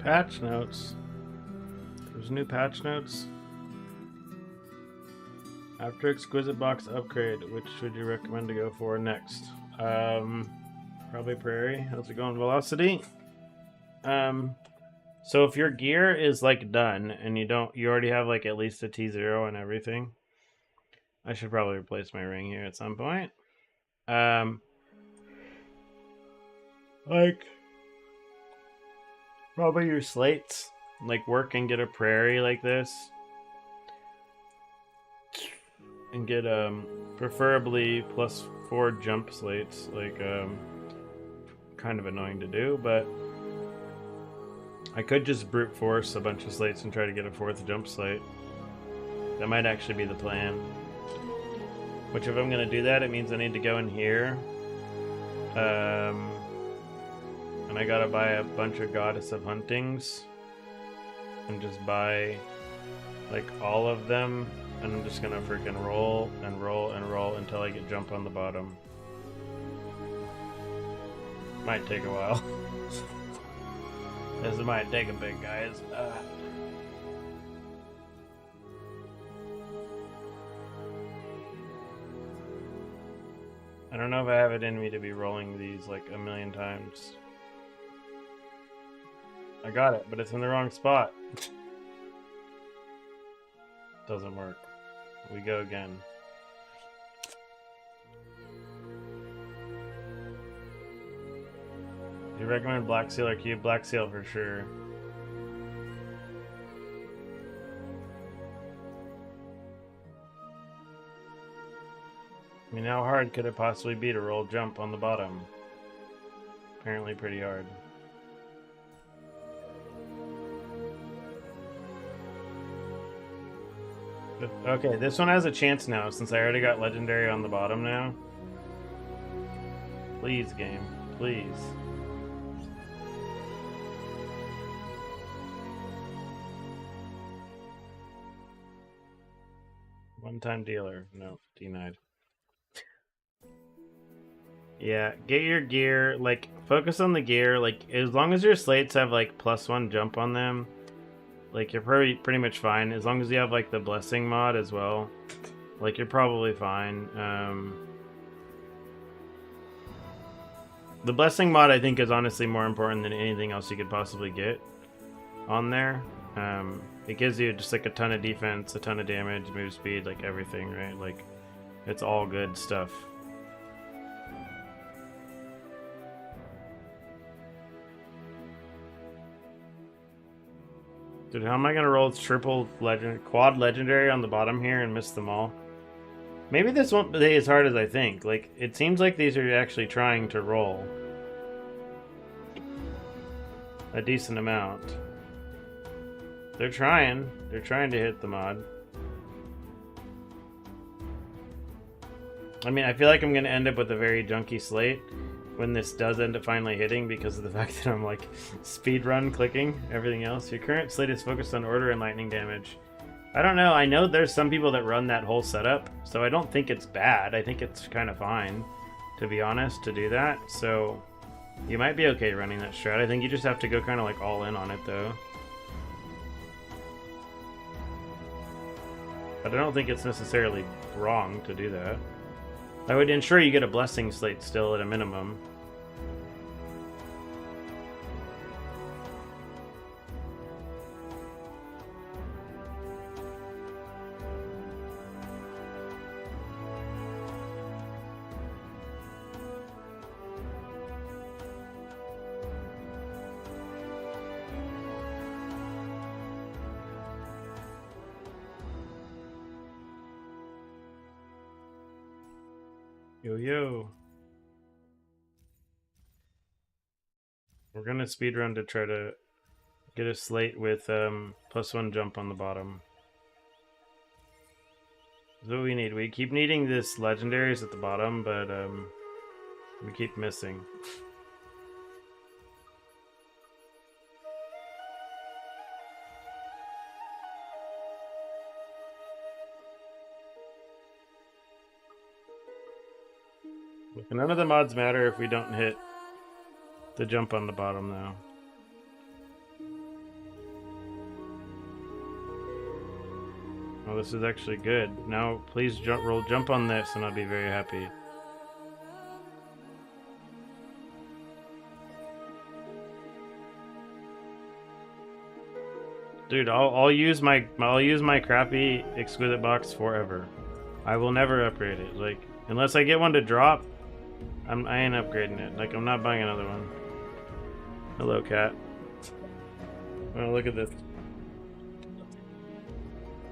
Patch notes. There's new patch notes. After Exquisite Box upgrade, which would you recommend to go for next? Probably Prairie. How's it going, Velocity? So if your gear is like done and you already have like at least a T0 and everything, I should probably replace my ring here at some point. Like probably your slates, like work and get a Prairie like this, and get preferably +4 jump slates. Like kind of annoying to do, but I could just brute force a bunch of slates and try to get a 4th jump slate. That might actually be the plan. Which, if I'm going to do that, it means I need to go in here. And I gotta buy a bunch of Goddess of Huntings. And just buy, like, all of them. And I'm just gonna freaking roll and roll and roll until I get jump on the bottom. Might take a while. This might take a bit, guys. I don't know if I have it in me to be rolling these like a million times. I got it, but it's in the wrong spot. Doesn't work. We go again. Do you recommend Black Seal or Cube? Black Seal for sure. I mean, how hard could it possibly be to roll jump on the bottom? Apparently pretty hard. Okay, this one has a chance now since I already got legendary on the bottom now. Please, game. Please. One-time dealer. No, denied. Yeah, get your gear, like, focus on the gear, like, as long as your slates have, like, +1 jump on them, like, you're pretty much fine. As long as you have, like, the Blessing mod as well, like, you're probably fine. The Blessing mod, I think, is honestly more important than anything else you could possibly get on there. It gives you just, like, a ton of defense, a ton of damage, move speed, like, everything, right? Like, it's all good stuff. Dude, how am I gonna roll quad legendary on the bottom here and miss them all? Maybe this won't be as hard as I think. Like, it seems like these are actually trying to roll a decent amount. They're trying to hit the mod. I mean, I feel like I'm gonna end up with a very junky slate when this does end up finally hitting because of the fact that I'm like speedrun clicking everything else. Your current slate is focused on order and lightning damage. I don't know. I know there's some people that run that whole setup, so I don't think it's bad. I think it's kind of fine, to be honest, to do that. So you might be okay running that strat. I think you just have to go kind of like all in on it though. But I don't think it's necessarily wrong to do that. I would ensure you get a blessing slate still at a minimum. Yo. We're gonna speedrun to try to get a slate with +1 jump on the bottom. That's what we need. We keep needing this legendaries at the bottom, but we keep missing. None of the mods matter if we don't hit the jump on the bottom, though. Well, this is actually good. Now, please jump on this, and I'll be very happy. Dude, I'll use my crappy exquisite box forever. I will never upgrade it. Like, unless I get one to drop, I ain't upgrading it. Like, I'm not buying another one. Hello, cat. Oh, look at this.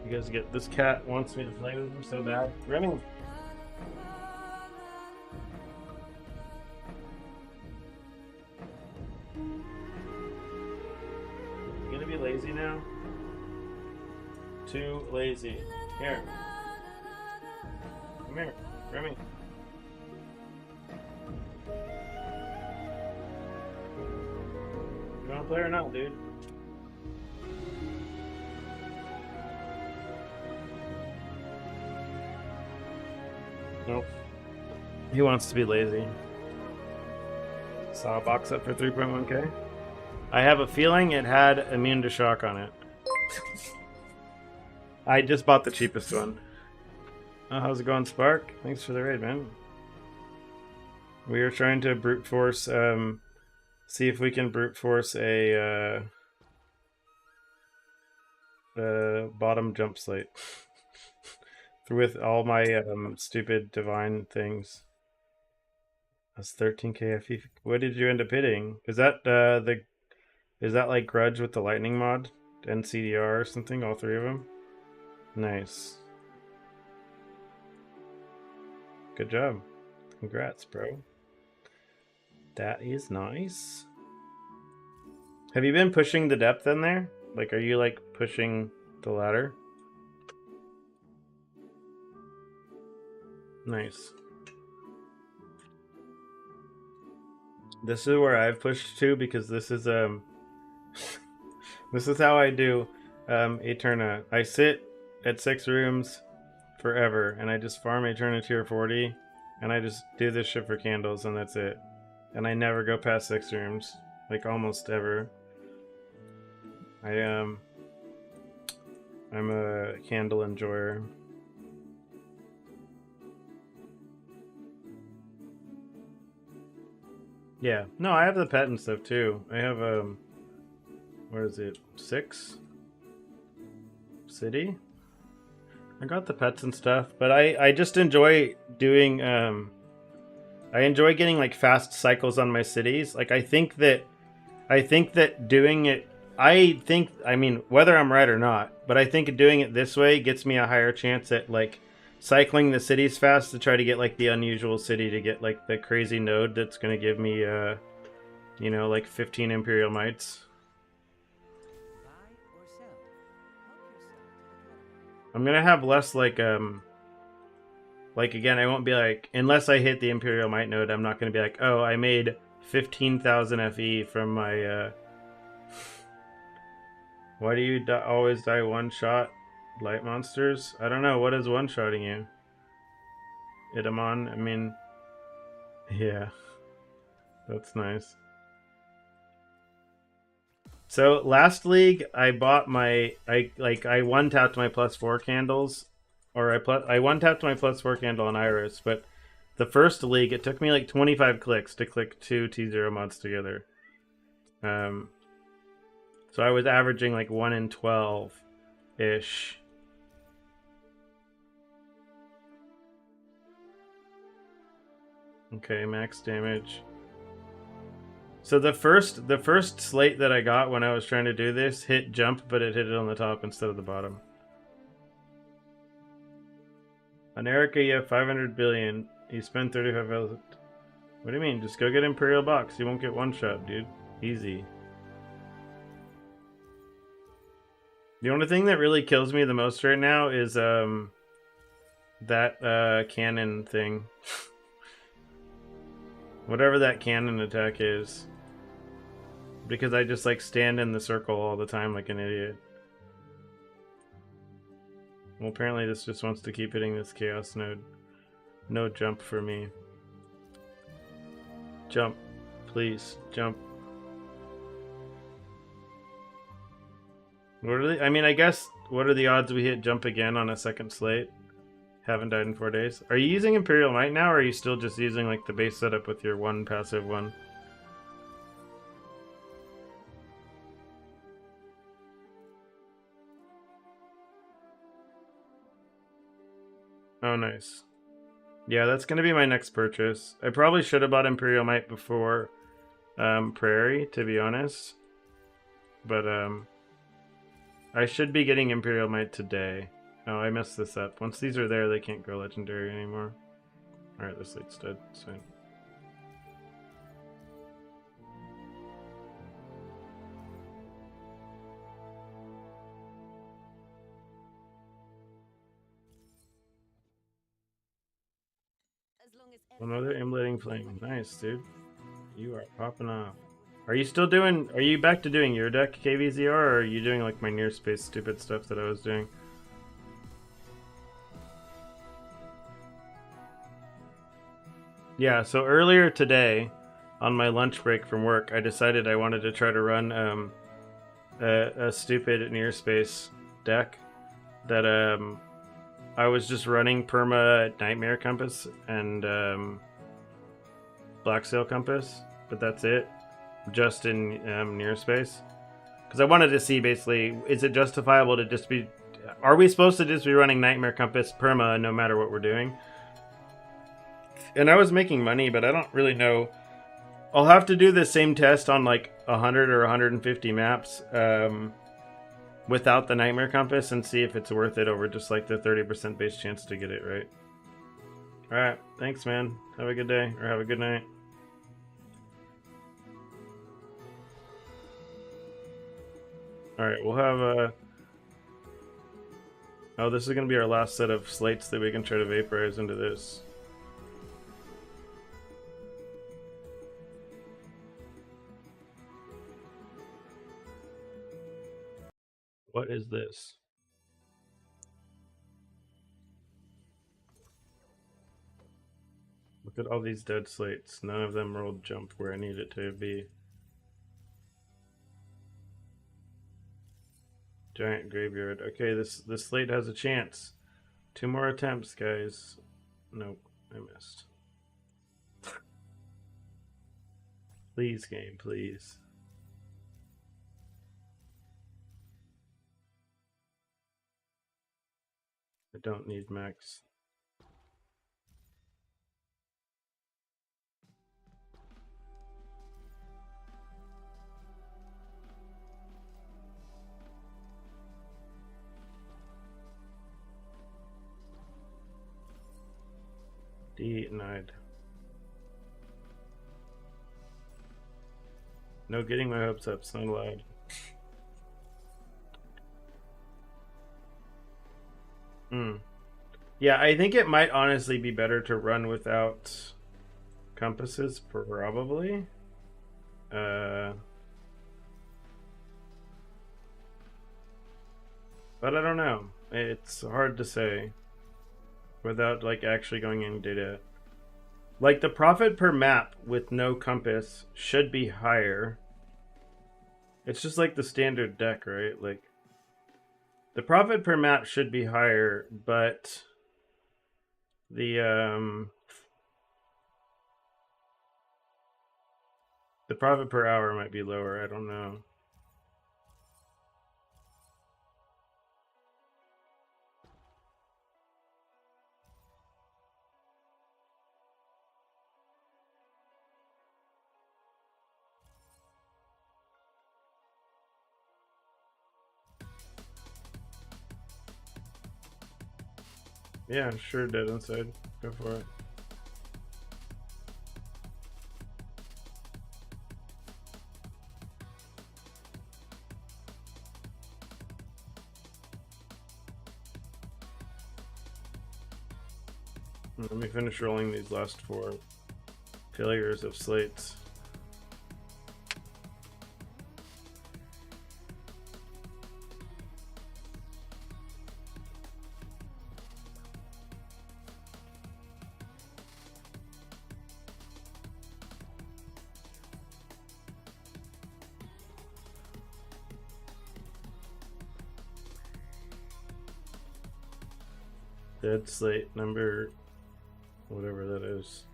You guys get this cat wants me to play with him so bad. Remy. You gonna be lazy now? Too lazy. Here. Come here, Remy. You wanna play or not, dude? Nope. He wants to be lazy. Saw a box up for 3.1k. I have a feeling it had immune to shock on it. I just bought the cheapest one. Oh, how's it going, Spark? Thanks for the raid, man. We are trying to brute force, see if we can brute force a bottom jump slate with all my stupid divine things. That's 13k FE. What did you end up hitting? Is that is that like Grudge with the lightning mod? NCDR or something? All three of them? Nice. Good job. Congrats, bro. That is nice. Have you been pushing the depth in there? Like, are you like pushing the ladder? Nice. This is where I've pushed to because this is this is how I do Eterna. I sit at 6 rooms forever and I just farm Eterna tier 40 and I just do this shit for candles and that's it. And I never go past 6 rooms, like almost ever. I'm a candle enjoyer. Yeah, no, I have the pet and stuff too. I have where is it? 6 city. I got the pets and stuff, but I just enjoy doing I enjoy getting like fast cycles on my cities. Like I think that doing it, I mean whether I'm right or not, but I think doing it this way gets me a higher chance at like cycling the cities fast to try to get like the unusual city to get like the crazy node that's going to give me you know, like 15 Imperial Mites. I'm going to have less like again, I won't be like, unless I hit the Imperial Might node, I'm not going to be like, oh, I made 15,000 FE from my why do you always die one shot? Light monsters? I don't know. What is one-shotting you? Idamon? I mean, yeah. That's nice. So, last league, I bought my... I one-tapped my +4 candles. Or I one-tapped my +4 candle on Iris, but the first league, it took me like 25 clicks to click 2 T0 mods together. So I was averaging like 1 in 12-ish. Okay, max damage. So the first slate that I got when I was trying to do this hit jump, but it hit it on the top instead of the bottom. On Erica, you have 500 billion. You spend 35,000. What do you mean? Just go get Imperial Box. You won't get one shot, dude. Easy. The only thing that really kills me the most right now is that cannon thing. Whatever that cannon attack is. Because I just like stand in the circle all the time like an idiot. Well, apparently this just wants to keep hitting this chaos node. No jump for me. Jump. Please, jump. What are they? I mean, I guess What are the odds we hit jump again on a second slate? Haven't died in 4 days. Are you using Imperial Might now, or are you still just using like the base setup with your one passive one? Oh, nice. Yeah, that's going to be my next purchase. I probably should have bought Imperial Might before Prairie, to be honest. But I should be getting Imperial Might today. Oh, I messed this up. Once these are there, they can't go legendary anymore. Alright, this late's dead. It's fine. Another emulating flame. Nice, dude. You are popping off. Are you still doing... Are you back to doing your deck, KVZR, or are you doing like my near space stupid stuff that I was doing? Yeah, so earlier today, on my lunch break from work, I decided I wanted to try to run a stupid near space deck that I was just running perma Nightmare Compass and Black Sail Compass, but that's it, just in near space. Because I wanted to see basically, is it justifiable to just be... Are we supposed to just be running Nightmare Compass perma no matter what we're doing? And I was making money, but I don't really know. I'll have to do the same test on like 100 or 150 maps without the Nightmare Compass and see if it's worth it over just like the 30% base chance to get it right. Alright, thanks man. Have a good day, or have a good night. Alright, we'll have a... Oh, this is going to be our last set of slates that we can try to vaporize into this. What is this? Look at all these dead slates. None of them rolled jump where I need it to be. Giant graveyard. Okay, this slate has a chance. 2 more attempts, guys. Nope, I missed. Please, game, please. I don't need max. Denied. No getting my hopes up, it's not allowed. Yeah, I think it might honestly be better to run without compasses, probably. But I don't know. It's hard to say without like actually going in data. Like the profit per map with no compass should be higher. It's just like the standard deck, right? Like the profit per map should be higher, but the profit per hour might be lower. I don't know. Yeah, sure, dead inside. Go for it. Let me finish rolling these last 4 failures of slates. Dead slate number, whatever that is.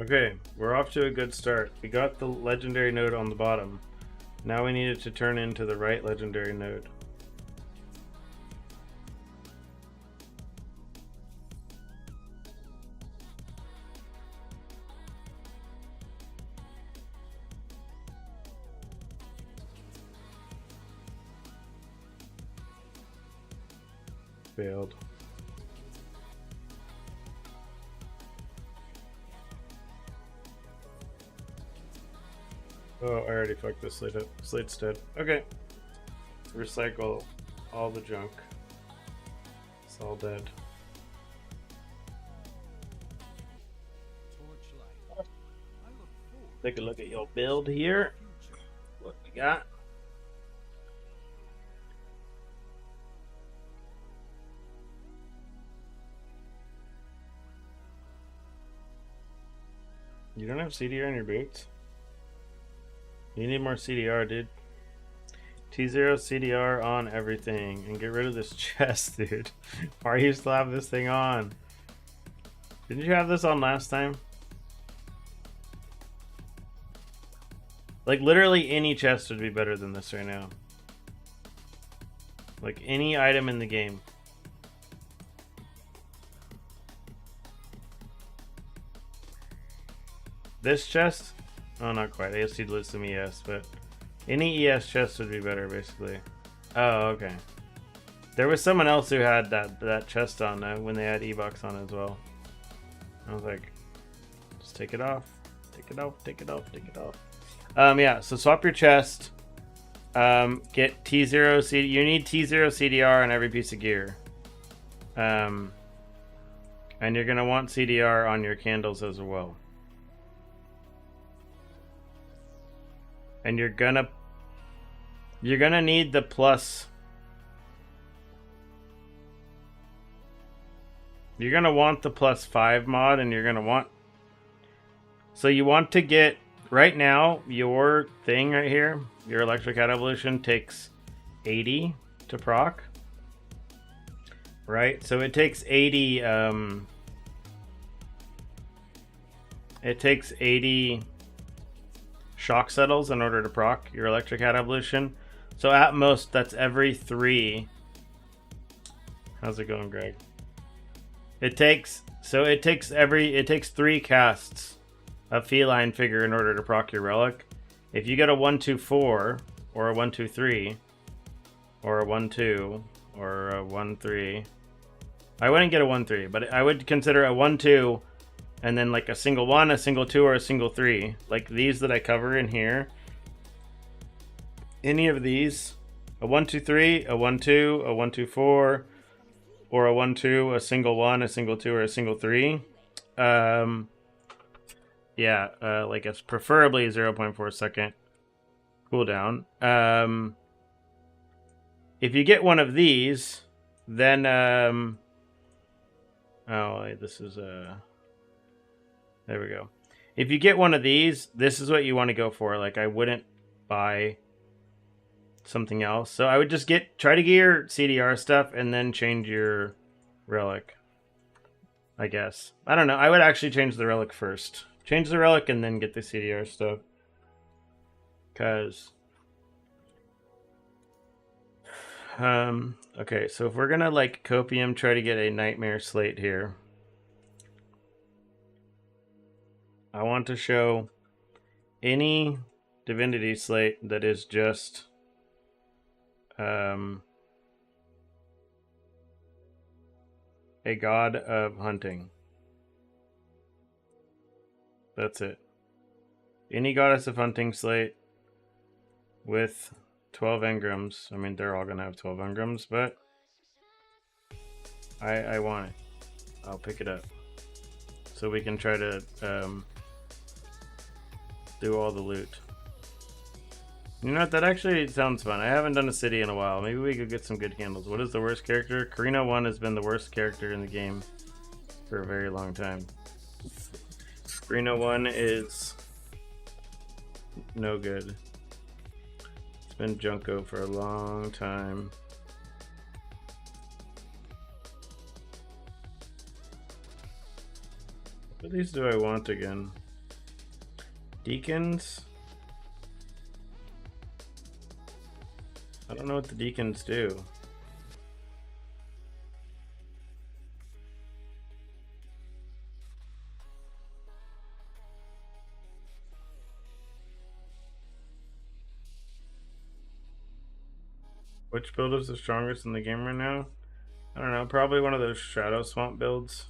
Okay, we're off to a good start. We got the legendary node on the bottom. Now we need it to turn into the right legendary node. Failed. Oh, I already fucked this slate up. Slate's dead. Okay. Recycle all the junk. It's all dead. Take a look at your build here. What we got. You don't have CDR in your boots? You need more CDR, dude. T0 CDR on everything and get rid of this chest, dude. Why do you still have this thing on? Didn't you have this on last time? Like, literally any chest would be better than this right now. Like, any item in the game. This chest? Oh, not quite. I guess you'd lose some ES, but any ES chest would be better, basically. Oh, okay. There was someone else who had that chest on when they had E-Box on as well. I was like, just take it off. Take it off, take it off, take it off. Yeah, so swap your chest. Get T0 CD. You need T0 CDR on every piece of gear. And you're going to want CDR on your candles as well. And you're gonna need the plus. You're gonna want the +5 mod, and you're gonna want. So you want to get right now your thing right here. Your Electric Cat Evolution takes 80 to proc. Right, so it takes 80. It takes 80. Shock settles in order to proc your Electric Cat Evolution. So at most, that's every 3. How's it going, Greg? It takes 3 casts of Feline Figure in order to proc your relic. If you get a 1-2-4 or a 1-2-3 or a 1-2 or a 1-3, I wouldn't get a 1-3, but I would consider a 1-2. And then like a single 1, a single 2, or a single 3. Like these that I cover in here. Any of these. A 1-2-3, a 1-2, a 1-2-4, or a 1-2, a single 1, a single 2, or a single 3. Yeah, like it's preferably 0.4 second cooldown. If you get one of these, then oh, this is there we go. If you get one of these, this is what you want to go for. Like, I wouldn't buy something else. So I would just try to get your CDR stuff and then change your relic. I guess. I don't know. I would actually change the relic first. Change the relic and then get the CDR stuff. Because... okay, so if we're gonna, like, Copium try to get a Nightmare Slate here... I want to show any Divinity Slate that is just a god of hunting. That's it. Any goddess of hunting slate with 12 engrams. I mean, they're all going to have 12 engrams, but I want it. I'll pick it up. So we can try to do all the loot. You know what? That actually sounds fun. I haven't done a city in a while. Maybe we could get some good candles. What is the worst character? Karina 1 has been the worst character in the game for a very long time. Karina 1 is no good. It's been Junko for a long time. What of these do I want again? Deacons? I don't know what the deacons do. Which build is the strongest in the game right now? I don't know, probably one of those Shadow Swamp builds.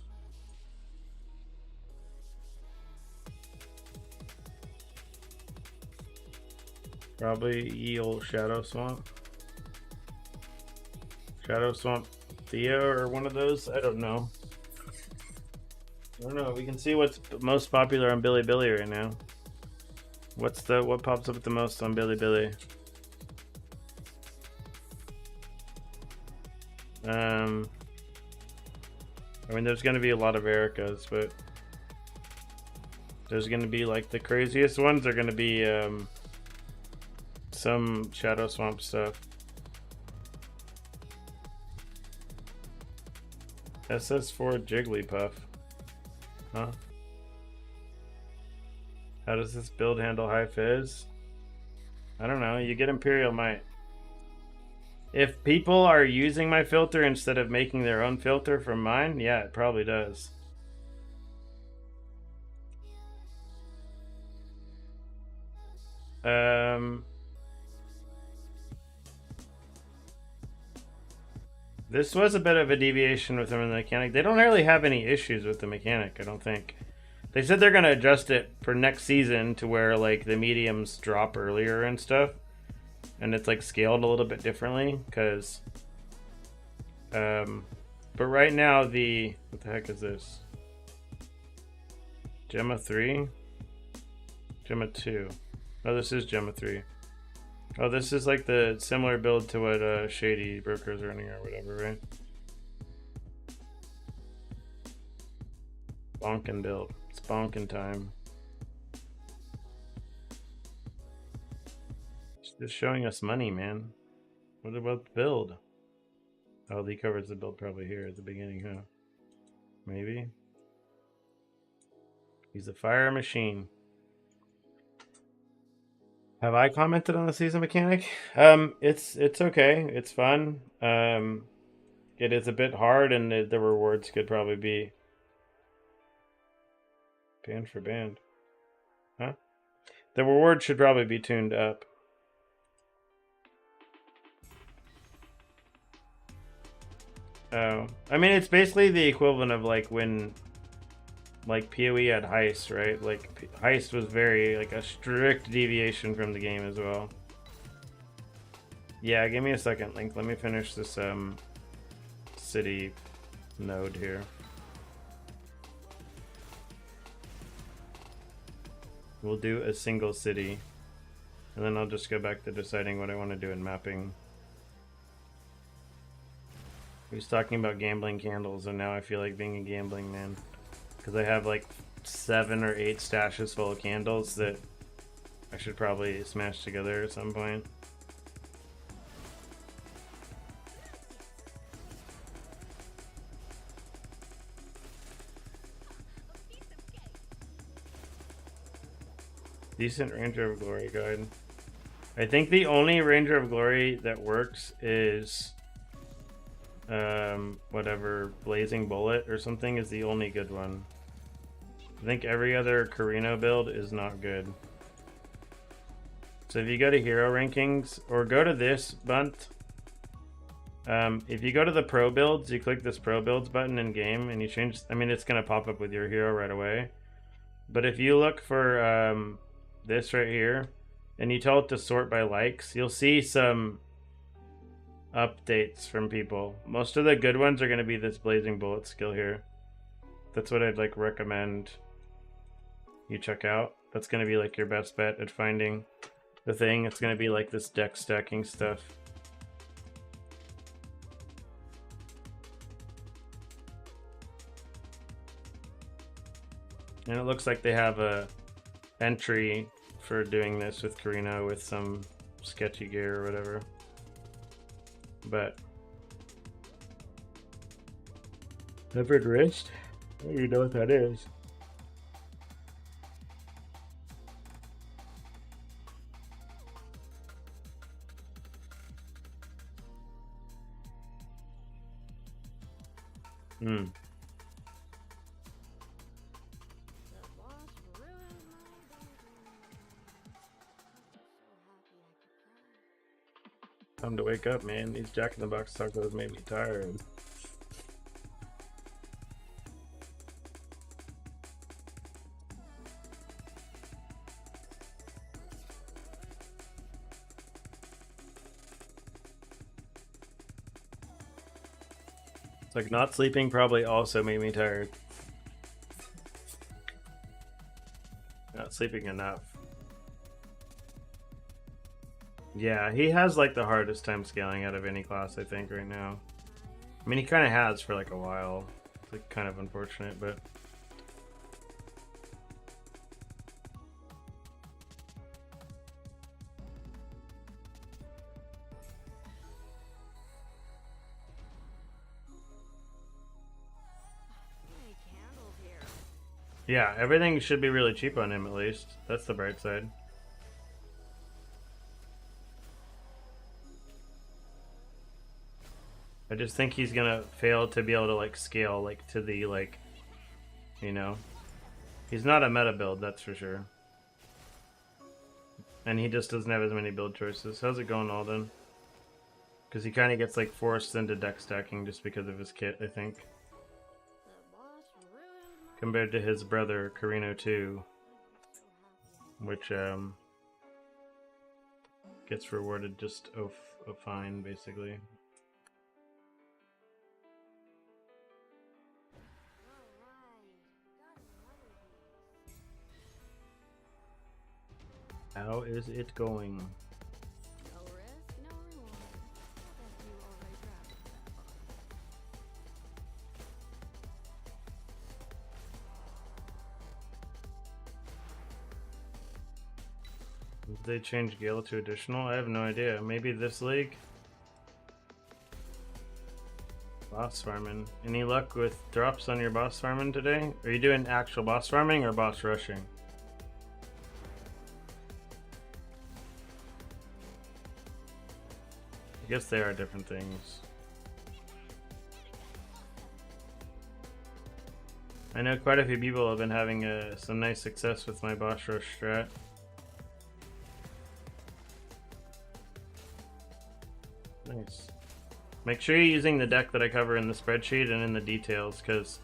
Probably Eel Shadow Swamp. Shadow Swamp Theo or one of those? I don't know. I don't know. We can see what's most popular on Bilibili right now. What pops up the most on Bilibili? I mean, there's gonna be a lot of Ericas, but there's gonna be like the craziest ones are gonna be some Shadow Swamp stuff. SS4 Jigglypuff. Huh? How does this build handle high fizz? I don't know. You get Imperial Might. If people are using my filter instead of making their own filter from mine, yeah, it probably does. This was a bit of a deviation with them in the mechanic. They don't really have any issues with the mechanic, I don't think. They said they're going to adjust it for next season to where like the mediums drop earlier and stuff. And it's like scaled a little bit differently because but right now what the heck is this? Gemma 3? Gemma 2. Oh, this is Gemma 3. Oh, this is like the similar build to what Shady Broker's running or whatever, right? Bonkin build. It's bonkin time. It's just showing us money, man. What about the build? Oh, Lee covers the build probably here at the beginning, huh? Maybe. He's a fire machine. Have I commented on the season mechanic? It's okay. It's fun. It is a bit hard, and the rewards could probably be band for band. Huh? The reward should probably be tuned up. Oh, I mean, it's basically the equivalent of like when like PoE had Heist, right? Like Heist was very like a strict deviation from the game as well. Yeah, give me a second, Link. Let me finish this city node here. We'll do a single city, and then I'll just go back to deciding what I want to do in mapping. He was talking about gambling candles, and now I feel like being a gambling man. Because I have like 7 or 8 stashes full of candles that I should probably smash together at some point. Decent Ranger of Glory guide. I think the only Ranger of Glory that works is whatever Blazing Bullet or something is the only good one. I think every other Carino build is not good. So if you go to hero rankings or go to this bunt, if you go to the pro builds, you click this pro builds button in game and you change, I mean, it's going to pop up with your hero right away. But if you look for this right here and you tell it to sort by likes, you'll see some updates from people. Most of the good ones are going to be this Blazing Bullet skill here. That's what I'd like recommend you check out. That's going to be like your best bet at finding the thing. It's going to be like this deck stacking stuff. And it looks like they have a entry for doing this with Karina with some sketchy gear or whatever. But severed wrist? I don't even know what that is. Hmm. Time to wake up, man. These Jack in the Box tacos made me tired. It's like not sleeping probably also made me tired. Not sleeping enough. Yeah, he has like the hardest time scaling out of any class, I think, right now. I mean, he kind of has for like a while. It's like kind of unfortunate, but yeah, everything should be really cheap on him at least. That's the bright side. I just think he's gonna fail to be able to like scale like to the like, you know, he's not a meta build, that's for sure. And he just doesn't have as many build choices. How's it going, Alden? Because he kind of gets like forced into deck stacking just because of his kit, I think. Compared to his brother Karino 2, which gets rewarded just a fine, basically. How is it going? Did they change Gale to additional? I have no idea. Maybe this league? Boss farming. Any luck with drops on your boss farming today? Are you doing actual boss farming or boss rushing? I guess they are different things. I know quite a few people have been having some nice success with my boss rush strat. Nice. Make sure you're using the deck that I cover in the spreadsheet and in the details, because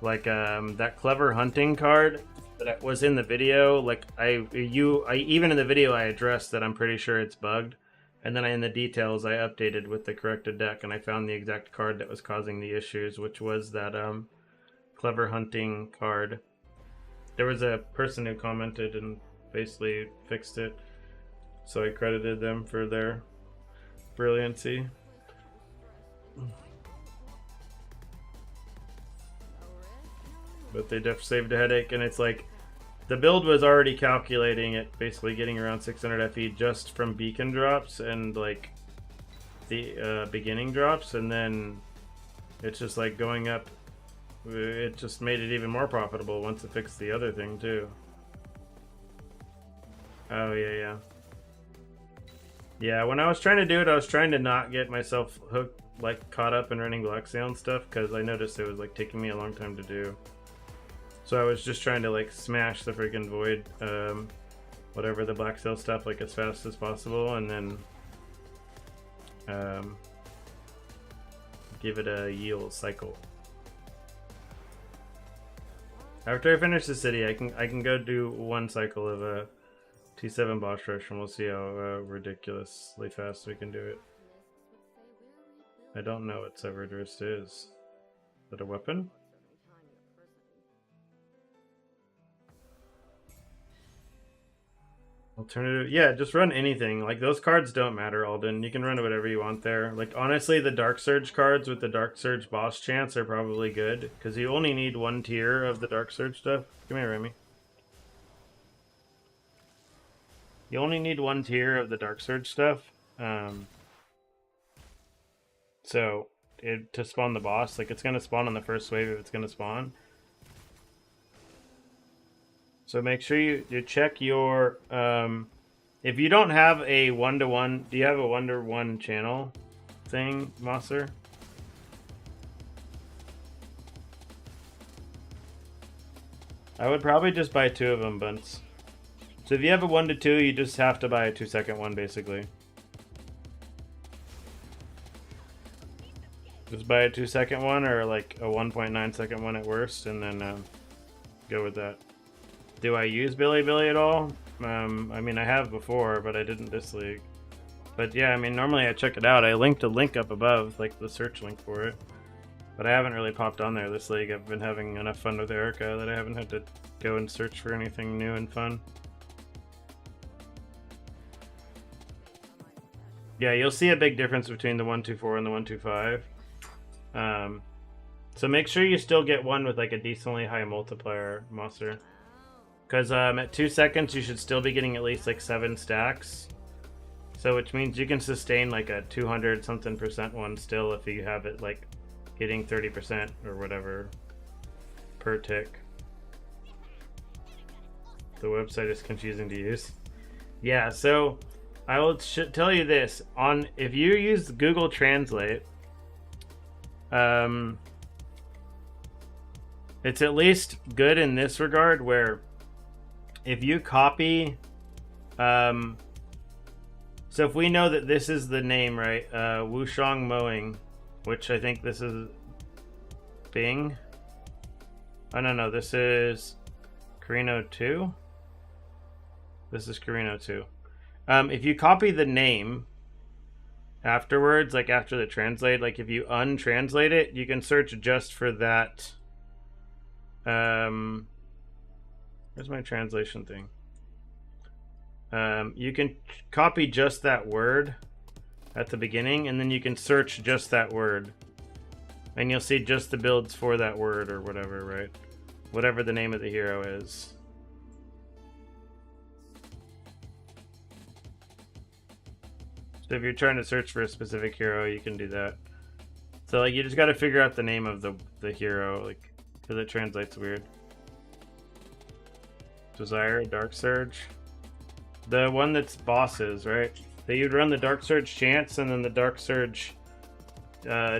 like that clever hunting card that was in the video, like I even in the video I addressed that I'm pretty sure it's bugged, and then in the details I updated with the corrected deck and I found the exact card that was causing the issues, which was that clever hunting card. There was a person who commented and basically fixed it, so I credited them for their brilliancy. But they def saved a headache, and it's like the build was already calculating it, basically getting around 600 FE just from beacon drops and like the beginning drops, and then it's just like going up. It just made it even more profitable once it fixed the other thing too. Oh yeah. Yeah, when I was trying to do it, I was trying to not get myself hooked, like caught up in running Black Sail and stuff, because I noticed it was like taking me a long time to do. So I was just trying to like smash the freaking void, whatever the Black Sail stuff, like as fast as possible, and then give it a yield cycle. After I finish the city, I can go do one cycle of a T7 boss rush, and we'll see how ridiculously fast we can do it. I don't know what Severed Wrist is. Is that a weapon? Alternative, yeah, just run anything. Like, those cards don't matter, Alden. You can run whatever you want there. Like, honestly, the Dark Surge cards with the Dark Surge boss chance are probably good, because you only need one tier of the Dark Surge stuff. Come here, Remy. You only need one tier of the Dark Surge stuff. So, to spawn the boss, like, it's going to spawn on the first wave if it's going to spawn. So make sure you check your, if you don't have a 1-to-1, do you have a 1-to-1 channel thing, Mosser? I would probably just buy 2 of them, Bunts. So if you have a 1-to-2, you just have to buy a 2-second one, basically. Just buy a 2-second one, or like a 1.9 second one at worst, and then go with that. Do I use Bilibili at all? I mean, I have before, but I didn't this league. But yeah, I mean, normally I check it out. I linked a link up above, like the search link for it. But I haven't really popped on there this league. I've been having enough fun with Erica that I haven't had to go and search for anything new and fun. Yeah, you'll see a big difference between the 1-2-4 and the 1-2-5. So make sure you still get one with like a decently high multiplier, Monster. Because at 2 seconds, you should still be getting at least like 7 stacks. So which means you can sustain like a 200 something % one still if you have it like hitting 30% or whatever per tick. The website is confusing to use. Yeah, so I will tell you this. If you use Google Translate, it's at least good in this regard where if you copy, so if we know that this is the name, right, Wushang Mowing, which I think this is Bing. Oh, no, this is Carino 2. This is Carino 2. If you copy the name afterwards, like after the translate, like if you untranslate it, you can search just for that. Where's my translation thing? You can copy just that word at the beginning, and then you can search just that word. And you'll see just the builds for that word or whatever, right? Whatever the name of the hero is. So if you're trying to search for a specific hero, you can do that. So like you just got to figure out the name of the hero, like, because it translates weird. Desire, Dark Surge. The one that's bosses, right? That you'd run the Dark Surge chance and then the Dark Surge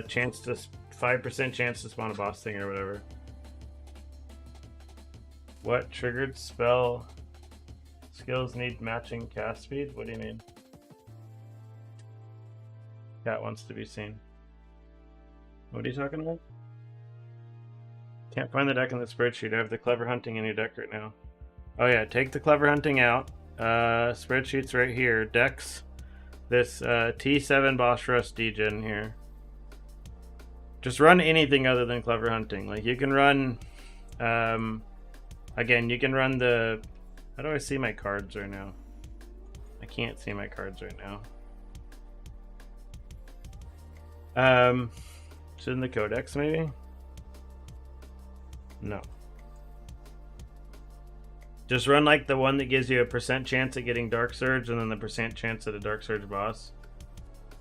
chance to 5% chance to spawn a boss thing or whatever. What triggered spell skills need matching cast speed? What do you mean? Cat wants to be seen. What are you talking about? Can't find the deck in the spreadsheet. I have the Clever Hunting in your deck right now. Oh yeah, take the Clever Hunting out. Spreadsheet's right here. Decks. This T7 Boss Rush Degen here. Just run anything other than Clever Hunting. Like you can run, again, you can run the, how do I see my cards right now? I can't see my cards right now. It's in the codex maybe? No. Just run like the one that gives you a % chance at getting Dark Surge and then the % chance at a Dark Surge boss.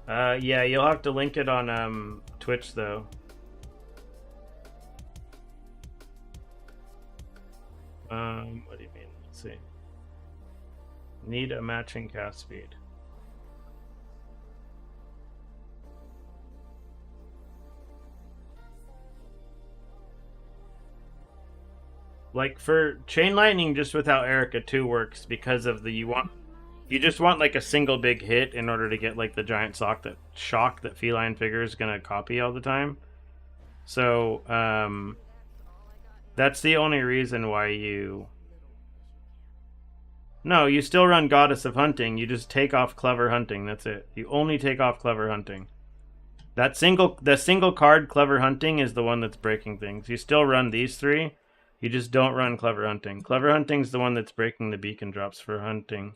Yeah, you'll have to link it on Twitch though. What do you mean? Let's see. Need a matching cast speed. Like for Chain Lightning, just without Erica 2 works because of the you just want like a single big hit in order to get like the giant shock that Feline Figure is gonna copy all the time. So that's the only reason why you. No, you still run Goddess of Hunting. You just take off Clever Hunting. That's it. You only take off Clever Hunting. The single card Clever Hunting is the one that's breaking things. You still run these 3. You just don't run Clever Hunting. Clever Hunting's the one that's breaking the beacon drops for hunting.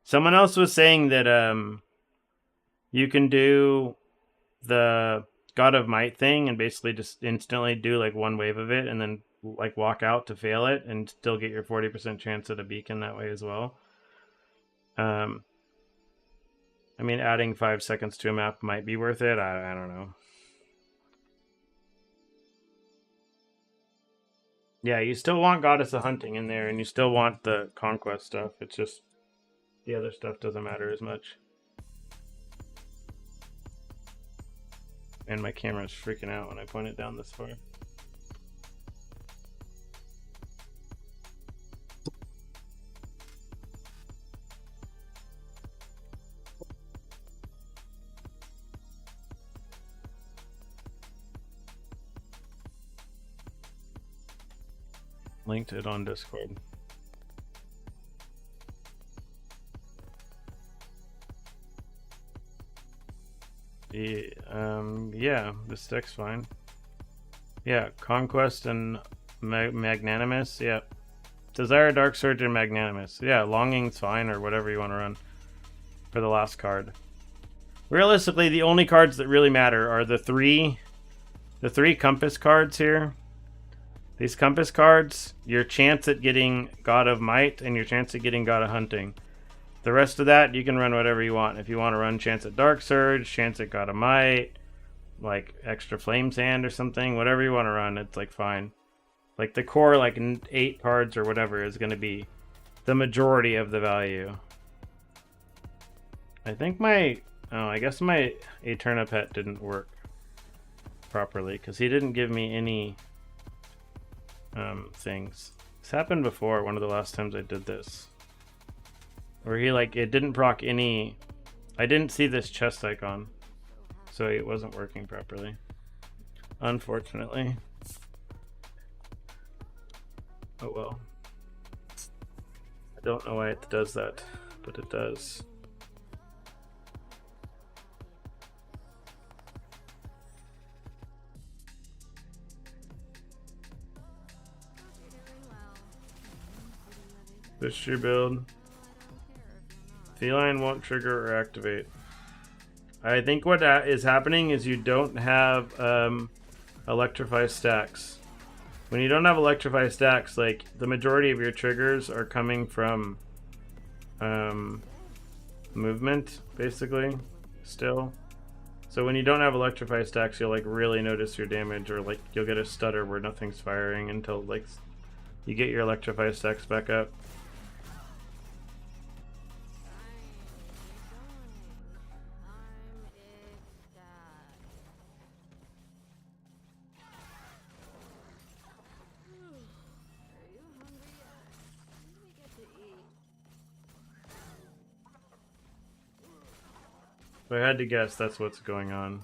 Someone else was saying that you can do the God of Might thing and basically just instantly do like one wave of it and then like walk out to fail it and still get your 40% chance at a beacon that way as well. I mean, adding 5 seconds to a map might be worth it. I don't know. Yeah, you still want Goddess of Hunting in there, and you still want the Conquest stuff. It's just the other stuff doesn't matter as much. And my camera's freaking out when I point it down this far. Linked it on Discord. Yeah, this deck's fine. Yeah, Conquest and Magnanimous, yeah. Desire, Dark Surge, and Magnanimous. Yeah, Longing's fine, or whatever you want to run for the last card. Realistically, the only cards that really matter are the three Compass cards here. These Compass cards, your chance at getting God of Might, and your chance at getting God of Hunting. The rest of that, you can run whatever you want. If you want to run chance at Dark Surge, chance at God of Might, like extra Flame Sand or something, whatever you want to run, it's like fine. Like the core, like 8 cards or whatever, is going to be the majority of the value. I think I guess my Eterna pet didn't work properly because he didn't give me any things. This happened before, one of the last times I did this. Where he it didn't proc any. I didn't see this chest icon, so it wasn't working properly. Unfortunately. Oh well. I don't know why it does that, but it does. This is your build. Feline won't trigger or activate. I think what is happening is you don't have Electrify stacks. When you don't have Electrify stacks, like the majority of your triggers are coming from movement, basically, still. So when you don't have Electrify stacks, you'll like really notice your damage, or like you'll get a stutter where nothing's firing until like you get your Electrify stacks back up. If I had to guess, that's what's going on.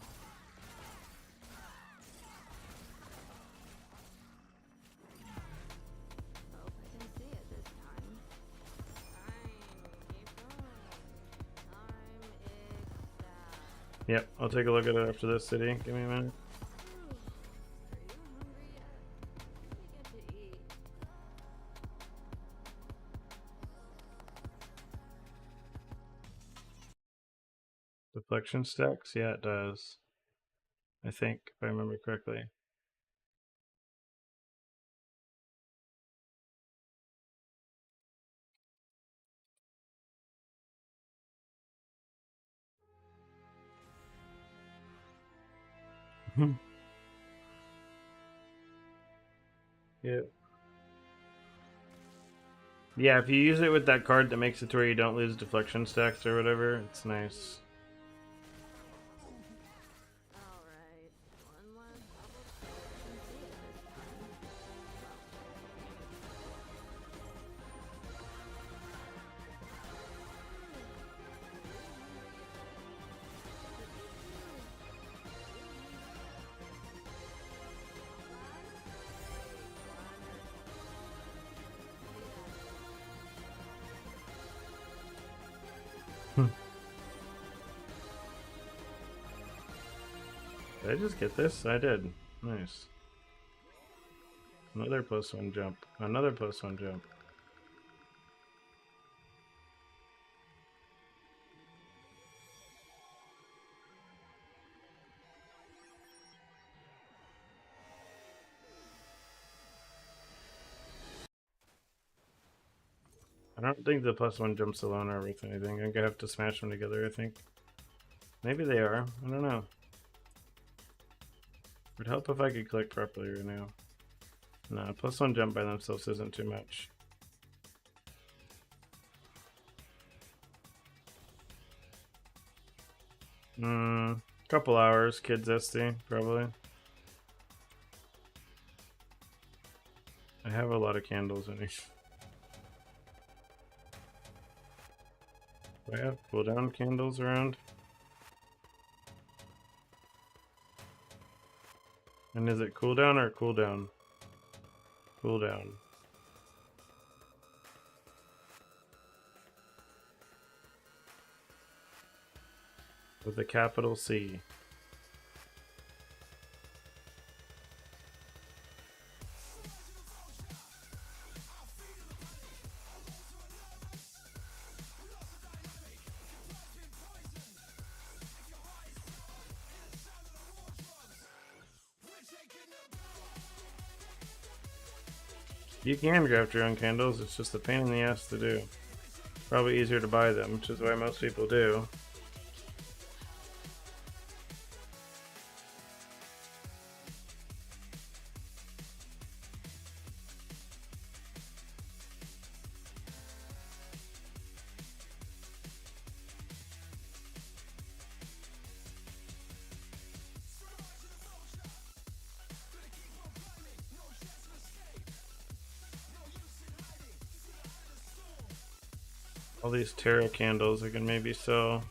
Yep, I'll take a look at it after this city. Give me a minute. Deflection stacks? Yeah, it does. I think, if I remember correctly. Yep. Yeah, if you use it with that card that makes it to where you don't lose deflection stacks or whatever, it's nice. Did I just get this? I did. Nice. Another +1 jump. Another +1 jump. I don't think the +1 jumps alone are worth anything. I'm gonna have to smash them together, I think. Maybe they are. I don't know. It would help if I could click properly right now. No, +1 jump by themselves isn't too much. Couple hours, kids SD, probably. I have a lot of candles in here. Do I have cooldown candles around? And is it cooldown or cooldown? Cooldown. With a capital C. You can craft your own candles, it's just a pain in the ass to do. Probably easier to buy them, which is why most people do. All these tarot candles I can maybe sell.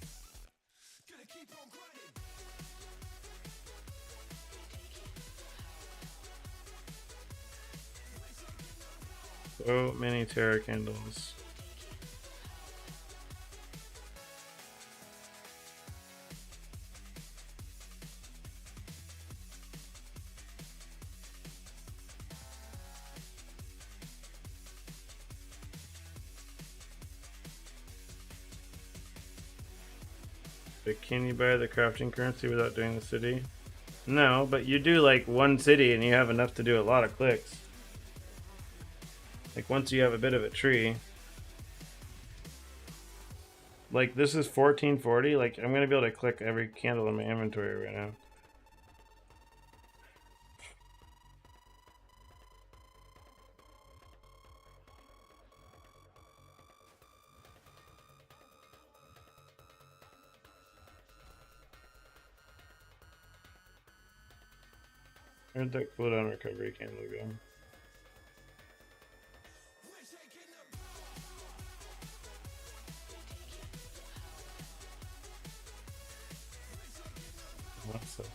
So many tarot candles. But can you buy the crafting currency without doing the city? No, but you do like one city and you have enough to do a lot of clicks. Like once you have a bit of a tree. Like this is 1440, like I'm gonna be able to click every candle in my inventory right now. Where'd that cooldown recovery candle go? What's that?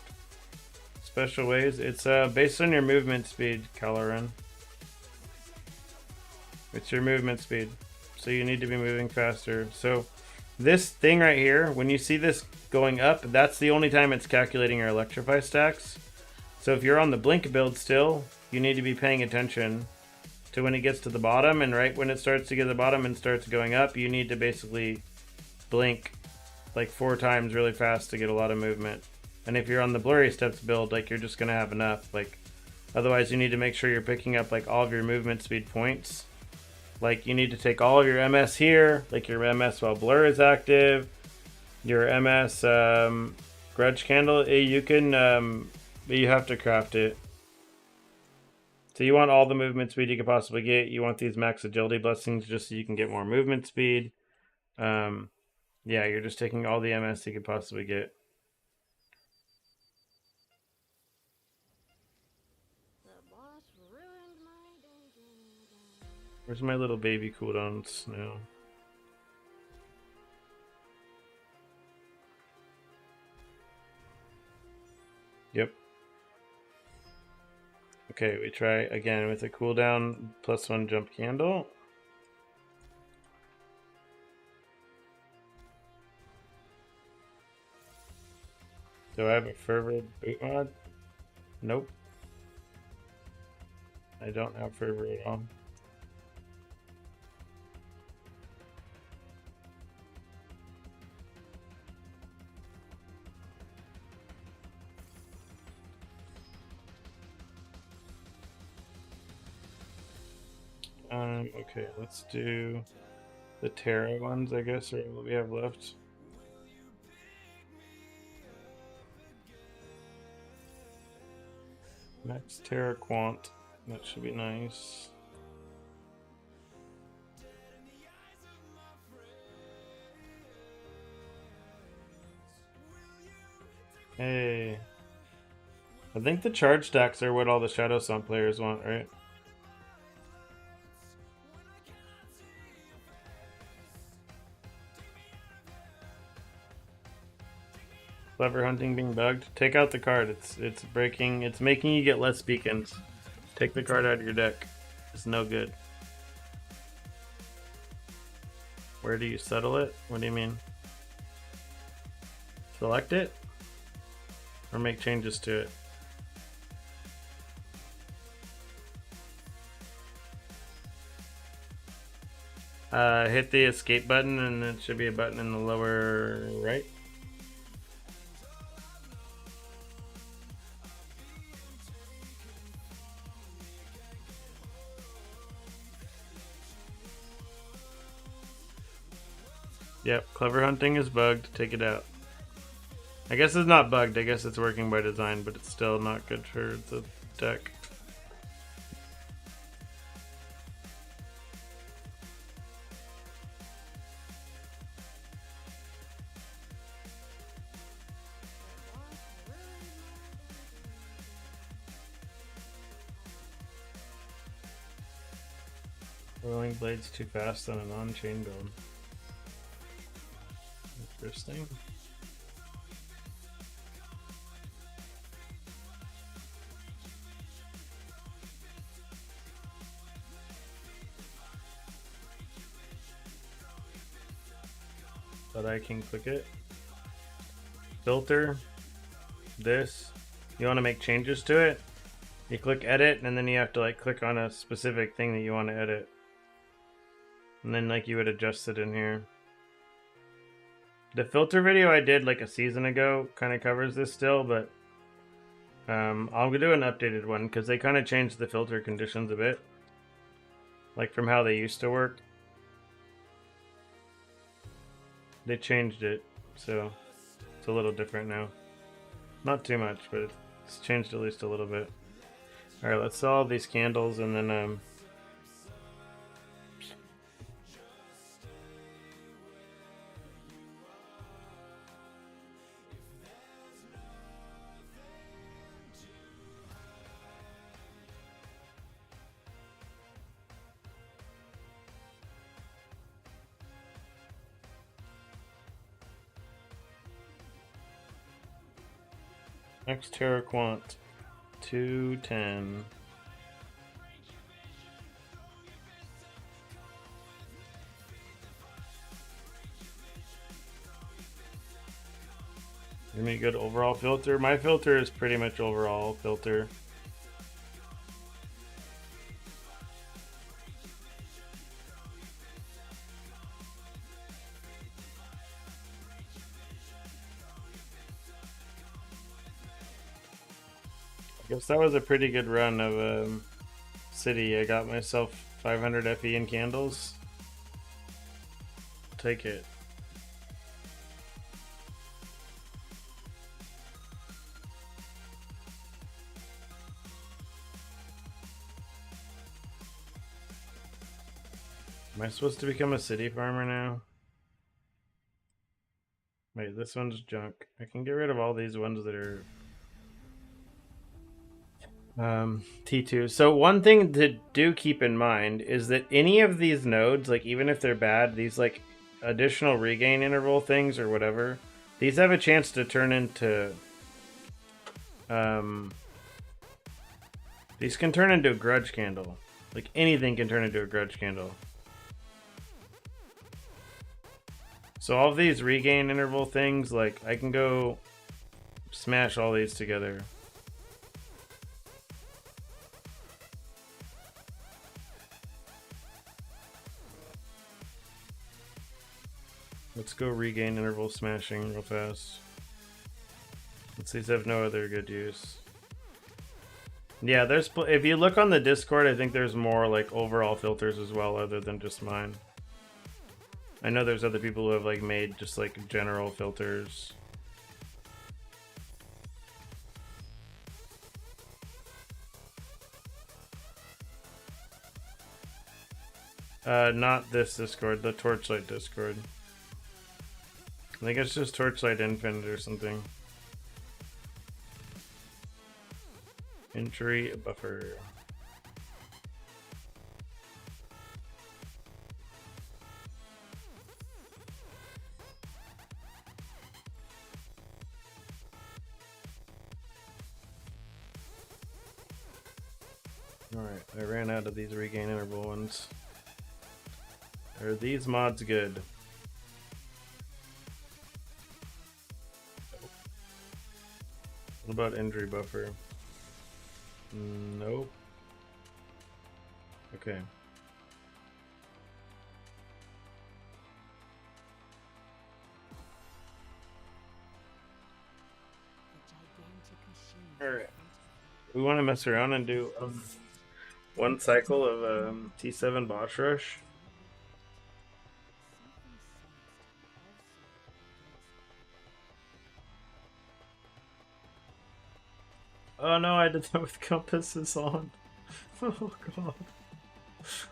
Special ways. It's based on your movement speed, Caloran. It's your movement speed. So you need to be moving faster. So this thing right here, when you see this going up, that's the only time it's calculating your electrify stacks. So if you're on the blink build still, you need to be paying attention to when it gets to the bottom, and right when it starts to get to the bottom and starts going up, you need to basically blink like 4 times really fast to get a lot of movement. And if you're on the blurry steps build, like you're just gonna have enough. Like otherwise you need to make sure you're picking up like all of your movement speed points. Like you need to take all of your MS here, like your MS while blur is active, your MS grudge candle, you can but you have to craft it. So you want all the movement speed you could possibly get. You want these max agility blessings just so you can get more movement speed. Yeah, you're just taking all the MS you could possibly get. Where's my little baby cooldowns now? Yep. Okay, we try again with a cooldown +1 jump candle. Do I have a fervor boot mod? Nope. I don't have fervor at all. Okay, let's do The Terra ones, I guess, are what we have left. Next Terra Quant. That should be nice. Hey. I think the charge stacks are what all the Shadowsong players want, right? Clever Hunting being bugged. Take out the card. It's breaking. It's making you get less beacons. Take the card out of your deck. It's no good. Where do you settle it? What do you mean? Select it? Or make changes to it? Hit the escape button and it should be a button in the lower right. Yep, Clever Hunting is bugged. Take it out. I guess it's not bugged. I guess it's working by design, but it's still not good for the deck. Rolling Blade's too fast on a non-chain build. Interesting. But I can click it. Filter. This. You want to make changes to it? You click edit and then you have to like click on a specific thing that you want to edit. And then like you would adjust it in here. The filter video I did like a season ago kind of covers this still, but I'll do an updated one because they kind of changed the filter conditions a bit. Like from how they used to work. They changed it, so it's a little different now. Not too much, but it's changed at least a little bit. Alright, let's sell all these candles and then next Terra Quant 210. Give me a good overall filter. My filter is pretty much overall filter. I guess that was a pretty good run of City. I got myself 500 FE in candles. Take it. Am I supposed to become a city farmer now? Wait, this one's junk. I can get rid of all these ones that are T2. So one thing to do keep in mind is that any of these nodes, like even if they're bad, these like additional regain interval things or whatever, these have a chance to turn into these can turn into a grudge candle. Like anything can turn into a grudge candle. So all of these regain interval things, like I can go smash all these together. Let's go regain interval smashing real fast. These have no other good use. Yeah, there's if you look on the Discord, I think there's more like overall filters as well other than just mine. I know there's other people who have like made just like general filters. Not this Discord, the Torchlight Discord. I think it's just Torchlight Infinite or something. Entry buffer. Alright, I ran out of these regain interval ones. Are these mods good? What about injury buffer? Nope. Okay. Alright. We want to mess around and do one cycle of T7 Boss Rush. Oh no, I did that with compasses on. Oh god.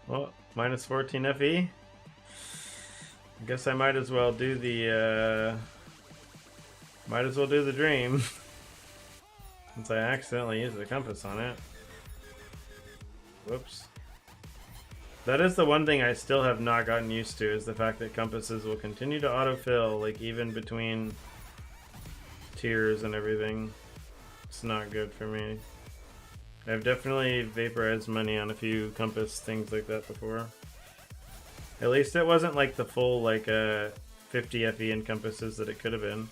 Well, minus 14 FE. I guess I might as well do the dream. Since I accidentally used the compass on it. Whoops. That is the one thing I still have not gotten used to, is the fact that compasses will continue to autofill, like even between tiers and everything. It's not good for me. I've definitely vaporized money on a few compass things like that before. At least it wasn't like the full like 50 FE in compasses that it could have been.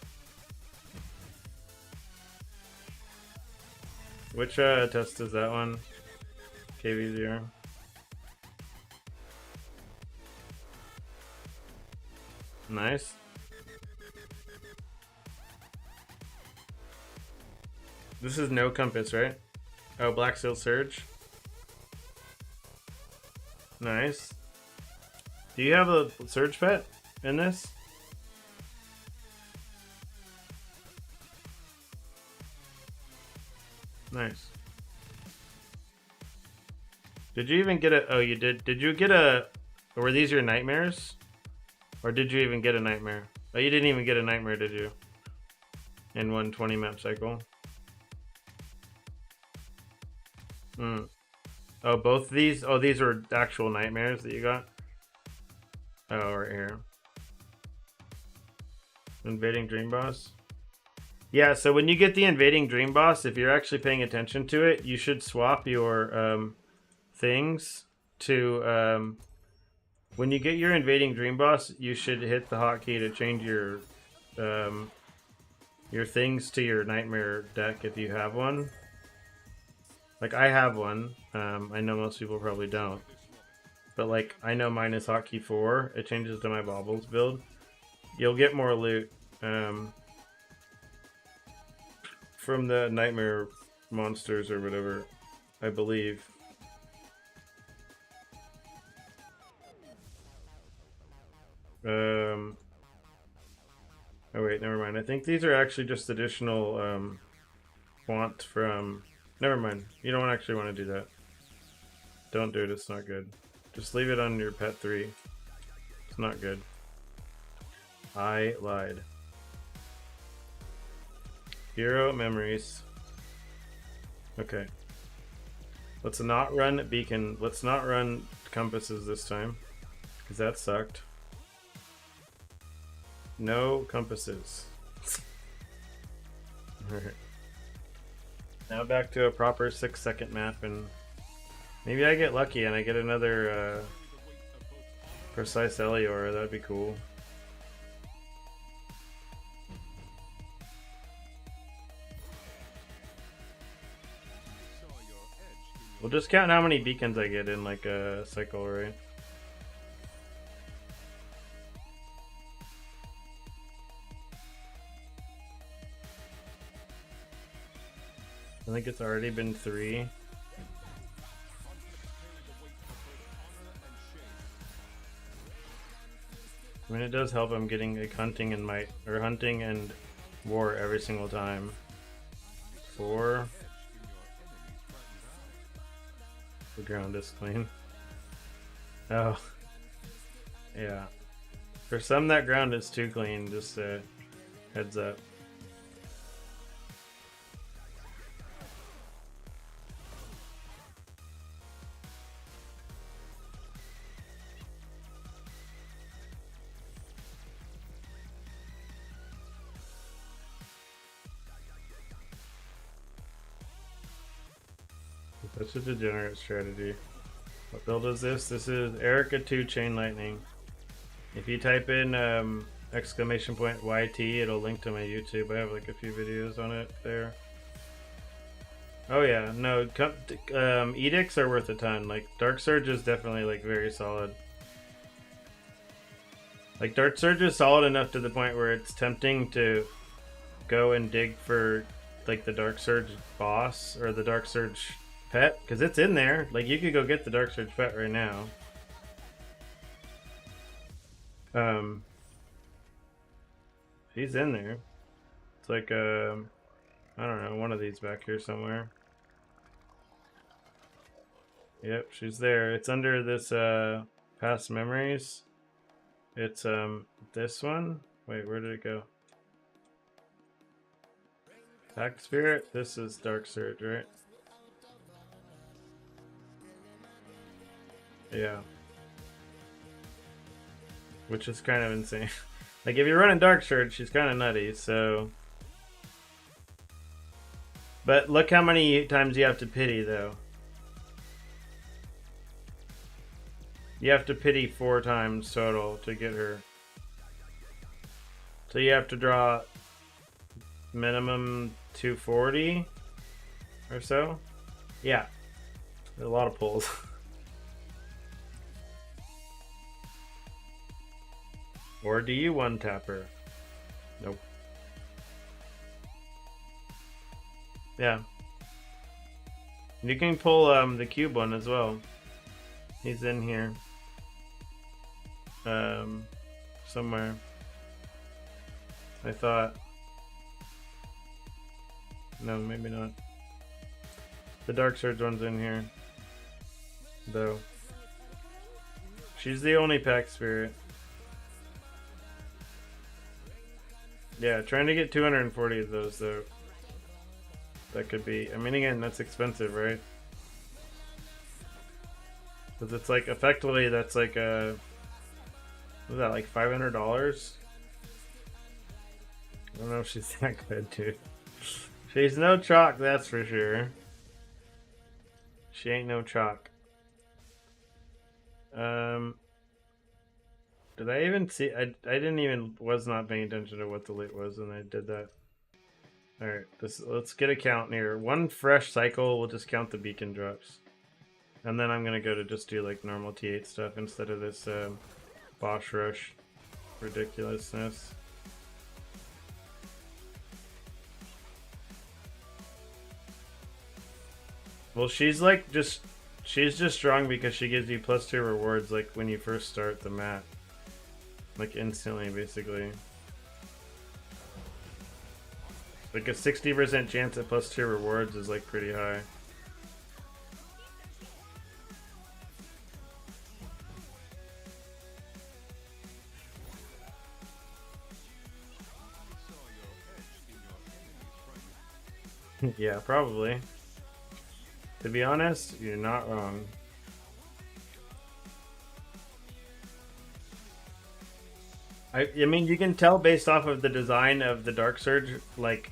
Which test is that one? KV0. Nice. This is no compass, right? Oh, Black Seal Surge. Nice. Do you have a Surge pet in this? Nice. Did you even get a... Oh, you did. Did you get a... Were these your nightmares? Or did you even get a nightmare? Oh, you didn't even get a nightmare, did you? In 120 map cycle. Hmm. Oh, both these? Oh, these were actual nightmares that you got? Oh, right here. Invading Dream Boss? Yeah, so when you get the Invading Dream Boss, if you're actually paying attention to it, you should swap your things to... when you get your Invading Dream Boss, you should hit the hotkey to change your things to your Nightmare deck if you have one. Like, I have one. I know most people probably don't. But, like, I know mine is hotkey 4. It changes to my Baubles build. You'll get more loot from the Nightmare monsters or whatever, I believe. Oh wait, never mind. I think these are actually just additional font from... Never mind. You don't actually want to do that. Don't do it, it's not good. Just leave it on your pet 3. It's not good. I lied. Hero memories. Okay. Let's not run beacon. Let's not run compasses this time, because that sucked. No compasses. Alright. Now back to a proper 6-second map, and maybe I get lucky and I get another precise Eliora. That'd be cool. We'll just count how many beacons I get in like a cycle, right? I think it's already been 3. I mean, it does help him getting like hunting and might, or hunting and war every single time. 4. The ground is clean. Oh. Yeah. For some, that ground is too clean, just heads up. That's a degenerate strategy. What build is this? This is Erica 2 Chain Lightning. If you type in exclamation point YT, it'll link to my YouTube. I have like a few videos on it there. Oh yeah, no, edicts are worth a ton. Like Dark Surge is definitely like very solid. Like Dark Surge is solid enough to the point where it's tempting to go and dig for like the Dark Surge boss or the Dark Surge pet, because it's in there. Like you could go get the Dark Surge pet right now. She's in there. It's like I don't know, one of these back here somewhere. Yep, she's there. It's under this past memories. It's this one. Wait, where did it go? Pact Spirit. This is Dark Surge, right? Yeah. Which is kind of insane. Like, if you're running Dark Surge, she's kind of nutty, so... But look how many times you have to pity, though. You have to pity 4 times total to get her. So you have to draw minimum 240 or so. Yeah. There's a lot of pulls. Or do you one-tap her? Nope. Yeah. You can pull the cube one as well. He's in here. Somewhere. I thought. No, maybe not. The Dark Surge one's in here. Though. She's the only Pact Spirit. Yeah, trying to get 240 of those, though. That could be... I mean, again, that's expensive, right? Because it's like, effectively, that's like a... What was that, like $500? I don't know if she's that good, dude. She's no chalk, that's for sure. She ain't no chalk. Did I even see? I didn't even, was not paying attention to what the loot was when I did that. Alright, let's get a count here. 1 fresh cycle will just count the beacon drops. And then I'm gonna go to just do like normal T8 stuff instead of this Boss Rush ridiculousness. Well, she's like she's just strong because she gives you +2 rewards like when you first start the map. Like instantly, basically. Like a 60% chance at +2 rewards is like pretty high. Yeah, probably. To be honest, you're not wrong. I mean, you can tell based off of the design of the Dark Surge, like,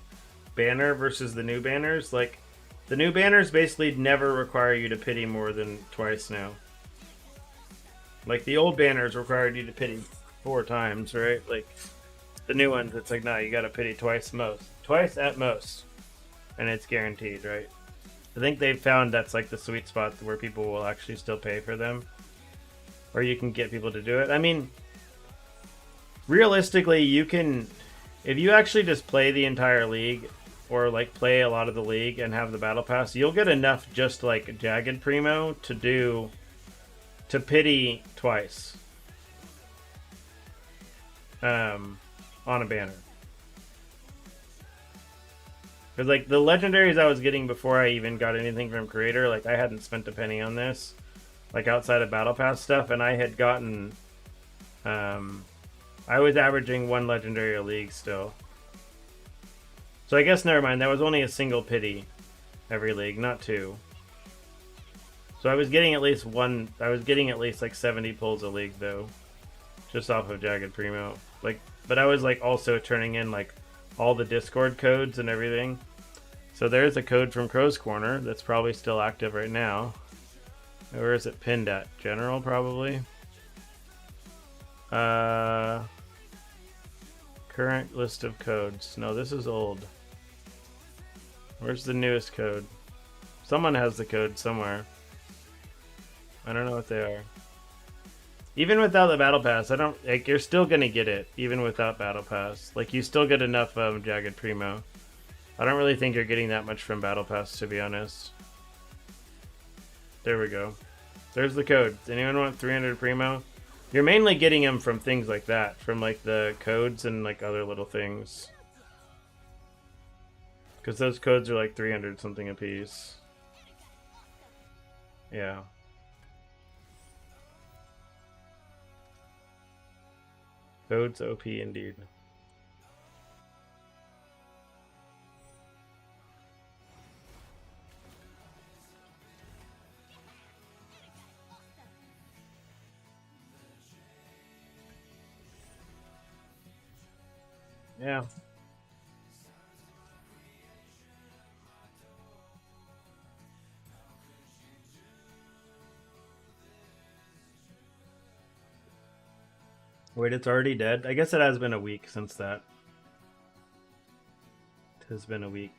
banner versus the new banners. Like, the new banners basically never require you to pity more than twice now. Like, the old banners required you to pity 4 times, right? Like, the new ones, it's like, nah, you gotta pity twice at most. And it's guaranteed, right? I think they've found that's like the sweet spot where people will actually still pay for them. Or you can get people to do it. I mean, realistically, you can, if you actually just play the entire league, or like play a lot of the league and have the battle pass, you'll get enough just like Jagged Primo to pity twice. on a banner. Because, like, the legendaries I was getting before I even got anything from Creator, like, I hadn't spent a penny on this, like, outside of Battle Pass stuff, and I had gotten, I was averaging 1 legendary a league still. So I guess, never mind, that was only a single pity every league, not 2. So I was getting at least like 70 pulls a league, though, just off of Jagged Primo. Like, but I was, like, also turning in, like, all the Discord codes and everything. So there's a code from Crow's Corner that's probably still active right now. Where is it pinned at? General, probably. Current list of codes. No, this is old. Where's the newest code? Someone has the code somewhere. I don't know what they are. Even without the Battle Pass, I don't... Like, you're still gonna get it, even without Battle Pass. Like, you still get enough Jagged Primo. I don't really think you're getting that much from Battle Pass, to be honest. There we go. There's the code. Does anyone want 300 Primo? You're mainly getting them from things like that. From, like, the codes and, like, other little things. Because those codes are, like, 300 something a piece. Yeah. Codes OP indeed. Yeah. Wait, it's already dead? I guess it has been a week since that. It has been a week.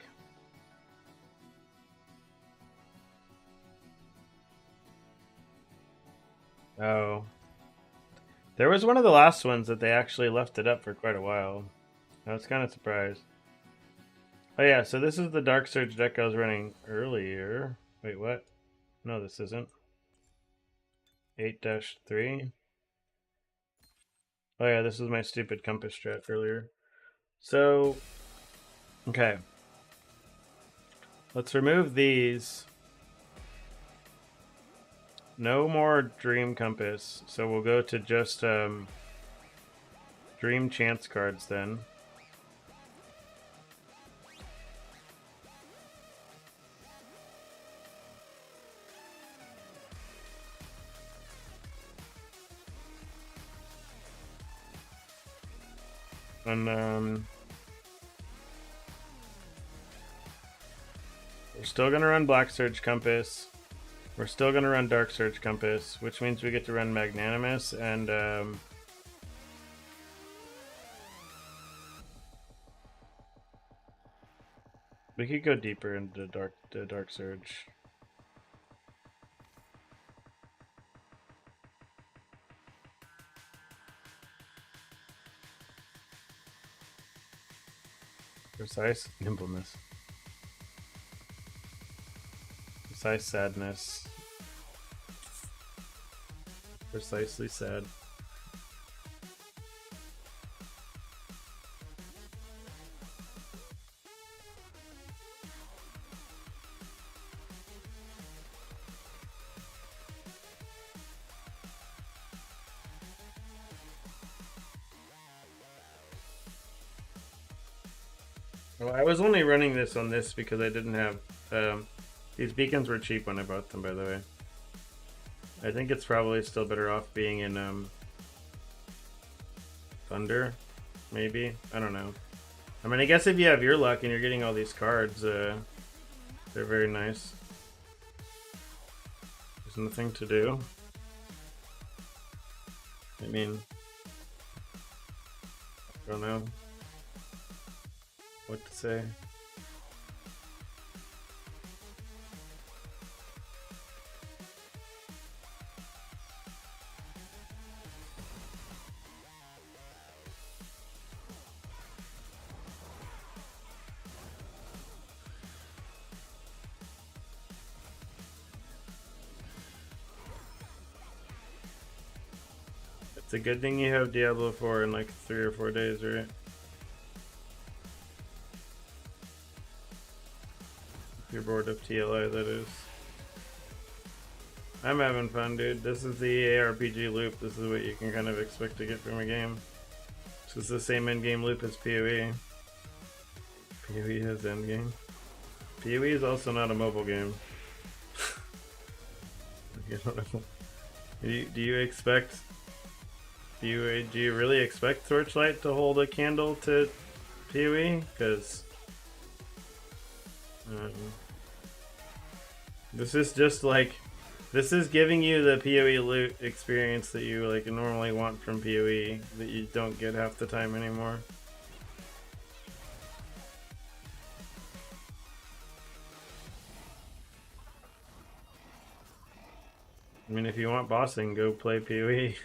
Oh. There was one of the last ones that they actually left it up for quite a while. I was kind of surprised. Oh yeah, so this is the Dark Surge deck I was running earlier. Wait, what? No, this isn't. 8-3. Oh yeah, this was my stupid compass strat earlier. So, okay. Let's remove these. No more Dream Compass. So we'll go to just Dream Chance cards then. And we're still gonna run Black Surge Compass. We're still gonna run Dark Surge Compass, which means we get to run Magnanimous and we could go deeper into Dark Surge. Precise Nimbleness. Precise Sadness. Precisely sad. Well, I was only running this on this because I didn't have... these beacons were cheap when I bought them, by the way. I think it's probably still better off being in Thunder, maybe? I don't know. I mean, I guess if you have your luck and you're getting all these cards, they're very nice. There's nothing to do. I mean... I don't know what to say. It's a good thing you have Diablo 4 in like 3 or 4 days, right? If you're bored of TLI, that is. I'm having fun, dude. This is the ARPG loop. This is what you can kind of expect to get from a game. This is the same endgame loop as PoE. PoE has endgame. PoE is also not a mobile game. Do you expect... Do you really expect Torchlight to hold a candle to PoE? Because... this is just like... This is giving you the PoE loot experience that you like normally want from PoE that you don't get half the time anymore. I mean, if you want bossing, go play PoE.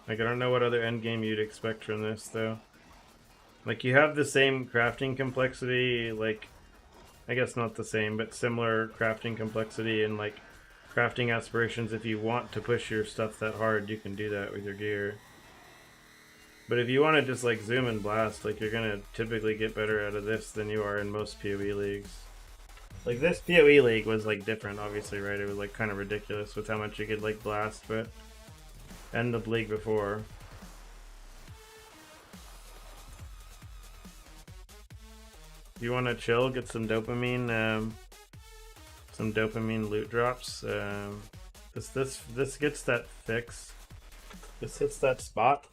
Like, I don't know what other endgame you'd expect from this, though. Like, you have the same crafting complexity, like... I guess not the same, but similar crafting complexity and, like, crafting aspirations. If you want to push your stuff that hard, you can do that with your gear. But if you want to just like zoom and blast, like you're gonna typically get better out of this than you are in most PoE leagues. Like this PoE league was like different, obviously, right? It was like kind of ridiculous with how much you could like blast, but and the league before. You want to chill, get some dopamine loot drops. This gets that fix. This hits that spot.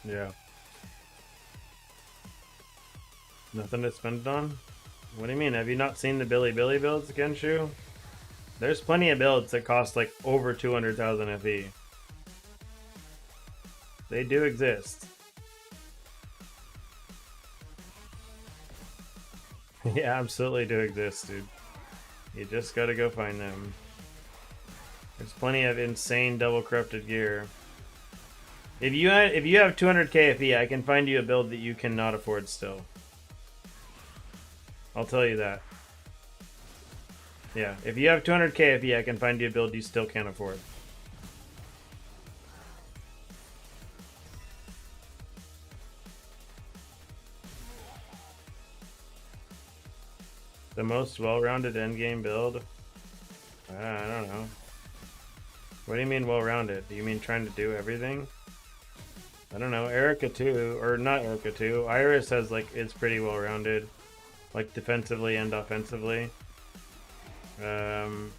Yeah. Nothing to spend it on? What do you mean? Have you not seen the Billy builds, Genshu? There's plenty of builds that cost like over 200,000 FE. They do exist. Yeah, absolutely do exist, dude. You just gotta go find them. There's plenty of insane double corrupted gear. If you have 200k FE, I can find you a build that you cannot afford still. I'll tell you that. Yeah, if you have 200k FE, I can find you a build you still can't afford. The most well-rounded endgame build? I don't know. What do you mean well-rounded? Do you mean trying to do everything? I don't know. Erica 2, or not Erica 2. Iris has like it's pretty well-rounded, like defensively and offensively. I'm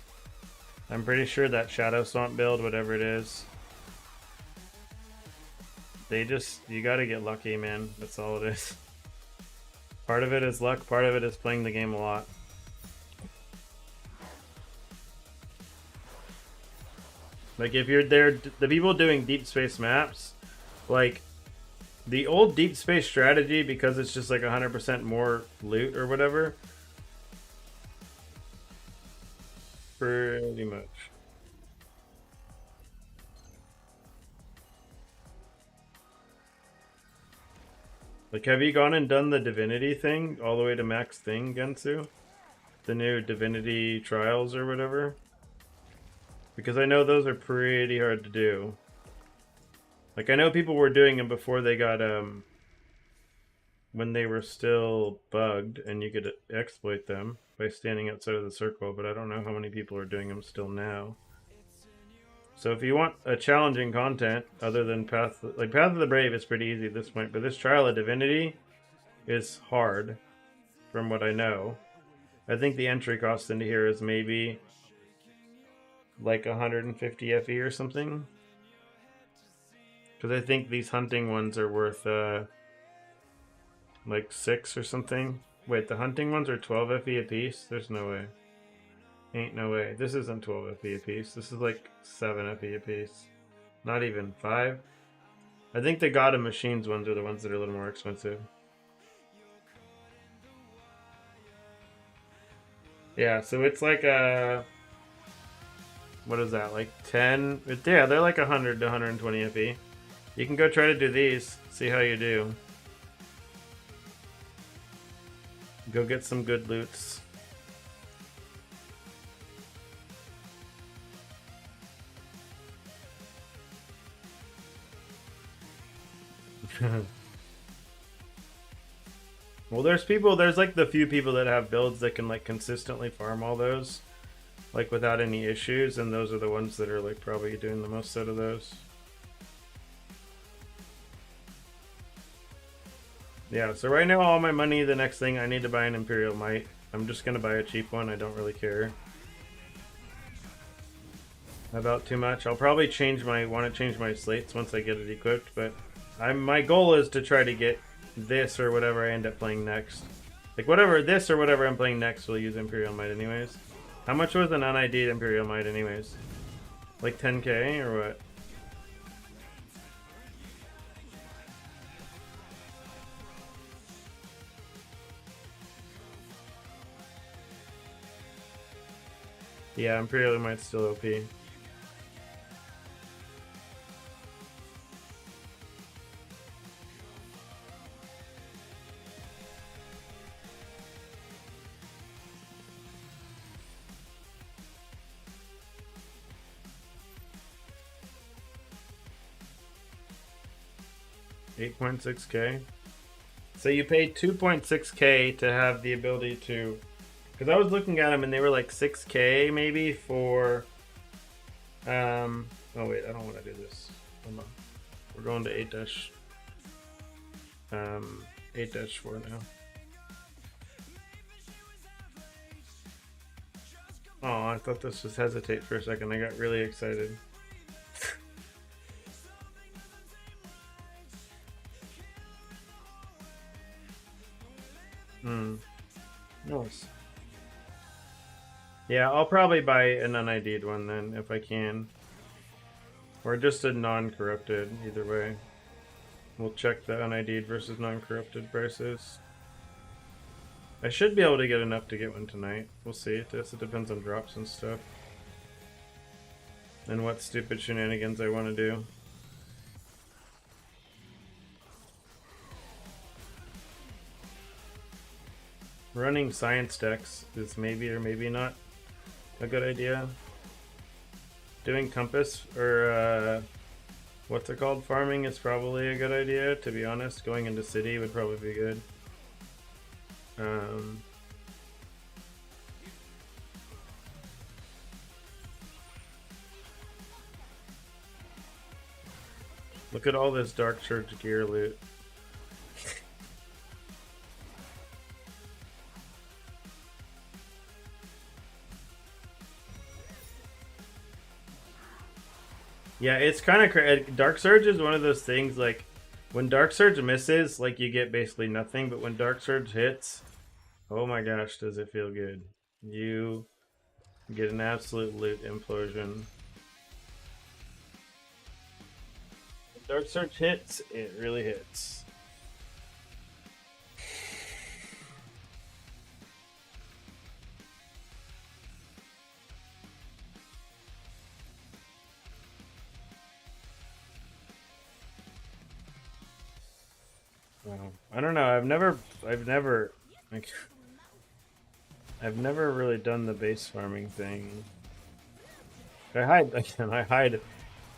pretty sure that Shadow Swamp build, whatever it is, you gotta get lucky, man. That's all it is. Part of it is luck, part of it is playing the game a lot. Like if you're there, the people doing deep space maps, like the old deep space strategy, because it's just like 100% more loot or whatever, pretty much. Like, have you gone and done the Divinity thing all the way to max thing, Gensu? The new Divinity trials or whatever? Because I know those are pretty hard to do. Like, I know people were doing them before they got, when they were still bugged and you could exploit them by standing outside of the circle, but I don't know how many people are doing them still now. So if you want a challenging content other than Path of the Brave is pretty easy at this point, but this Trial of Divinity is hard from what I know. I think the entry cost into here is maybe like 150 FE or something. Because I think these hunting ones are worth like 6 or something. Wait, the hunting ones are 12 FE a piece? There's no way. Ain't no way. This isn't 12 FE a piece. This is like 7 FE a piece. Not even 5. I think the God of Machines ones are the ones that are a little more expensive. Yeah, so it's like a... what is that, like 10? Yeah, they're like 100 to 120 FE. You can go try to do these, see how you do. Go get some good loots. Well, there's like the few people that have builds that can like consistently farm all those, like without any issues, and those are the ones that are like probably doing the most out of those. Yeah, so right now all my money, the next thing I need to buy an Imperial Might. I'm just gonna buy a cheap one, I don't really care about too much. I'll probably want to change my slates once I get it equipped, but my goal is to try to get this or whatever I end up playing next. Like this or whatever I'm playing next will use Imperial Might anyways. How much was an un-ID'd Imperial Might anyways? Like 10k or what? Yeah, Imperial Might's still OP. $8.6k. So you paid 2.6k to have the ability to, because I was looking at them and they were like 6k maybe for. Oh wait, I don't want to do this. Hold on. We're going to 8-4 now. Oh, I thought this was hesitate for a second. I got really excited. Nice. Yeah, I'll probably buy an un-ID'd one then if I can. Or just a non-corrupted, either way. We'll check the un-ID'd versus non-corrupted prices. I should be able to get enough to get one tonight. We'll see. It depends on drops and stuff. And what stupid shenanigans I want to do. Running science decks is maybe or maybe not a good idea. Doing compass or what's it called? Farming is probably a good idea, to be honest. Going into city would probably be good. Look at all this Dark Surge gear loot. Yeah, it's kind of crazy. Dark Surge is one of those things, like, when Dark Surge misses, like, you get basically nothing, but when Dark Surge hits, oh my gosh, does it feel good. You get an absolute loot implosion. When Dark Surge hits, it really hits. I don't know. I've never like I've never really done the base farming thing. I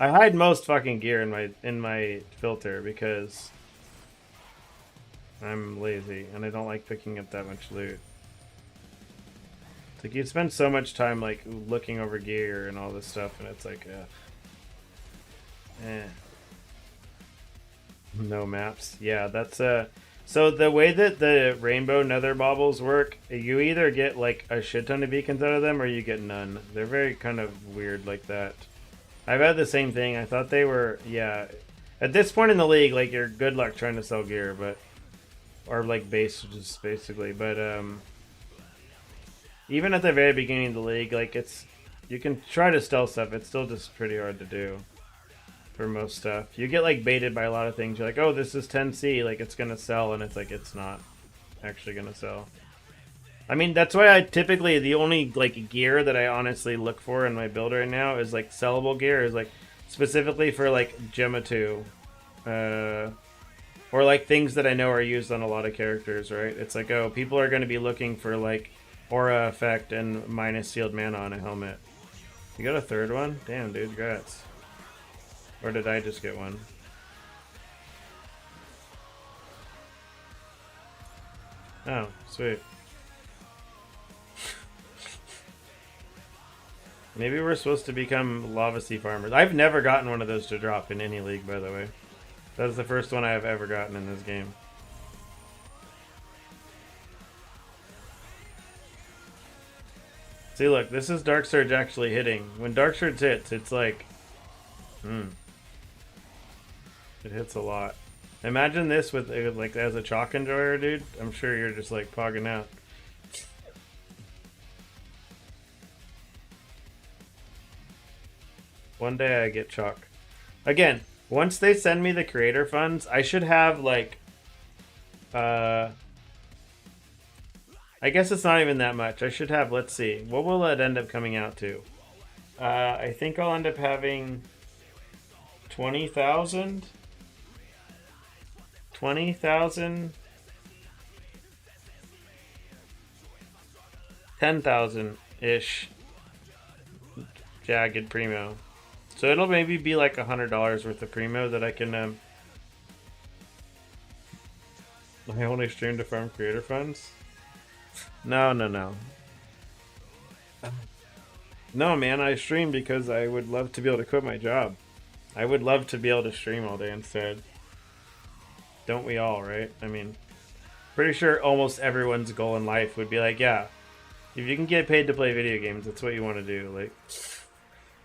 hide most fucking gear in my filter because I'm lazy and I don't like picking up that much loot. It's like you spend so much time like looking over gear and all this stuff, and it's like, no maps. Yeah, that's so the way that the rainbow nether baubles work, you either get like a shit ton of beacons out of them or you get none. They're very kind of weird like that. I've had the same thing. I thought they were, yeah. At this point in the league, like, you're good luck trying to sell gear, but or like base just basically, but even at the very beginning of the league, like you can try to stealth stuff. It's still just pretty hard to do. For most stuff, you get like baited by a lot of things. You're like, oh, this is 10C, like it's gonna sell, and it's like it's not actually gonna sell. I mean, that's why I typically the only like gear that I honestly look for in my build right now is like sellable gear, is like specifically for like Gemma 2. Uh, or like things that I know are used on a lot of characters, right? It's like, oh, people are going to be looking for like aura effect and minus sealed mana on a helmet. You got a third one? Damn, dude, congrats. Or did I just get one? Oh, sweet. Maybe we're supposed to become lava sea farmers. I've never gotten one of those to drop in any league, by the way. That was the first one I have ever gotten in this game. See, look, this is Dark Surge actually hitting. When Dark Surge hits, it's like... It hits a lot. Imagine this with, like, as a chalk enjoyer, dude. I'm sure you're just, like, pogging out. One day I get chalk. Again, once they send me the creator funds, I should have, like... I guess it's not even that much. I should have, let's see. What will it end up coming out to? I think I'll end up having 20,000. 20,000. 10,000-ish jagged primo. So it'll maybe be like $100 worth of primo that I can I only stream to farm creator funds? No. No, man, I stream because I would love to be able to quit my job. I would love to be able to stream all day instead. Don't we all, right? I mean, pretty sure almost everyone's goal in life would be like, yeah, if you can get paid to play video games, that's what you want to do. Like,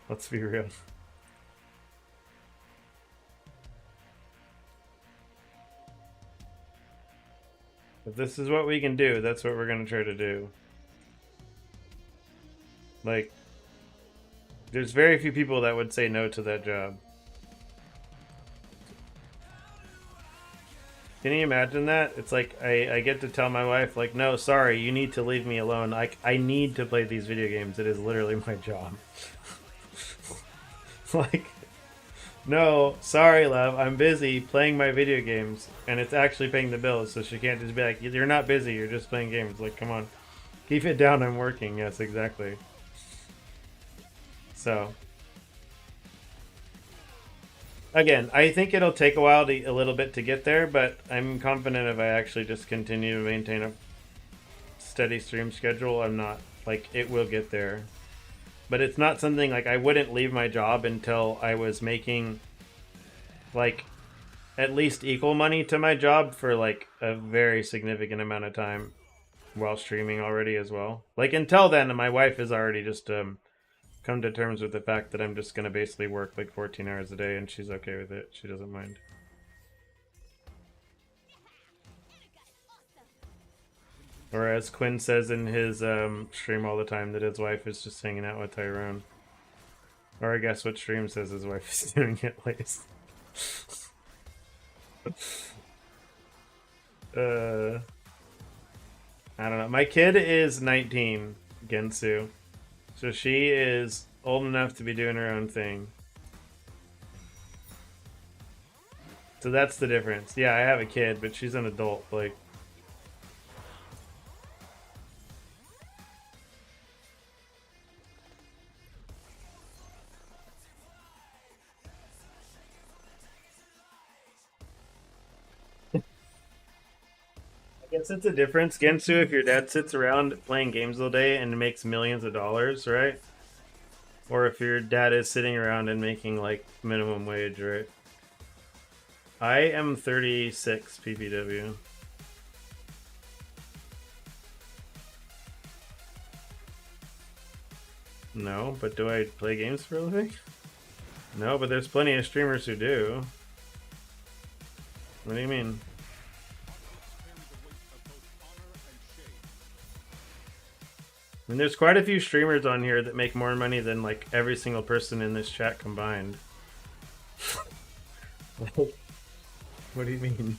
let's be real. If this is what we can do, that's what we're going to try to do. Like, there's very few people that would say no to that job. Can you imagine that? It's like I get to tell my wife, like, no, sorry, you need to leave me alone. Like, I need to play these video games. It is literally my job. Like, no, sorry, love, I'm busy playing my video games, and it's actually paying the bills, so she can't just be like, you're not busy, you're just playing games. Like, come on. Keep it down, I'm working. Yes, exactly. So, again, I think it'll take a while, a little bit to get there, but I'm confident if I actually just continue to maintain a steady stream schedule, I'm not, like, it will get there. But it's not something, like, I wouldn't leave my job until I was making, like, at least equal money to my job for, like, a very significant amount of time while streaming already as well. Like, until then, my wife has already just come to terms with the fact that I'm just going to basically work, like, 14 hours a day, and she's okay with it. She doesn't mind. Or as Quinn says in his stream all the time, that his wife is just hanging out with Tyrone. Or I guess what stream says his wife is doing at least. I don't know. My kid is 19, Gensu. So she is old enough to be doing her own thing. So that's the difference. Yeah, I have a kid, but she's an adult. Like, I guess it's a difference, Gensu, if your dad sits around playing games all day and makes millions of dollars, right? Or if your dad is sitting around and making, like, minimum wage, right? I am 36 PPW. No, but do I play games for a living? No, but there's plenty of streamers who do. What do you mean? I mean, there's quite a few streamers on here that make more money than, like, every single person in this chat combined. What do you mean?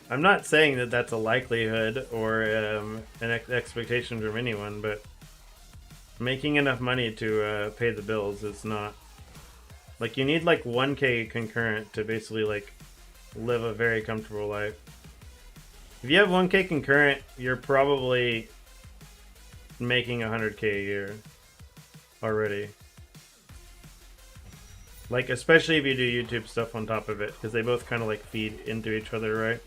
I'm not saying that that's a likelihood or an expectation from anyone, but making enough money to pay the bills is not. Like, you need like 1K concurrent to basically like live a very comfortable life. If you have 1K concurrent, you're probably making 100K a year already. Like, especially if you do YouTube stuff on top of it, because they both kind of like feed into each other, right?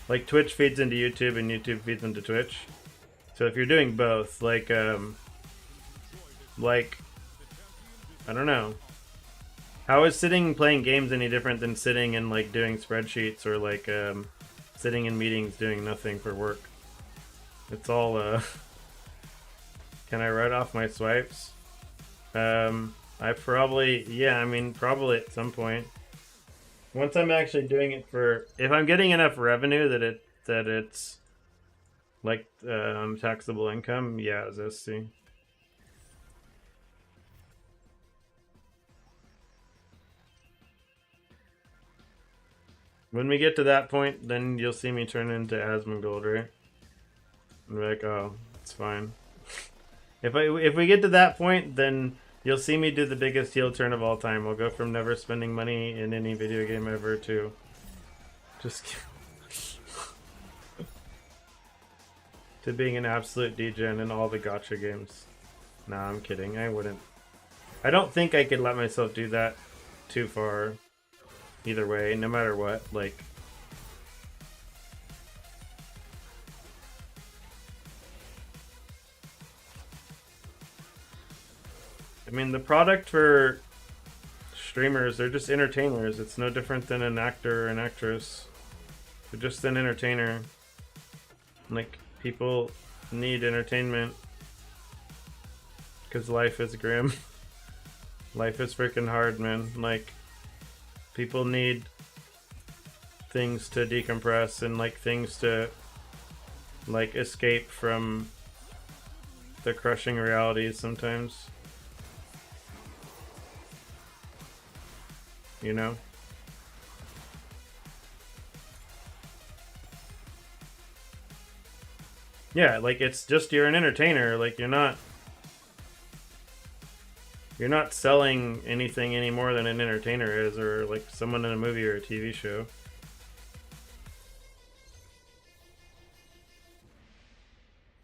Like Twitch feeds into YouTube and YouTube feeds into Twitch. So if you're doing both, like I don't know. How is sitting playing games any different than sitting and like doing spreadsheets or like sitting in meetings doing nothing for work? It's all Can I write off my swipes? I probably, yeah, I mean, probably at some point. Once I'm actually doing it for, if I'm getting enough revenue that it's like taxable income, yeah, Zesty. When we get to that point, then you'll see me turn into Asmongold, right? And be like, oh, it's fine. If we get to that point, then you'll see me do the biggest heel turn of all time. We'll go from never spending money in any video game ever to just to being an absolute degen in all the gacha games. Nah, I'm kidding. I wouldn't. I don't think I could let myself do that too far. Either way, no matter what, like. I mean, the product for streamers, they're just entertainers. It's no different than an actor or an actress. They're just an entertainer. Like, people need entertainment. Because life is grim. Life is freaking hard, man. Like, people need things to decompress and, like, things to, like, escape from the crushing realities sometimes. You know? Yeah, like, it's just, you're an entertainer. Like, you're not selling anything any more than an entertainer is, or like someone in a movie or a TV show.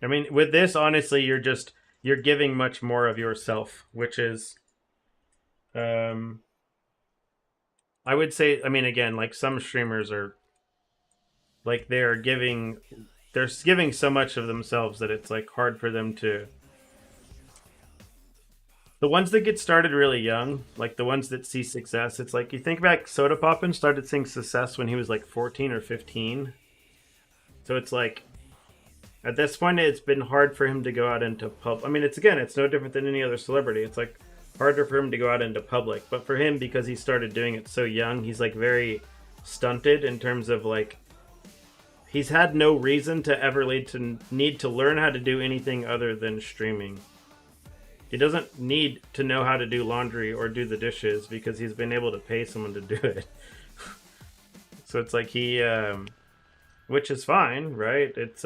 I mean, with this, honestly, you're giving much more of yourself, which is, I would say, I mean, again, like some streamers are, like they're giving so much of themselves that it's like hard for them to. The ones that get started really young, like the ones that see success, it's like you think back, Soda Poppin started seeing success when he was like 14 or 15. So it's like, at this point, it's been hard for him to go out into public. I mean, it's no different than any other celebrity. It's like harder for him to go out into public. But for him, because he started doing it so young, he's like very stunted in terms of like, he's had no reason to ever need to learn how to do anything other than streaming. He doesn't need to know how to do laundry or do the dishes because he's been able to pay someone to do it. So it's like he, which is fine, right? It's,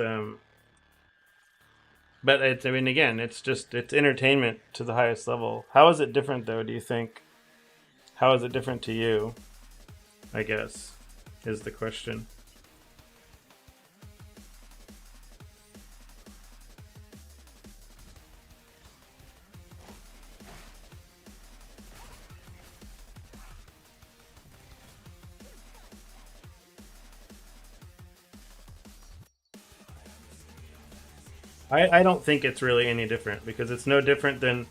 but it's, I mean, again, it's entertainment to the highest level. How is it different though, do you think? How is it different to you? I guess, is the question. I don't think it's really any different because it's no different than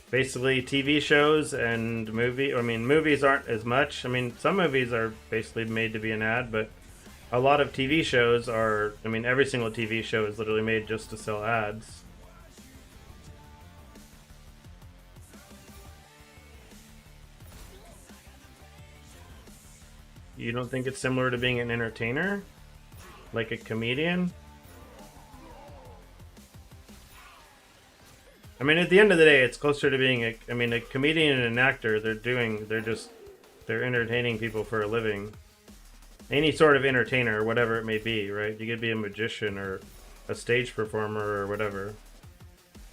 basically TV shows and movies aren't as much. I mean, some movies are basically made to be an ad, but a lot of TV shows are, I mean, every single TV show is literally made just to sell ads. You don't think it's similar to being an entertainer? Like a comedian? I mean, at the end of the day, it's closer to being a comedian and an actor. They're entertaining people for a living. any sort of entertainer, whatever it may be, right? You could be a magician or a stage performer or whatever.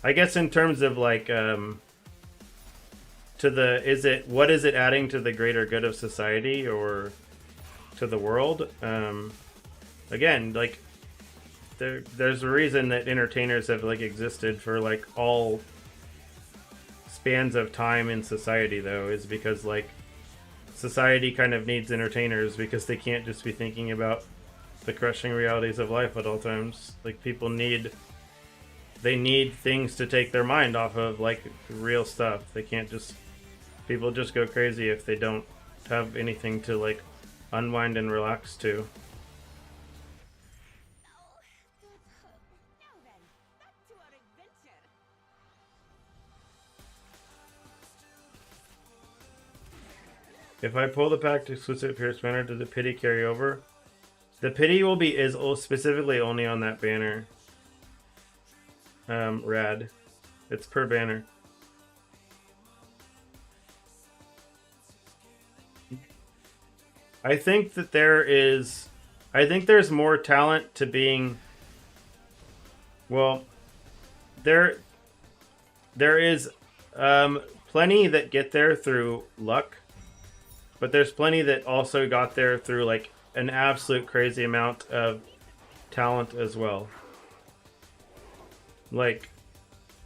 I guess in terms of like what is it adding to the greater good of society or to the world? Again, like there's a reason that entertainers have like existed for like all spans of time in society, though, is because like society kind of needs entertainers because they can't just be thinking about the crushing realities of life at all times. Like people need things to take their mind off of like real stuff. They can't just people just go crazy if they don't have anything to like unwind and relax to. If I pull the pact exclusive Pierce banner, does the pity carry over? The pity is specifically only on that banner. Rad. It's per banner. I think there's more talent to being. Well, there is plenty that get there through luck, but there's plenty that also got there through like an absolute crazy amount of talent as well. Like,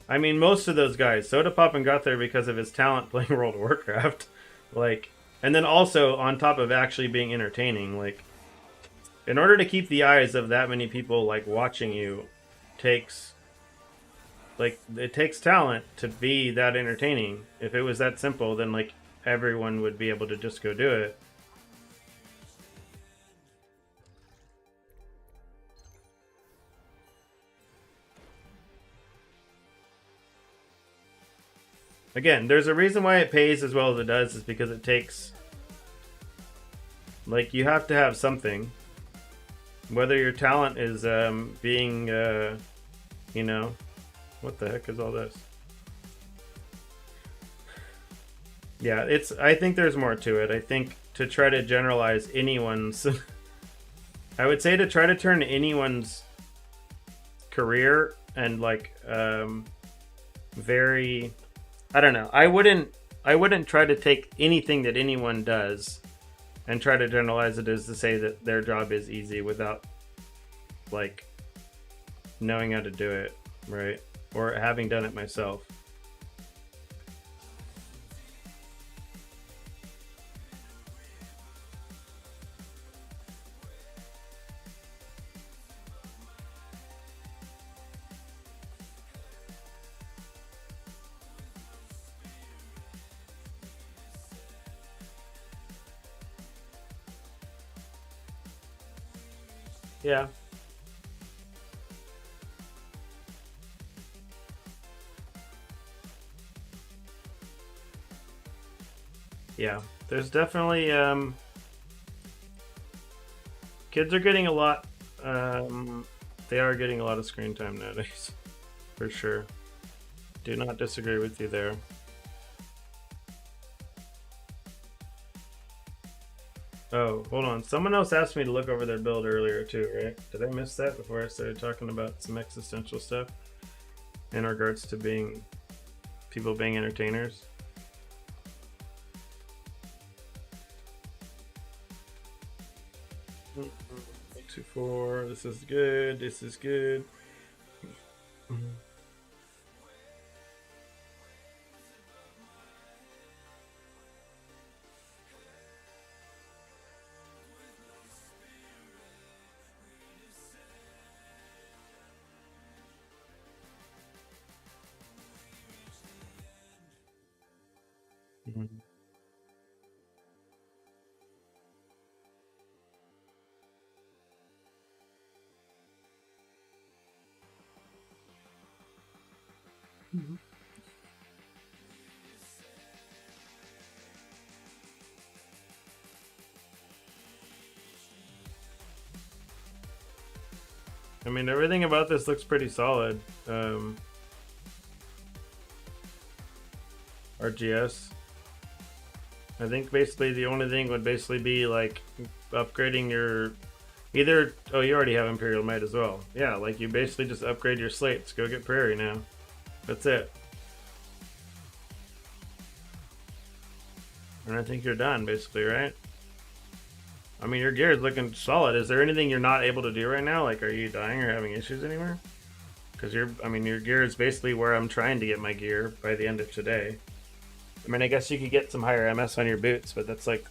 I mean, most of those guys, Sodapoppin got there because of his talent playing World of Warcraft. Like, and then also on top of actually being entertaining, like, in order to keep the eyes of that many people like watching you, it takes talent to be that entertaining. If it was that simple, then like everyone would be able to just go do it. Again, there's a reason why it pays as well as it does, is because it takes, like, you have to have something. Whether your talent is being, you know, what the heck is all this? Yeah, I think there's more to it. I think to try to generalize anyone's, I would say to try to turn anyone's career and like, very, I don't know. I wouldn't try to take anything that anyone does and try to generalize it as to say that their job is easy without like knowing how to do it, right? Or having done it myself. Yeah. Yeah. There's definitely kids are getting a lot they are getting a lot of screen time nowadays. For sure. Do not disagree with you there. Oh, hold on. Someone else asked me to look over their build earlier too, right? Did I miss that before I started talking about some existential stuff in regards to people being entertainers? 2-4. This is good. This is good. Mhm. I mean, everything about this looks pretty solid. RGS. I think basically the only thing would basically be like upgrading your either. Oh, you already have Imperial Might as well. Yeah, like you basically just upgrade your slates. Go get Prairie now. That's it. And I think you're done, basically, right? I mean, your gear is looking solid. Is there anything you're not able to do right now? Like, are you dying or having issues anywhere? Because your gear is basically where I'm trying to get my gear by the end of today. I mean, I guess you could get some higher MS on your boots, but that's like,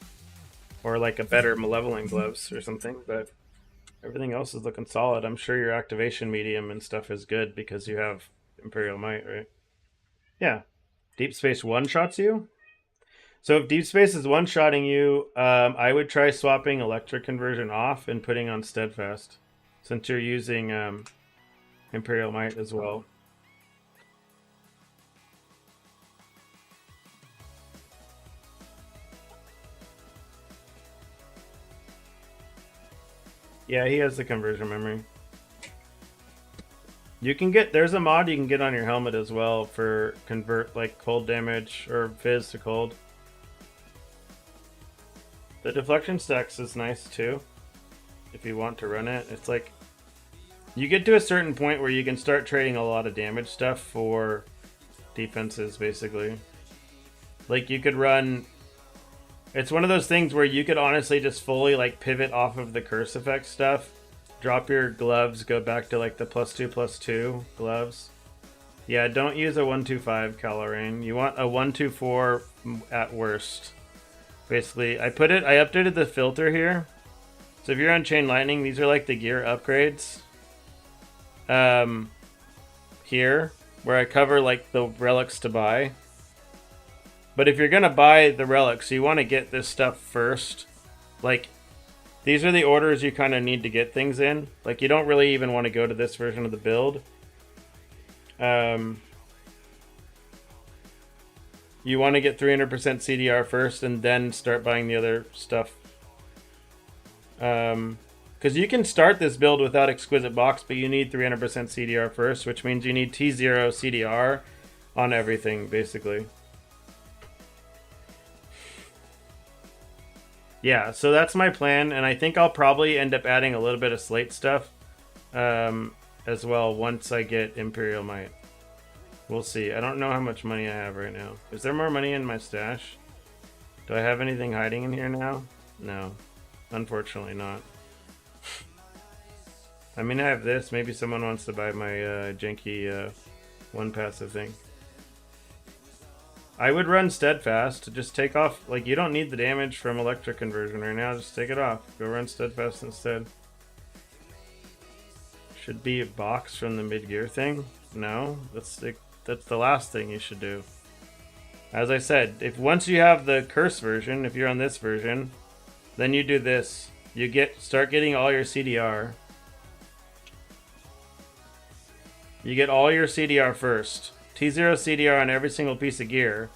or like a better Malevolent gloves or something, but everything else is looking solid. I'm sure your activation medium and stuff is good because you have Imperial Might, right? Yeah. Deep Space one-shots you? So if Deep Space is one-shotting you, I would try swapping Electric Conversion off and putting on Steadfast, since you're using Imperial Might as well. Yeah, he has the conversion memory. You can get, there's a mod you can get on your helmet as well for convert like cold damage or fizz to cold. The deflection stacks is nice too, if you want to run it. It's like, you get to a certain point where you can start trading a lot of damage stuff for defenses, basically. Like you could run, it's one of those things where you could honestly just fully like pivot off of the curse effect stuff. Drop your gloves, go back to like the +2/+2 gloves. Yeah, don't use a 125 Calorane. You want a 124 at worst. Basically, I updated the filter here. So if you're on Chain Lightning, these are like the gear upgrades. Here, where I cover like the relics to buy. But if you're gonna buy the relics, you want to get this stuff first. Like, these are the orders you kind of need to get things in. Like, you don't really even want to go to this version of the build. You want to get 300% CDR first and then start buying the other stuff. Because you can start this build without Exquisite Box, but you need 300% CDR first, which means you need T0 CDR on everything, basically. Yeah, so that's my plan, and I think I'll probably end up adding a little bit of slate stuff as well once I get Imperial Might. We'll see. I don't know how much money I have right now. Is there more money in my stash? Do I have anything hiding in here now? No. Unfortunately not. I mean, I have this. Maybe someone wants to buy my janky one passive thing. I would run Steadfast. Just take off. Like, you don't need the damage from Electric Conversion right now. Just take it off. Go run Steadfast instead. Should be a box from the mid-gear thing. No, that's the last thing you should do. As I said, if once you have the curse version, if you're on this version, then you do this. You start getting all your CDR. You get all your CDR first. T0 CDR on every single piece of gear.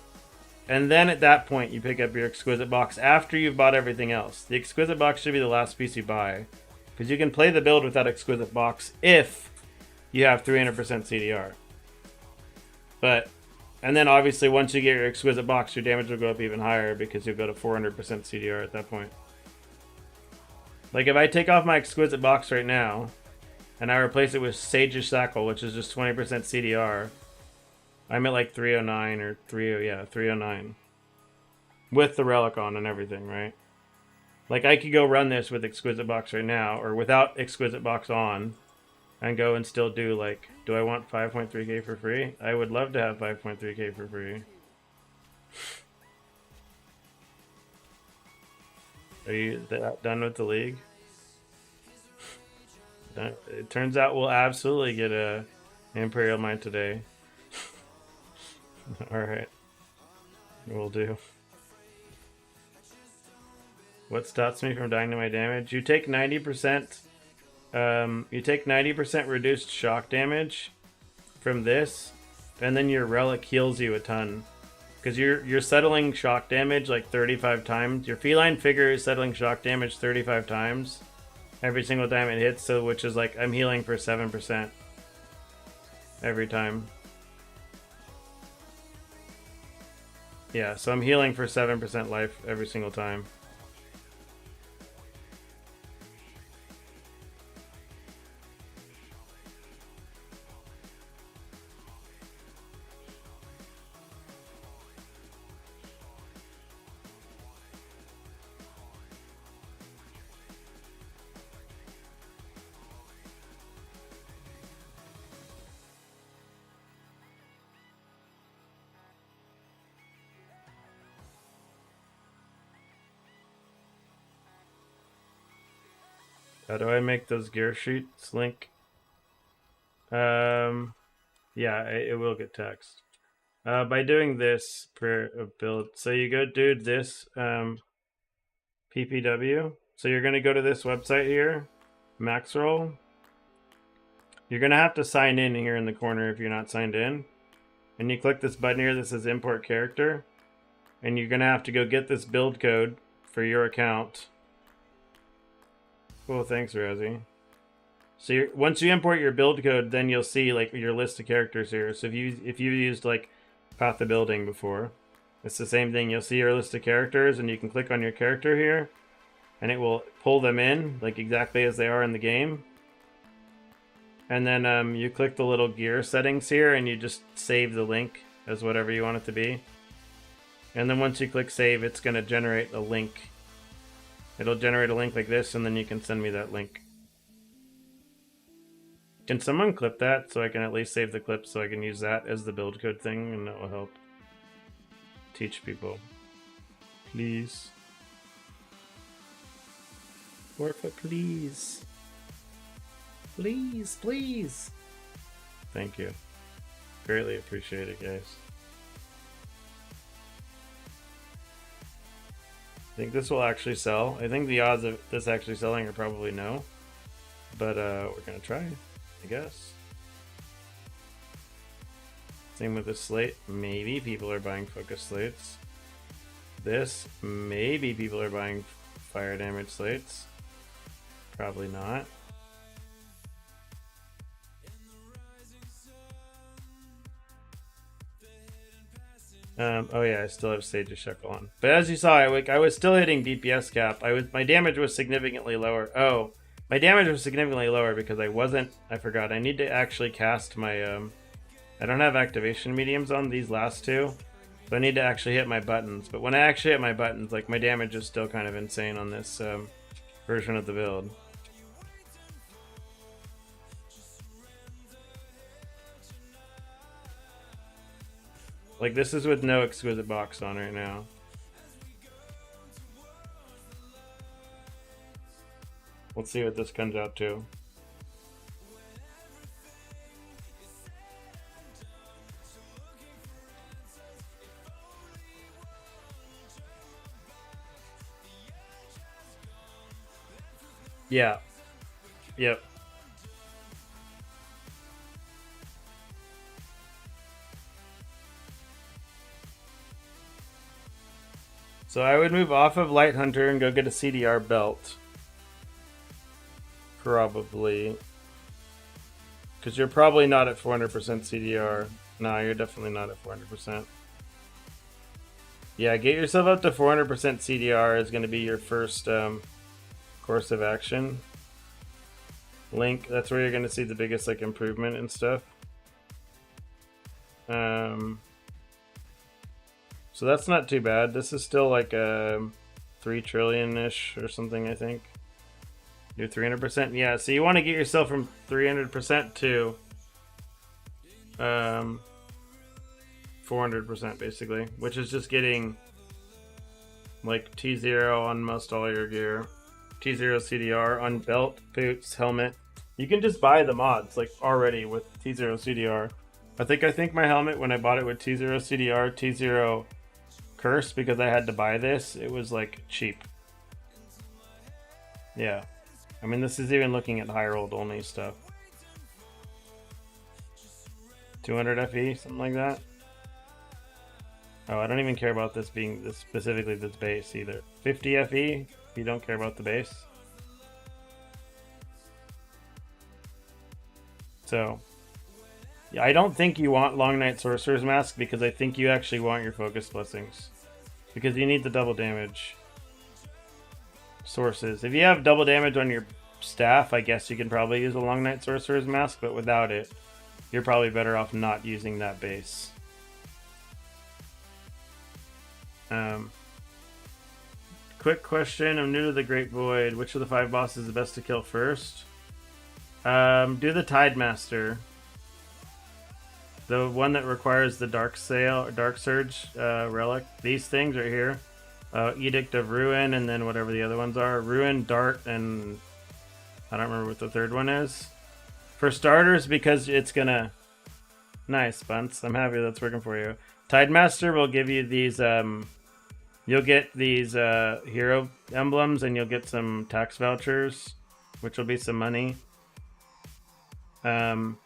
And then at that point, you pick up your Exquisite Box after you've bought everything else. The Exquisite Box should be the last piece you buy. Because you can play the build without Exquisite Box if you have 300% CDR. And then obviously once you get your Exquisite Box, your damage will go up even higher because you'll go to 400% CDR at that point. Like if I take off my Exquisite Box right now, and I replace it with Sage's Shackle, which is just 20% CDR, I'm at like 309 or 309. With the Relic on and everything, right? Like I could go run this with Exquisite Box right now, or without Exquisite Box on, and go and still do like, do I want 5.3k for free? I would love to have 5.3k for free. Are you done with the league? It turns out we'll absolutely get a Imperial Might today. Alright. We'll do. What stops me from dying to my damage? You take 90%. You take 90% reduced shock damage from this, and then your relic heals you a ton. Because you're settling shock damage like 35 times. Your feline figure is settling shock damage 35 times every single time it hits, so which is like I'm healing for 7% every time. Yeah, so I'm healing for 7% life every single time. How do I make those gear sheets link? Yeah, it will get text. By doing this per build. So you go do this PPW. So you're going to go to this website here, Maxroll. You're going to have to sign in here in the corner if you're not signed in. And you click this button here that says import character. And you're going to have to go get this build code for your account. Cool, thanks, Rosie. So once you import your build code, then you'll see like your list of characters here. So if you used like Path of Building before, it's the same thing. You'll see your list of characters, and you can click on your character here, and it will pull them in like exactly as they are in the game. And then you click the little gear settings here, and you just save the link as whatever you want it to be. And then once you click save, it's going to generate a link. It'll generate a link like this, and then you can send me that link. Can someone clip that so I can at least save the clip so I can use that as the build code thing, and that will help teach people. Please. Porfa, please. Please, please. Thank you. Greatly appreciate it, guys. I think this will actually sell. I think the odds of this actually selling are probably no. But we're gonna try, I guess. Same with this slate. Maybe people are buying focus slates. This, maybe people are buying fire damage slates. Probably not. Oh yeah, I still have Sage of Shekel on. But as you saw, I was still hitting DPS cap. My damage was significantly lower. Oh, my damage was significantly lower because I forgot. I need to actually cast my, I don't have activation mediums on these last two. So I need to actually hit my buttons. But when I actually hit my buttons, like my damage is still kind of insane on this version of the build. Like, this is with no exquisite box on right now. Let's see what this comes out to. Yeah. Yep. So I would move off of Light Hunter and go get a CDR belt. Probably. Because you're probably not at 400% CDR. No, you're definitely not at 400%. Yeah, get yourself up to 400% CDR is going to be your first course of action. Link, that's where you're going to see the biggest like improvement and stuff. So that's not too bad. This is still like a 3 trillion-ish or something, I think. Do 300%. Yeah, so you want to get yourself from 300% to 400% basically, which is just getting like T0 on most all your gear. T0 CDR on belt, boots, helmet. You can just buy the mods like already with T0 CDR. I think my helmet when I bought it with T0 CDR, T0 Curse, because I had to buy this, it was like cheap. Yeah. I mean, this is even looking at higher old only stuff. 200 FE, something like that. Oh, I don't even care about this being this specifically this base either. 50 FE, if you don't care about the base. So, yeah, I don't think you want Long Night Sorcerer's Mask because I think you actually want your Focus Blessings. Because you need the double damage sources. If you have double damage on your staff, I guess you can probably use a Long Night Sorcerer's Mask, but without it, you're probably better off not using that base. Quick question, I'm new to the Great Void. Which of the 5 bosses is the best to kill first? Do the Tide Master. The one that requires the Dark Surge relic. These things right here. Edict of Ruin, and then whatever the other ones are. Ruin, Dart, and I don't remember what the third one is. For starters, because it's gonna... Nice, Bunce. I'm happy that's working for you. Tidemaster will give you these, you'll get these hero emblems, and you'll get some tax vouchers, which will be some money. Like,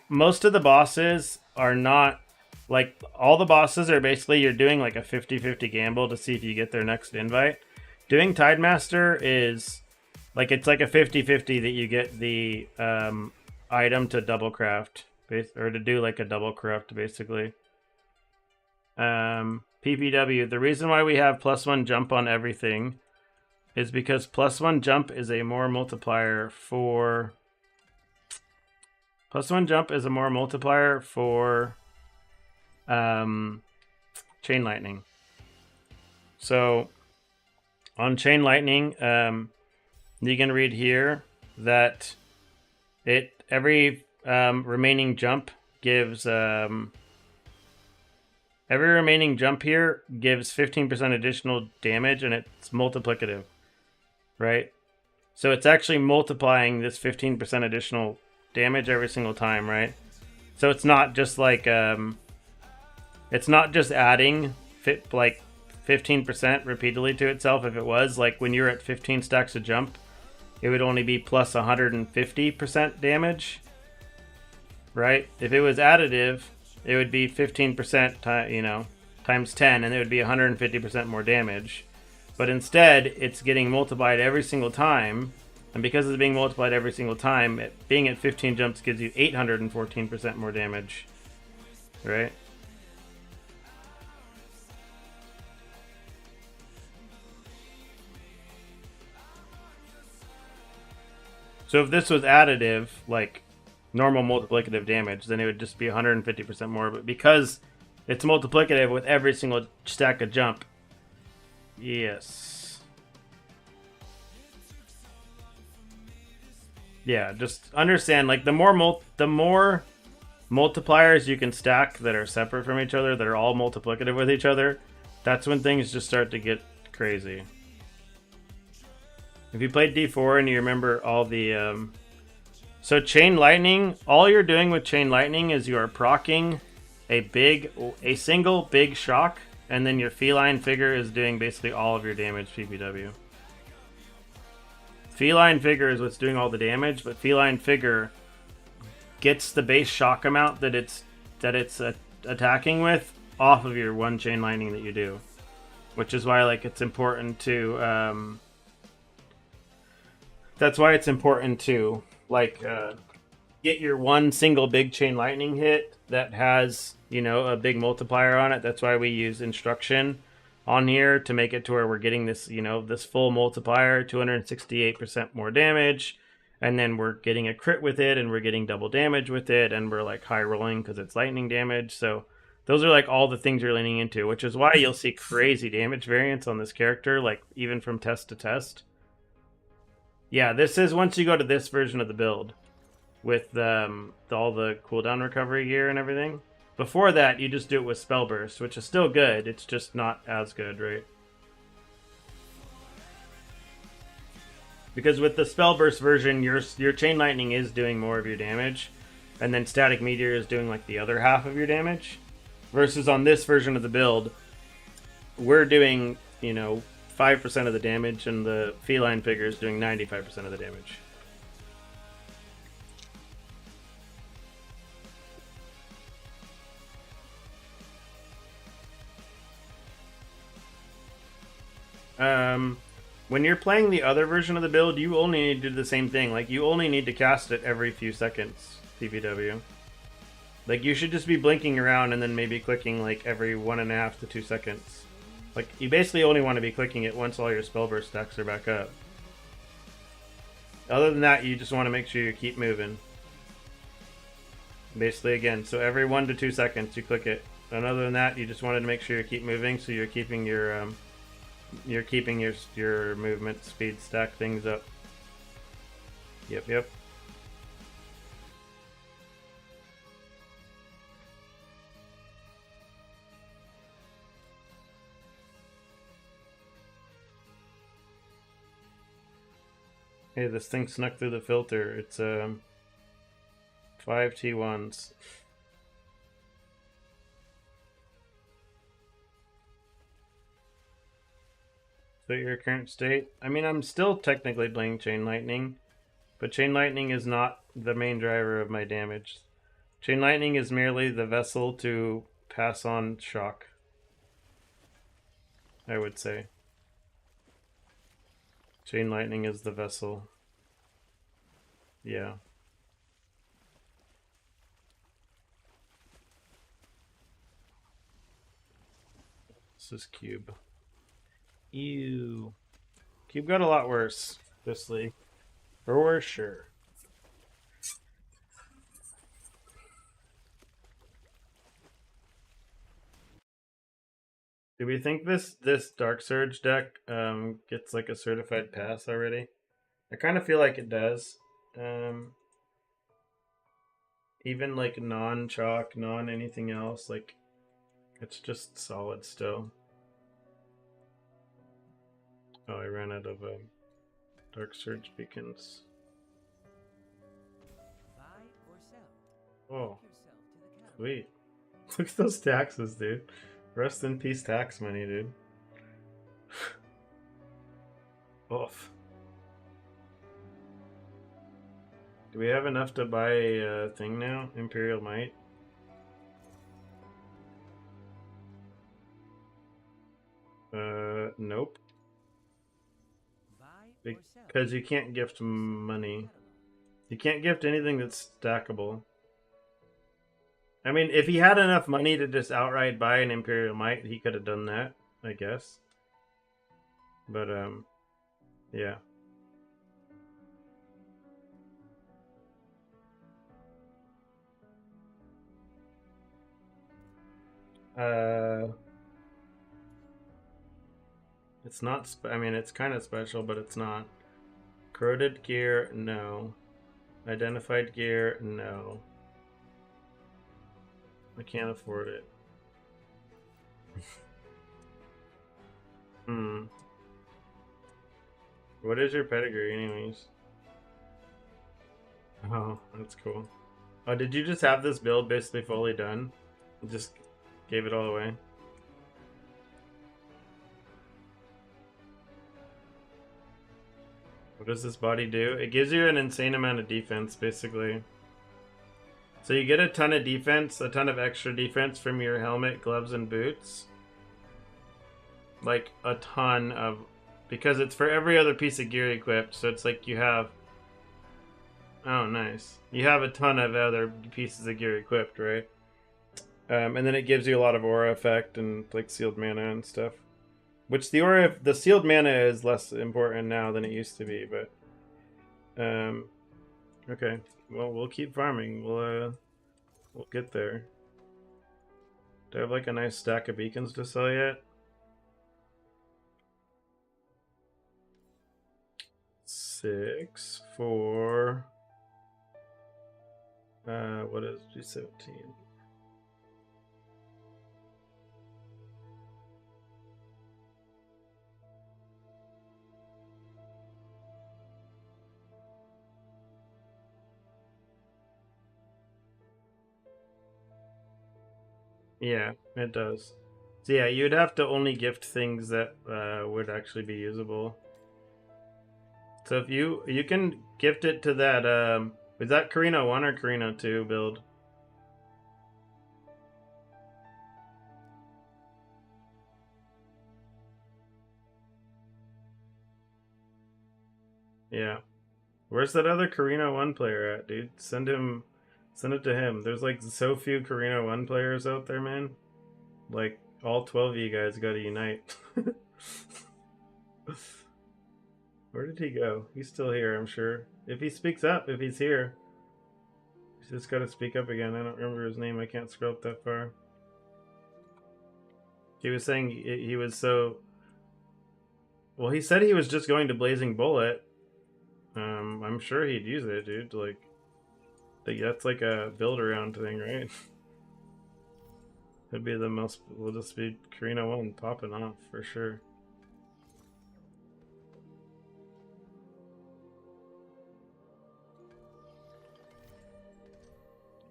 most of the bosses are not... Like, all the bosses are basically, you're doing like a 50-50 gamble to see if you get their next invite. Doing Tidemaster is... Like, it's like a 50-50 that you get the item to double craft. Or to do like a double craft, basically. PPW. The reason why we have +1 jump on everything is because +1 jump is a more multiplier for... +1 jump is a more multiplier for Chain Lightning. So on Chain Lightning, you can read here that every remaining jump gives every remaining jump here gives 15% additional damage, and it's multiplicative, right? So it's actually multiplying this 15% additional damage every single time, right? So it's not just like it's not just adding like 15% repeatedly to itself. If it was like when you're at 15 stacks of jump, it would only be plus 150% damage, right? If it was additive, it would be 15% times 10, and it would be 150% more damage. But instead, it's getting multiplied every single time, and because it's being multiplied every single time, being at 15 jumps gives you 814% more damage, right? So if this was additive, like normal multiplicative damage, then it would just be 150% more. But because it's multiplicative with every single stack of jump, yes. Yeah, just understand, like the more multipliers you can stack that are separate from each other, that are all multiplicative with each other, that's when things just start to get crazy. If you played D4 and you remember all the... So Chain Lightning, all you're doing with Chain Lightning is you are proccing a single big shock, and then your Feline Figure is doing basically all of your damage PPW. Feline Figure is what's doing all the damage, but Feline Figure gets the base shock amount that it's attacking with off of your one Chain Lightning that you do. Which is why, like, it's important to... That's why it's important to, like, get your one single big Chain Lightning hit that has, a big multiplier on it. That's why we use Instruction on here to make it to where we're getting this, this full multiplier, 268% more damage. And then we're getting a crit with it, and we're getting double damage with it, and we're, like, high rolling because it's lightning damage. So those are, like, all the things you're leaning into, which is why you'll see crazy damage variance on this character, like, even from test to test. Yeah, this is once you go to this version of the build with all the cooldown recovery gear and everything. Before that, you just do it with Spell Burst, which is still good. It's just not as good, right? Because with the Spell Burst version, your Chain Lightning is doing more of your damage, and then Static Meteor is doing like the other half of your damage. Versus on this version of the build, we're doing, 5% of the damage, and the Feline Figure is doing 95% of the damage. When you're playing the other version of the build, you only need to do the same thing. Like, you only need to cast it every few seconds, PPW. Like, you should just be blinking around and then maybe clicking, like, every 1.5 to 2 seconds. Like, you basically only want to be clicking it once all your Spell Burst stacks are back up. Other than that, you just want to make sure you keep moving. Basically, again, so every 1 to 2 seconds you click it. And other than that, you just wanted to make sure you keep moving, so you're keeping your movement speed stack things up. Yep. Hey, this thing snuck through the filter. It's 5 T1s. So your current state? I mean, I'm still technically playing Chain Lightning, but Chain Lightning is not the main driver of my damage. Chain Lightning is merely the vessel to pass on shock, I would say. Chain Lightning is the vessel. Yeah. This is Cube. Ew. Cube got a lot worse this league. For sure. Do we think this Dark Surge deck gets like a certified pass already? I kind of feel like it does. Even like non-chalk, non-anything else, like it's just solid still. Oh, I ran out of Dark Surge beacons. Buy or sell. Oh, sweet. Look at those taxes, dude. Rest in peace tax money, dude. Oof. Do we have enough to buy a thing now? Imperial Might? Nope. Because you can't gift money. You can't gift anything that's stackable. I mean, if he had enough money to just outright buy an Imperial Might, he could have done that, I guess. But, yeah. It's not, I mean, it's kind of special, but it's not. Corroded gear, no. Identified gear, no. I can't afford it. What is your pedigree, anyways? Oh, that's cool. Oh, did you just have this build basically fully done? Just gave it all away? What does this body do? It gives you an insane amount of defense, basically. So you get a ton of defense, a ton of extra defense from your helmet, gloves, and boots. Like, a ton of... Because it's for every other piece of gear equipped, so it's like you have... Oh, nice. You have a ton of other pieces of gear equipped, right? And then it gives you a lot of aura effect and, like, sealed mana and stuff. Which the sealed mana is less important now than it used to be, but okay. Well, we'll keep farming. We'll get there. Do I have like a nice stack of beacons to sell yet? 6, 4. What is G17? Yeah, it does. So yeah, you'd have to only gift things that would actually be usable. So if you can gift it to that was that Carino 1 or Carino 2 build? Yeah. Where's that other Carino 1 player at, dude? Send it to him. There's like so few Carino 1 players out there, man. Like all 12 of you guys gotta unite. Where did he go? He's still here, I'm sure. If he speaks up, if he's here. He's just gotta speak up again. I don't remember his name. I can't scroll up that far. He was saying he was so... Well, he said he was just going to Blazing Bullet. I'm sure he'd use it, dude. Like that's like a build around thing, right? It'd be the most... We'll just be Carino 1 popping off for sure.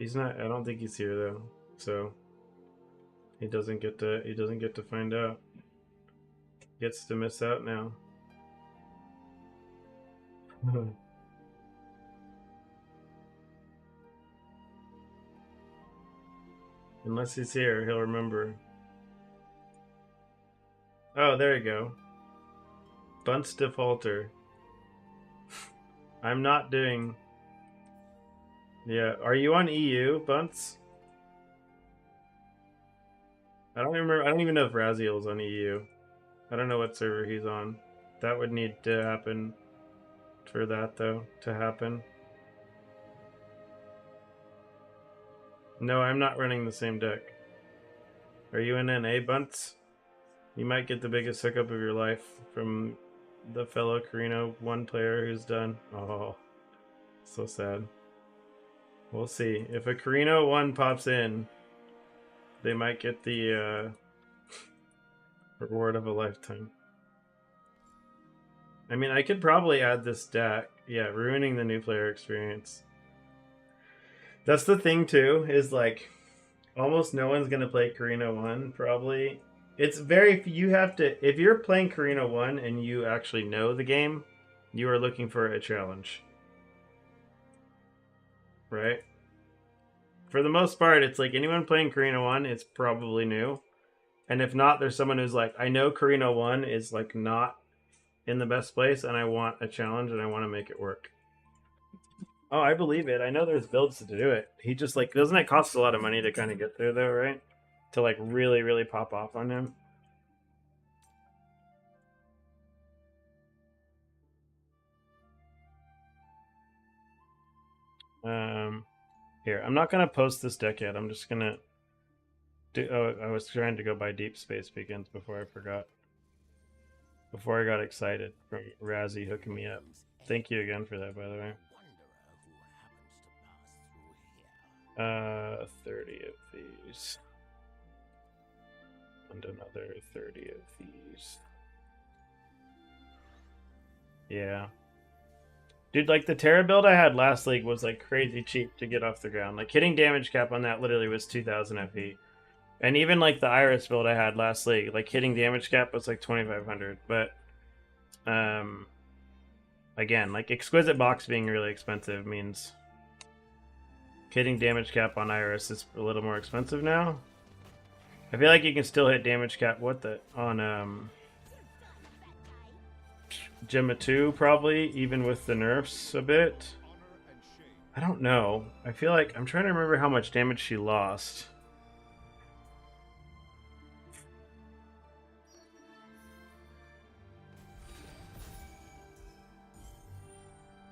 He's not. I don't think he's here though, so he doesn't get to. He doesn't get to find out. Gets to miss out now. Unless he's here, he'll remember. Oh, there you go. Bunce defaulter. I'm not doing. Yeah, are you on EU, Bunce? I don't remember. I don't even know if Raziel's on EU. I don't know what server he's on. That would need to happen for that though to happen. No, I'm not running the same deck. Are you in NA, Bunce? You might get the biggest hookup of your life from the fellow Carino 1 player who's done. Oh, so sad. We'll see. If a Carino 1 pops in, they might get the reward of a lifetime. I mean, I could probably add this deck. Yeah, ruining the new player experience. That's the thing too, is like almost no one's gonna play Carino 1 probably. It's very, you have to, if you're playing Carino 1 and you actually know the game, you are looking for a challenge. Right? For the most part, it's like anyone playing Carino 1, it's probably new. And if not, there's someone who's like, I know Carino 1 is like not in the best place and I want a challenge and I want to make it work. Oh, I believe it. I know there's builds to do it. He just like, doesn't it cost a lot of money to kind of get there though, right? To like really, really pop off on him. Here, I'm not gonna post this deck yet. I'm just gonna do. Oh, I was trying to go buy Deep Space Begins before I forgot. Before I got excited from Razzie hooking me up. Thank you again for that, by the way. 30 of these. And another 30 of these. Yeah. Dude, like the Terra build I had last league was like crazy cheap to get off the ground. Like hitting damage cap on that literally was 2000 FE. And even like the Iris build I had last league, like hitting damage cap was like 2500. But again, like exquisite box being really expensive means hitting damage cap on Iris is a little more expensive now. I feel like you can still hit damage cap on Gemma 2 probably, even with the nerfs a bit. I don't know. I feel like I'm trying to remember how much damage she lost.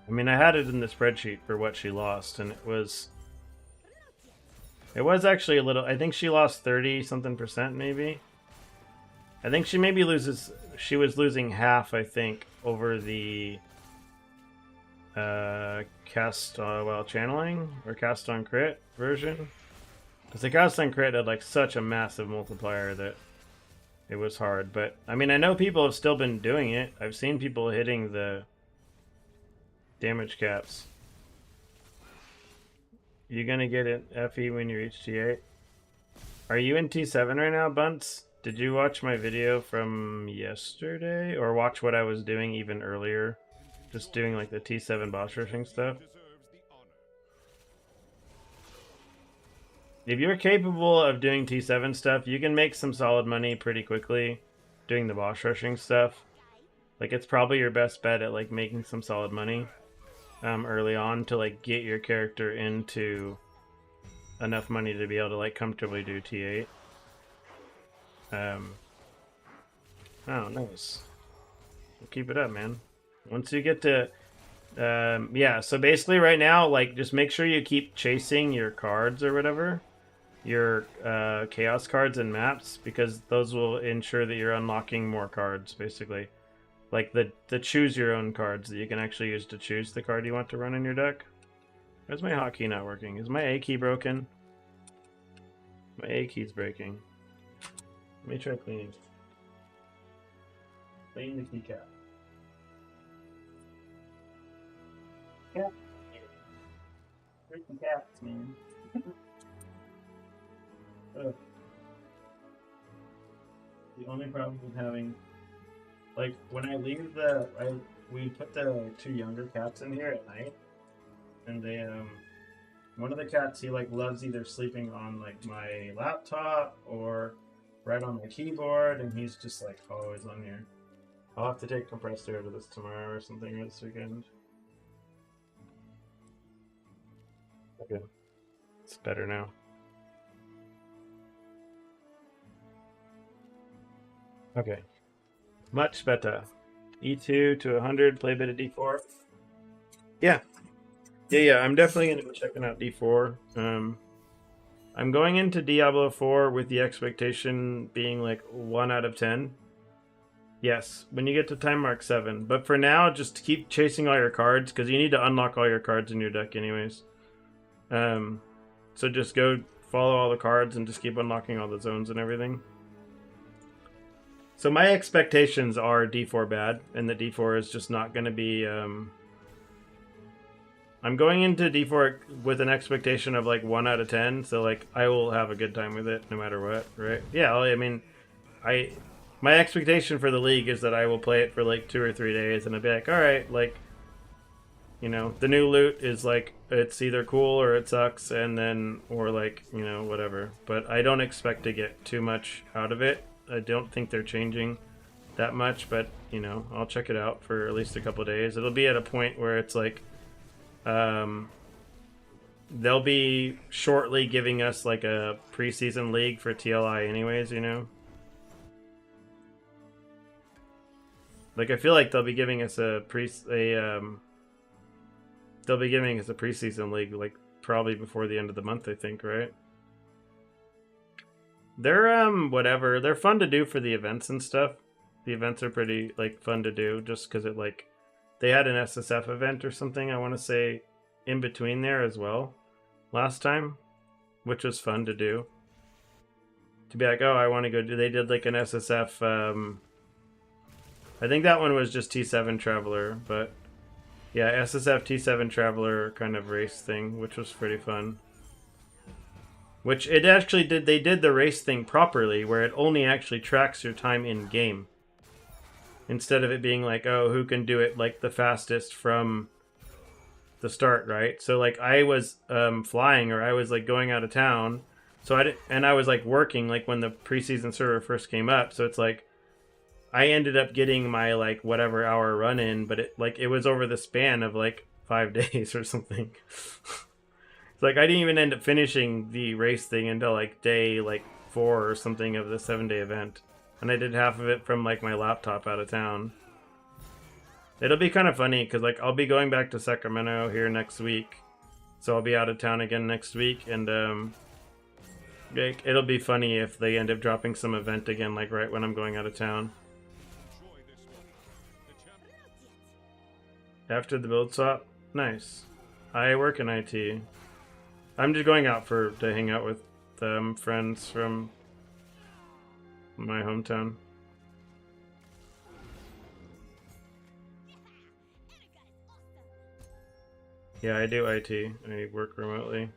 I mean, I had it in the spreadsheet for what she lost, and it was actually a little. I think she lost 30 something percent, maybe. I think she maybe loses. She was losing half, I think, over the cast while channeling or cast on crit version. Because the cast on crit had like such a massive multiplier that it was hard. But I mean, I know people have still been doing it. I've seen people hitting the damage caps. You gonna get it FE when you reach T8? Are you in T7 right now, Bunce? Did you watch my video from yesterday? Or watch what I was doing even earlier? Just doing like the T7 boss rushing stuff? If you're capable of doing T7 stuff, you can make some solid money pretty quickly doing the boss rushing stuff. Like it's probably your best bet at like making some solid money early on to like get your character into enough money to be able to like comfortably do T8. Oh, nice. We'll keep it up, man. Once you get to yeah, so basically right now, like just make sure you keep chasing your cards or whatever, your chaos cards and maps, because those will ensure that you're unlocking more cards basically. Like the choose your own cards that you can actually use to choose the card you want to run in your deck. Where's my hotkey not working? Is my A key broken? My A key's breaking. Let me try cleaning. Clean the keycap. Yeah. Freaking caps, man. The only problem with having, like, when I leave we put the two younger cats in here at night, and one of the cats, he like loves either sleeping on like my laptop or right on my keyboard, and he's just like always on here. I'll have to take compressed air to this tomorrow or something, or this weekend. Okay, it's better now. Okay, much better. E2 to 100, play a bit of D4. Yeah. I'm definitely going to be checking out D4. I'm going into Diablo 4 with the expectation being like 1 out of 10. Yes, when you get to time mark 7. But for now, just keep chasing all your cards, because you need to unlock all your cards in your deck anyways. So just go follow all the cards and just keep unlocking all the zones and everything. So my expectations are D4 bad, and the D4 is just not going to be... I'm going into D4 with an expectation of like 1 out of 10, so like I will have a good time with it no matter what, right? Yeah, I mean, my expectation for the league is that I will play it for like 2 or 3 days, and I'll be like, all right, like, you know, the new loot is like, it's either cool or it sucks, and then, or like, you know, whatever. But I don't expect to get too much out of it. I don't think they're changing that much, but, you know, I'll check it out for at least a couple days. It'll be at a point where it's like, they'll be shortly giving us like a preseason league for TLI anyways, you know? Like, I feel like they'll be giving us they'll be giving us a preseason league, like, probably before the end of the month, I think, right? They're, whatever. They're fun to do for the events and stuff. The events are pretty, like, fun to do just because it, like, they had an SSF event or something, I want to say, in between there as well last time, which was fun to do. To be like, oh, I want to go do... They did, like, an SSF... I think that one was just T7 Traveler, but... Yeah, SSF T7 Traveler kind of race thing, which was pretty fun. Which it actually did... They did the race thing properly, where it only actually tracks your time in-game. Instead of it being like, oh, who can do it like the fastest from the start, right? So like I was flying, or I was like going out of town, so I was like working like when the preseason server first came up. So it's like I ended up getting my like whatever hour run in, but it was over the span of like 5 days or something. It's like I didn't even end up finishing the race thing until like day like 4 or something of the 7-day event. And I did half of it from, like, my laptop out of town. It'll be kind of funny, because, like, I'll be going back to Sacramento here next week. So I'll be out of town again next week, and, it'll be funny if they end up dropping some event again, like, right when I'm going out of town. After the build swap? Nice. I work in IT. I'm just going out to hang out with friends from... my hometown. Yeah, I do IT. I work remotely.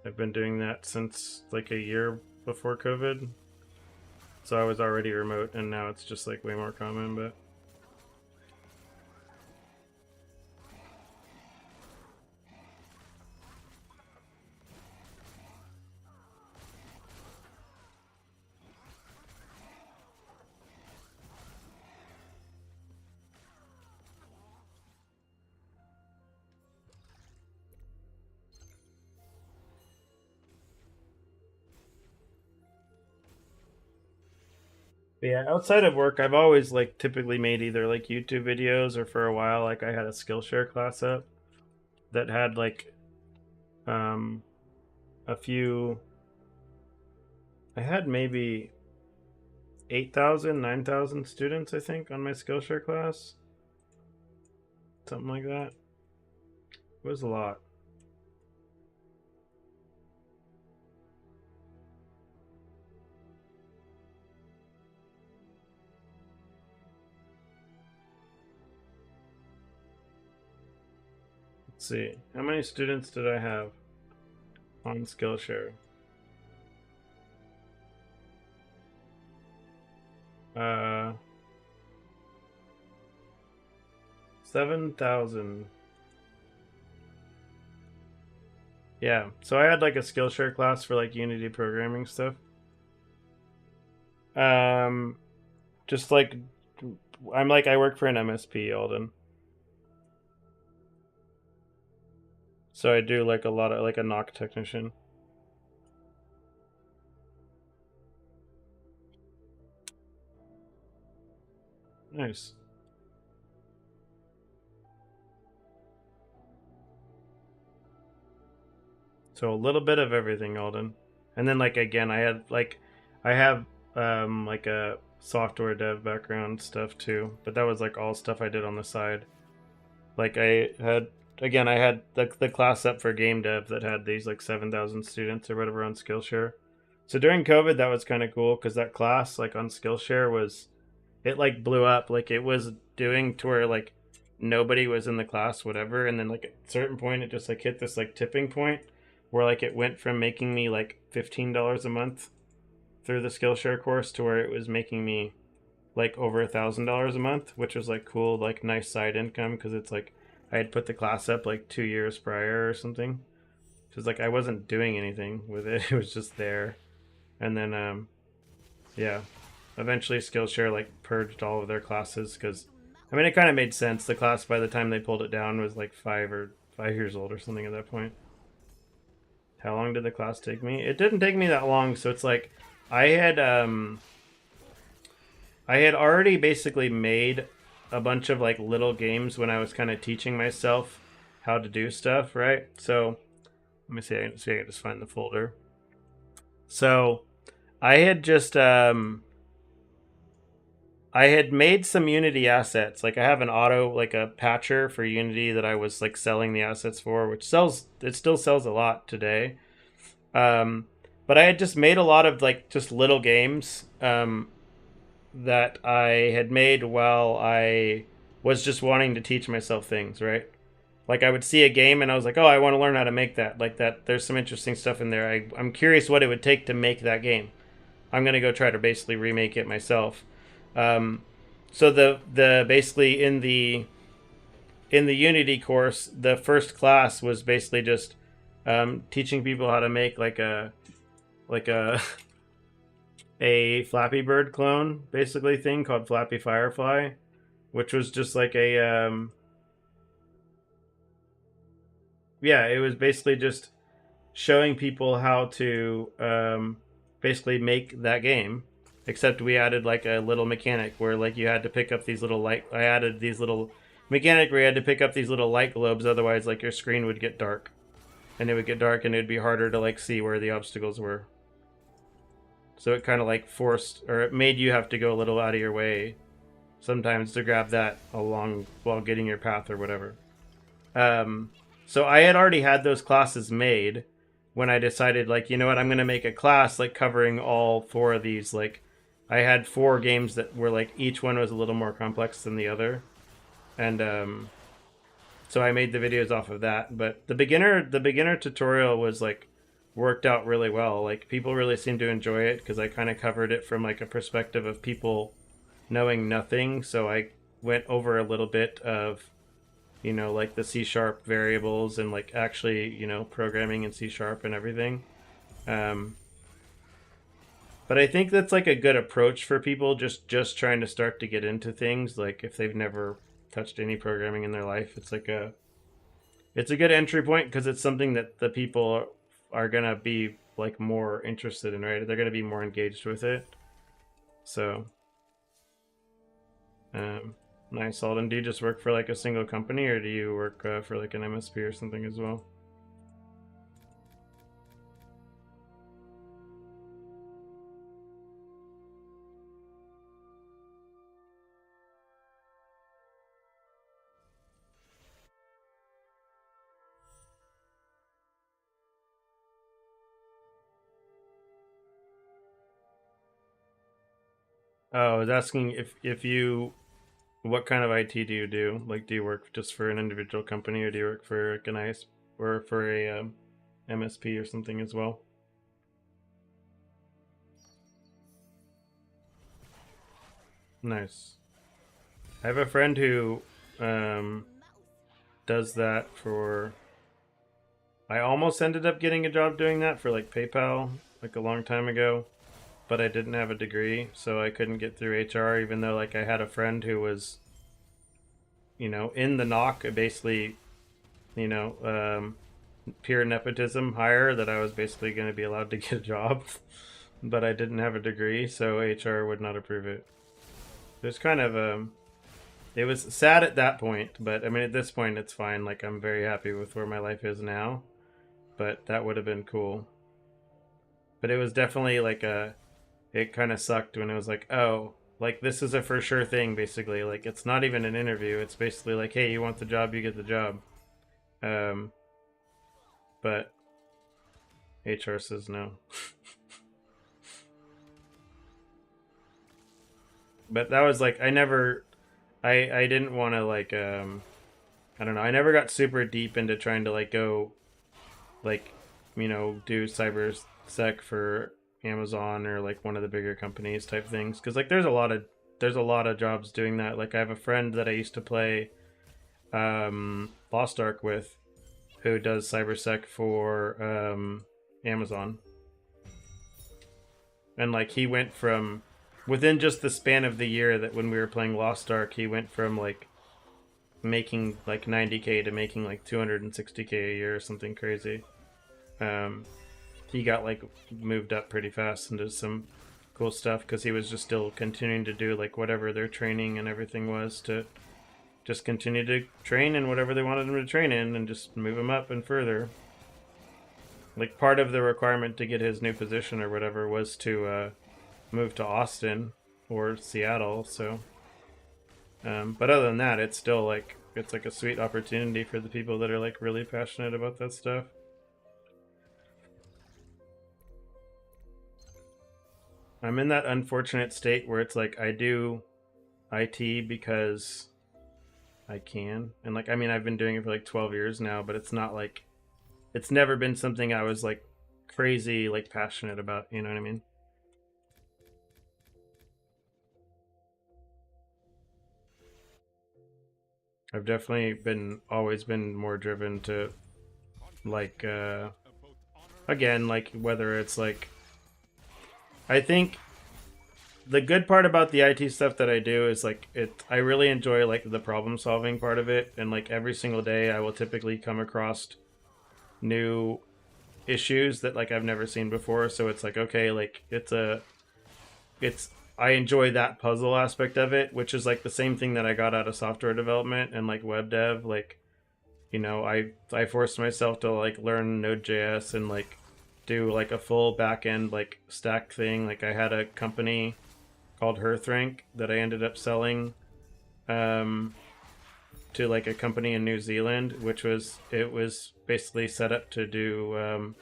I've been doing that since like a year before COVID. So I was already remote, and now it's just like way more common, but... But yeah, outside of work, I've always like typically made either like YouTube videos, or for a while like I had a Skillshare class up that had like a few... I had maybe 8,000, 9,000 students, I think, on my Skillshare class. Something like that. It was a lot. Let's see. How many students did I have on Skillshare? 7,000. Yeah, so I had like a Skillshare class for like Unity programming stuff. Just like I work for an MSP, Alden. So I do like a lot of like a knock technician. Nice. So a little bit of everything, Alden. And then like again, I have like a software dev background stuff too, but that was like all stuff I did on the side. Like I had the class up for game dev that had these like 7,000 students or whatever on Skillshare. So during COVID, that was kind of cool because that class like on Skillshare was it like blew up. Like it was doing to where like nobody was in the class, whatever. And then like at a certain point, it just like hit this like tipping point where like it went from making me like $15 a month through the Skillshare course to where it was making me like over $1,000 a month, which was like cool, like nice side income because it's like I had put the class up like 2 years prior or something. Because like I wasn't doing anything with it; it was just there. And then yeah, eventually Skillshare like purged all of their classes because I mean it kind of made sense. The class by the time they pulled it down was like 5 years old or something at that point. How long did the class take me? It didn't take me that long, so it's like I had already basically made a bunch of like little games when I was kind of teaching myself how to do stuff, right? So let me see. I can just find the folder. So I had just I had made some Unity assets. Like I have an auto like a patcher for Unity that I was like selling the assets for, which still sells a lot today. Um, but I had just made a lot of like just little games that I had made while I was just wanting to teach myself things, right? Like I would see a game and I was like, oh, I want to learn how to make that. Like that, there's some interesting stuff in there. I'm curious what it would take to make that game. I'm gonna go try to basically remake it myself. Um, so the basically in the Unity course, the first class was basically just teaching people how to make like a a Flappy Bird clone basically thing called Flappy Firefly, which was just like a yeah, it was basically just showing people how to basically make that game. Except we added like a little mechanic where like you had to pick up these little light. I added these little mechanic where you had to pick up these little light globes, otherwise like your screen would get dark, and it would get dark and it'd be harder to like see where the obstacles were. So it kind of like forced or it made you have to go a little out of your way sometimes to grab that along while getting your path or whatever. So I had already had those classes made when I decided like, you know what, I'm going to make a class like covering all four of these. Like I had 4 games that were like each one was a little more complex than the other. And so I made the videos off of that, but the beginner tutorial was like worked out really well. Like people really seemed to enjoy it because I kind of covered it from like a perspective of people knowing nothing. So I went over a little bit of like the C# variables and like actually programming in C# and everything. But I think that's like a good approach for people just trying to start to get into things. Like if they've never touched any programming in their life, it's a good entry point because it's something that the people are gonna be like more interested in, right? They're gonna be more engaged with it. So nice. Alden, do you just work for like a single company or do you work for like an MSP or something as well? Oh, I was asking if you What kind of IT do you do? Like, do you work just for an individual company, or do you work for like an IS or for a MSP or something as well? Nice. I have a friend who does that for. I almost ended up getting a job doing that for like PayPal like a long time ago, but I didn't have a degree, so I couldn't get through HR. Even though like I had a friend who was, in the knock, basically, you know, pure nepotism hire that I was basically going to be allowed to get a job, but I didn't have a degree, so HR would not approve it. There's kind of it was sad at that point, but I mean at this point it's fine. Like I'm very happy with where my life is now, but that would have been cool. But it was definitely like it kind of sucked when it was like, oh, like this is a for sure thing basically. Like it's not even an interview. It's basically like, hey, you want the job, you get the job. Um, but HR says no. But that was like I didn't want to like I don't know. I never got super deep into trying to like go like do cyber sec for Amazon or like one of the bigger companies type things, because like there's a lot of jobs doing that. Like I have a friend that I used to play Lost Ark with, who does cybersec for Amazon, and like he went from within just the span of the year that when we were playing Lost Ark, he went from like making like 90K to making like 260K a year or something crazy. Um, he got like moved up pretty fast into some cool stuff because he was just still continuing to do like whatever their training and everything was to just continue to train in whatever they wanted him to train in and just move him up and further. Like part of the requirement to get his new position or whatever was to move to Austin or Seattle. So, but other than that, it's still like it's like a sweet opportunity for the people that are like really passionate about that stuff. I'm in that unfortunate state where it's like I do IT because I can. And like I mean I've been doing it for like 12 years now, but it's not like it's never been something I was like crazy like passionate about, you know what I mean? I've definitely been always been more driven to like again like whether it's like I think the good part about the IT stuff that I do is like I really enjoy like the problem solving part of it, and like every single day I will typically come across new issues that like I've never seen before, so it's like okay, like it's I enjoy that puzzle aspect of it, which is like the same thing that I got out of software development and like web dev. Like I forced myself to like learn Node.js and like do like a full back end like stack thing. Like I had a company called Hearthrank that I ended up selling um, to like a company in New Zealand, which was it was basically set up to do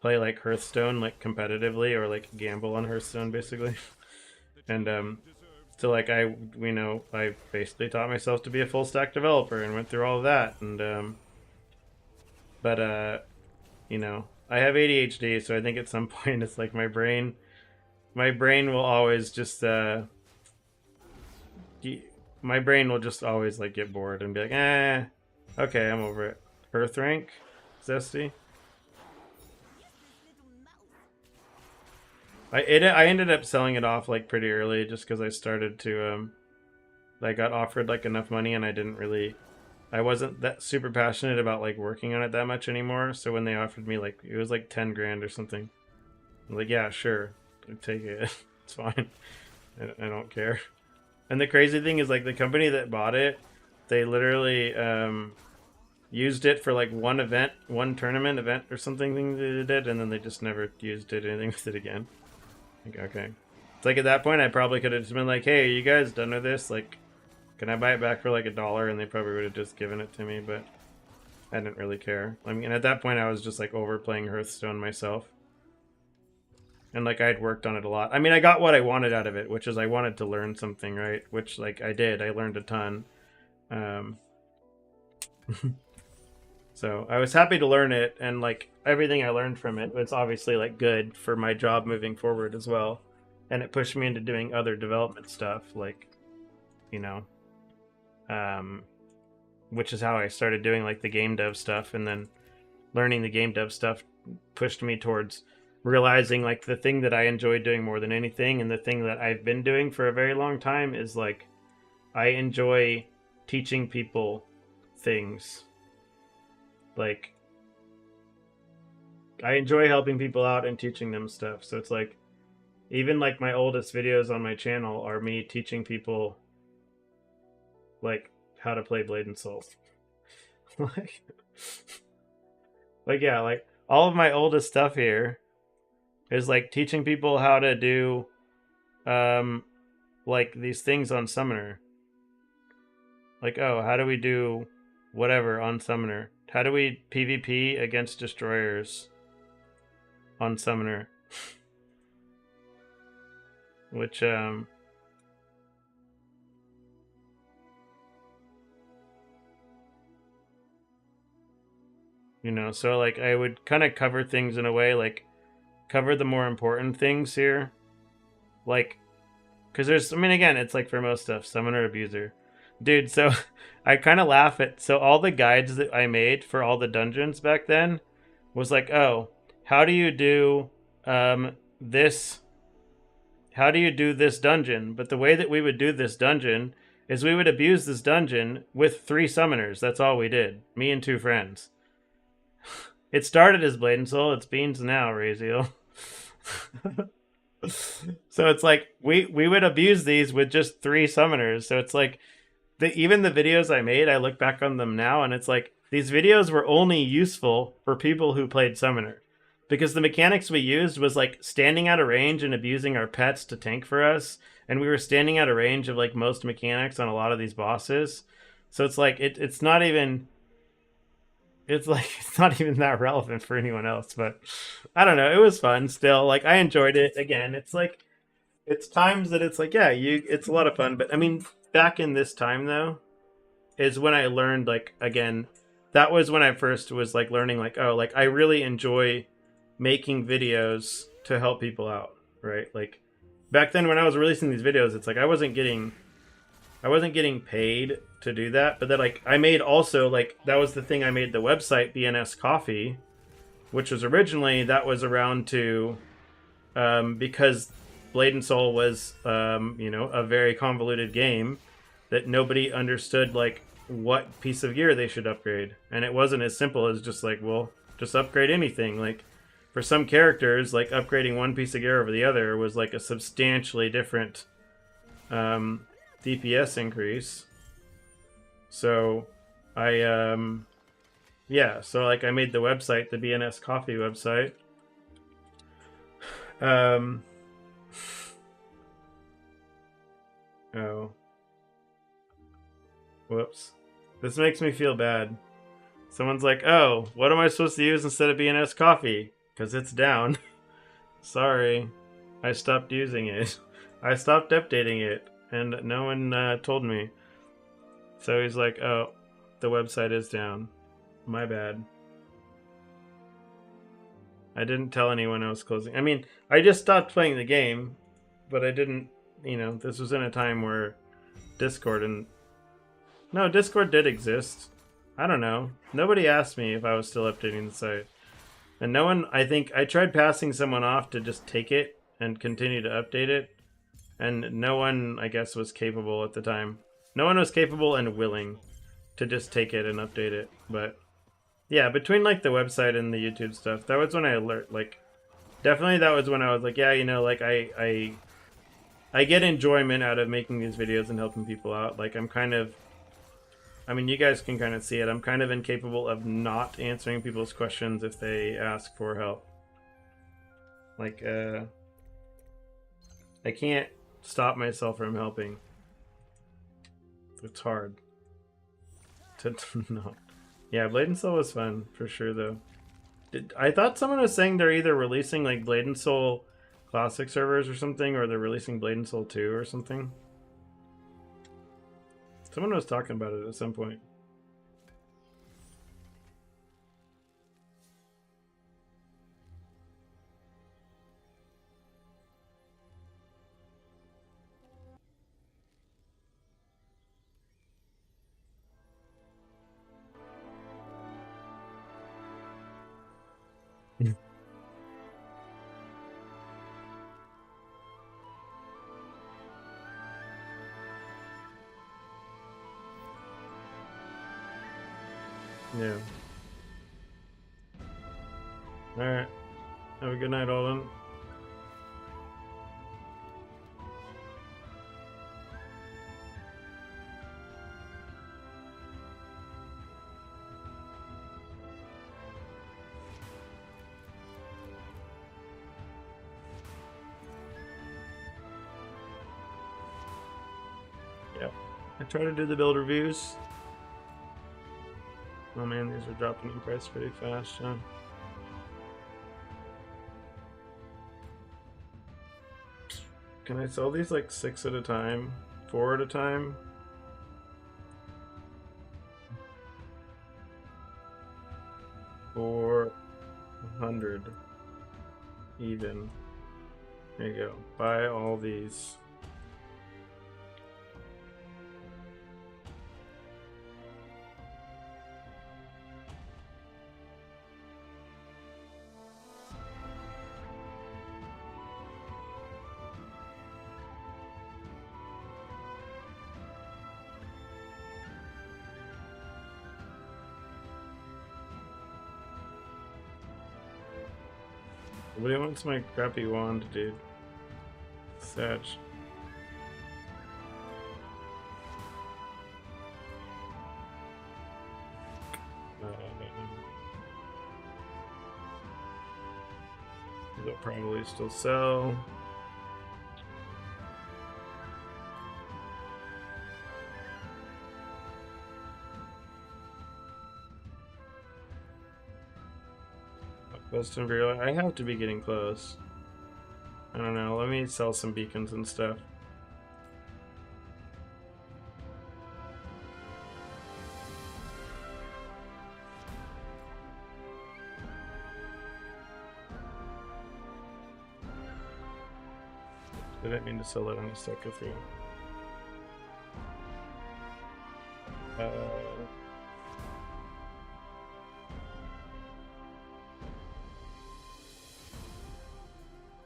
play like Hearthstone like competitively or like gamble on Hearthstone basically. And so like I basically taught myself to be a full stack developer and went through all of that. And but I have ADHD, so I think at some point it's like my brain will always just my brain will just always like get bored and be like, okay, I'm over it. Earthrank, Zesty. I ended up selling it off like pretty early just because I started to I got offered like enough money, and I wasn't that super passionate about like working on it that much anymore. So when they offered me like it was like 10 grand or something, I'm like, yeah, sure, I'd take it. It's fine. I don't care. And the crazy thing is like the company that bought it, they literally used it for like one tournament event or something they did, and then they just never used it anything with it again. Like, okay. It's like at that point I probably could have just been like, hey, are you guys done with this? Like, can I buy it back for like $1? And they probably would have just given it to me, but I didn't really care. I mean, at that point I was just like overplaying Hearthstone myself. And like I'd worked on it a lot. I mean, I got what I wanted out of it, which is I wanted to learn something, right? Which like I did. I learned a ton. Um, so I was happy to learn it, and like everything I learned from it was obviously like good for my job moving forward as well. And it pushed me into doing other development stuff, like, you know, which is how I started doing like the game dev stuff, and then learning the game dev stuff pushed me towards realizing like the thing that I enjoy doing more than anything, and the thing that I've been doing for a very long time, is like I enjoy teaching people things. Like I enjoy helping people out and teaching them stuff. So it's like even like my oldest videos on my channel are me teaching people like how to play Blade and Soul. like yeah, like all of my oldest stuff here is like teaching people how to do like these things on Summoner. Like, oh, how do we do whatever on Summoner? How do we PvP against destroyers on Summoner? Which you know, so like I would kind of cover things in a way, like cover the more important things here, like because there's, I mean, again, it's like for most stuff, Summoner, Abuser, dude. So I kind of laugh at, so all the guides that I made for all the dungeons back then was like, oh, how do you do this, how do you do this dungeon? But the way that we would do this dungeon is we would abuse this dungeon with 3 summoners. That's all we did, me and 2 friends. It started as Blade and Soul. It's Beans now, Raziel. So it's like we would abuse these with just 3 summoners. So it's like even the videos I made, I look back on them now, and it's like these videos were only useful for people who played Summoner, because the mechanics we used was like standing out of range and abusing our pets to tank for us, and we were standing out of range of like most mechanics on a lot of these bosses. So it's like it's not even, it's like it's not even that relevant for anyone else. But I don't know, it was fun still. Like I enjoyed it. Again, it's like it's times that it's like, yeah, it's a lot of fun. But I mean, back in this time though is when I learned, like, again, that was when I first was like learning, like, oh, like I really enjoy making videos to help people out, right? Like back then when I was releasing these videos, it's like I wasn't getting paid to do that. But then like I made also, like, that was the thing, I made the website BNS Coffee, which was originally, that was around to because Blade and Soul was you know, a very convoluted game that nobody understood like what piece of gear they should upgrade, and it wasn't as simple as just like, well, just upgrade anything. Like for some characters, like upgrading one piece of gear over the other was like a substantially different DPS increase. So I yeah, so like I made the website, the BNS Coffee website. Oh. Whoops. This makes me feel bad. Someone's like, oh, what am I supposed to use instead of BNS Coffee? Because it's down. Sorry. I stopped using it. I stopped updating it, and no one told me. So he's like, oh, the website is down. My bad. I didn't tell anyone I was closing. I mean, I just stopped playing the game, but I didn't, you know, this was in a time where Discord and... No, Discord did exist. I don't know. Nobody asked me if I was still updating the site. And no one, I think, I tried passing someone off to just take it and continue to update it. And no one, I guess, was capable at the time. No one was capable and willing to just take it and update it. But yeah, between like the website and the YouTube stuff, that was when I learned, like, definitely that was when I was like, yeah, you know, like I get enjoyment out of making these videos and helping people out. Like I'm kind of, I mean, you guys can kind of see it. I'm kind of incapable of not answering people's questions if they ask for help. Like, I can't stop myself from helping. It's hard to not. Yeah, Blade and Soul was fun for sure, though. I thought someone was saying they're either releasing like Blade and Soul classic servers or something, or they're releasing Blade and Soul 2 or something. Someone was talking about it at some point. Yeah. Alright. Have a good night, Olin. Yep. I try to do the build reviews. Oh man, these are dropping in price pretty fast, huh? Can I sell these like 6 at a time? 4 at a time? $400 even. There you go. Buy all these. Nobody wants my crappy wand, dude. Satch. They'll probably still sell. Western Virulent. I have to be getting close. I don't know. Let me sell some beacons and stuff. I didn't mean to sell that on a stack of 3.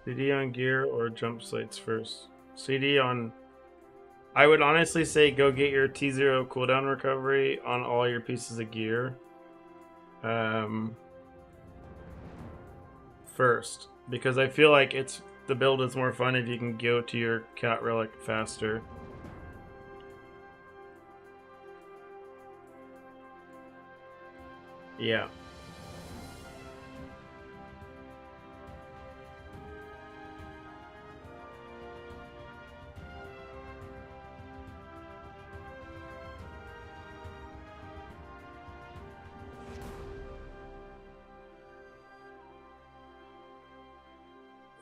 CD on gear or jump sites first? CD on... I would honestly say go get your T0 cooldown recovery on all your pieces of gear. First. Because I feel like the build is more fun if you can go to your cat relic faster. Yeah.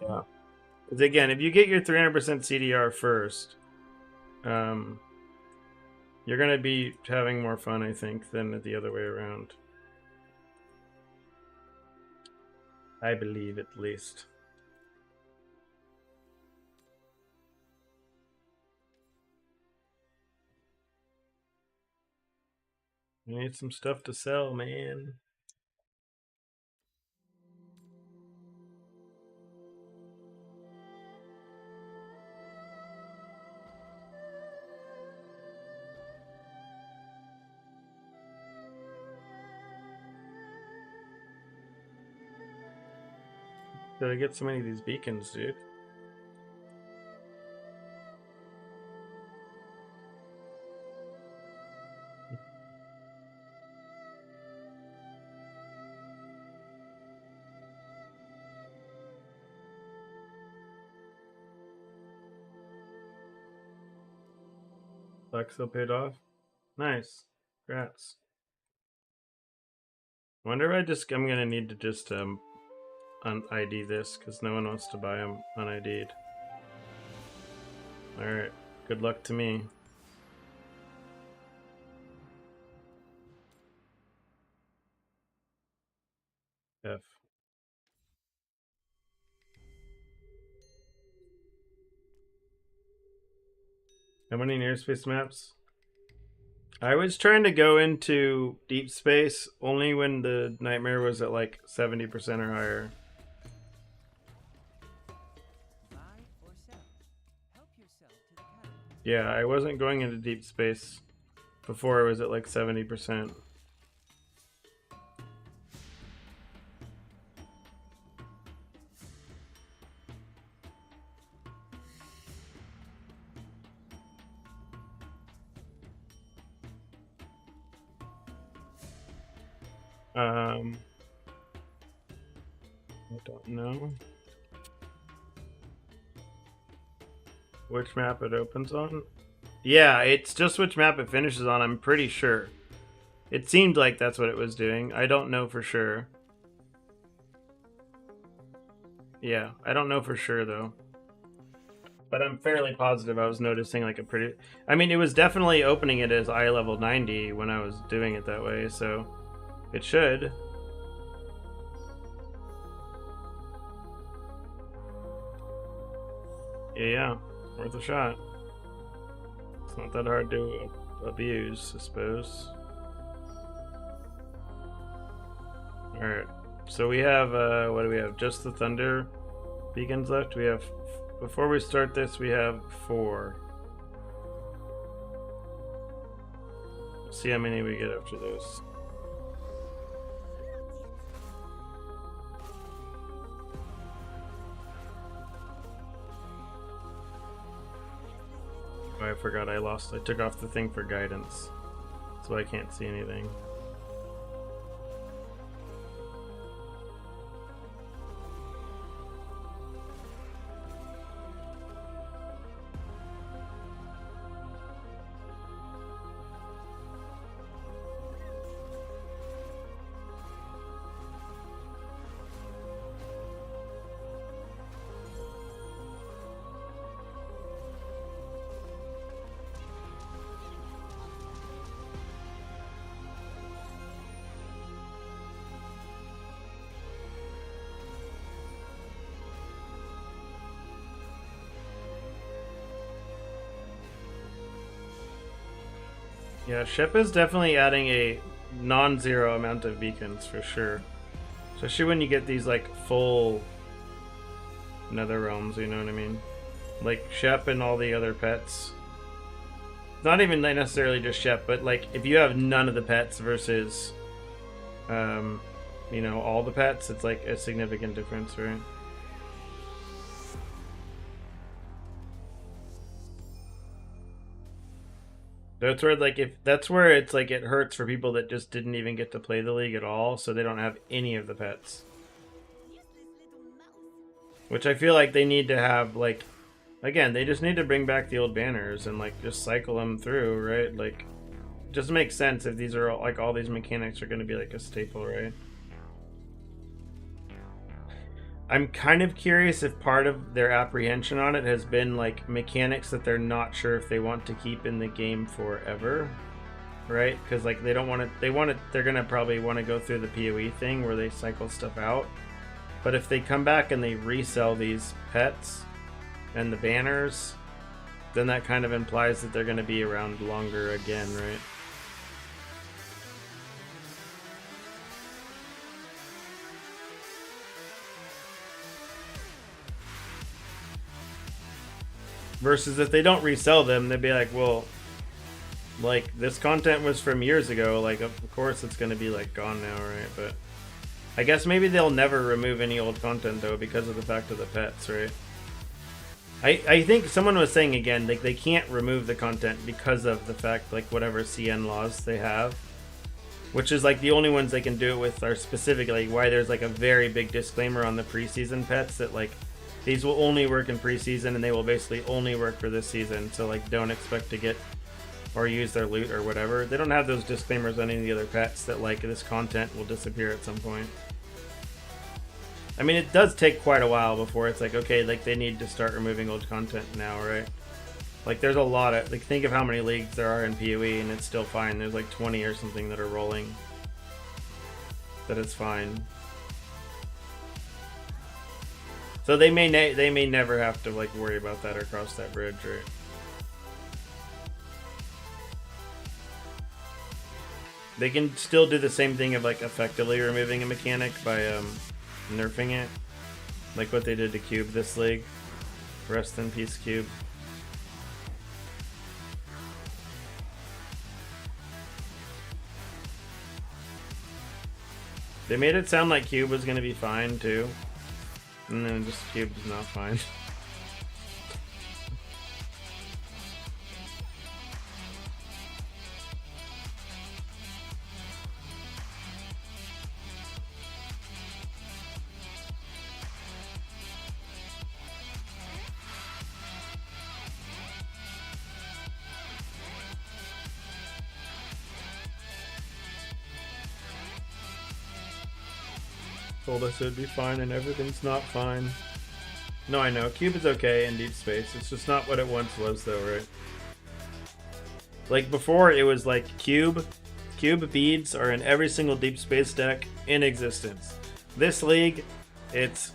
Yeah. Because again, if you get your 300% CDR first, you're going to be having more fun, I think, than the other way around. I believe, at least. I need some stuff to sell, man. Did I get so many of these beacons, dude? Lexo paid off. Nice. Congrats. Wonder if I'm gonna need to just ID this because no one wants to buy them unID'd. Alright, good luck to me. F. How many near space maps? I was trying to go into deep space only when the nightmare was at like 70% or higher. Buy or sell. Help yourself to the catalog. Yeah, I wasn't going into deep space before it was at like 70%. I don't know which map it opens on. Yeah, it's just which map it finishes on, I'm pretty sure. It seemed like that's what it was doing. I don't know for sure. Yeah, I don't know for sure though. But I'm fairly positive I was noticing like a pretty... I mean, it was definitely opening it as eye level 90 when I was doing it that way, so it should. Yeah, worth a shot. It's not that hard to abuse, I suppose. Alright, so we have, what do we have? Just the Thunder beacons left? We have, before we start this, we have 4. Let's see how many we get after those. Oh, I forgot I took off the thing for guidance, so I can't see anything. Yeah, Shep is definitely adding a non-zero amount of beacons for sure. Especially when you get these like full nether realms, you know what I mean? Like Shep and all the other pets. Not even necessarily just Shep, but like if you have none of the pets versus you know, all the pets, it's like a significant difference, right? That's where it's like it hurts for people that just didn't even get to play the league at all, so they don't have any of the pets. Which I feel like they need to have, like, again, they just need to bring back the old banners and like just cycle them through, right? Like, it just makes sense if these are like all these mechanics are going to be like a staple, right? I'm kind of curious if part of their apprehension on it has been like mechanics that they're not sure if they want to keep in the game forever, right? Because like they're gonna probably want to go through the PoE thing where they cycle stuff out. But if they come back and they resell these pets and the banners, then that kind of implies that they're going to be around longer again, right? Versus if they don't resell them, they'd be like, well, like, this content was from years ago, like, of course it's going to be, like, gone now, right? But I guess maybe they'll never remove any old content, though, because of the fact of the pets, right? I think someone was saying, again, like, they can't remove the content because of the fact, like, whatever CN laws they have. Which is, like, the only ones they can do it with are specifically why there's, like, a very big disclaimer on the preseason pets that, like, these will only work in preseason and they will basically only work for this season. So, like, don't expect to get or use their loot or whatever. They don't have those disclaimers on any of the other pets that, like, this content will disappear at some point. I mean, it does take quite a while before it's like, okay, like they need to start removing old content now, right? Like there's a lot of, like think of how many leagues there are in PoE and it's still fine. There's like 20 or something that are rolling. That it's fine. So they may never have to like worry about that or cross that bridge, right? They can still do the same thing of like effectively removing a mechanic by nerfing it, like what they did to Cube this league. Rest in peace, Cube. They made it sound like Cube was gonna be fine too, and then just Cube's not fine. Told us it would be fine and everything's not fine. No, I know. Cube is okay in Deep Space. It's just not what it once was though, right? Like before it was like Cube beads are in every single Deep Space deck in existence. This league, it's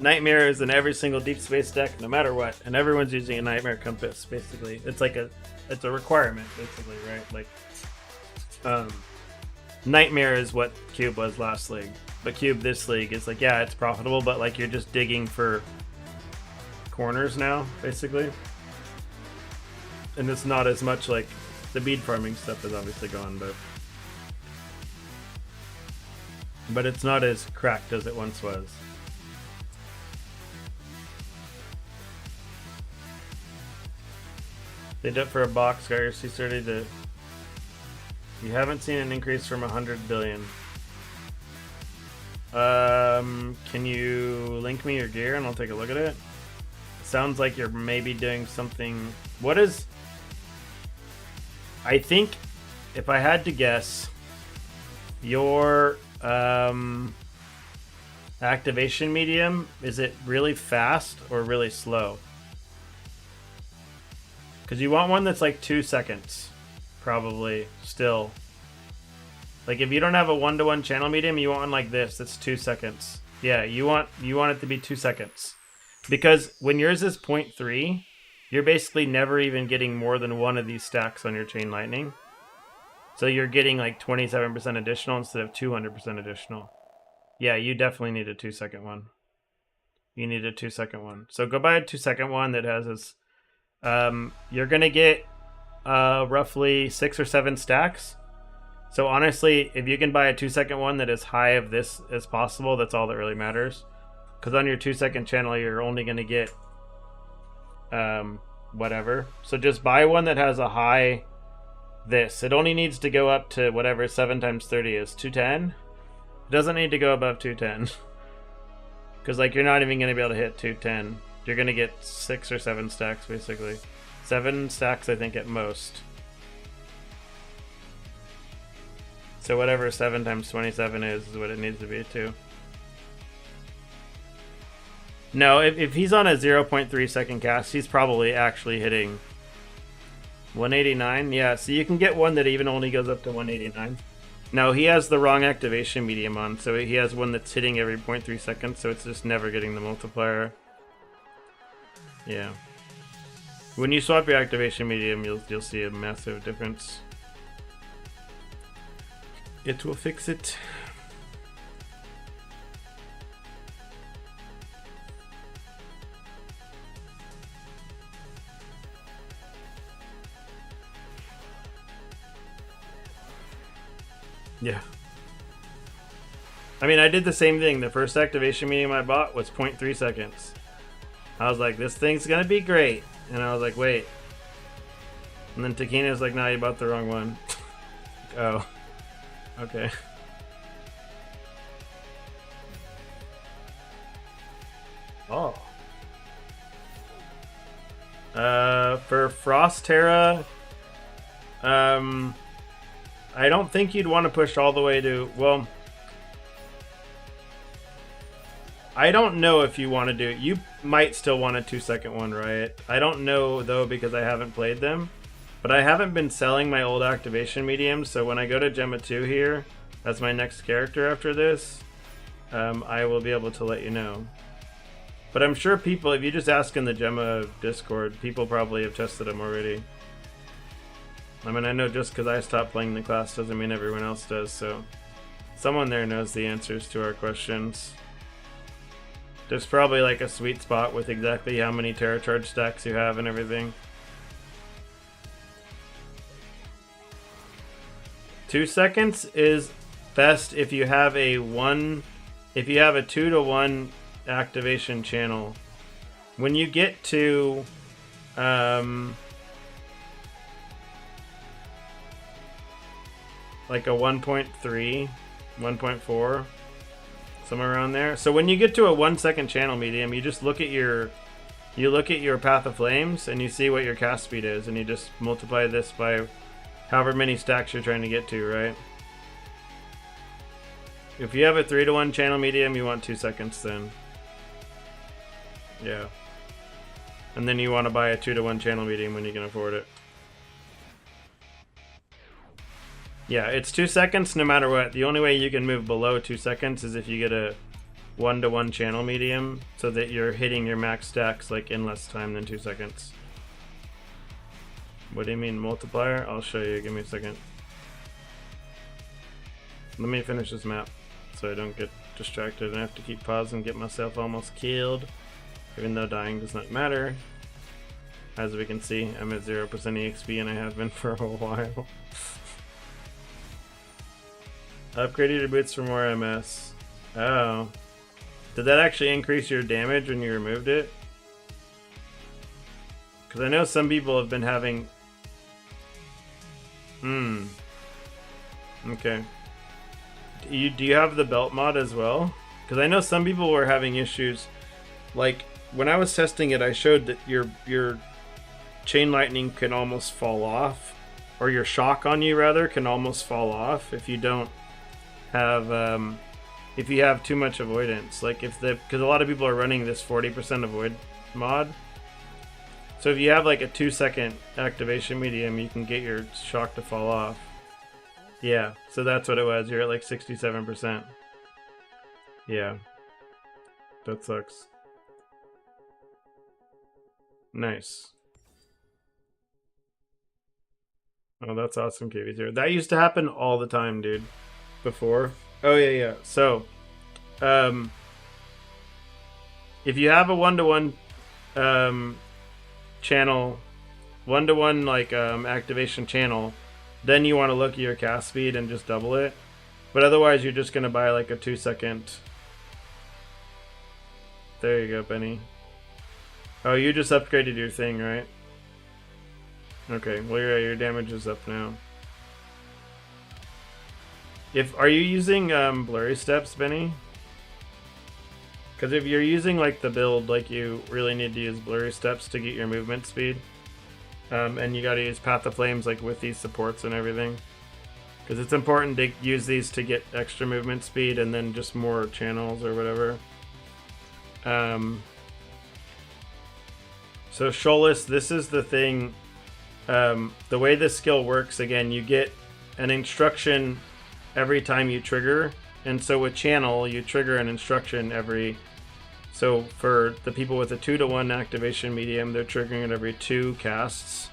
Nightmare is in every single Deep Space deck no matter what. And everyone's using a Nightmare Compass basically. It's like it's a requirement basically, right? Like Nightmare is what Cube was last league. But Cube this league is like, yeah, it's profitable, but like you're just digging for corners now, basically. And it's not as much like the bead farming stuff is obviously gone, but it's not as cracked as it once was. They did it for a box, got your C30 to... You haven't seen an increase from 100 billion. Can you link me your gear and I'll take a look at it? Sounds like you're maybe doing something... What is... I think, if I had to guess, your activation medium, is it really fast or really slow? Because you want one that's like 2 seconds, probably, still. Like if you don't have a 1-to-1 channel medium, you want one like this that's 2 seconds. Yeah, you want it to be 2 seconds. Because when yours is 0.3, you're basically never even getting more than one of these stacks on your Chain Lightning. So you're getting like 27% additional instead of 200% additional. Yeah, you definitely need a 2-second one. You need a 2-second one. So go buy a 2-second one that has this. You're gonna get roughly 6 or 7 stacks. So honestly, if you can buy a 2-second one that is high of this as possible, that's all that really matters. Because on your 2-second channel, you're only going to get whatever. So just buy one that has a high this. It only needs to go up to whatever 7 times 30 is, 210. It doesn't need to go above 210. Because like you're not even going to be able to hit 210. You're going to get 6 or 7 stacks basically. 7 stacks I think at most. So whatever 7 times 27 is what it needs to be too. No, if he's on a 0.3 second cast, he's probably actually hitting 189. Yeah, so you can get one that even only goes up to 189. No, he has the wrong activation medium on, so he has one that's hitting every 0.3 seconds, so it's just never getting the multiplier. Yeah. When you swap your activation medium, you'll see a massive difference. It will fix it. Yeah. I mean, I did the same thing. The first activation medium I bought was 0.3 seconds. I was like, this thing's gonna be great. And I was like, wait. And then Takina was like, nah, you bought the wrong one. Oh. Okay. Oh. For Frost Terra, I don't think you'd want to push all the way to, well, I don't know if you want to do it. You might still want a 2-second one, Riot. I don't know though because I haven't played them. But I haven't been selling my old activation mediums, so when I go to Gemma 2 here, as my next character after this, I will be able to let you know. But I'm sure people, if you just ask in the Gemma Discord, people probably have tested them already. I mean, I know just because I stopped playing the class doesn't mean everyone else does, so someone there knows the answers to our questions. There's probably like a sweet spot with exactly how many Terra Charge stacks you have and everything. 2 seconds is best if you have a 2-to-1 activation channel. When you get to like a 1.3, 1.4, somewhere around there. So when you get to a 1 second channel medium, you just look at your Path of Flames and you see what your cast speed is, and you just multiply this by however many stacks you're trying to get to, right? If you have a 3-to-1 channel medium, you want 2 seconds then. Yeah. And then you want to buy a 2-to-1 channel medium when you can afford it. Yeah, it's 2 seconds no matter what. The only way you can move below 2 seconds is if you get a 1-to-1 channel medium, so that you're hitting your max stacks like in less time than 2 seconds. What do you mean multiplier? I'll show you. Give me a second. Let me finish this map so I don't get distracted and have to keep pausing and get myself almost killed. Even though dying does not matter. As we can see, I'm at 0% EXP and I have been for a while. Upgraded your boots for more MS. Oh. Did that actually increase your damage when you removed it? Because I know some people have been having... Okay. Do you have the belt mod as well? Because I know some people were having issues. Like, when I was testing it, I showed that your chain lightning can almost fall off. Or your shock on you, rather, can almost fall off if you don't have... if you have too much avoidance. Like, because a lot of people are running this 40% avoid mod. So if you have like a 2 second activation medium, you can get your shock to fall off. Yeah, so that's what it was. You're at like 67%. Yeah. That sucks. Nice. Oh, that's awesome, KV0. That used to happen all the time, dude. Before. Oh, yeah. So, if you have a 1-to-1 channel, 1-to-1 like activation channel, then you want to look at your cast speed and just double it. But otherwise, you're just gonna buy like a 2 second. There you go, Benny. Oh, you just upgraded your thing, right? Okay, well your damage is up now. Are you using blurry steps, Benny? Because if you're using like the build, like you really need to use blurry steps to get your movement speed. And you gotta use Path of Flames like with these supports and everything. Because it's important to use these to get extra movement speed and then just more channels or whatever. So Sholas, this is the thing. The way this skill works, again, you get an instruction every time you trigger. And so with channel, you trigger an instruction every... So for the people with a 2-to-1 activation medium, they're triggering it every 2 casts.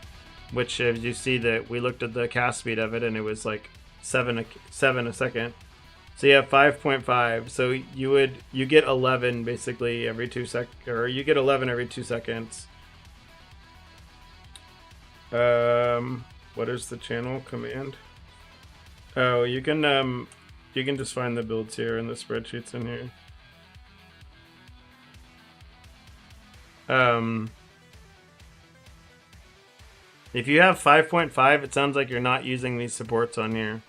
Which, as you see, that we looked at the cast speed of it, and it was like 7 a second. So you have 5.5. So you get 11 basically every 2 seconds, or you get 11 every 2 seconds. What is the channel command? Oh, you can just find the builds here and the spreadsheets in here. If you have 5.5, it sounds like you're not using these supports on here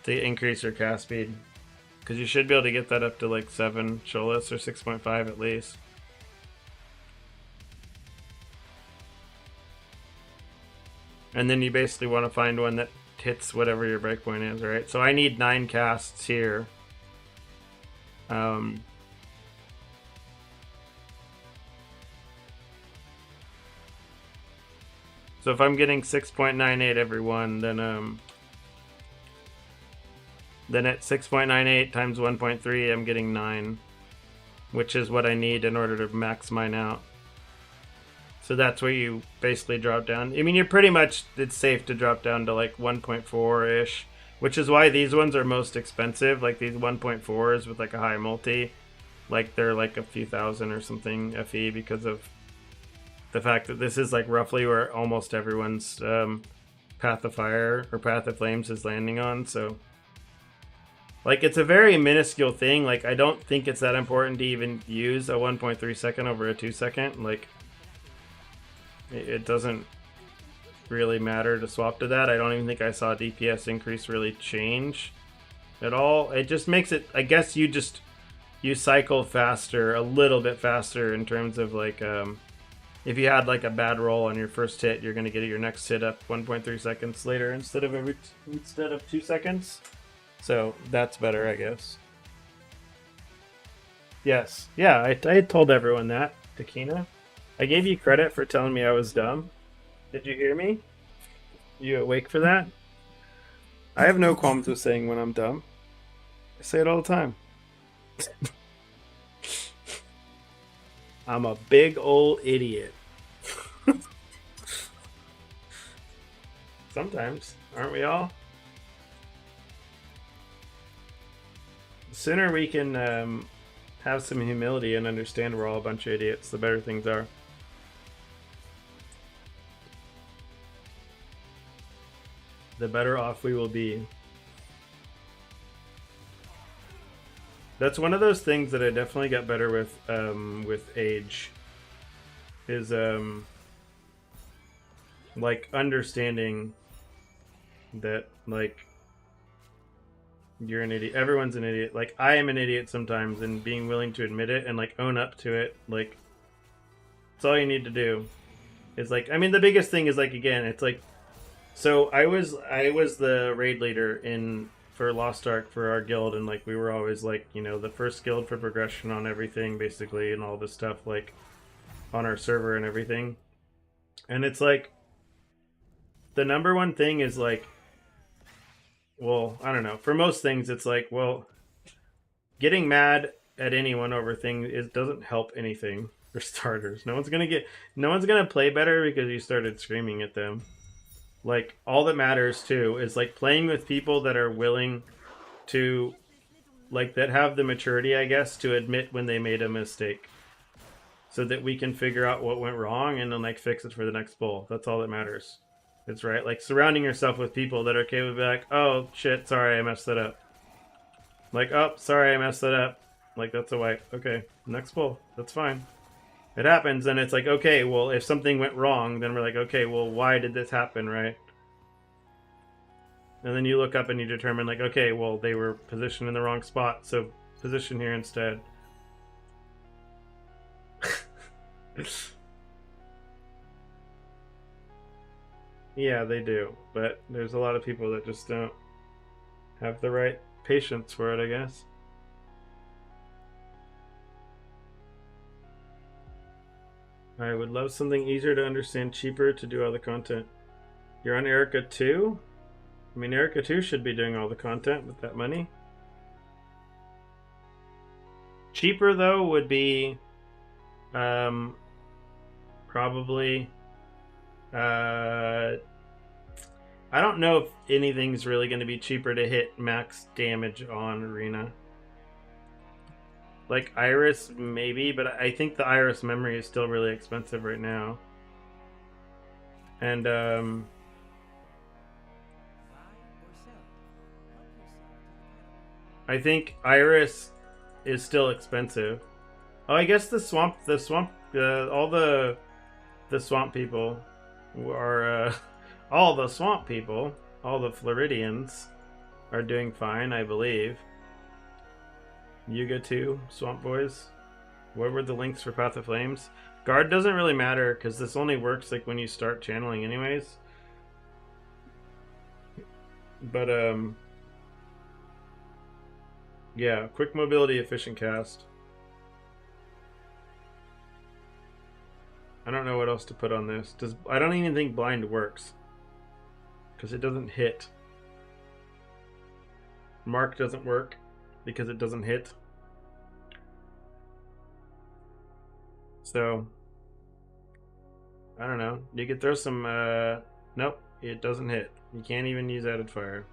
to increase your cast speed. Because you should be able to get that up to like 7 Sholas or 6.5 at least. And then you basically want to find one that hits whatever your breakpoint is, right? So I need 9 casts here. So if I'm getting 6.98 every one, then at 6.98 times 1.3, I'm getting 9, which is what I need in order to max mine out. So that's where you basically drop down. I mean, you're pretty much, it's safe to drop down to like 1.4-ish, which is why these ones are most expensive. Like these 1.4s with like a high multi, like they're like a few thousand or something FE because of the fact that this is like roughly where almost everyone's Path of Fire or Path of Flames is landing on. So like it's a very minuscule thing. Like I don't think it's that important to even use a 1.3 second over a 2 second. Like it doesn't really matter to swap to that. I don't even think I saw DPS increase really change at all. It just makes it, I guess you cycle faster, a little bit faster in terms of like if you had like a bad roll on your first hit, you're going to get your next hit up 1.3 seconds later instead of 2 seconds. So that's better, I guess. Yes. Yeah, I told everyone that, Takina. I gave you credit for telling me I was dumb. Did you hear me? You awake for that? I have no qualms with saying when I'm dumb. I say it all the time. I'm a big old idiot. Sometimes, aren't we all? The sooner we can have some humility and understand we're all a bunch of idiots, the better things are. The better off we will be. That's one of those things that I definitely got better with age. Is like understanding that like you're an idiot. Everyone's an idiot. Like I am an idiot sometimes, and being willing to admit it and like own up to it. Like it's all you need to do. Is like, I mean, the biggest thing is like, again, it's like, so I was the raid leader for Lost Ark for our guild, and like we were always like, you know, the first guild for progression on everything basically, and all this stuff like on our server and everything. And it's like the number one thing is like, well, I don't know, for most things it's like, well, getting mad at anyone over things doesn't help anything. For starters, no one's gonna play better because you started screaming at them. Like all that matters too is like playing with people that are willing to, like, that have the maturity, I guess, to admit when they made a mistake, so that we can figure out what went wrong and then like fix it for the next bowl. That's all that matters. It's right, like surrounding yourself with people that are capable of being like, oh shit, sorry I messed that up. Like, oh sorry I messed that up. Like that's a wipe. Okay, next bowl. That's fine. It happens, and it's like, okay, well, if something went wrong, then we're like, okay, well, why did this happen, right? And then you look up and you determine, like, okay, well, they were positioned in the wrong spot, so position here instead. Yeah, they do, but there's a lot of people that just don't have the right patience for it, I guess. I would love something easier to understand, cheaper to do all the content. You're on Erica 2? I mean, Erica 2 should be doing all the content with that money. Cheaper, though, would be probably... I don't know if anything's really going to be cheaper to hit max damage on Arena. Like Iris, maybe, but I think the Iris memory is still really expensive right now. And I think Iris is still expensive. Oh, I guess all the swamp people are all the swamp people, all the Floridians are doing fine, I believe. Yuga 2, Swamp Boys. What were the links for Path of Flames? Guard doesn't really matter because this only works like when you start channeling anyways. But yeah, quick mobility, efficient cast. I don't know what else else to put on this. I don't even think blind works. Because it doesn't hit. Mark doesn't work because it doesn't hit. So, I don't know. You could throw some, nope, it doesn't hit. You can't even use added fire.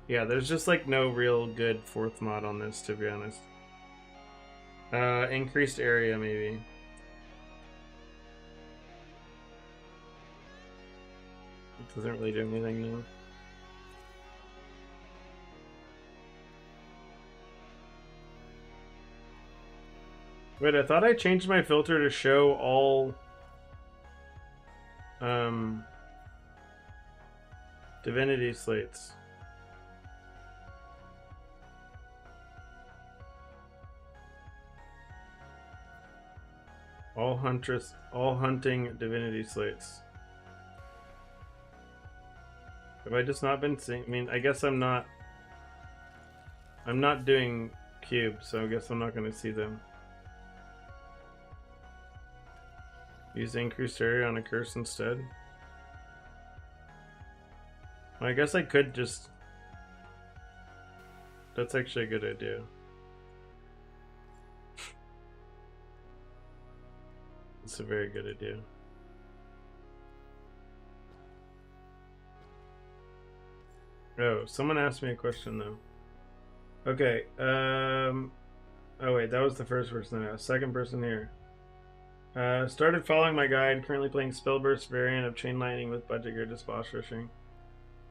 Yeah, there's just like no real good fourth mod on this, to be honest. Increased area, maybe. It doesn't really do anything now. Wait, I thought I changed my filter to show all divinity slates. All hunting divinity slates. Have I just not been seeing? I mean, I guess I'm not doing cubes, so I guess I'm not going to see them. Use increased area on a curse instead. Well, I guess I could just... That's actually a good idea. It's a very good idea. Oh, someone asked me a question though. Okay, oh wait, that was the first person I asked. Second person here. Started following my guide, currently playing Spellburst variant of Chain Lightning with budget gear just boss rushing.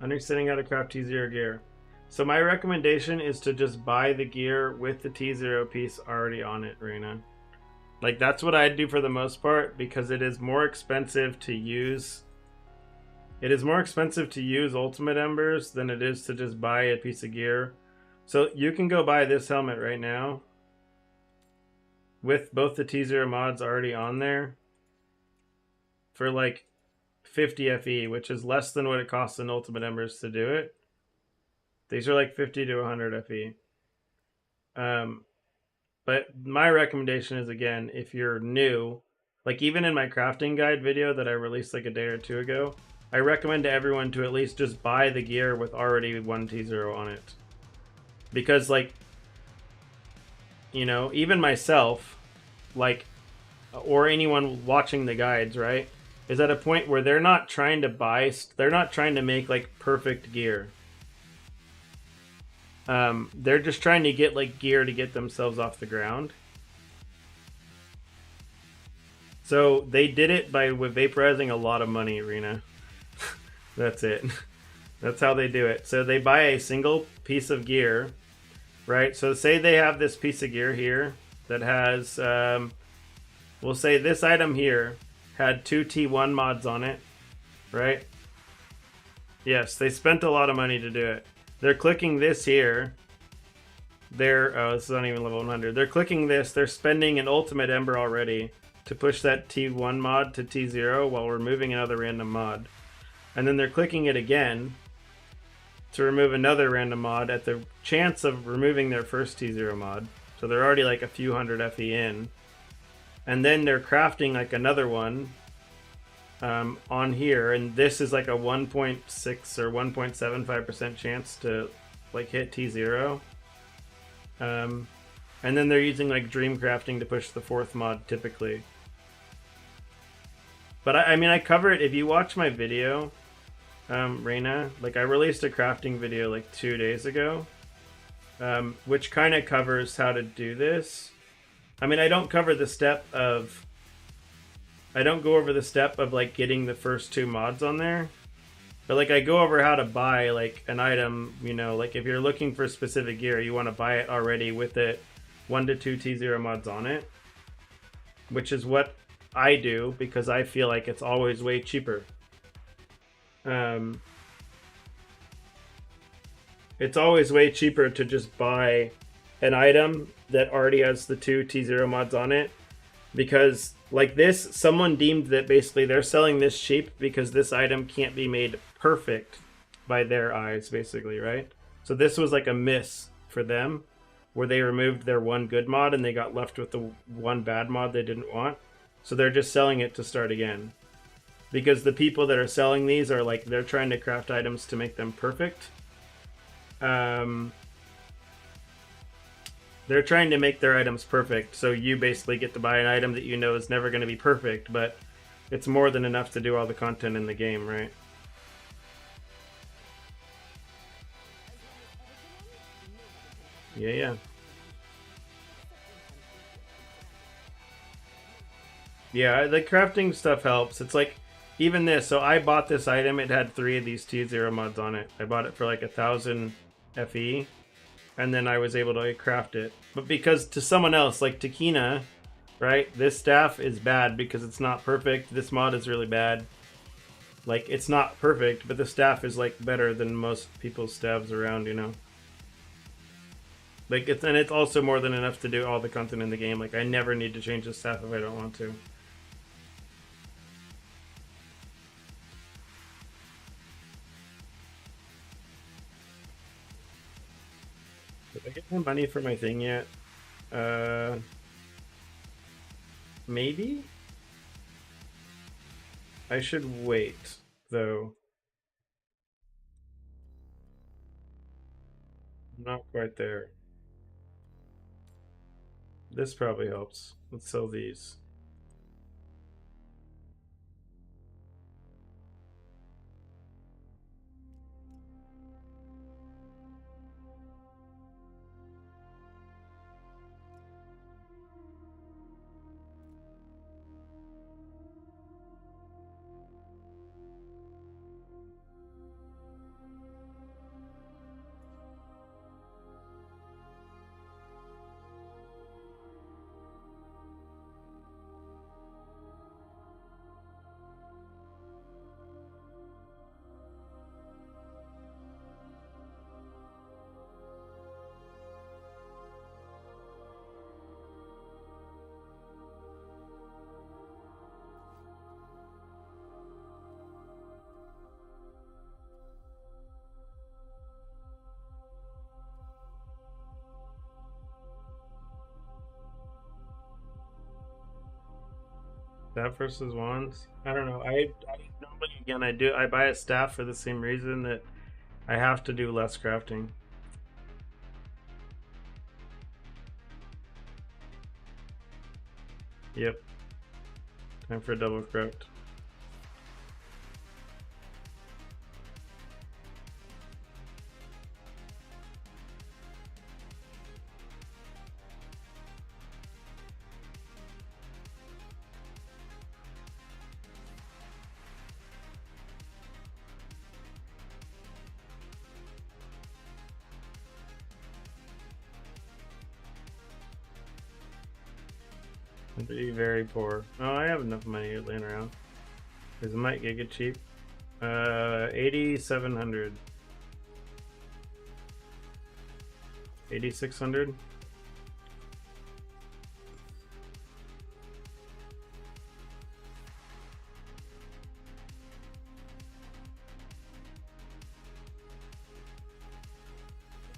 Understanding how to craft T0 gear. So my recommendation is to just buy the gear with the T0 piece already on it, Reina. Like, that's what I'd do for the most part, because it is more expensive to use. It is more expensive to use Ultimate Embers than it is to just buy a piece of gear. So you can go buy this helmet right now with both the T0 mods already on there for like 50 FE, which is less than what it costs in Ultimate Embers to do it. These are like 50 to 100 FE. But my recommendation is, again, if you're new, like even in my crafting guide video that I released like a day or two ago, I recommend to everyone to at least just buy the gear with already one T0 on it. Because, like, you know, even myself, like, or anyone watching the guides, right, is at a point where they're not trying to buy, they're not trying to make like perfect gear. They're just trying to get like gear to get themselves off the ground. So they did it by vaporizing a lot of money, Arena. That's it. That's how they do it. So they buy a single piece of gear, right? So say they have this piece of gear here that has, we'll say this item here had 2 T1 mods on it, right? Yes, they spent a lot of money to do it. They're clicking this here. Oh, this is not even level 100. They're clicking this. They're spending an Ultimate Ember already to push that T1 mod to T0 while removing another random mod. And then they're clicking it again to remove another random mod at the chance of removing their first T0 mod. So they're already like a few hundred FE in. And then they're crafting like another one on here, and this is like a 1.6 or 1.75% chance to like hit T0. And then they're using like dream crafting to push the 4th mod typically. But I mean, I cover it. If you watch my video, Reina, like I released a crafting video like 2 days ago, which kind of covers how to do this. I mean, I don't cover the step of, I don't go over the step of like getting the first 2 mods on there, but like I go over how to buy like an item, you know, like if you're looking for specific gear, you want to buy it already with it 1 to 2 T0 mods on it, which is what I do because I feel like it's always way cheaper. It's always way cheaper to just buy an item that already has the 2 T0 mods on it, because like this, someone deemed that basically they're selling this cheap because this item can't be made perfect by their eyes, basically, right? So this was like a miss for them. where they removed their one good mod and they got left with the one bad mod they didn't want. So they're just selling it to start again. Because the people that are selling these are like, they're trying to craft items to make them perfect. They're trying to make their items perfect, so you basically get to buy an item that you know is never going to be perfect, but it's more than enough to do all the content in the game, right? Yeah. Yeah, the crafting stuff helps. It's like, even this, so I bought this item, it had 3 of these T0 mods on it. I bought it for like 1,000 FE, and then I was able to craft it. But because to someone else, like Takina, right, this staff is bad because it's not perfect. This mod is really bad. Like, it's not perfect, but the staff is like better than most people's staffs around, you know? Like, it's also more than enough to do all the content in the game. Like, I never need to change the staff if I don't want to. Did I get my money for my thing yet? Maybe? I should wait, though. I'm not quite there. This probably helps. Let's sell these. Staff versus wands? I don't know. I normally, again, I buy a staff for the same reason that I have to do less crafting. Yep. Time for a double craft. Be very poor. Oh, I have enough money laying around. Because it might get cheap. 8,700. 8,600.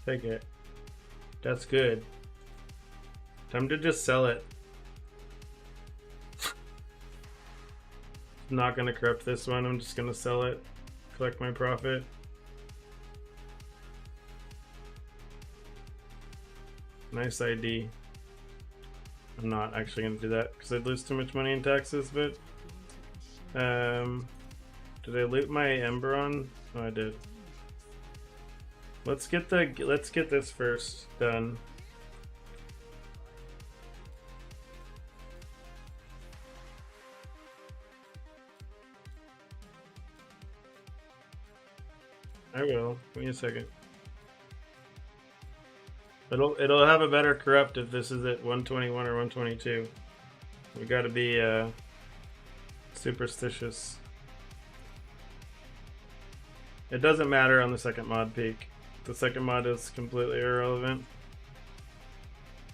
Take it. That's good. Time to just sell it. Not gonna corrupt this one. I'm just gonna sell it, collect my profit. Nice ID. I'm not actually gonna do that because I'd lose too much money in taxes. But did I loot my Emberon? Oh, I did. Let's get this first done. I will. Give me a second. It'll have a better corrupt if this is at 121 or 122. We gotta be superstitious. It doesn't matter on the second mod peak. The second mod is completely irrelevant.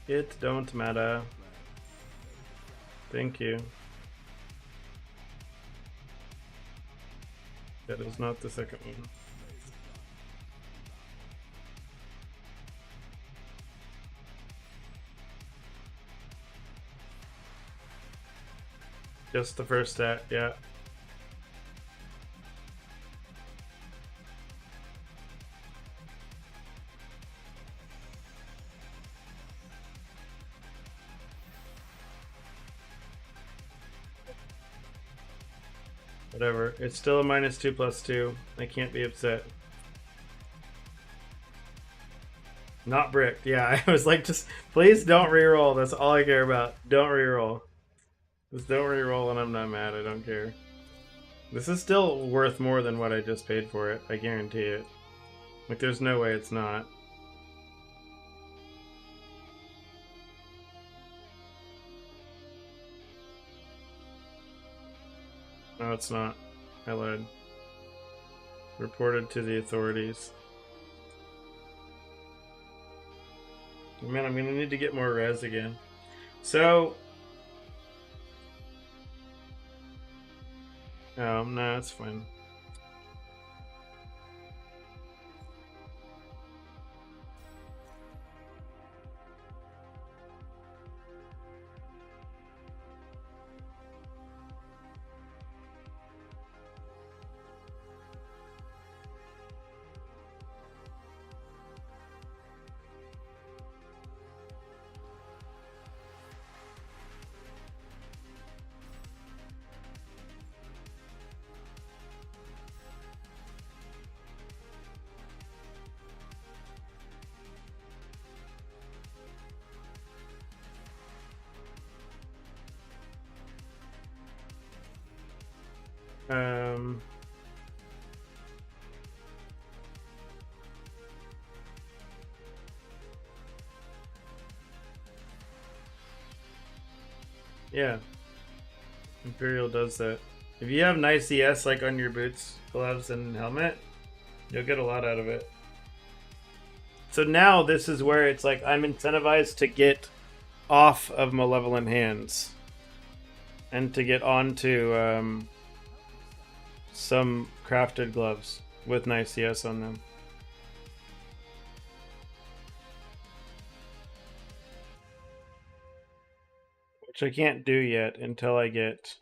It don't matter. Thank you. That is not the second one. Just the first stat, yeah. Whatever. It's still a -2/+2. I can't be upset. Not bricked. Yeah, I was like, just please don't reroll. That's all I care about. Don't reroll. Just don't reroll, and I'm not mad. I don't care. This is still worth more than what I just paid for it. I guarantee it. Like, there's no way it's not. No, it's not. I lied. Reported to the authorities. Man, I'm gonna need to get more res again. So... Oh, no, it's fine. Um... Yeah. Imperial does that. If you have nice ES like on your boots, gloves, and helmet, you'll get a lot out of it. So now this is where it's like I'm incentivized to get off of Malevolent Hands and to get onto some crafted gloves with nice ES on them. Which I can't do yet until I get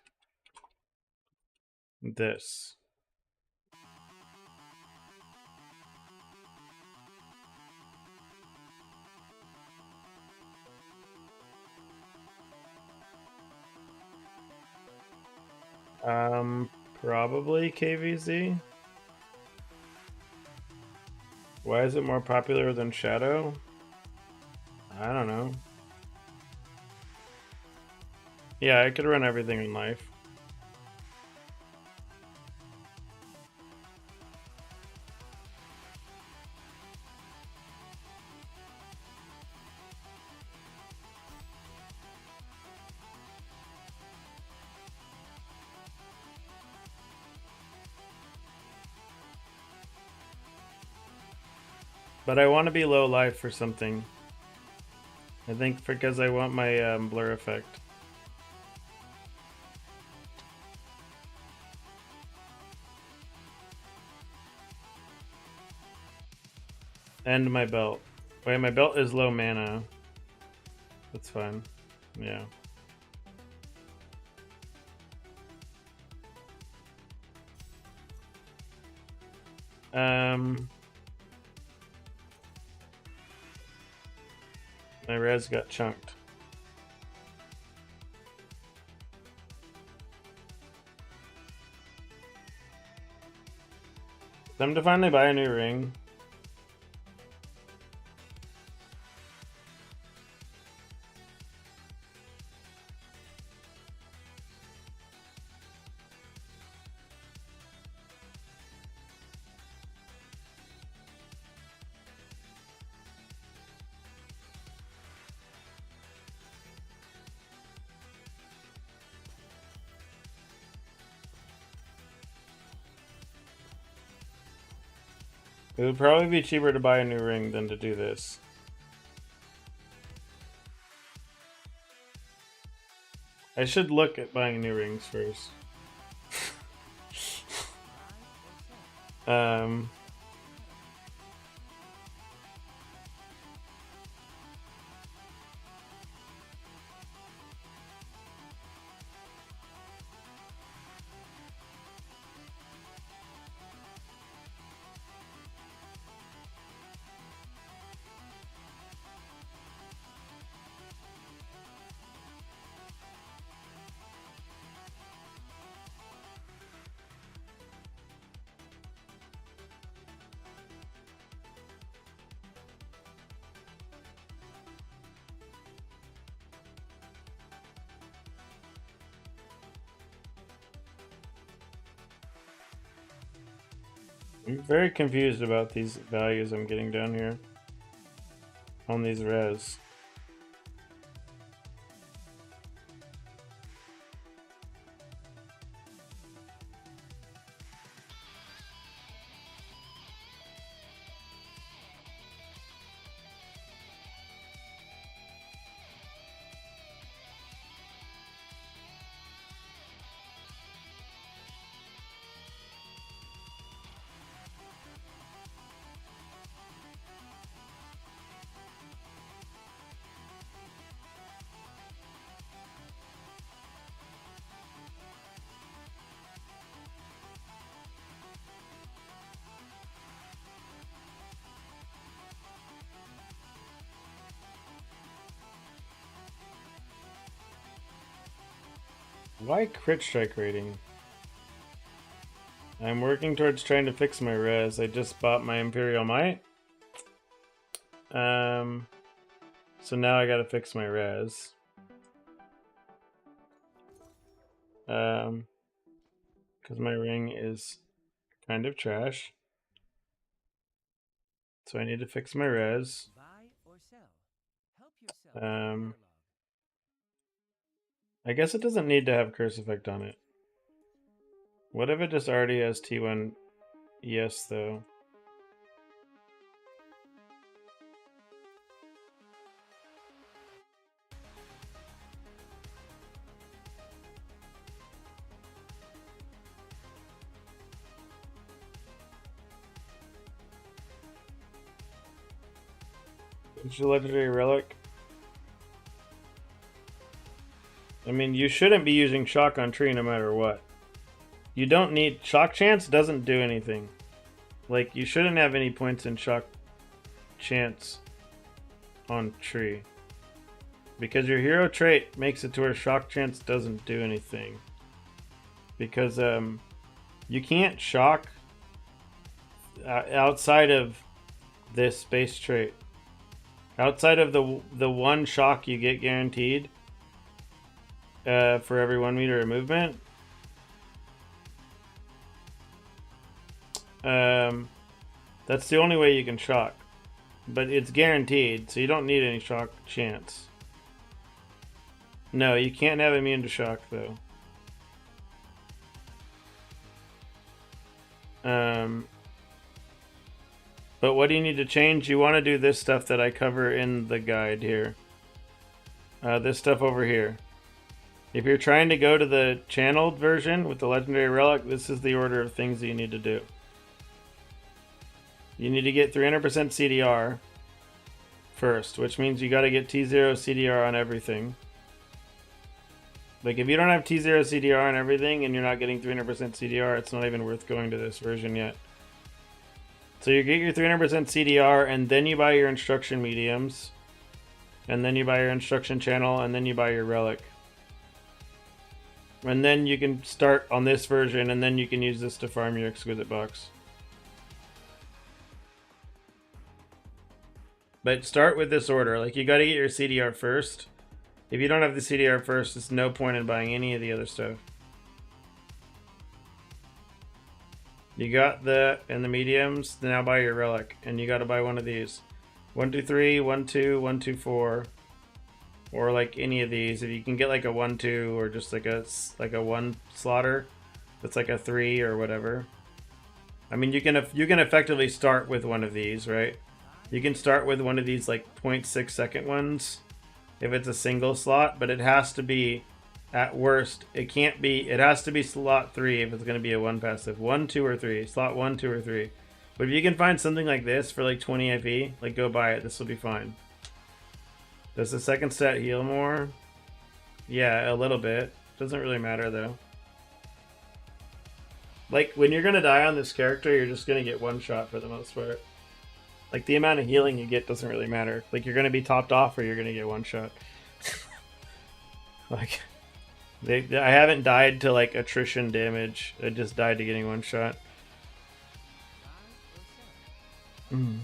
this. Probably KVZ. Why is it more popular than Shadow? I don't know. Yeah, I could run everything in life. But I want to be low life for something. I think because I want my blur effect. And my belt. Wait, my belt is low mana. That's fine. Yeah. My res got chunked. Time to finally buy a new ring. It would probably be cheaper to buy a new ring than to do this. I should look at buying new rings first. I'm very confused about these values I'm getting down here on these res. Why crit strike rating? I'm working towards trying to fix my res. I just bought my Imperial Might. So now I gotta fix my res. Because my ring is kind of trash. So I need to fix my res. Buy or sell. Help yourself. I guess it doesn't need to have curse effect on it. What if it just already has T1 ES though? It's a legendary relic. I mean, you shouldn't be using shock on tree no matter what. You don't need shock chance doesn't do anything. Like, you shouldn't have any points in shock chance on tree. Because your hero trait makes it to where shock chance doesn't do anything. Because you can't shock outside of this base trait. Outside of the one shock you get guaranteed for every 1 meter of movement. That's the only way you can shock. But it's guaranteed, so you don't need any shock chance. No, you can't have immune to shock, though. But what do you need to change? You want to do this stuff that I cover in the guide here. This stuff over here. If you're trying to go to the channeled version with the legendary relic, this is the order of things that you need to do. You need to get 300% CDR first, which means you got to get T0 CDR on everything. Like, if you don't have T0 CDR on everything and you're not getting 300% CDR, it's not even worth going to this version yet. So you get your 300% CDR, and then you buy your instruction mediums, and then you buy your instruction channel, and then you buy your relic. And then you can start on this version, and then you can use this to farm your exquisite box. But start with this order. Like, you got to get your CDR first. If you don't have the CDR first, there's no point in buying any of the other stuff. You got the and the mediums, now buy your relic, and you got to buy one of these. 1, 2, 3, 1, 2, 1, 2, 4, or like any of these. If you can get like a 1, 2, or just like a 1 slaughter, that's like a 3 or whatever. I mean, you can effectively start with one of these, right? You can start with one of these like 0.6 second ones if it's a single slot, but it has to be, at worst, it has to be slot 3 if it's going to be a 1 passive. 1, 2, or 3. Slot 1, 2, or 3. But if you can find something like this for like 20 IP, like, go buy it. This will be fine. Does the second stat heal more? Yeah, a little bit. Doesn't really matter though. Like, when you're going to die on this character, you're just going to get one shot for the most part. Like, the amount of healing you get doesn't really matter. Like, you're going to be topped off or you're going to get one shot. Like, I haven't died to, like, attrition damage. I just died to getting one shot. Mm.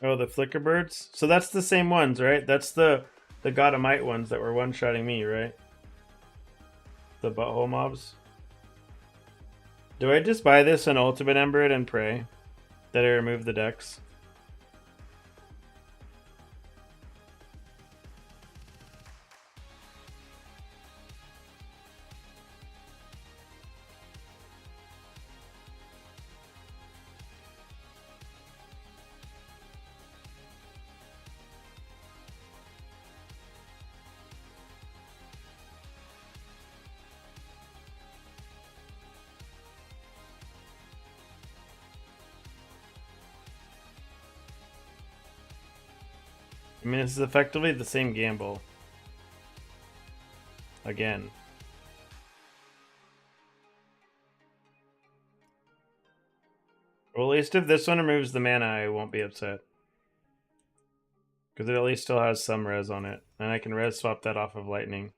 Oh, the flicker birds. So that's the same ones, right? That's the God of Might ones that were one-shotting me, right? The butthole mobs. Do I just buy this and ultimate ember it and pray that I remove the decks? I mean, this is effectively the same gamble. Again. Well, at least if this one removes the mana, I won't be upset. Because it at least still has some res on it. And I can res swap that off of lightning.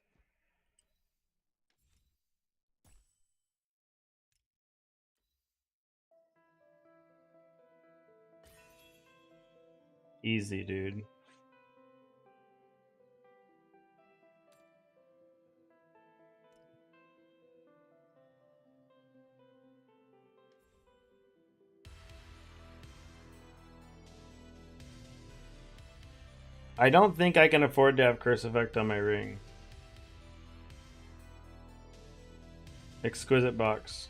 Easy, dude. I don't think I can afford to have Curse Effect on my ring. Exquisite box.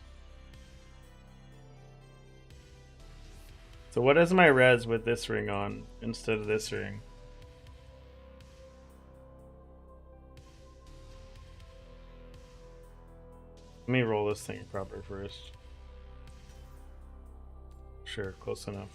So what is my res with this ring on instead of this ring? Let me roll this thing proper first. Sure, close enough.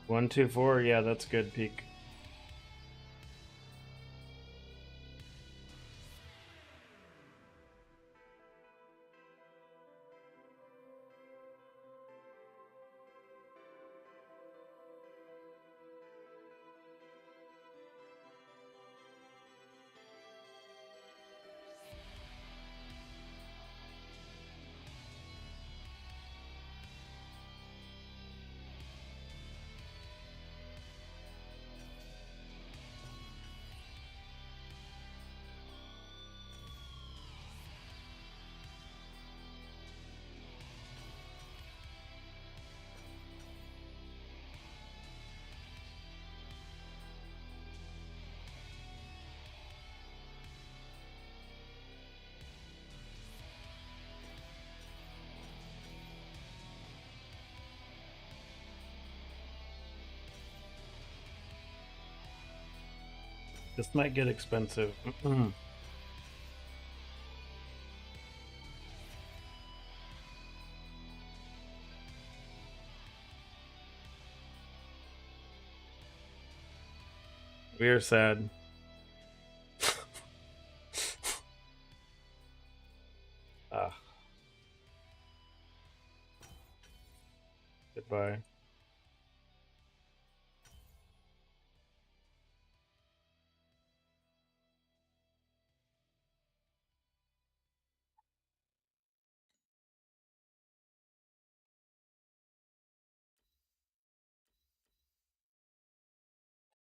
One, two, four. Yeah, that's good peak. This might get expensive. We are sad. Ah. Goodbye.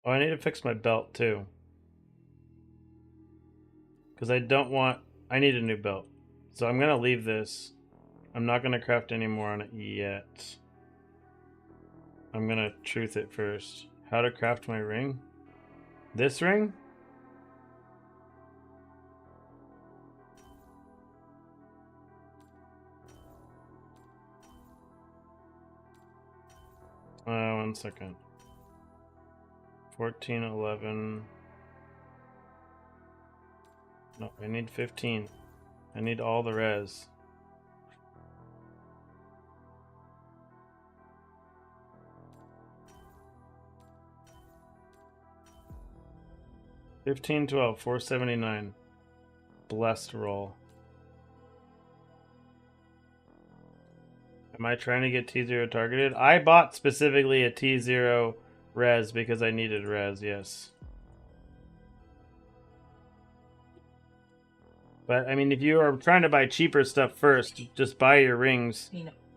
Oh, I need to fix my belt too. Because I don't want... I need a new belt. So I'm going to leave this. I'm not going to craft any more on it yet. I'm going to truth it first. How to craft my ring? This ring? One second. 14, 11... No, I need 15. I need all the res. $15, $12, $479. blessed roll. Am I trying to get T0 targeted? I bought specifically a T0 res because I needed res, yes. But I mean, if you are trying to buy cheaper stuff first, just buy your rings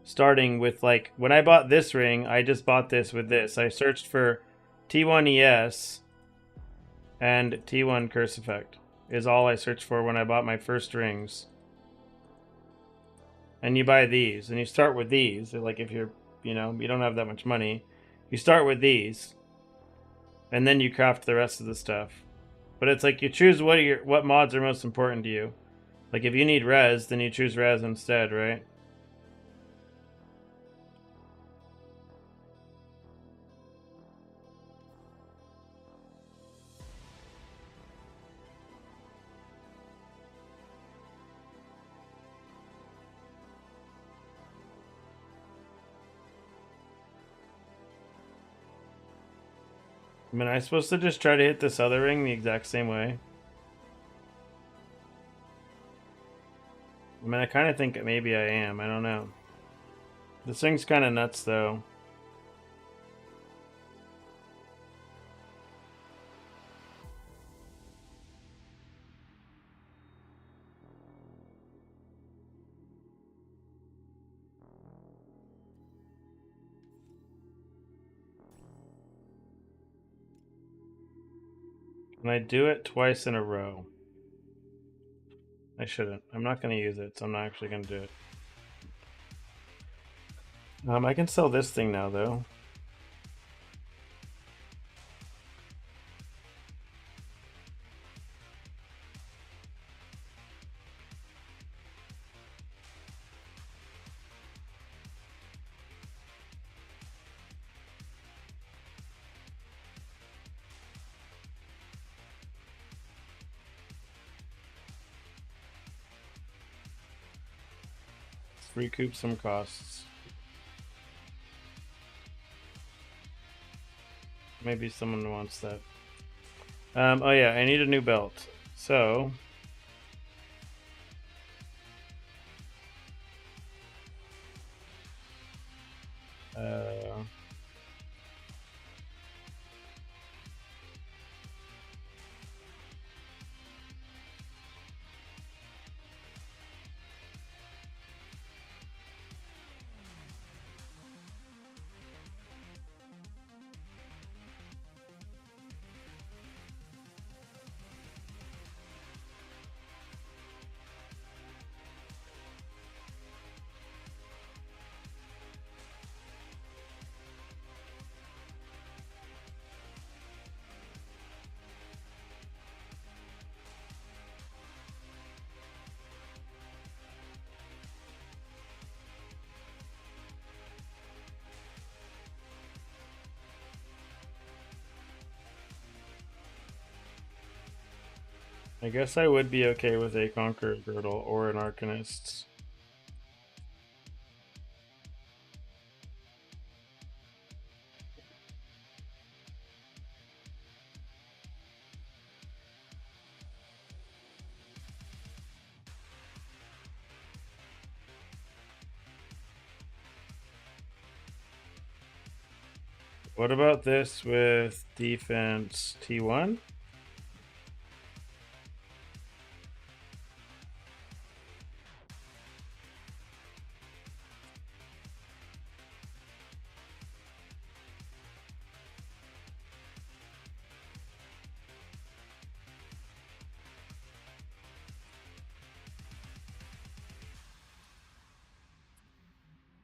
starting with, like, when I bought this ring, I just bought this with this. I searched for T1 ES and T1 Curse Effect is all I searched for when I bought my first rings. And you buy these, and you start with these. Like, if you're, you know, you don't have that much money, you start with these, and then you craft the rest of the stuff. But it's like you choose what mods are most important to you. Like, if you need res, then you choose res instead, right? I mean, I'm supposed to just try to hit this other ring the exact same way. I mean, I kind of think maybe I am. I don't know. This ring's kind of nuts, though. Can I do it twice in a row? I shouldn't. I'm not going to use it, so I'm not actually going to do it. I can sell this thing now, though. Recoup some costs. Maybe someone wants that. Oh yeah, I need a new belt. So I guess I would be okay with a Conqueror Girdle or an Arcanist. What about this with defense T1?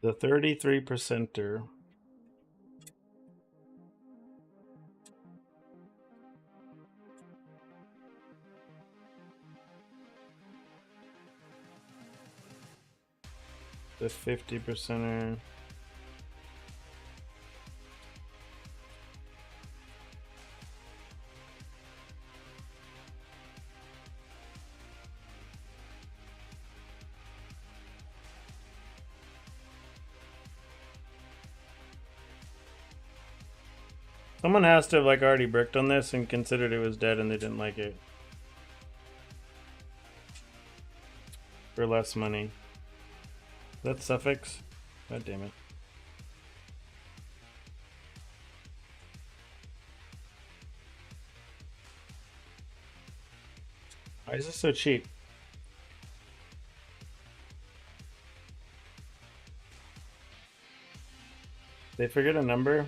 The 33%er. The 50%er. Someone has to have like already bricked on this and considered it was dead and they didn't like it. for less money. That's suffix? God damn it. Why is this so cheap? They forget a number?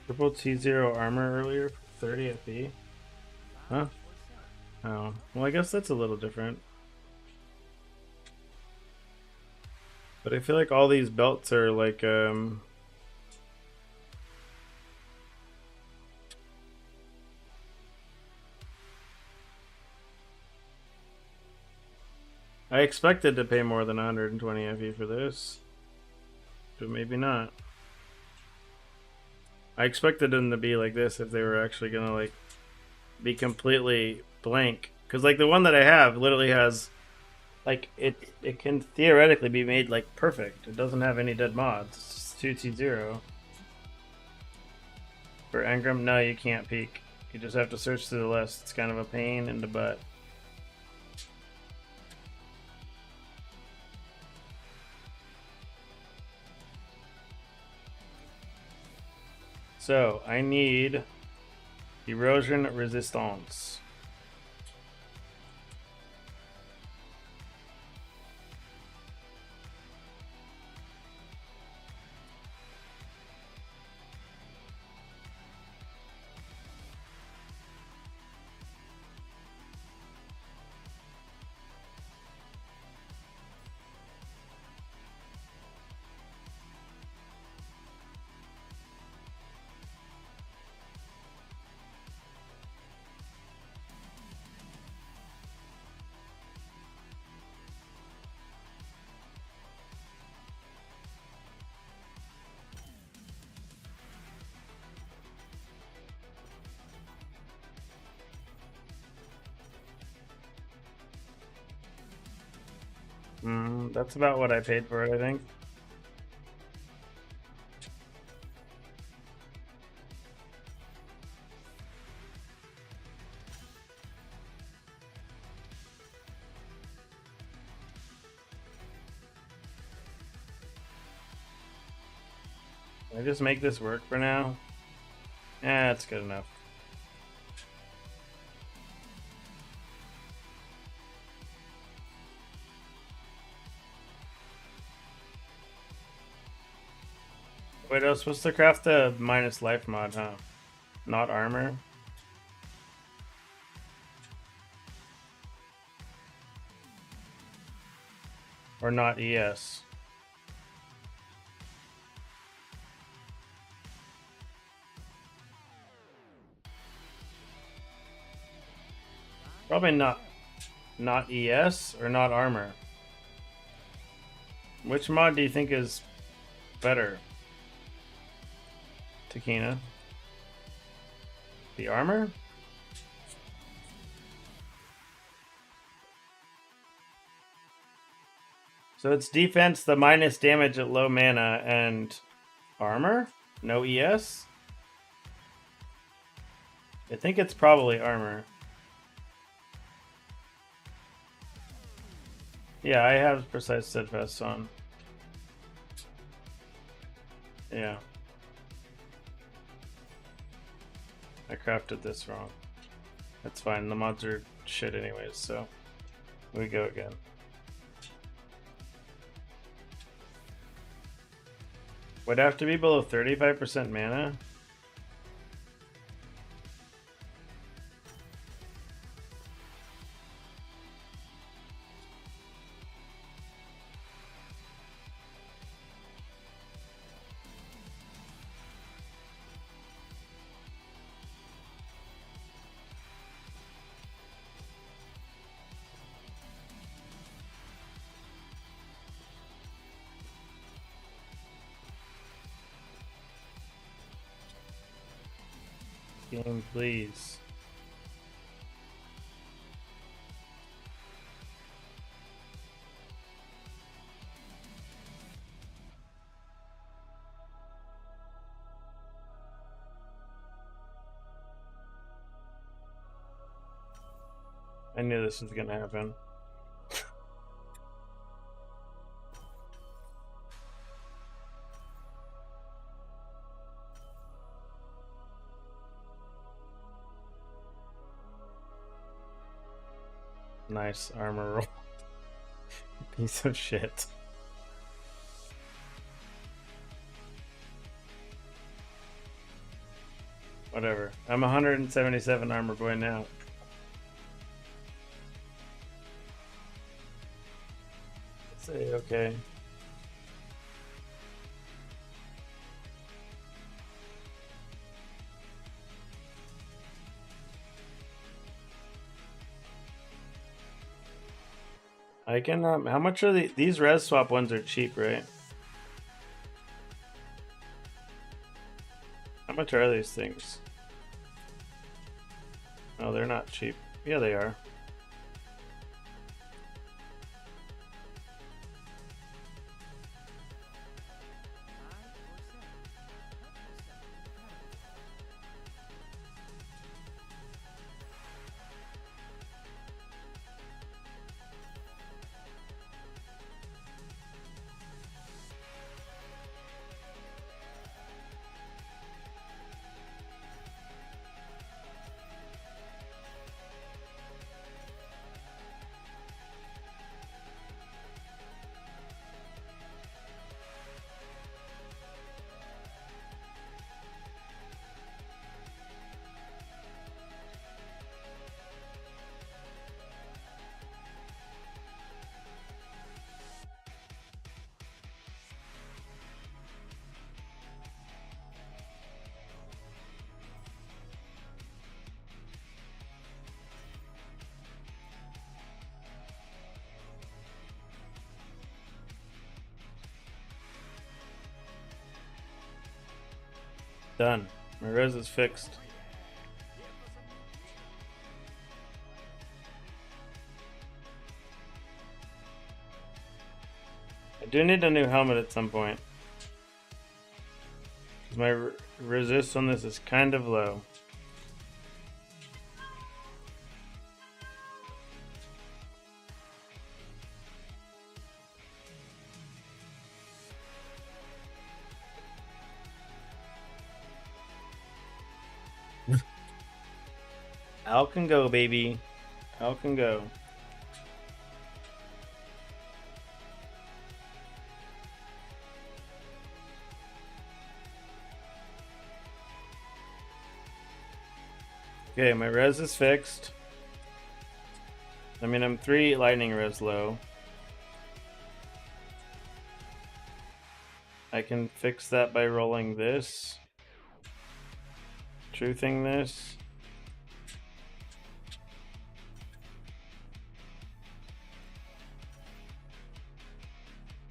Triple T0 armor earlier for 30 at B? Huh? Oh. Well, I guess that's a little different. But I feel like all these belts are like, I expected to pay more than 120 FE for this. But maybe not. I expected them to be like this if they were actually gonna like be completely blank. Cause like the one that I have literally has like it can theoretically be made like perfect. It doesn't have any dead mods. It's just 2T0. For Engram, no, you can't peek. You just have to search through the list. It's kind of a pain in the butt. So I need erosion resistance. That's about what I paid for it, I think. Can I just make this work for now? That's good enough. Wait, I was supposed to craft the minus life mod, huh? Not armor? Or not ES? Probably not ES or not armor. Which mod do you think is better? Takina. The armor? So it's defense, the minus damage at low mana, and armor? No ES? I think it's probably armor. Yeah, I have precise steadfast on. Yeah. I crafted this wrong. That's fine. The mods are shit anyways, so we go again. Would have to be below 35% mana. Game, please. I knew this was gonna happen. Nice armor roll. Piece of shit. Whatever. I'm 177 armor boy now. Say okay. I can. How much are these res swap ones are cheap, right? How much are these things? Oh, they're not cheap. Yeah, they are. Done. My res is fixed. I do need a new helmet at some point. Because my resist on this is kind of low. Al can go, baby. Al can go. Okay, my res is fixed. I mean, I'm 3 lightning res low. I can fix that by rolling this. Truthing this.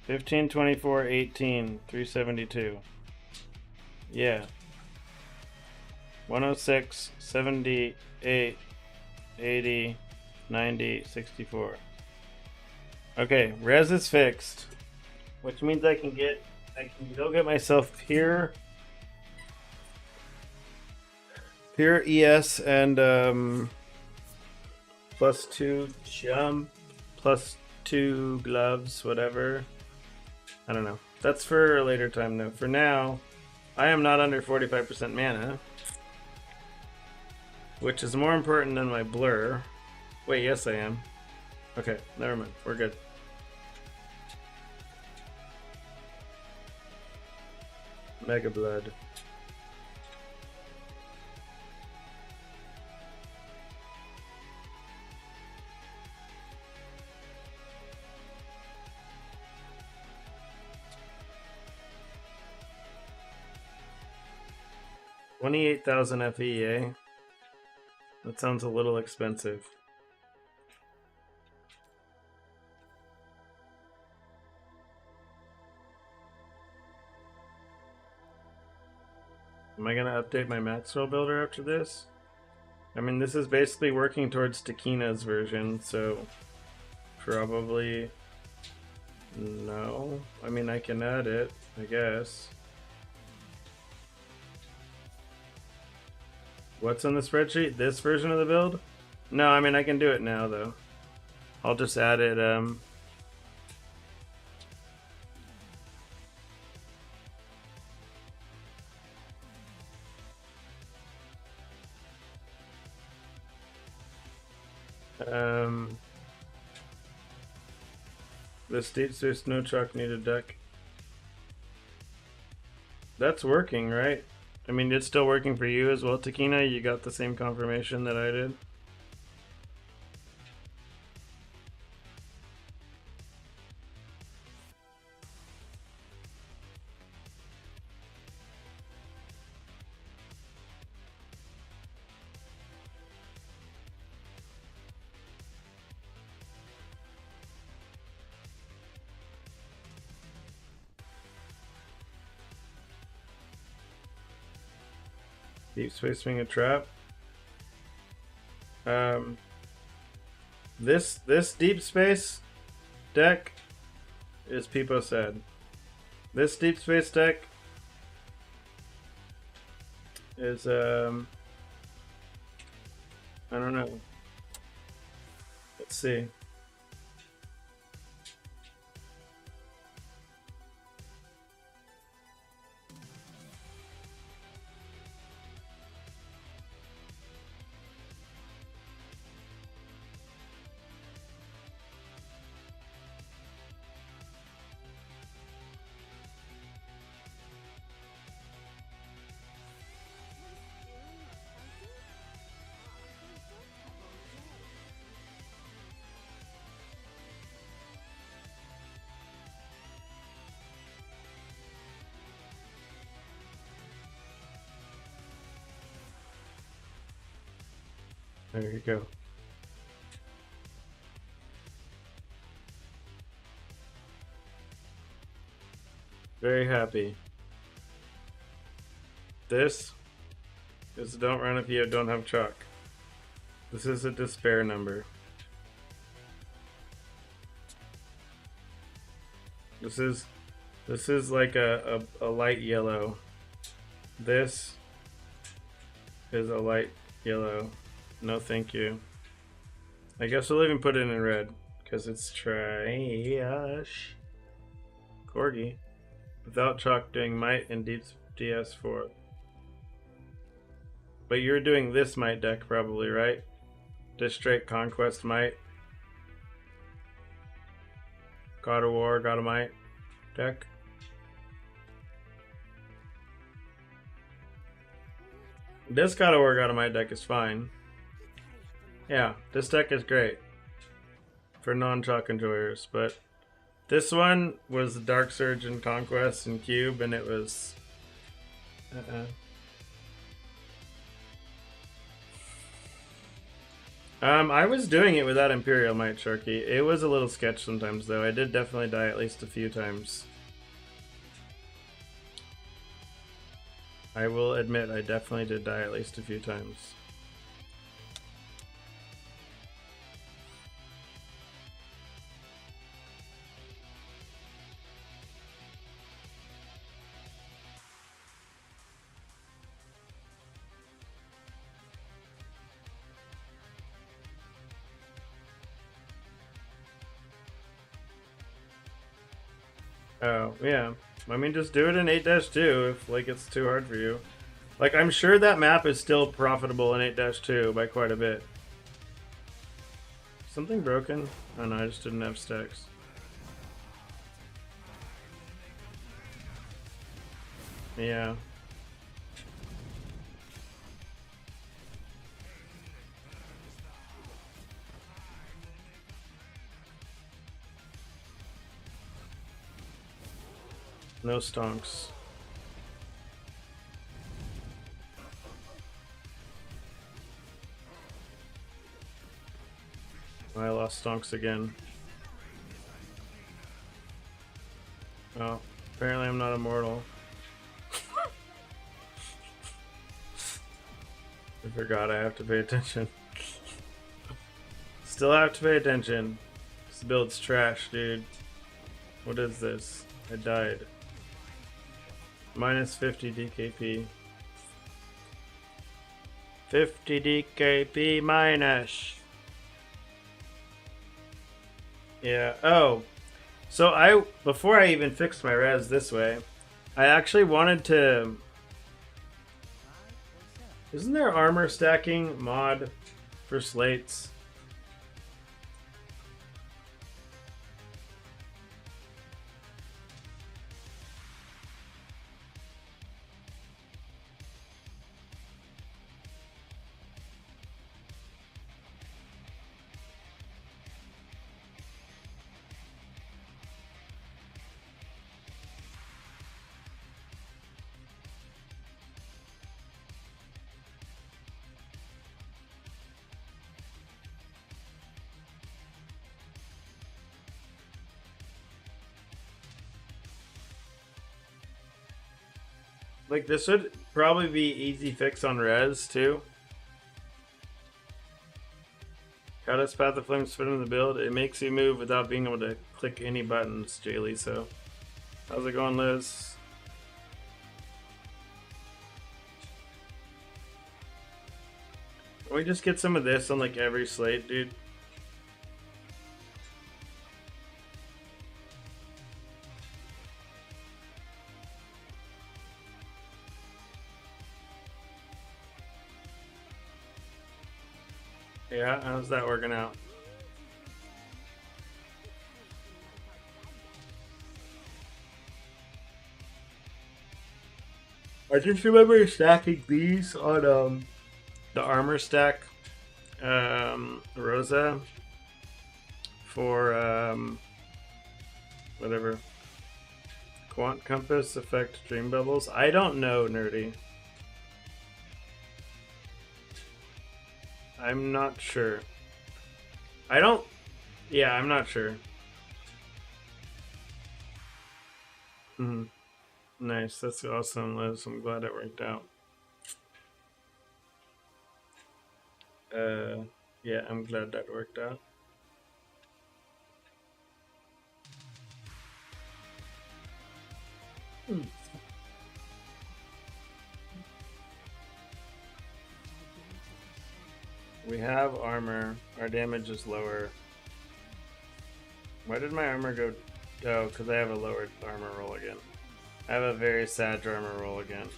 $15, $24, $18, $372. Yeah. 106, 78, 80, 90, 64. Okay, res is fixed. Which means I can go get myself pure ES and +2 jump, +2 gloves, whatever. I don't know. That's for a later time though. For now, I am not under 45% mana, which is more important than my blur. Wait, yes I am. Okay, never mind. We're good. Mega Blood. $28,000 FE, That sounds a little expensive. Am I gonna update my Maxwell builder after this? I mean, this is basically working towards Takina's version, so probably no. I mean, I can add it, I guess. What's on the spreadsheet? This version of the build? No, I mean, I can do it now, though. I'll just add it, the Deep Space No Chalk needed deck. That's working, right? I mean, it's still working for you as well, Takina. You got the same confirmation that I did. Deep Space being a trap. This Deep Space deck is Peepo said. This Deep Space deck is I don't know. Let's see. There you go. Very happy. This is don't run if you don't have chalk. This is a despair number. This is like a light yellow. This is a light yellow. No, thank you. I guess we'll even put it in red because it's trash. Corgi. Without chalk doing might and deep DS4. But you're doing this might deck probably, right? Just straight conquest might. God of War, God of Might deck. This God of War, God of Might deck is fine. Yeah, this deck is great for non-chalk enjoyers, but this one was Dark Surge and Conquest and Cube, and it was I was doing it without Imperial Might, Sharky. It was a little sketch sometimes, though. I did definitely die at least a few times. I will admit, I definitely did die at least a few times. Oh, yeah. I mean, just do it in 8-2 if, like, it's too hard for you. Like, I'm sure that map is still profitable in 8-2 by quite a bit. Something broken? Oh no, I just didn't have stacks. Yeah. No stonks. I lost stonks again. Oh, apparently I'm not immortal. forgot I have to pay attention. Still have to pay attention. This build's trash, dude. What is this? I died. Minus 50 DKP. 50 DKP minus. Yeah. Oh. So before I even fixed my res this way, I actually wanted to. Isn't there armor stacking mod for slates? Like, this would probably be easy fix on res, too. Goddess Path of Flames fit in the build. It makes you move without being able to click any buttons, Jaylee, so. How's it going, Liz? Can we just get some of this on, like, every slate, dude? Yeah, how's that working out? I just remember stacking these on the armor stack Rosa for whatever Quant Compass affect Dream Bubbles. I don't know, Nerdy. I'm not sure. Yeah, I'm not sure. Nice, that's awesome, Liz. I'm glad it worked out. Yeah, I'm glad that worked out. We have armor. Our damage is lower. Why did my armor go? Oh, because I have a lowered armor roll again. I have a very sad armor roll again.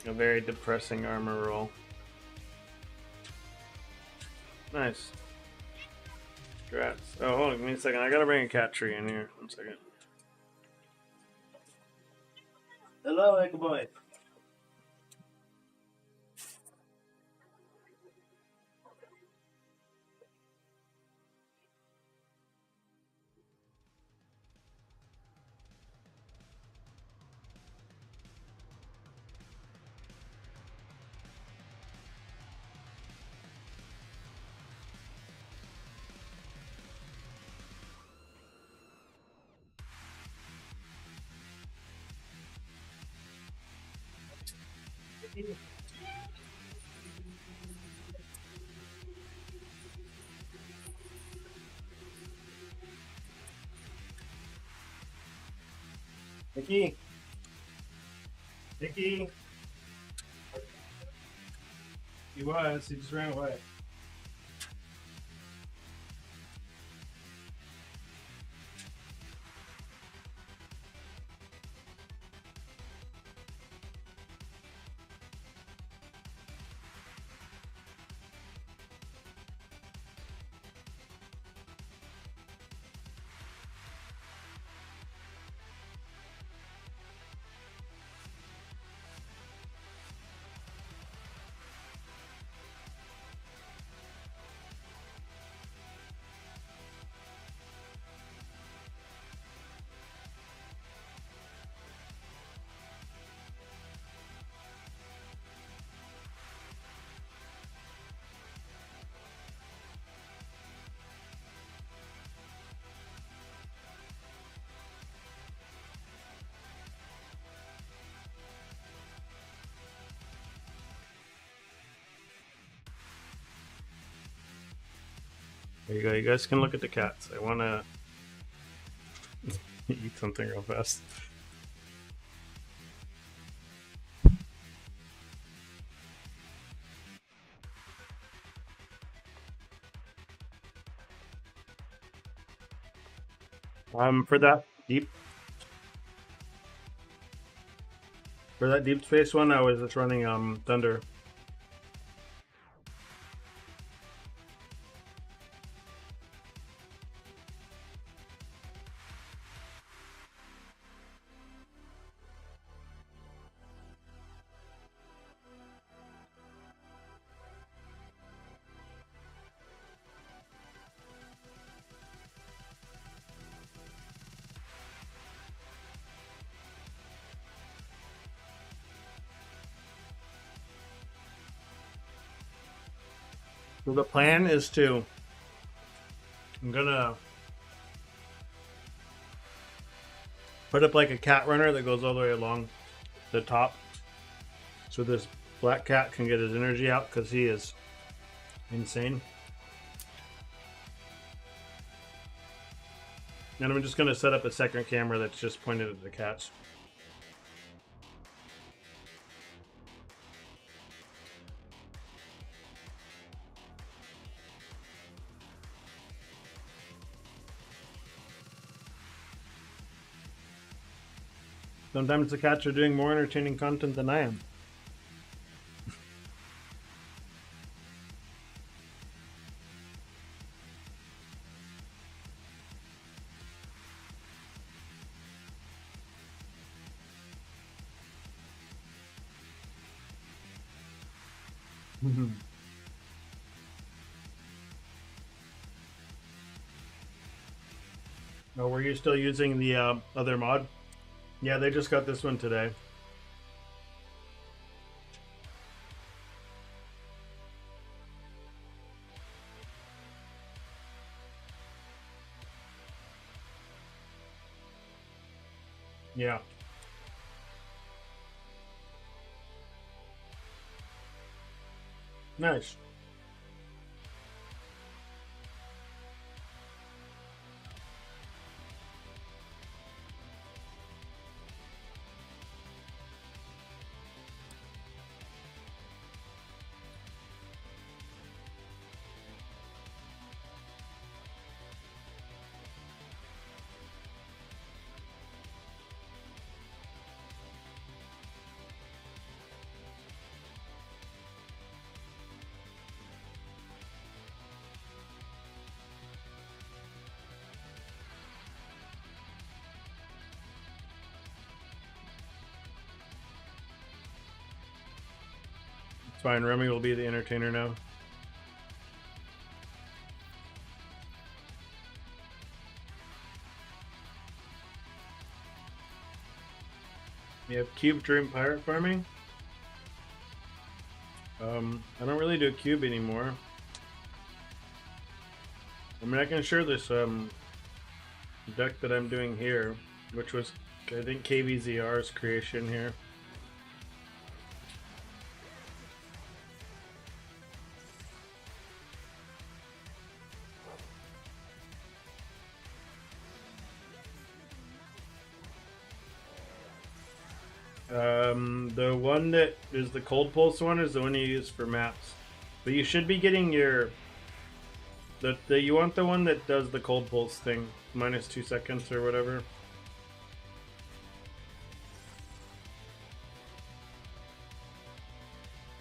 A very depressing armor roll. Nice. Congrats. Oh, hold on, give me a second. I gotta bring a cat tree in here. 1 second. Hello, Echo Boy. Nikki. Nikki. He just ran away. There you go. You guys can look at the cats. I want to eat something real fast. For that deep space one, I was just running Thunder. So the plan is I'm gonna put up like a cat runner that goes all the way along the top, so this black cat can get his energy out because he is insane. And I'm just gonna set up a second camera that's just pointed at the cats. Sometimes the cats are doing more entertaining content than I am. Oh, were you still using the other mod? Yeah, they just got this one today. Yeah. Nice. It's fine. Remy will be the entertainer now. You have Cube Dream Pirate Farming. I don't really do Cube anymore. I mean, I can share this deck that I'm doing here, which was, I think, KVZR's creation here. The one that is the Cold Pulse one is the one you use for maps. But you should be getting your... you want the one that does the Cold Pulse thing, minus 2 seconds or whatever.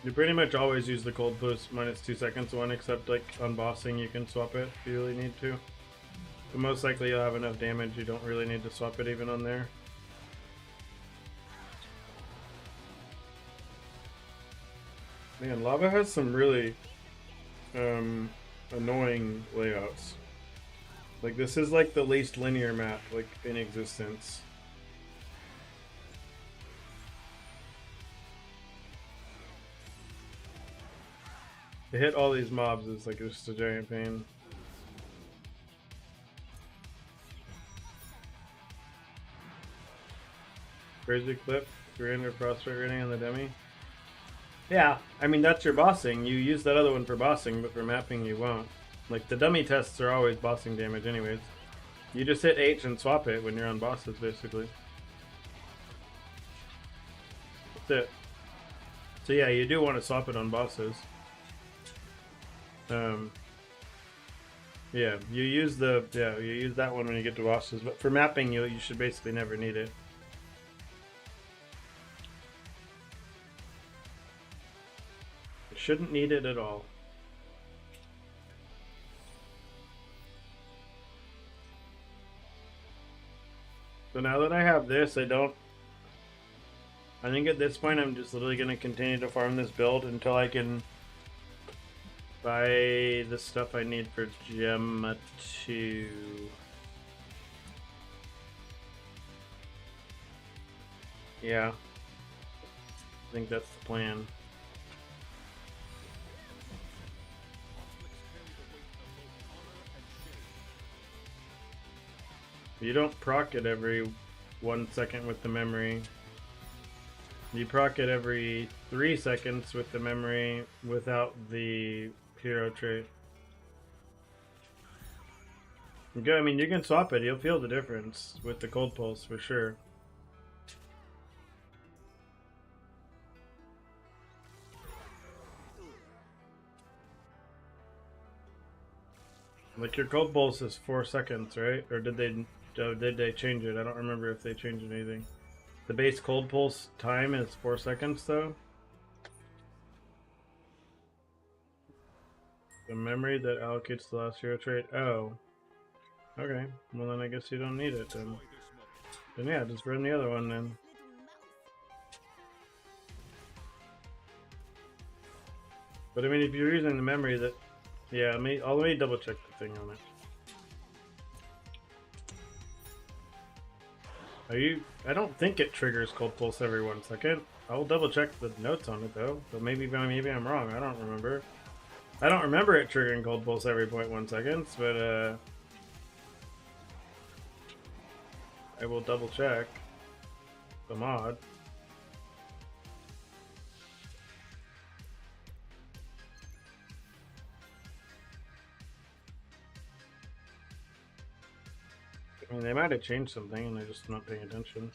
You pretty much always use the Cold Pulse minus 2 seconds one, except like on bossing you can swap it if you really need to. But most likely you'll have enough damage, you don't really need to swap it even on there. Man, Lava has some really annoying layouts. Like, this is like the least linear map like in existence. To hit all these mobs is like just a giant pain. Crazy clip, 300 prospect rating on the demi. Yeah, I mean, that's your bossing. You use that other one for bossing, but for mapping you won't. Like, the dummy tests are always bossing damage anyways. You just hit H and swap it when you're on bosses, basically. That's it. So yeah, you do want to swap it on bosses. Yeah, you use that one when you get to bosses, but for mapping you should basically never need it. You shouldn't need it at all. So now that I have this, I think at this point I'm just literally going to continue to farm this build until I can buy the stuff I need for Gemma 2. Yeah. I think that's the plan. You don't proc it every 1 second with the memory. You proc it every 3 seconds with the memory without the hero trait. Okay, I mean, you can swap it. You'll feel the difference with the cold pulse for sure. Like, your cold pulse is 4 seconds, right? Or did they change it? I don't remember if they changed anything. The base cold pulse time is 4 seconds, though. The memory that allocates the last hero trait. Oh. Okay. Well, then I guess you don't need it, then. Then yeah, just run the other one, then. But I mean, if you're using the memory that... Yeah, let me double check the thing on it. I don't think it triggers cold pulse every 1 second. I'll double check the notes on it though. But maybe I'm wrong. I don't remember. I don't remember it triggering cold pulse every 0.1 seconds, but I will double check the mod. I mean, they might have changed something and they're just not paying attention.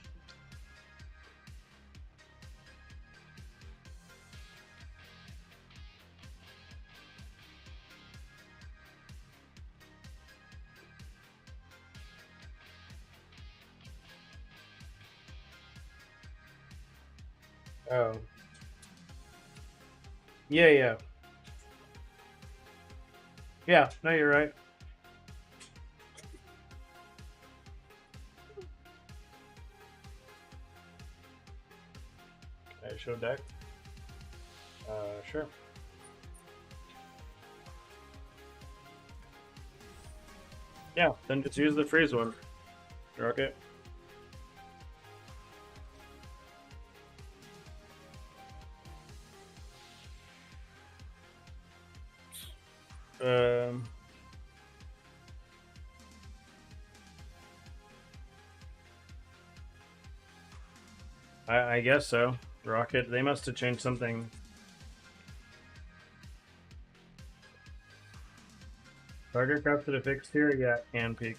Oh. Yeah. Yeah, no, you're right. Can I show deck? Sure. Yeah, then just use the freeze one. Rocket. I guess so. Rocket, they must have changed something. Target crafted a fixed here? Yeah, can peek.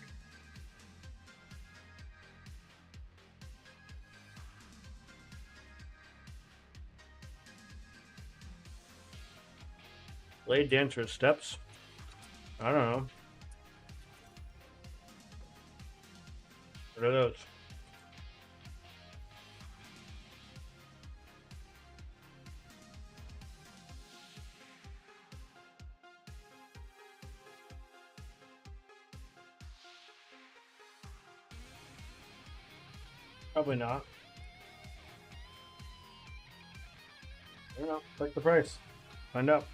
Blade Dancer steps? I don't know. What are those? Probably not. I don't know. Check the price. Find out.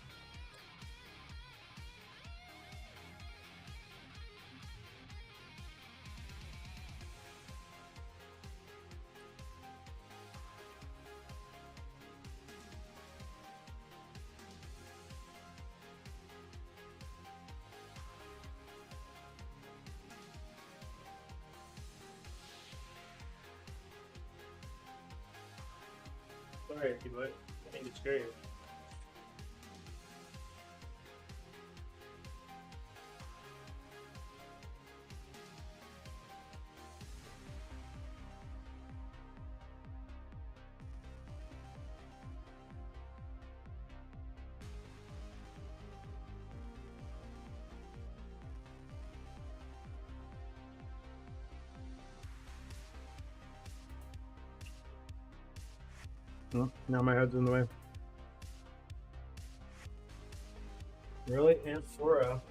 Sorry, but I think it's great. Now my head's in the way. Really? Amphora?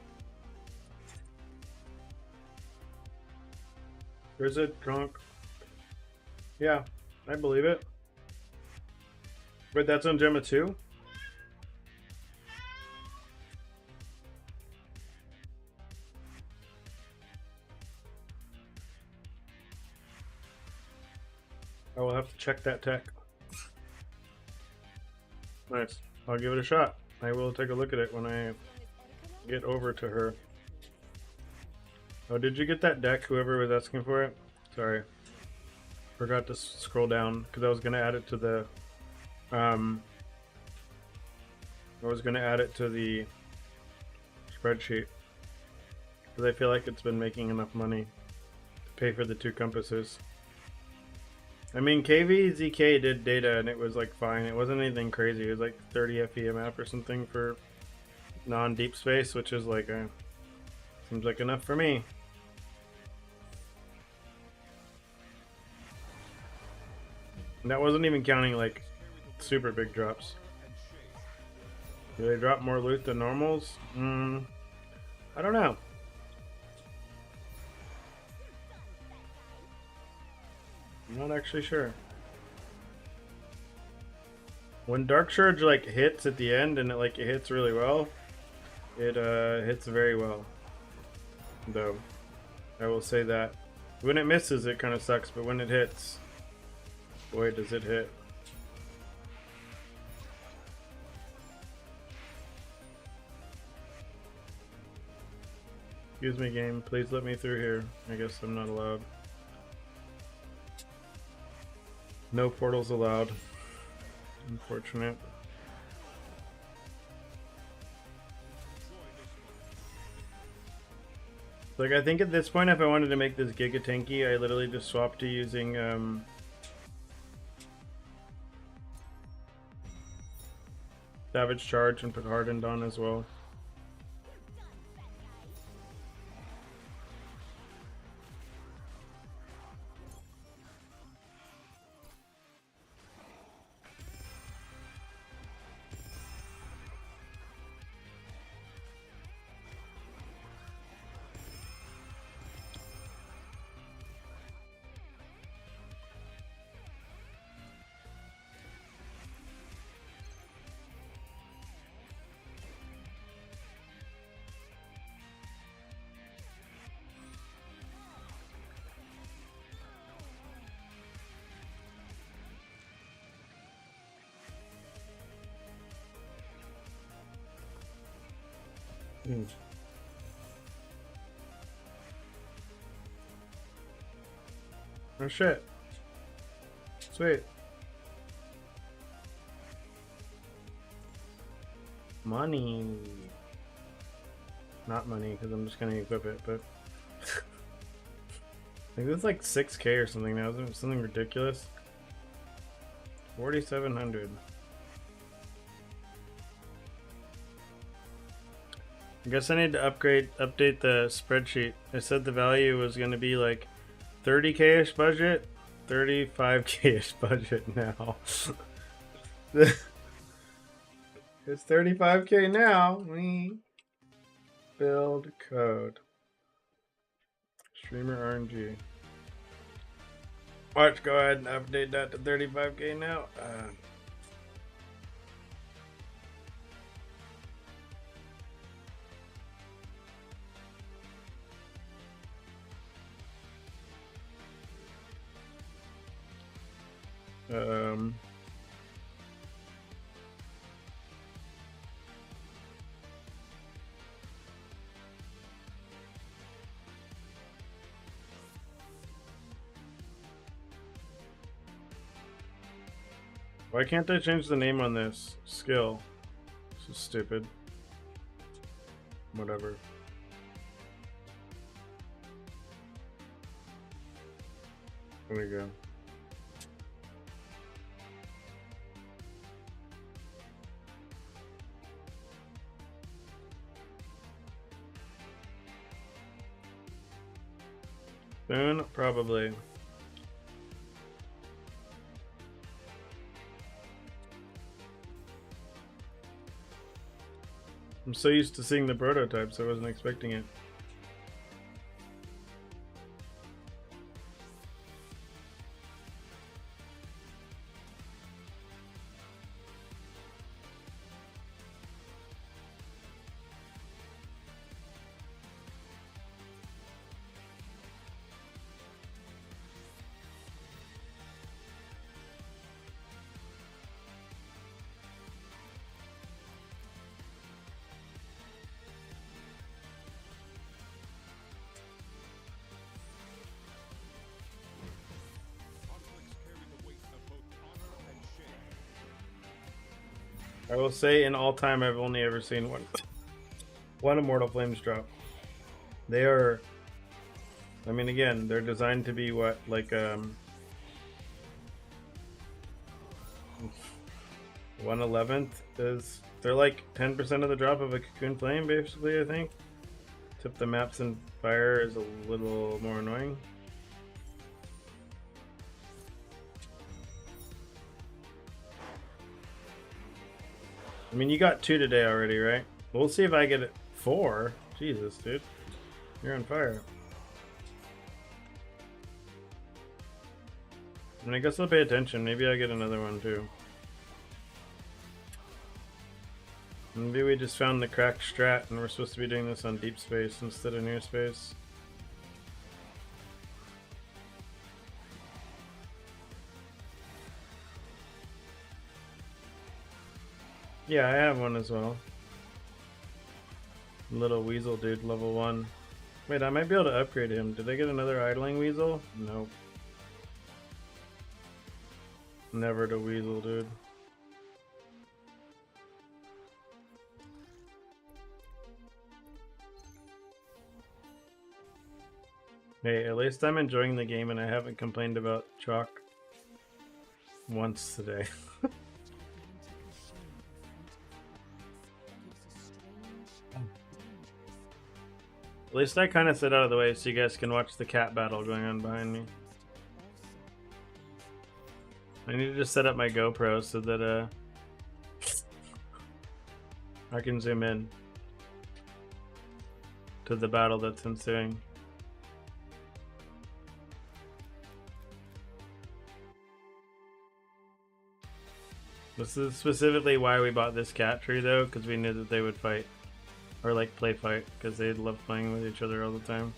Is it drunk? Yeah, I believe it. But that's on Gemma 2? I will have to check that tech. Nice. I'll give it a shot. I will take a look at it when I get over to her. Oh, did you get that deck, whoever was asking for it? Sorry. Forgot to scroll down because I was going to add it to the spreadsheet because I feel like it's been making enough money to pay for the 2 compasses. I mean, KVZK did data and it was like fine. It wasn't anything crazy. It was like 30 FEMF or something for non-deep space, which is like seems like enough for me. And that wasn't even counting like super big drops. Do they drop more loot than normals? I don't know. I'm not actually sure. When Dark Surge like hits at the end and it hits really well, it hits very well. Though, I will say that. When it misses, it kind of sucks, but when it hits, boy, does it hit. Excuse me, game. Please let me through here. I guess I'm not allowed. No portals allowed. Unfortunate. Like, I think at this point, if I wanted to make this Giga tanky, I literally just swap to using Savage Charge and put Hardened on as well. Oh shit. Sweet. Money. Not money, because I'm just gonna equip it, but I think it's like 6K or something now, isn't it? Something ridiculous. 4,700. I guess I need to update the spreadsheet. I said the value was going to be like 30K-ish budget, 35K-ish budget now. It's 35K now. We build code. Streamer RNG. Watch, go ahead and update that to 35K now. Why can't I change the name on this skill? This is stupid. Whatever. There we go. Soon, probably. I'm so used to seeing the prototypes, I wasn't expecting it. I will say, in all time, I've only ever seen one Immortal Flames drop. They are, I mean, again, they're designed to be what, like 1/11th is, they're like 10% of the drop of a Cocoon Flame, basically, I think. Except the maps in Fire is a little more annoying. I mean, you got 2 today already, right? We'll see if I get it 4. Jesus, dude. You're on fire. I mean, I guess I'll pay attention. Maybe I get another one too. Maybe we just found the cracked strat and we're supposed to be doing this on deep space instead of near space. Yeah, I have one as well. Little weasel dude, level 1. Wait, I might be able to upgrade him. Did I get another idling weasel? Nope. Never to weasel, dude. Hey, at least I'm enjoying the game and I haven't complained about chalk once today. At least I kind of sit out of the way so you guys can watch the cat battle going on behind me. I need to just set up my GoPro so that I can zoom in to the battle that's ensuing. This is specifically why we bought this cat tree though, because we knew that they would fight. Or like play fight, because they love playing with each other all the time.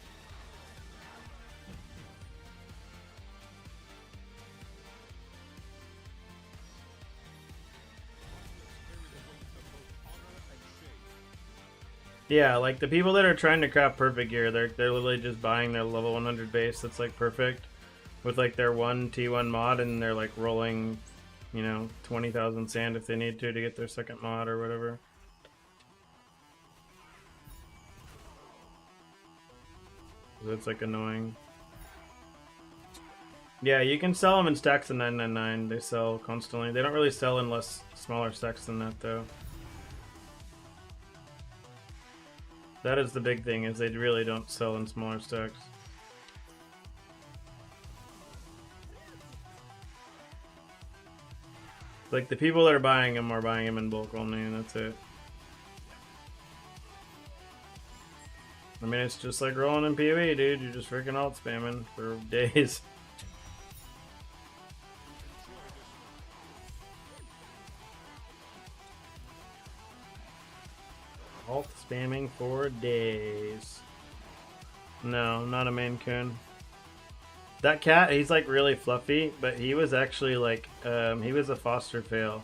Yeah, like the people that are trying to craft perfect gear, they're literally just buying their level 100 base that's like perfect with like their 1 T1 mod, and they're like rolling, you know, 20,000 sand if they need to get their second mod or whatever. That's like annoying. Yeah, you can sell them in stacks of 999. They sell constantly. They don't really sell in less smaller stacks than that though. That is the big thing, is they really don't sell in smaller stacks. Like the people that are buying them are buying them in bulk only, and that's it. I mean, it's just like rolling in PoE, dude. You're just freaking alt spamming for days. Alt spamming for days. No, not a Maine Coon. That cat, he's like really fluffy, but he was actually like, he was a foster fail.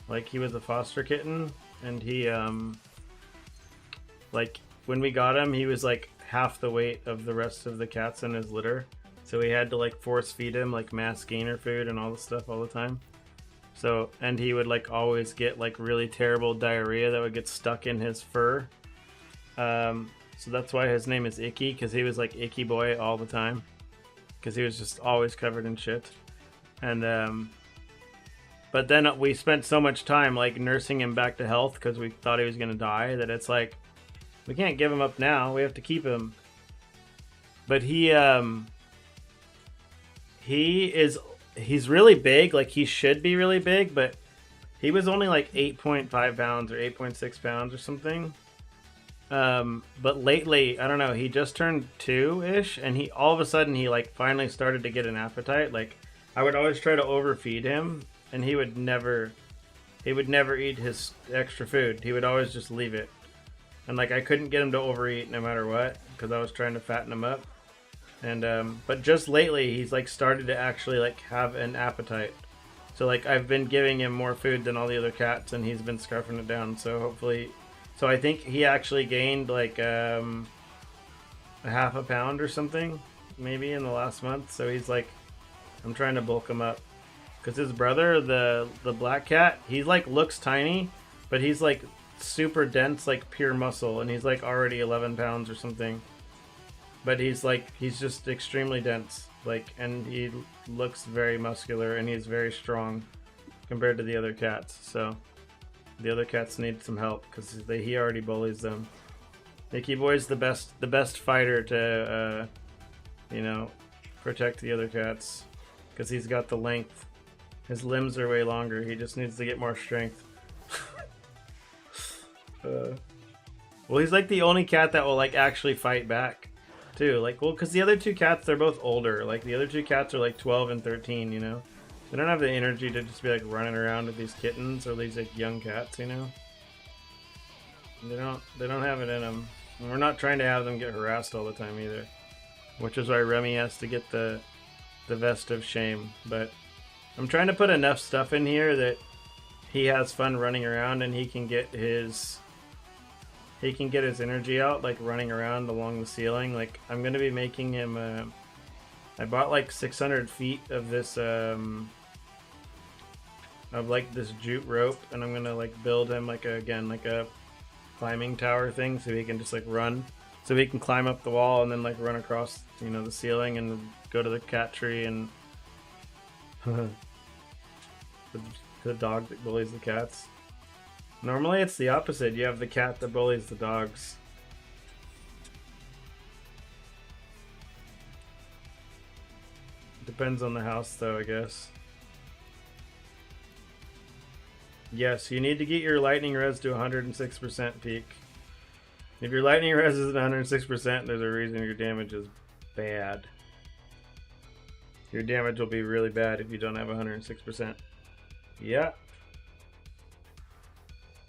Like, he was a foster kitten, and he, like, when we got him, he was like half the weight of the rest of the cats in his litter. So we had to like force feed him like mass gainer food and all the stuff all the time. So, and he would like always get like really terrible diarrhea that would get stuck in his fur. So that's why his name is Icky, because he was like Icky Boy all the time. Because he was just always covered in shit. And, but then we spent so much time like nursing him back to health because we thought he was going to die, that it's like, we can't give him up now. We have to keep him. But he's really big. Like, he should be really big, but He was only like 8.5 pounds or 8.6 pounds or something. But lately, I don't know, he just turned 2-ish, and he all of a sudden he like finally started to get an appetite. Like I would always try to overfeed him, and he would never eat his extra food. He would always just leave it. And like I couldn't get him to overeat no matter what because I was trying to fatten him up. And but just lately he's like started to actually like have an appetite. So like I've been giving him more food than all the other cats, and he's been scarfing it down. So hopefully, so I think he actually gained like a half a pound or something, maybe in the last month. So he's like, I'm trying to bulk him up, because his brother, the black cat, he like looks tiny, but he's like super dense, like pure muscle, and he's like already 11 pounds or something. But he's just extremely dense, like, and he looks very muscular, and he's very strong compared to the other cats. So the other cats need some help because he already bullies them. Nicky Boy's the best fighter to protect the other cats because he's got the length. His limbs are way longer. He just needs to get more strength. Well, he's like the only cat that will like actually fight back too. Like, well, because the other two cats, they're both older. Like the other two cats are like 12 and 13, you know. They don't have the energy to just be like running around with these kittens or these like young cats, you know. They don't have it in them. And we're not trying to have them get harassed all the time either, which is why Remy has to get the vest of shame. But I'm trying to put enough stuff in here that he has fun running around, and he can get his energy out, like running around along the ceiling. Like I'm gonna be making him I bought like 600 feet of this of like this jute rope, and I'm gonna like build him like a climbing tower thing, so he can just like run, so he can climb up the wall and then like run across, you know, the ceiling and go to the cat tree and the dog that bullies the cats. Normally it's the opposite. You have the cat that bullies the dogs. Depends on the house though, I guess. Yes, you need to get your lightning res to 106% peak. If your lightning res is at 106%, there's a reason your damage is bad. Your damage will be really bad if you don't have 106%. Yeah.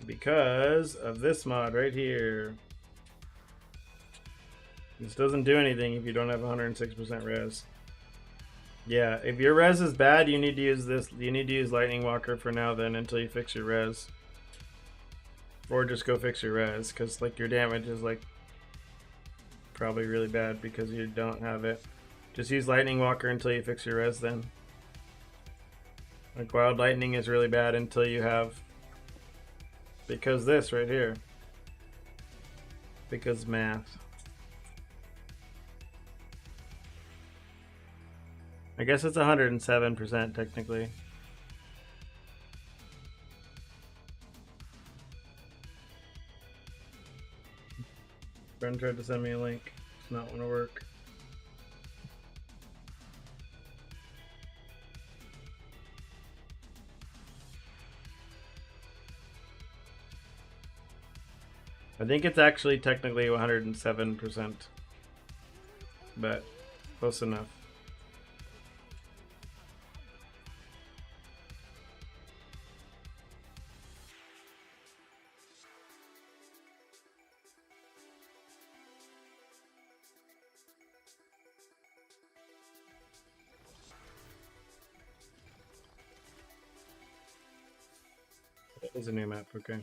Because of this mod right here. This doesn't do anything if you don't have 106% res. Yeah, if your res is bad, you need to use this. You need to use Lightning Walker for now then until you fix your res. Or just go fix your res, because like your damage is like probably really bad because you don't have it. Just use Lightning Walker until you fix your res then. Like Wild Lightning is really bad until you have, because this right here. Because math. I guess it's 107% technically. Friend tried to send me a link. It's not going to work. I think it's actually technically 107%, but close enough. That is a new map, okay.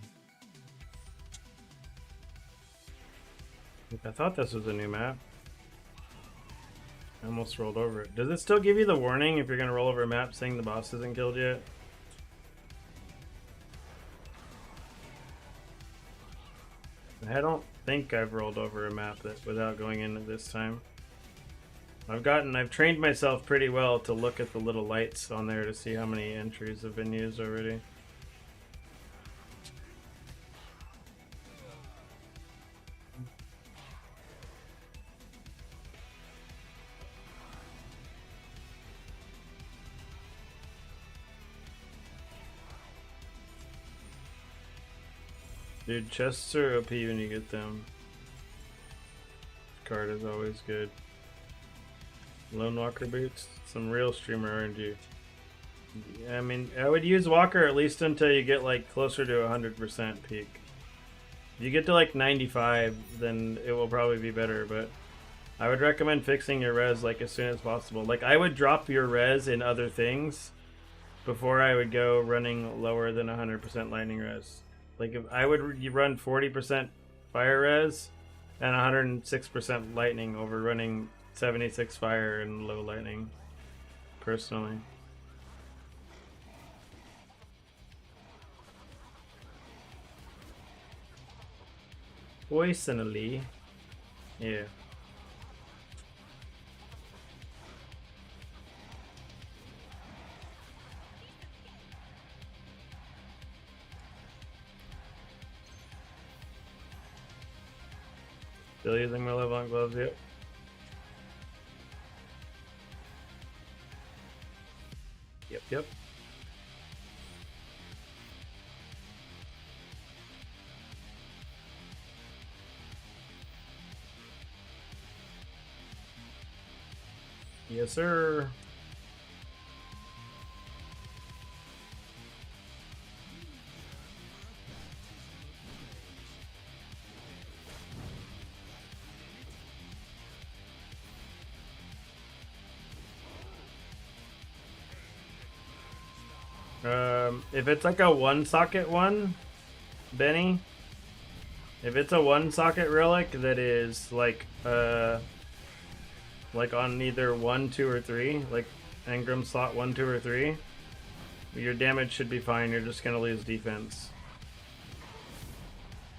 I thought this was a new map. I almost rolled over it. Does it still give you the warning if you're going to roll over a map saying the boss isn't killed yet? I don't think I've rolled over a map without going in it this time. I've trained myself pretty well to look at the little lights on there to see how many entries have been used already. Dude, chests are OP when you get them. Card is always good. Lone Walker boots, some real streamer RNG. I mean, I would use Walker at least until you get like closer to 100% peak. If you get to like 95, then it will probably be better, but I would recommend fixing your res like as soon as possible. Like I would drop your res in other things before I would go running lower than 100% lightning res. Like if I would run 40% fire res and 106% lightning over running 76 fire and low lightning, personally. Personally, yeah. Still using my level gloves, yep. Yep. Yes, sir. If it's like a one socket one, Benny, if it's a one socket relic that is like on either 1, 2, or 3, like Engram slot 1, 2, or 3, your damage should be fine. You're just gonna lose defense.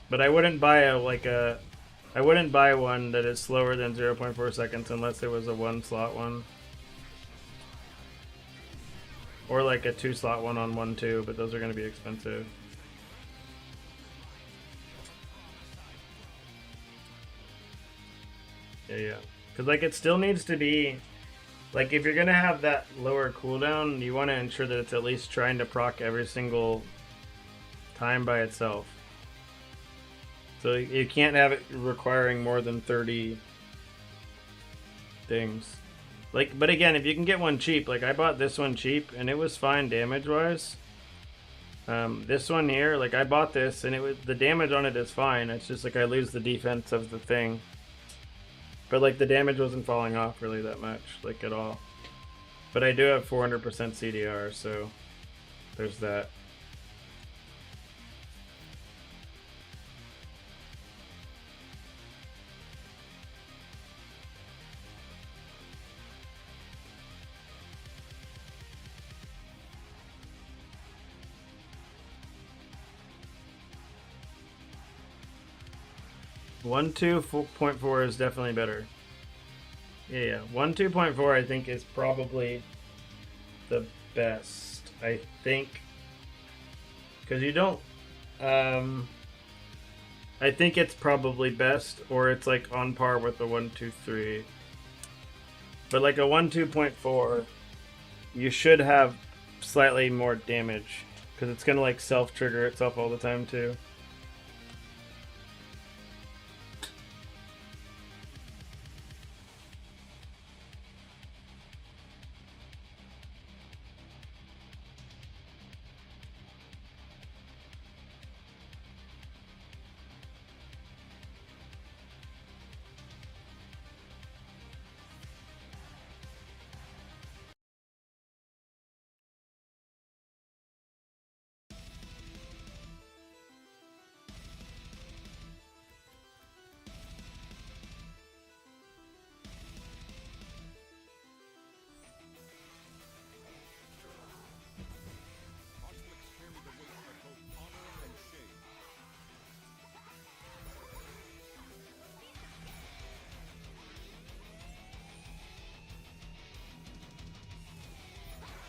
But I wouldn't buy I wouldn't buy one that is slower than 0.4 seconds unless it was a one slot one. Or like a 2 slot one on 1, 2, but those are going to be expensive. Yeah. Because like it still needs to be, like if you're going to have that lower cooldown, you want to ensure that it's at least trying to proc every single time by itself. So you can't have it requiring more than 30 things. Like, but again, if you can get one cheap, like I bought this one cheap and it was fine damage-wise. This one here, like I bought this and the damage on it is fine. It's just like I lose the defense of the thing. But like the damage wasn't falling off really that much, like at all. But I do have 400% CDR, so there's that. One 2.4 is definitely better. Yeah. 1.2.4 I think is probably the best. I think because you don't. I think it's probably best, or it's like on par with the 1.2.3. But like a 1.2.4, you should have slightly more damage because it's gonna like self-trigger itself all the time too.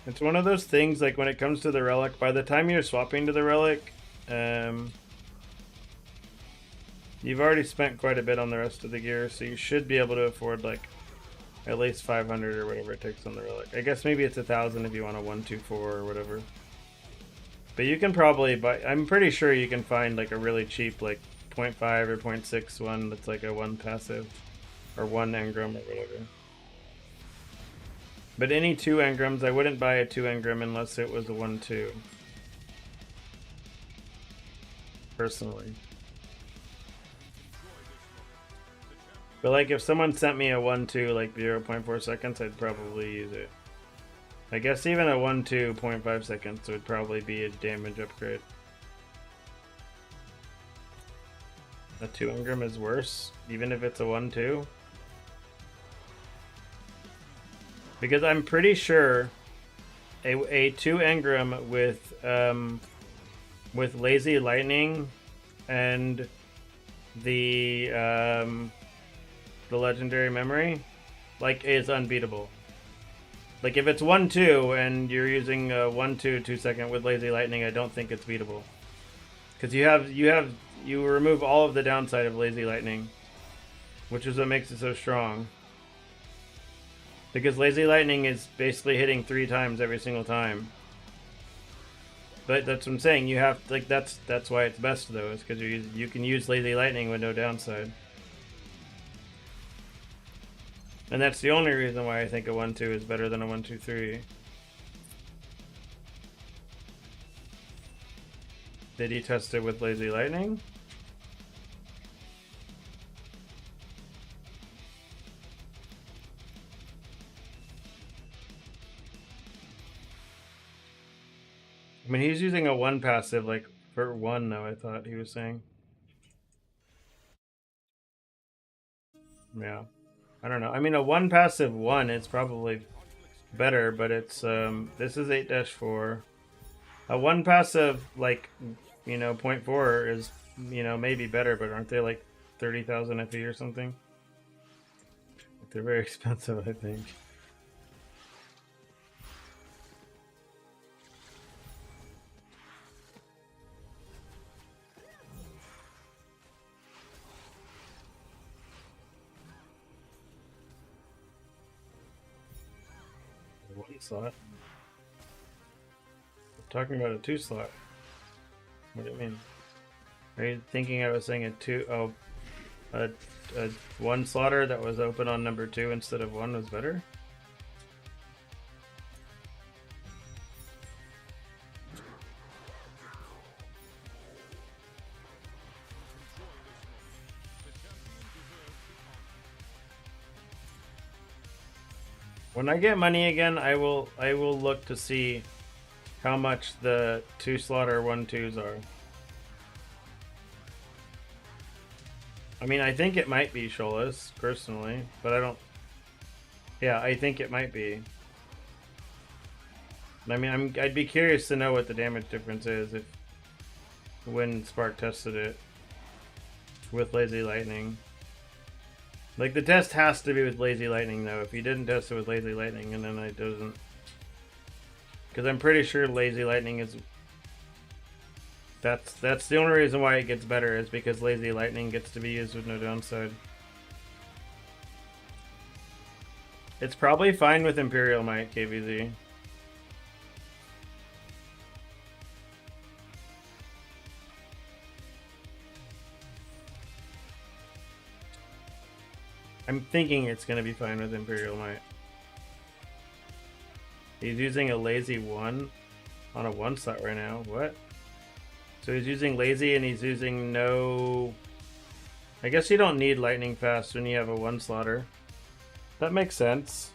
It's one of those things, like when it comes to the relic, by the time you're swapping to the relic, you've already spent quite a bit on the rest of the gear, so you should be able to afford like at least 500 or whatever it takes on the relic. I guess maybe it's 1,000 if you want a 1.2.4 or whatever. But you can probably buy. I'm pretty sure you can find like a really cheap like 0.5 or 0.6 one that's like a one passive or one engram or whatever. But any two engrams, I wouldn't buy a two engram unless it was a 1/2. Personally. But like if someone sent me a 1/2 like 0.4 seconds, I'd probably use it. I guess even a 1/2 0.5 seconds would probably be a damage upgrade. A 2 engram is worse, even if it's a 1/2. Because I'm pretty sure a 2 engram with lazy lightning and the legendary memory like is unbeatable. Like if it's 1/2 and you're using a 1/2 2-second with lazy lightning, I don't think it's beatable. Because you remove all of the downside of lazy lightning, which is what makes it so strong. Because lazy lightning is basically hitting 3 times every single time. But that's what I'm saying. You have like that's why it's best though, is because you can use lazy lightning with no downside. And that's the only reason why I think a 1/2 is better than a 1/2/3. Did he test it with lazy lightning? I mean, he's using a 1 passive, like, for 1, though, I thought he was saying. Yeah. I don't know. I mean, a 1 passive 1, it's probably better, but it's, this is 8-4. A 1 passive, like, 0.4 is, maybe better, but aren't they, like, 30,000 FE or something? They're very expensive, I think. One slot. I'm talking about a 2 slot. What do you mean? Are you thinking I was saying a 1 slaughter that was open on number 2 instead of 1 was better? When I get money again, I will look to see how much the 2 slaughter 1/2s are. I mean, I think it might be Sholas, personally, but I don't... Yeah, I think it might be. I mean, I'd be curious to know what the damage difference is when Spark tested it with Lazy Lightning. Like, the test has to be with Lazy Lightning, though. If you didn't test it with Lazy Lightning, and then it doesn't... Because I'm pretty sure Lazy Lightning is... That's the only reason why it gets better, is because Lazy Lightning gets to be used with no downside. It's probably fine with Imperial Might, KVZ. I'm thinking it's going to be fine with Imperial Might. He's using a lazy 1 on a 1 slot right now. What? So he's using lazy and he's using no... I guess you don't need lightning fast when you have a 1 slaughter. That makes sense.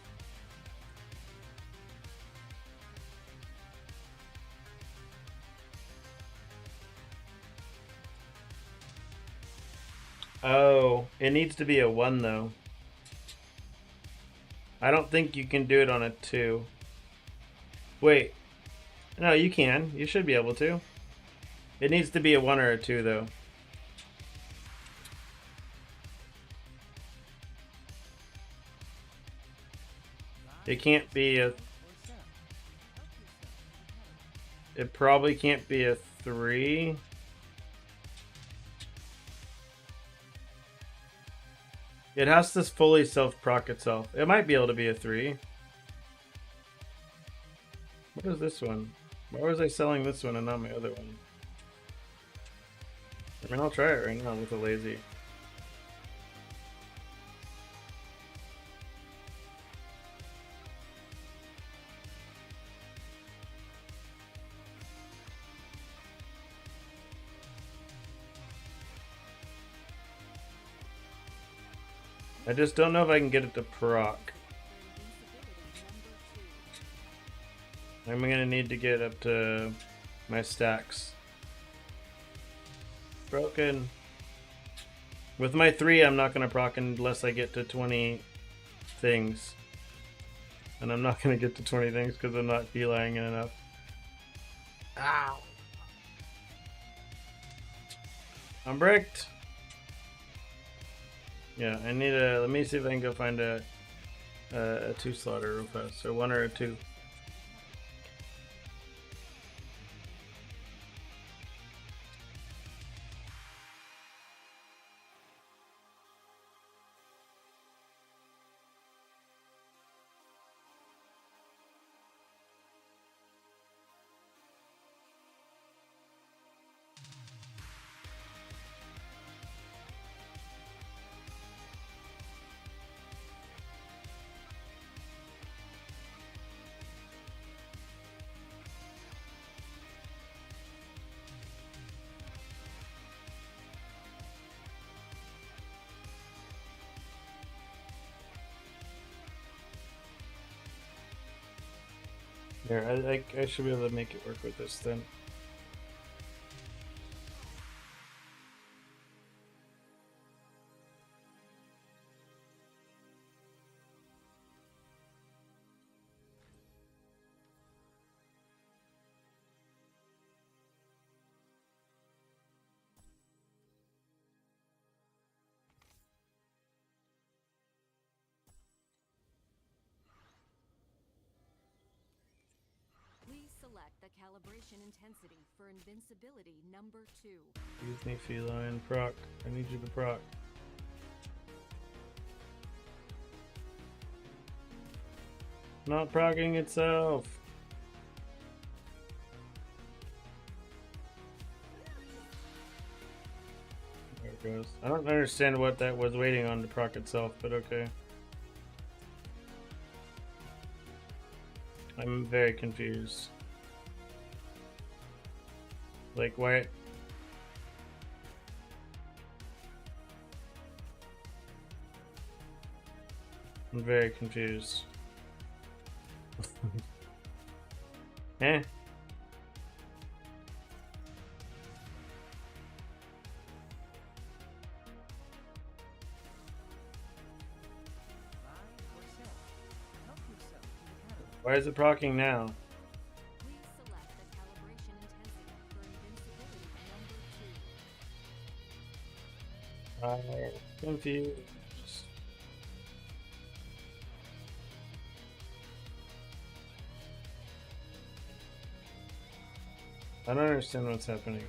Oh, it needs to be a 1 though. I don't think you can do it on a 2. Wait. No, you can. You should be able to. It needs to be a 1 or a 2 though. It can't be a... It probably can't be a 3. It has to fully self-proc itself. It might be able to be a 3. What is this one? Why was I selling this one and not my other one? I mean, I'll try it right now with a lazy. I just don't know if I can get it to proc. I'm gonna need to get up to my stacks. Broken. With my 3, I'm not gonna proc unless I get to 20 things. And I'm not gonna get to 20 things because I'm not feline enough. Ow! I'm bricked! Yeah, I need a. Let me see if I can go find a 2 slaughter real fast. Or 1 or a 2. Here, I should be able to make it work with this then. Please select the calibration intensity for invincibility number 2. Use me feline proc. I need you to proc. Not proccing itself. There it goes. I don't understand what that was waiting on to proc itself, but okay. I'm very confused. Like, why? I'm very confused. Eh? Buy or sell. Help yourself to the catalog. Why is it proccing now? Please select the calibration intensity for invincibility number 2. I'm confused. I don't understand what's happening.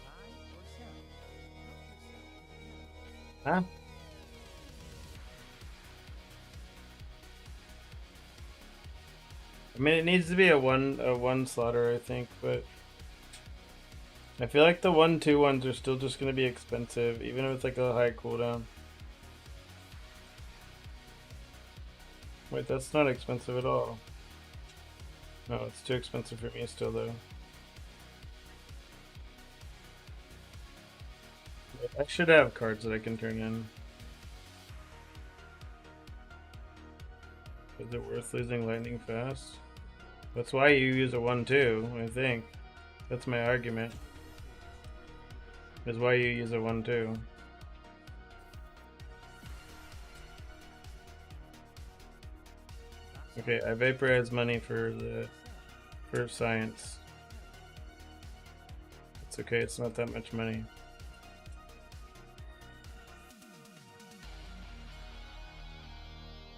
Buy or sell. Help yourself to the catalog. Huh? I mean, it needs to be a one slaughter, I think, but I feel like the 1-2 ones are still just gonna be expensive, even if it's like a high cooldown. Wait, that's not expensive at all. No, it's too expensive for me still, though. I should have cards that I can turn in. Is it worth losing lightning fast? That's why you use a 1-2, I think. That's my argument. Is why you use a 1-2. Okay, I vaporize money for science. It's okay, it's not that much money.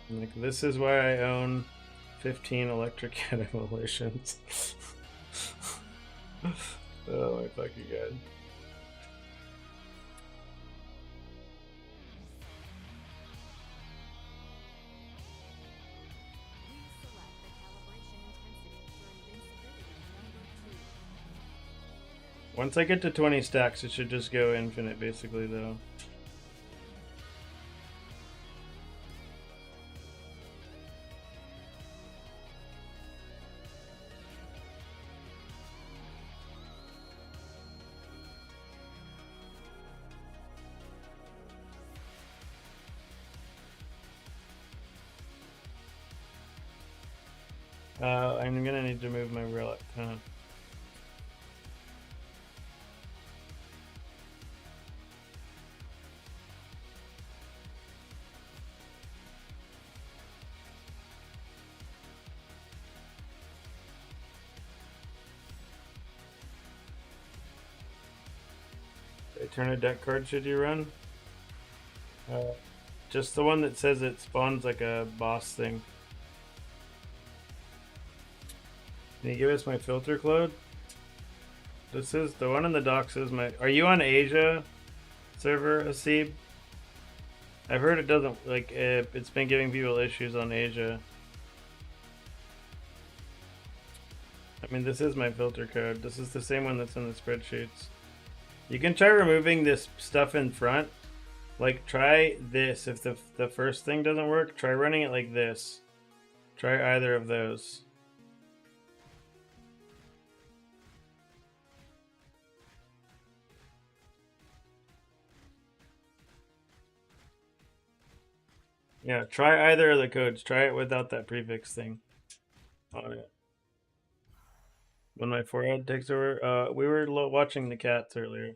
Like, this is why I own 15 electric evolutions. Oh my fucking god. Once I get to 20 stacks, it should just go infinite, basically, though. I'm gonna need to move my relic. Huh? Eterna deck card should you run? Just the one that says it spawns like a boss thing. Can you give us my filter code? This is the one in the docs is my. Are you on Asia server, Asib? I've heard it doesn't like it's been giving people issues on Asia. I mean, this is my filter code. This is the same one that's in the spreadsheets. You can try removing this stuff in front. Like, try this. If the first thing doesn't work, try running it like this. Try either of those. Yeah, try either of the codes. Try it without that prefix thing on it. When my forehead takes over, we were watching the cats earlier.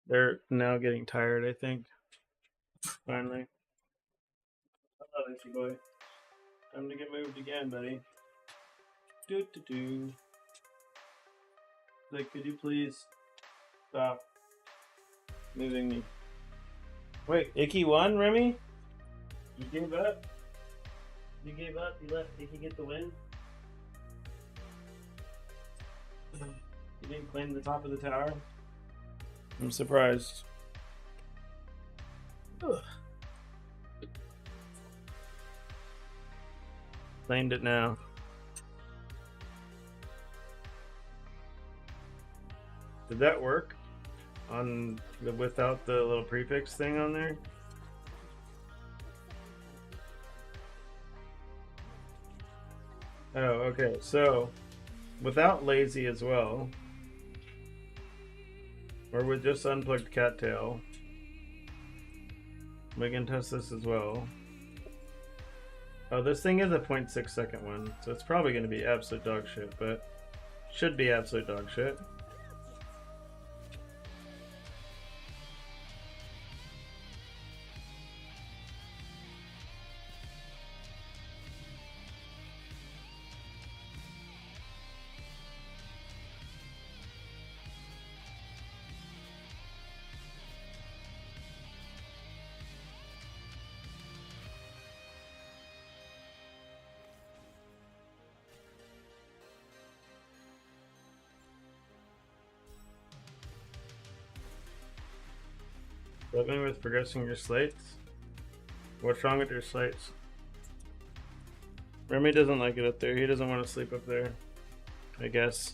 They're now getting tired, I think. Finally. Hello, Lazy boy. Time to get moved again, buddy. Do. Like, could you please stop moving me? Wait, Icky won, Remy? You gave up? You gave up? You let Icky get the win? You didn't claim the top of the tower? I'm surprised. Ugh. Claimed it now. Did that work? On the without the little prefix thing on there? Oh, okay. So, without lazy as well, or with just unplugged cattail, we can test this as well. Oh, this thing is a 0.6 second one, so it's probably going to be absolute dog shit, but should be absolute dog shit. Struggling with progressing your slates? What's wrong with your slates? Remy doesn't like it up there. He doesn't want to sleep up there, I guess.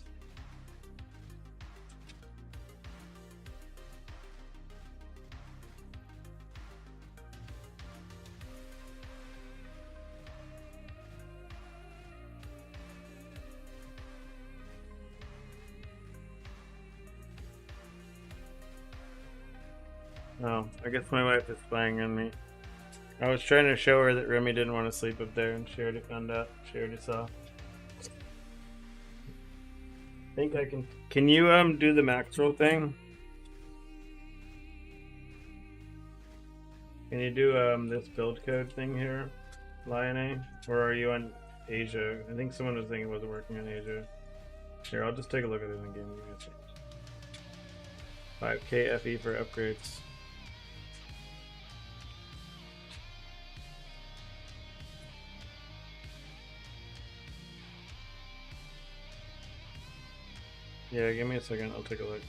Oh, I guess my wife is spying on me. I was trying to show her that Remy didn't want to sleep up there, and she already found out. She already saw. I think I can. Can you do the Maxwell thing? Can you do this build code thing here, Lion A? Or are you on Asia? I think someone was thinking it wasn't working on Asia. Here, I'll just take a look at it in game. 5K FE for upgrades. Yeah, give me a second. I'll take a look.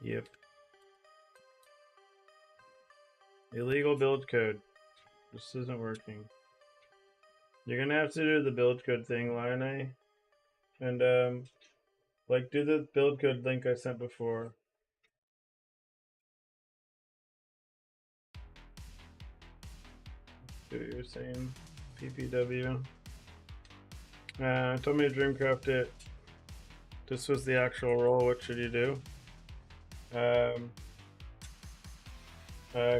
Yep. Illegal build code. This isn't working. You're gonna have to do the build code thing, Lion. And like do the build code link I sent before. See what you're saying. PPW. Told me to Dreamcraft it. This was the actual role. What should you do?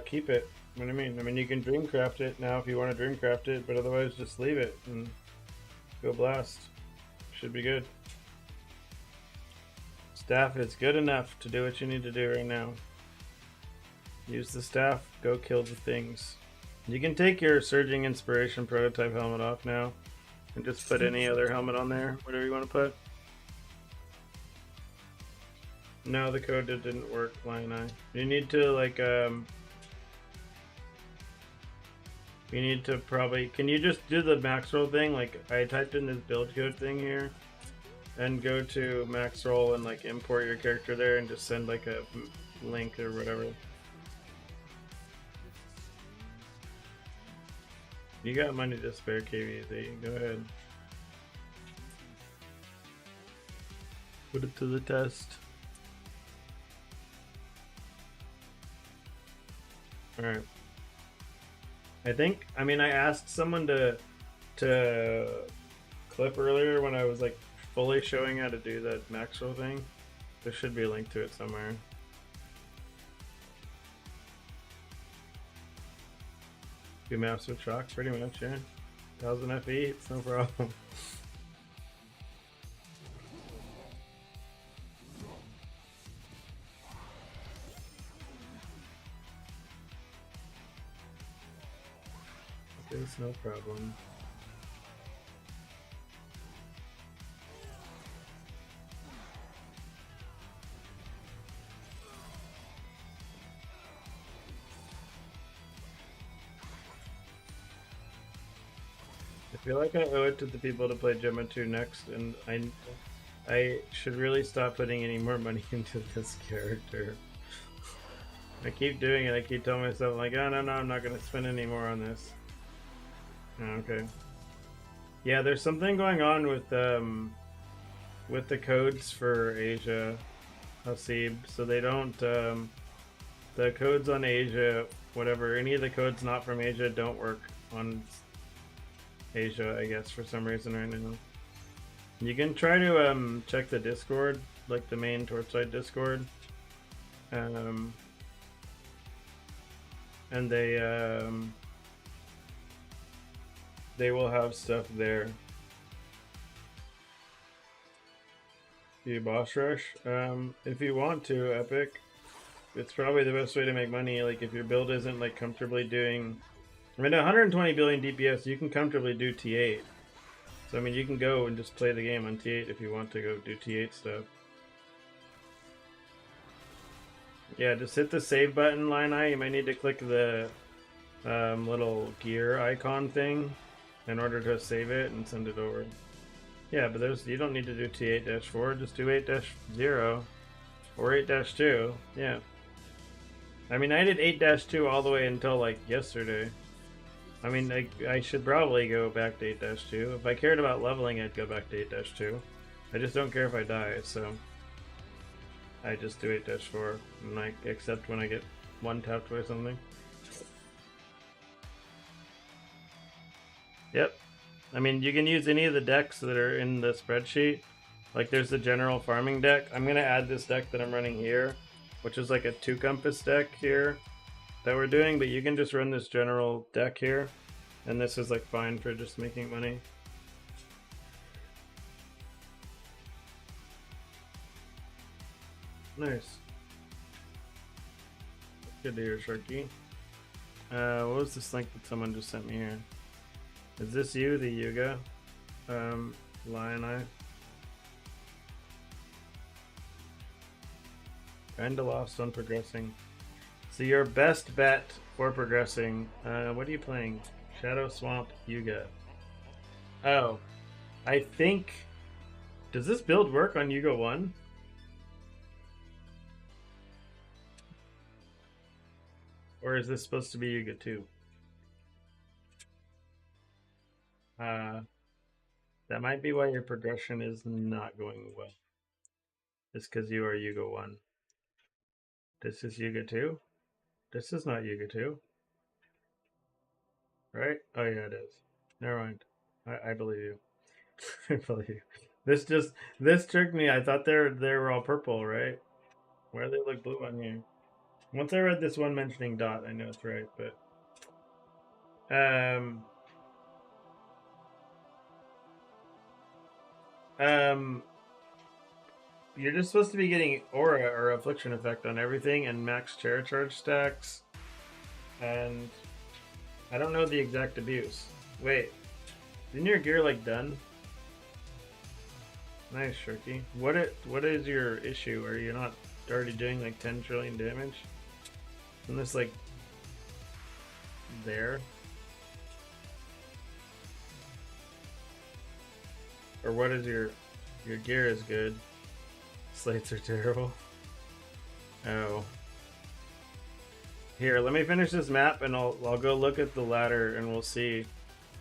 Keep it. What do you mean? I mean, you can Dreamcraft it now if you want to Dreamcraft it, but otherwise just leave it and go blast. Should be good. Staff is good enough to do what you need to do right now. Use the staff, go kill the things. You can take your Surging Inspiration prototype helmet off now and just put any other helmet on there, whatever you want to put. No, the code didn't work, Lion Eye. You need to like you need to probably, can you just do the max roll thing? Like I typed in this build code thing here and go to max roll and like import your character there and just send like a link or whatever. You got money to spare, KVZ. Go ahead. Put it to the test. Alright. I mean, I asked someone to clip earlier when I was like fully showing how to do that max roll thing. There should be a link to it somewhere. Do maps with shock, pretty much, yeah. 1000 FE, it's no problem. It's no problem. I feel like I owe it to the people to play Gemma 2 next, and I should really stop putting any more money into this character. I keep doing it, I keep telling myself like, oh no, I'm not gonna spend any more on this. Okay. Yeah, there's something going on with the codes for Asia, Hasib. So they don't the codes on Asia, whatever, any of the codes not from Asia don't work on Asia, I guess, for some reason right now. You can try to check the Discord, like the main Torchlight Discord. And they will have stuff there. You boss rush? If you want to, Epic, it's probably the best way to make money. Like if your build isn't like comfortably doing, I mean, 120 billion DPS, you can comfortably do T8. So I mean, you can go and just play the game on T8 if you want to go do T8 stuff. Yeah, just hit the save button, Lion Eye. You might need to click the little gear icon thing in order to save it and send it over. Yeah, but you don't need to do T8-4, just do 8-0 or 8-2. Yeah. I mean, I did 8-2 all the way until like yesterday. I mean, I should probably go back to 8-2. If I cared about leveling, I'd go back to 8-2. I just don't care if I die, so I just do 8-4, and I accept when I get one tapped by something. Yep. I mean, you can use any of the decks that are in the spreadsheet. Like, there's the general farming deck. I'm going to add this deck that I'm running here, which is like a 2 compass deck here that we're doing, but you can just run this general deck here, and this is like fine for just making money. Nice. Good to hear, Sharky. What was this link that someone just sent me here? Is this you, the Yuga? Lion Eye? Kinda lost on progressing. So your best bet for progressing, what are you playing? Shadow Swamp Yuga. Oh, I think, does this build work on Yuga 1? Or is this supposed to be Yuga 2? That might be why your progression is not going well. It's because you are Yuga 1. This is Yuga 2? This is not Yuga 2. Right? Oh yeah, it is. Never mind. I believe you. I believe you. This tricked me. I thought they were all purple, right? Why do they look blue on here? Once I read this one mentioning dot, I know it's right, but um you're just supposed to be getting aura or affliction effect on everything and max chair charge stacks. And I don't know the exact abuse. Wait, isn't your gear like done? Nice, Shirky. What is your issue? Are you not already doing like 10 trillion damage? Isn't this like there? Or what is your gear is good? Slates are terrible. Oh. Here, let me finish this map and I'll go look at the ladder and we'll see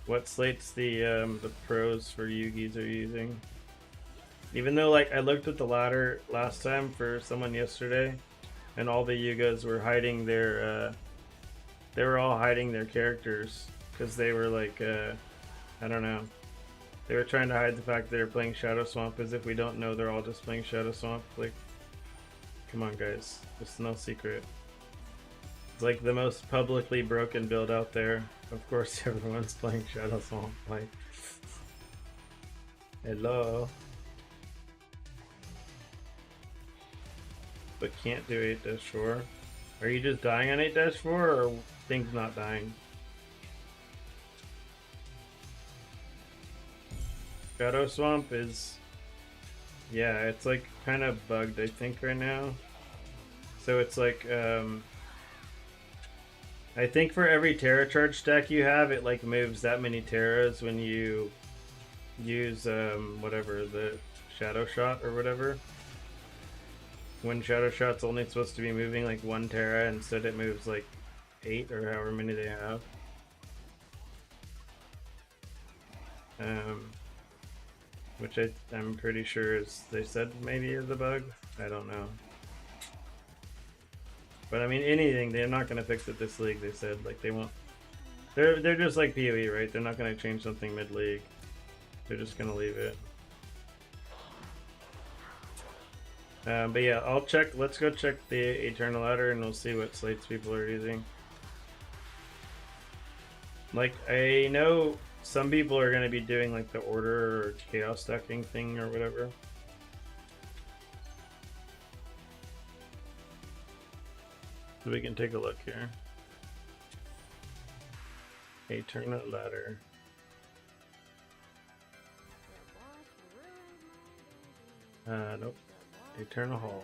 what slates the pros for Yugis are using. Even though like I looked at the ladder last time for someone yesterday and all the Yugas were hiding their they were all hiding their characters because they were like I don't know. They were trying to hide the fact that they're playing Shadow Swamp as if we don't know they're all just playing Shadow Swamp. Like, come on guys, it's no secret. It's like the most publicly broken build out there. Of course everyone's playing Shadow Swamp. Like, hello. But can't do 8-4. Are you just dying on 8-4 or things not dying? Shadow Swamp is, yeah, it's like kind of bugged I think right now. So it's like, I think for every Terra charge stack you have, it like moves that many Terras when you use whatever, the Shadow Shot or whatever. When Shadow Shot's only supposed to be moving like 1 Terra, instead it moves like 8 or however many they have. Which I'm pretty sure is, they said maybe is a bug. I don't know. But I mean, anything, they're not going to fix it this league, they said. Like, they won't. They're just like PoE, right? They're not going to change something mid-league. They're just going to leave it. But yeah, I'll check. Let's go check the Eternal Ladder and we'll see what slates people are using. Like, I know some people are going to be doing like the order or chaos stacking thing or whatever. So we can take a look here. Eternal Ladder. Nope. Eternal Hall.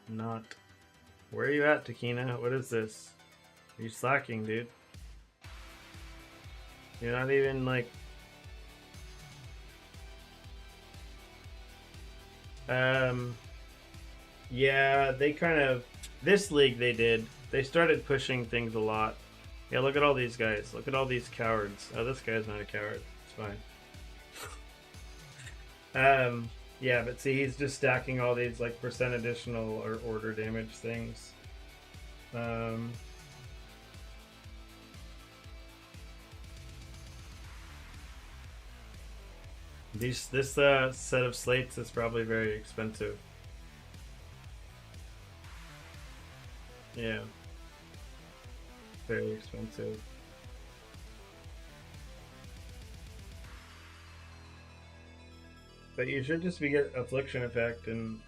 Not. Where are you at, Takina? What is this? Are you slacking, dude? You're not even like. Yeah, they kind of. This league they did. They started pushing things a lot. Yeah, look at all these guys. Look at all these cowards. Oh, this guy's not a coward. It's fine. Yeah, but see, he's just stacking all these like percent additional or order damage things. This set of slates is probably very expensive. Yeah, very expensive. But you should just be get affliction effect, and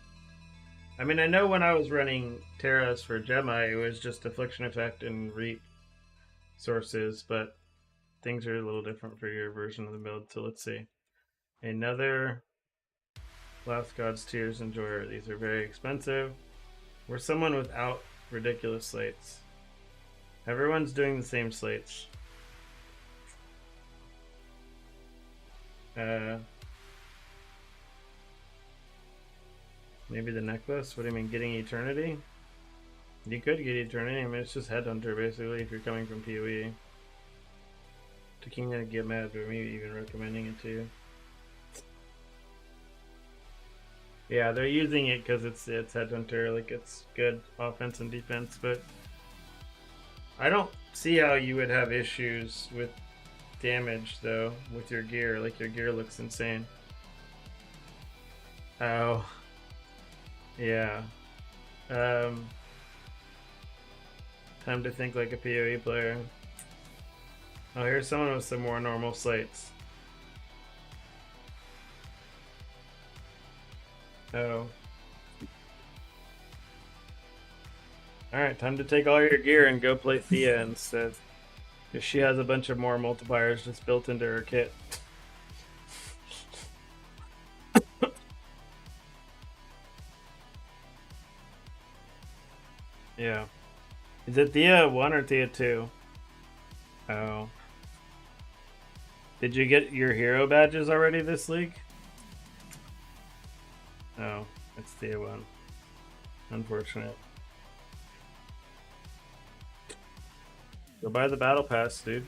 I mean I know when I was running Terras for Gemma, it was just affliction effect and reap sources, but things are a little different for your version of the build. So let's see. Another Last God's Tears Enjoyer. These are very expensive. We're someone without ridiculous slates. Everyone's doing the same slates. Maybe the necklace? What do you mean, getting eternity? You could get Eternity. I mean, it's just Headhunter basically if you're coming from PoE. The king gonna get mad for me even recommending it to you. Yeah, they're using it because it's Headhunter, like it's good offense and defense, but I don't see how you would have issues with damage though with your gear. Like your gear looks insane. Oh, yeah. Time to think like a PoE player. Oh, here's someone with some more normal slates. Oh. Alright, time to take all your gear and go play Thea instead. Because she has a bunch of more multipliers just built into her kit. Yeah. Is it Thea 1 or Thea 2? Oh. Did you get your hero badges already this league? Oh, it's Thea 1. Unfortunate. Go buy the battle pass, dude.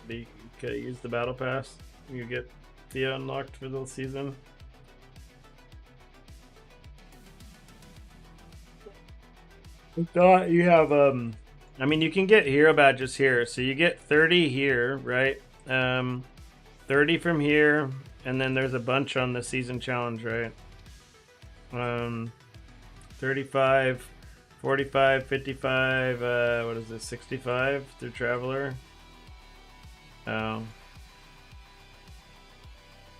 Use the battle pass. You get Thea unlocked for the season. You have I mean, you can get hero badges here. So you get 30 here, right? 30 from here, and then there's a bunch on the season challenge, right? 35, 45, 55, what is this, 65 through Traveler. Oh.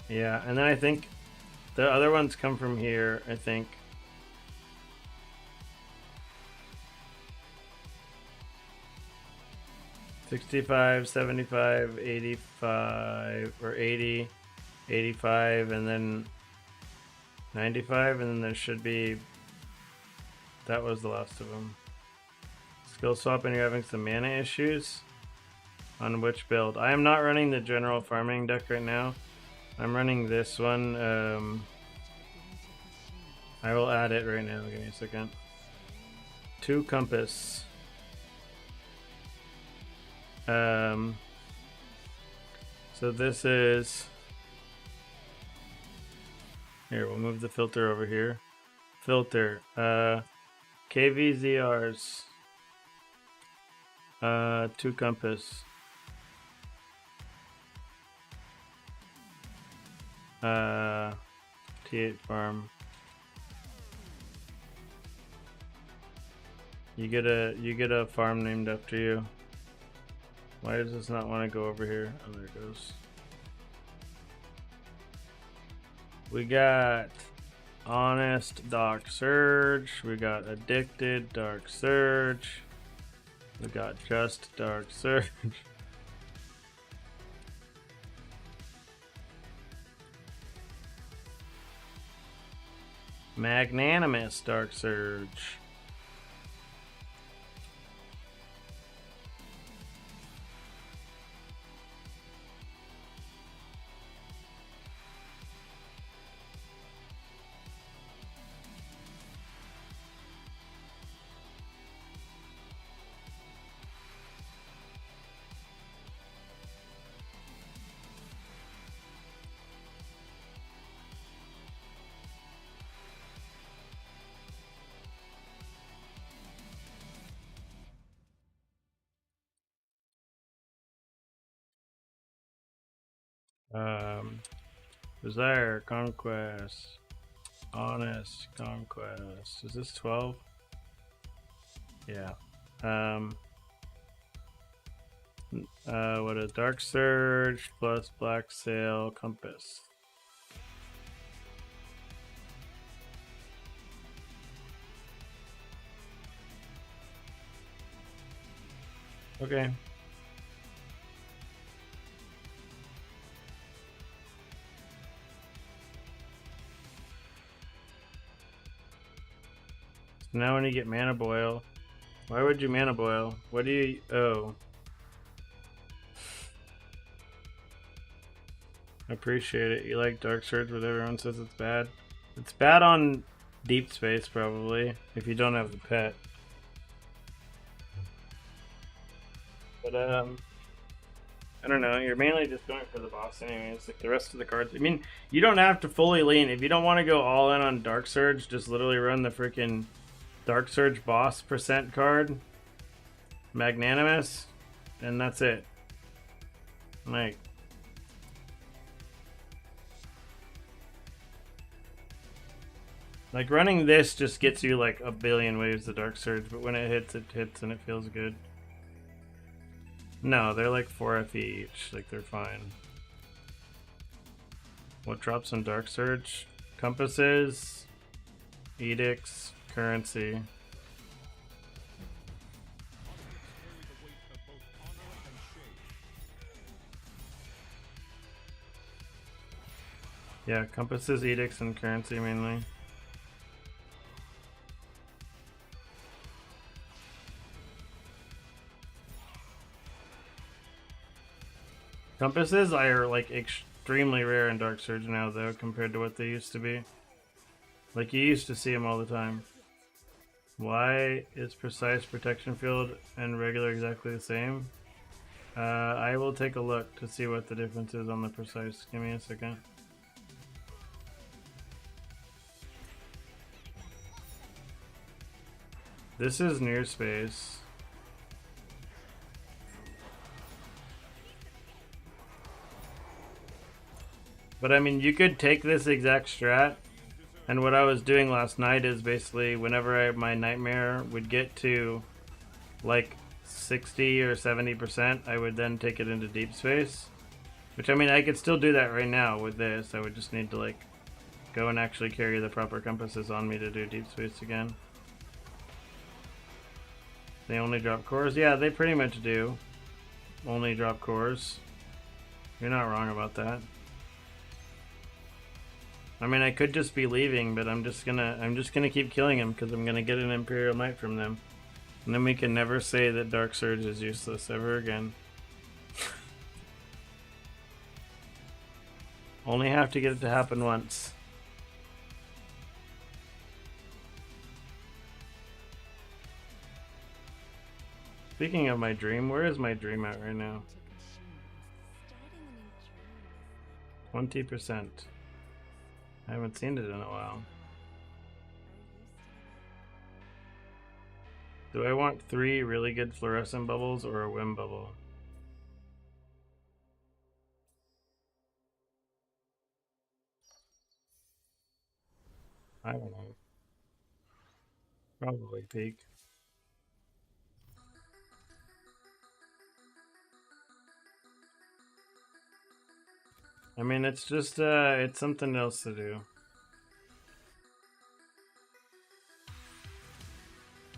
Yeah, and then I think the other ones come from here, I think. $65, $75, $85, or $80, $85, and then $95, and then there should be... That was the last of them. Skill swap, and you're having some mana issues? On which build? I am not running the general farming deck right now. I'm running this one. I will add it right now. Give me a second. 2 compass. So this is... Here, we'll move the filter over here. Filter. KVZRs. 2 compass. T8 farm. You get a farm named after you. Why does this not want to go over here? Oh, there it goes. We got Honest Dark Surge. We got Addicted Dark Surge. We got Just Dark Surge. Magnanimous Dark Surge. Desire, Conquest, Honest, Conquest. Is this 12? Yeah. What a Dark Surge plus Black Sail Compass. Okay. Now when you get Mana Boil, why would you Mana Boil? What do you... Oh. I appreciate it. You like Dark Surge, but everyone says it's bad. It's bad on Deep Space, probably, if you don't have the pet. But I don't know. You're mainly just going for the boss anyways. Like the rest of the cards. I mean, you don't have to fully lean. If you don't want to go all in on Dark Surge, just literally run the freaking Dark Surge boss percent card, Magnanimous, and that's it. Like running this just gets you like a billion waves of Dark Surge, but when it hits and it feels good. No, they're like 4 FE each, like they're fine. What drops on Dark Surge? Compasses, Edicts, Currency. Yeah, Compasses, Edicts, and Currency mainly. Compasses are like extremely rare in Dark Surge now though, compared to what they used to be. Like you used to see them all the time. Why is Precise Protection Field and regular exactly the same? I will take a look to see what the difference is on the Precise. Give me a second. This is Near Space. But I mean, you could take this exact strat, and what I was doing last night is basically whenever my Nightmare would get to like 60 or 70%, I would then take it into Deep Space. Which I mean, I could still do that right now with this. I would just need to like go and actually carry the proper compasses on me to do Deep Space again. They only drop cores? Yeah, they pretty much do. Only drop cores. You're not wrong about that. I mean, I could just be leaving, but I'm just gonna keep killing him because I'm gonna get an Imperial Knight from them, and then we can never say that Dark Surge is useless ever again. Only have to get it to happen once. Speaking of my dream, where is my dream at right now? 20%. I haven't seen it in a while. Do I want 3 really good fluorescent bubbles or a whim bubble? I don't know. Probably peak. I mean, it's just, it's something else to do.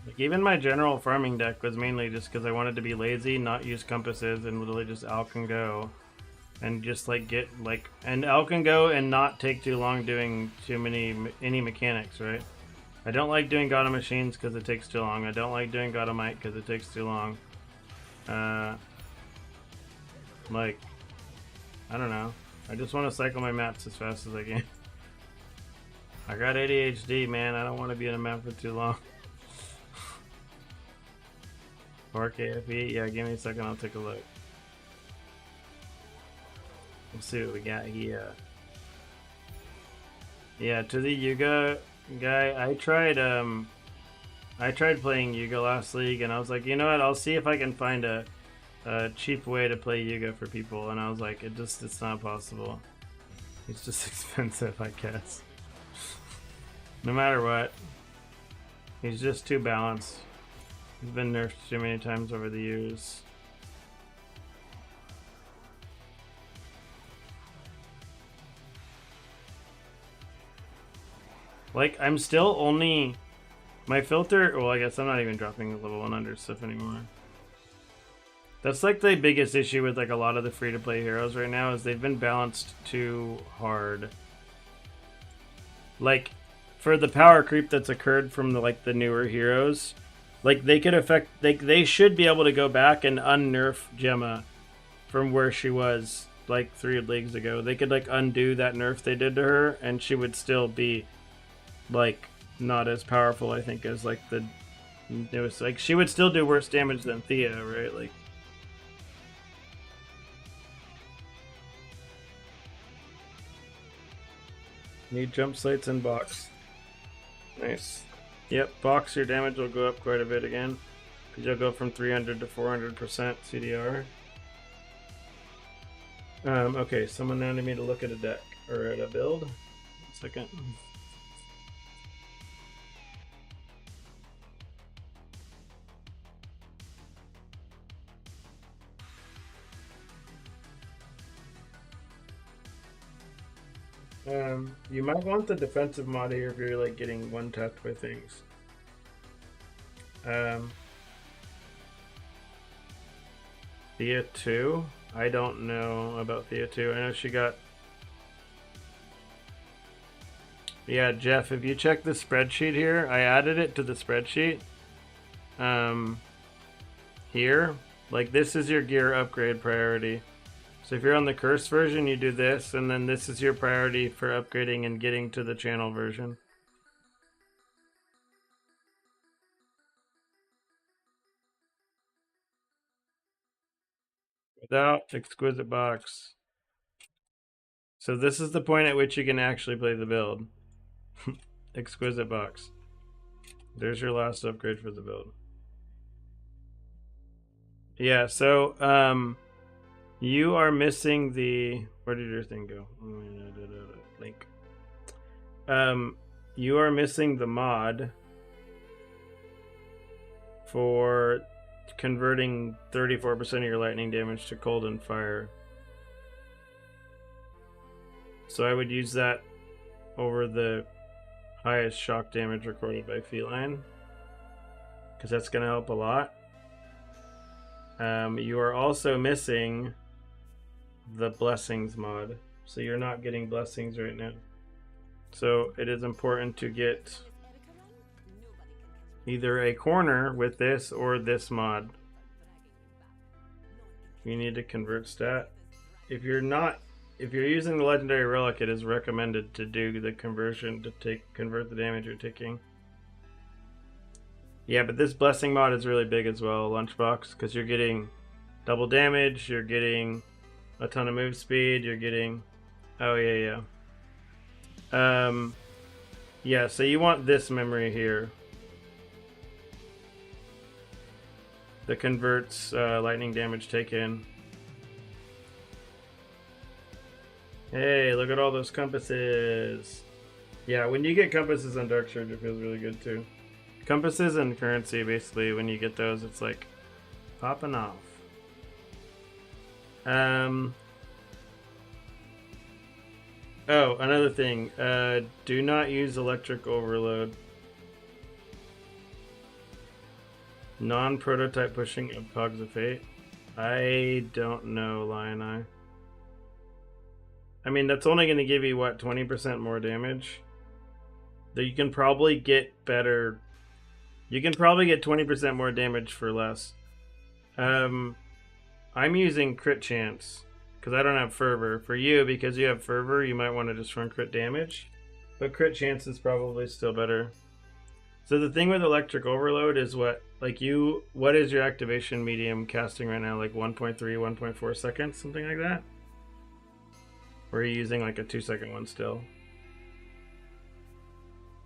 Like, even my general farming deck was mainly just because I wanted to be lazy, not use compasses, and literally just Alk and go. And just, like, get, like, and Alk and go and not take too long doing any mechanics, right? I don't like doing God of Machines because it takes too long. I don't like doing God of Might because it takes too long. Like, I don't know. I just want to cycle my maps as fast as I can. I got ADHD, man. I don't want to be in a map for too long. 4K FE? Yeah, give me a second. I'll take a look. Let's see what we got here. Yeah, to the Yuga guy, I tried playing Yuga last league, and I was like, you know what? I'll see if I can find a cheap way to play Yuga for people, and I was like, it's not possible. It's just expensive, I guess. No matter what, he's just too balanced. He's been nerfed too many times over the years. Like, I'm still only my filter. Well, I guess I'm not even dropping the level 100 stuff anymore. That's like the biggest issue with like a lot of the free-to-play heroes right now is they've been balanced too hard. Like, for the power creep that's occurred from the newer heroes, like they could affect. They should be able to go back and unnerf Gemma from where she was like 3 leagues ago. They could like undo that nerf they did to her, and she would still be like not as powerful, I think, as like the newest. Like she would still do worse damage than Thea, right? Like. Need jump slates and box. Nice. Yep, box, your damage will go up quite a bit again. Because you'll go from 300 to 400% CDR. Okay, someone wanted me to look at a deck, or at a build. 1 second. You might want the defensive mod here if you're like getting one tapped by things. Thea 2? I don't know about Thea 2. I know she got... Yeah, Jeff, if you check the spreadsheet here, I added it to the spreadsheet. Here, like this is your gear upgrade priority. So if you're on the curse version, you do this, and then this is your priority for upgrading and getting to the channel version. Without exquisite box. So this is the point at which you can actually play the build. Exquisite box. There's your last upgrade for the build. Yeah, so you are missing the... Where did your thing go? Link. You are missing the mod for converting 34% of your lightning damage to cold and fire. So I would use that over the highest shock damage recorded by Feline, because that's going to help a lot. You are also missing the blessings mod, so you're not getting blessings right now. So it is important to get either a corner with this or this mod. You need to convert stat. If you're using the legendary relic, it is recommended to do the conversion to convert the damage you're taking. Yeah, but this blessing mod is really big as well, Lunchbox, because you're getting double damage, you're getting a ton of move speed, you're getting... Oh, yeah. Yeah, so you want this memory here that converts lightning damage taken. Hey, look at all those compasses. Yeah, when you get compasses on Dark Surge, it feels really good too. Compasses and currency, basically, when you get those, it's like popping off. Oh, another thing. Do not use electric overload. Non-prototype pushing of Cogs of Fate. I don't know, Lion Eye. I mean, that's only going to give you, what, 20% more damage? Though you can probably get better... You can probably get 20% more damage for less. I'm using crit chance, because I don't have fervor. For you, because you have fervor, you might want to just run crit damage. But crit chance is probably still better. So the thing with electric overload is what is your activation medium casting right now? Like 1.3, 1.4 seconds, something like that? Or are you using like a 2-second one still?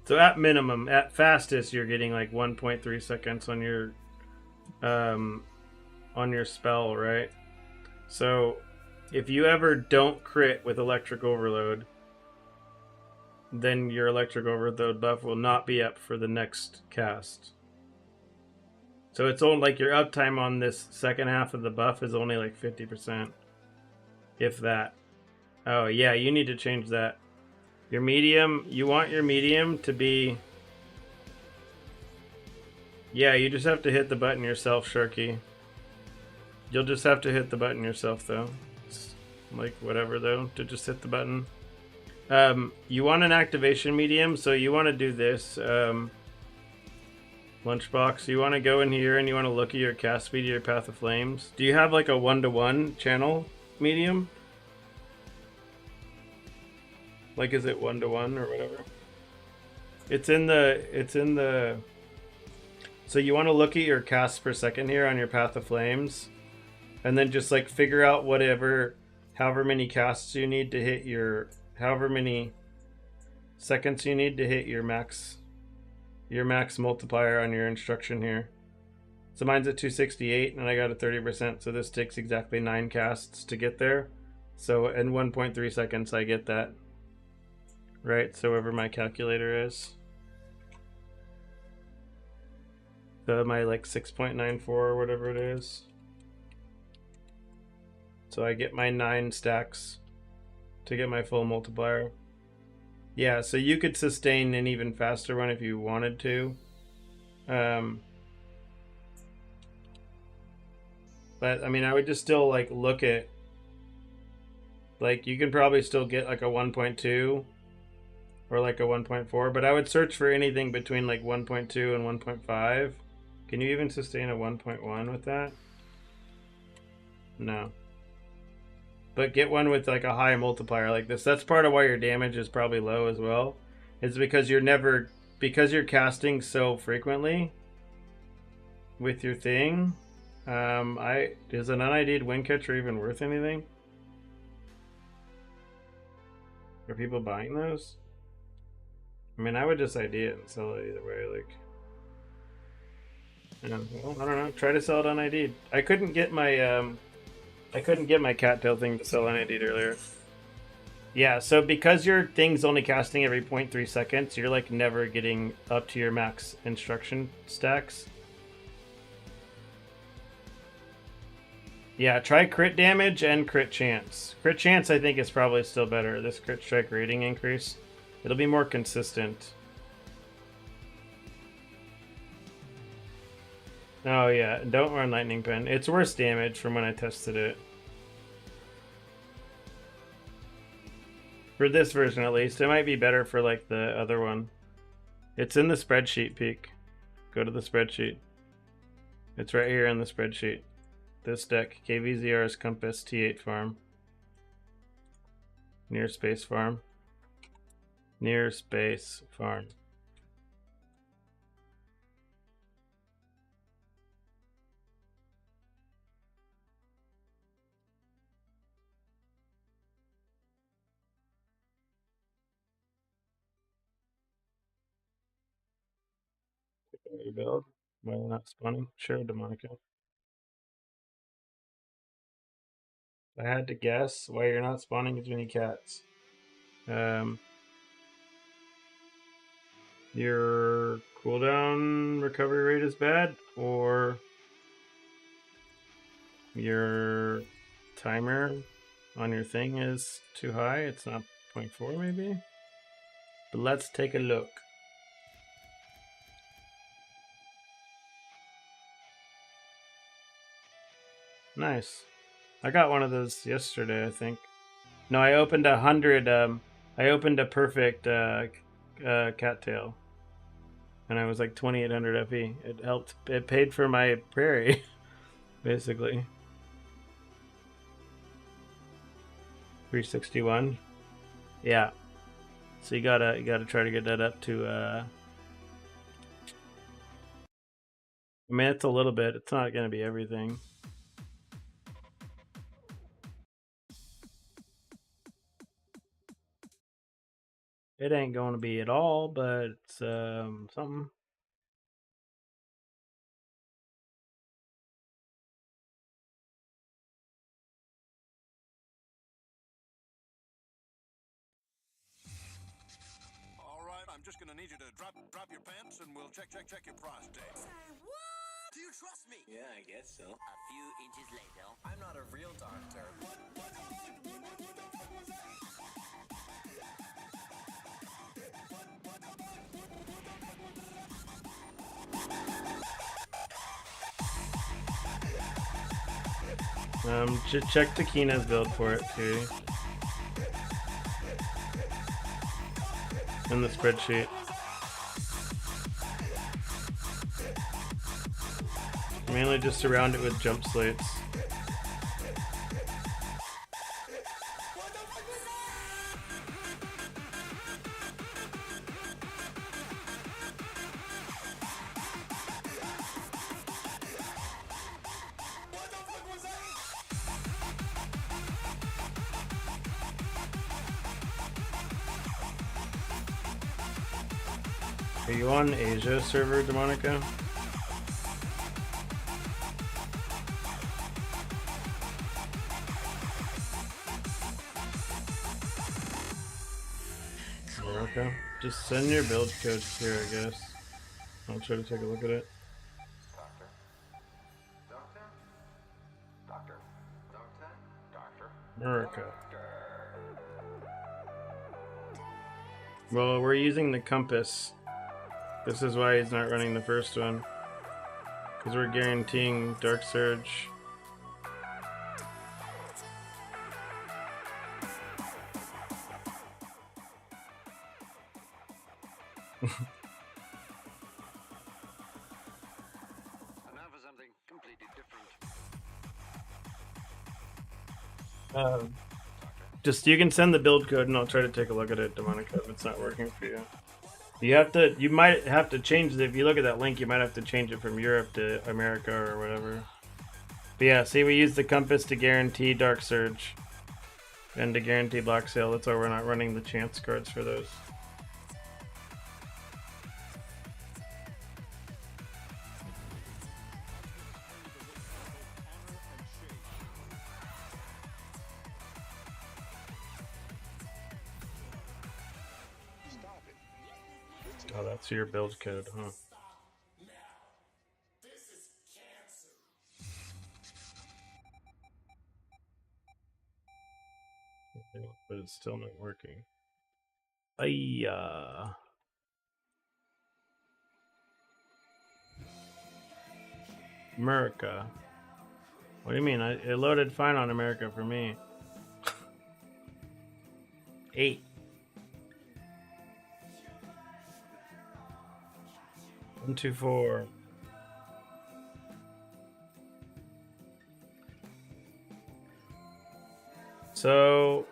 So at minimum, at fastest, you're getting like 1.3 seconds on your spell, right? So if you ever don't crit with electric overload, then your electric overload buff will not be up for the next cast. So it's only like your uptime on this second half of the buff is only like 50%, if that. Oh yeah, you need to change that. Your medium, you want your medium to be... Yeah, you just have to hit the button yourself, Sharky. You'll just have to hit the button yourself, though. It's like, whatever, though, to just hit the button. You want an activation medium, so you want to do this. Lunchbox, you want to go in here and you want to look at your cast speed, your Path of Flames. Do you have like a 1-to-1 channel medium? Like, is it 1-to-1 or whatever? It's in the... So you want to look at your casts per second here on your Path of Flames. And then just like figure out however many casts you need to hit your... However many seconds you need to hit your max multiplier on your instruction here. So mine's at 268 and I got a 30%, so this takes exactly 9 casts to get there. So in 1.3 seconds I get that. Right, so wherever my calculator is. So my like 6.94 or whatever it is. So I get my 9 stacks to get my full multiplier. Yeah, so you could sustain an even faster one if you wanted to. But I mean, I would just still like look at, like, you can probably still get like a 1.2 or like a 1.4, but I would search for anything between like 1.2 and 1.5. Can you even sustain a 1.1 with that? No. But get one with like a high multiplier like this. That's part of why your damage is probably low as well. It's because you're casting so frequently with your thing. Is an un-ID'd wind catcher even worth anything? Are people buying those? I mean, I would just ID it and sell it either way. Like, you know, well, I don't know. Try to sell it un-ID'd. I couldn't get my cattail thing to sell un-ID'd earlier. Yeah, so because your thing's only casting every 0.3 seconds, you're like never getting up to your max instruction stacks. Yeah, try crit damage and crit chance. Crit chance I think is probably still better. This crit strike rating increase. It'll be more consistent. Oh yeah, don't run lightning pen. It's worse damage from when I tested it. For this version at least. It might be better for like the other one. It's in the spreadsheet, Peak. Go to the spreadsheet. It's right here in the spreadsheet. This deck, KVZR's Compass T8 farm. Near space farm. Near space farm. Rebuild. Why they're not spawning? Sure, Demonica. If I had to guess why you're not spawning as many cats. Your cooldown recovery rate is bad, or your timer on your thing is too high. It's not 0.4 maybe. But let's take a look. Nice. I got one of those yesterday, I think. No, I opened 100. I opened a perfect cattail, and I was like 2,800 FE. It helped. It paid for my prairie, basically. 361. Yeah. So you gotta try to get that up to. I mean, it's a little bit. It's not gonna be everything. It ain't going to be at all, but it's something. All right, I'm just gonna need you to drop your pants, and we'll check your prostate. Say what? Do you trust me? Yeah, I guess so. A few inches later. I'm not a real doctor. Just check Takina's build for it too. In the spreadsheet. Mainly just surround it with jump slates. Are you on Asia server, Demonica? Okay. Just send your build code here, I guess. I'll try to take a look at it. America. Well, we're using the compass. This is why he's not running the first one. Because we're guaranteeing Dark Surge. And now for something completely different. Just you can send the build code and I'll try to take a look at it, Demonica, if it's not working for you. You might have to change it. If you look at that link, you might have to change it from Europe to America or whatever. But yeah, see, we use the compass to guarantee Dark Surge and to guarantee Black Sail. That's why we're not running the chance cards for those. Oh, that's your build code, huh? Okay, but it's still not working. Ayya. America. What do you mean? It loaded fine on America for me. 8. 1, 2, 4. So,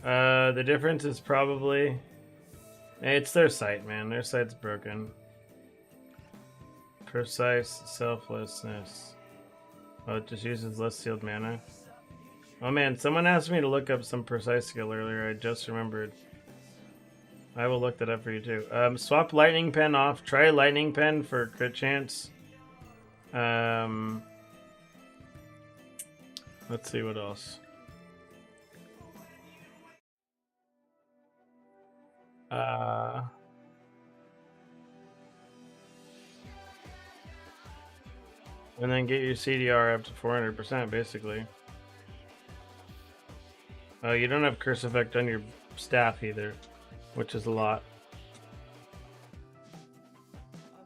the difference is probably it's their site, man. Their site's broken. Precise selflessness. Oh, it just uses less sealed mana. Oh man, someone asked me to look up some precise skill earlier. I just remembered. I will look that up for you too. Swap Lightning Pen off. Try Lightning Pen for crit chance. Let's see what else. And then get your CDR up to 400%, basically. Oh, you don't have Curse Effect on your staff either, which is a lot.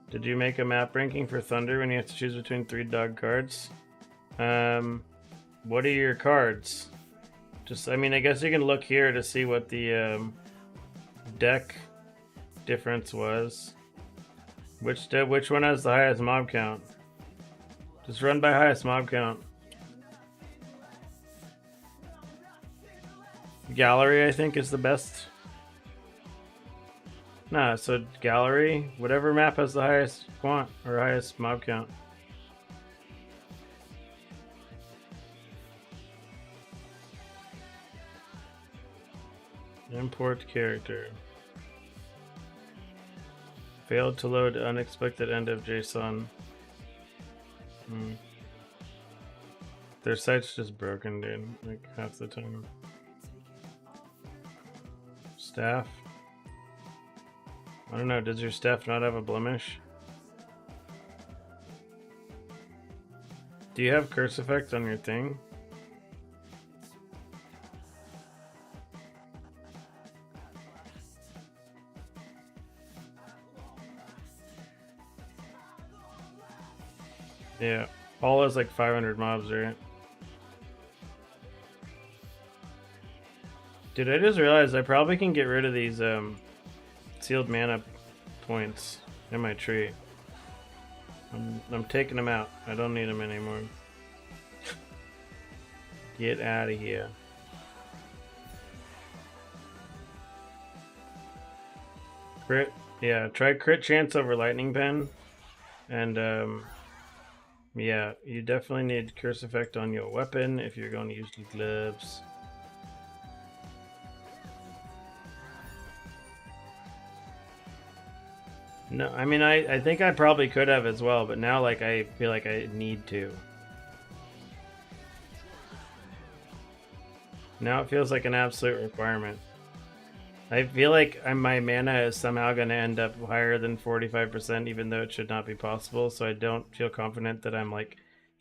Did you make a map ranking for Thunder when you have to choose between 3 dog cards? What are your cards? Just, I mean, I guess you can look here to see what the deck difference was. Which one has the highest mob count? Just run by highest mob count. Gallery, I think, is the best. Nah, so gallery, whatever map has the highest quant or highest mob count. Import character. Failed to load unexpected end of JSON. Their site's just broken, dude. Like half the time. Staff. I don't know. Does your staff not have a blemish? Do you have curse effect on your thing? Yeah, all has like 500 mobs, right? Dude, I just realized I probably can get rid of these sealed mana points in my tree. I'm taking them out. I don't need them anymore. Get out of here. Crit, yeah, try crit chance over lightning pen, and yeah, you definitely need curse effect on your weapon if you're going to use the gloves. No, I mean, I think I probably could have as well, but now, like, I feel like I need to. Now it feels like an absolute requirement. I feel like my mana is somehow going to end up higher than 45%, even though it should not be possible, so I don't feel confident that I'm, like,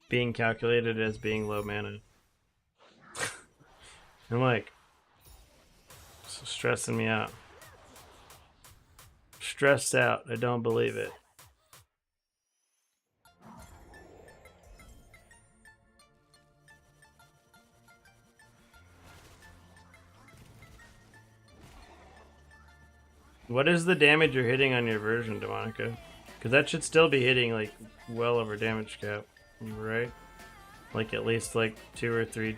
being calculated as being low mana. I'm, like, stressing me out. Stressed out. I don't believe it. What is the damage you're hitting on your version, Demonica? Because that should still be hitting, like, well over damage cap, right? Like, at least, like, 2 or 3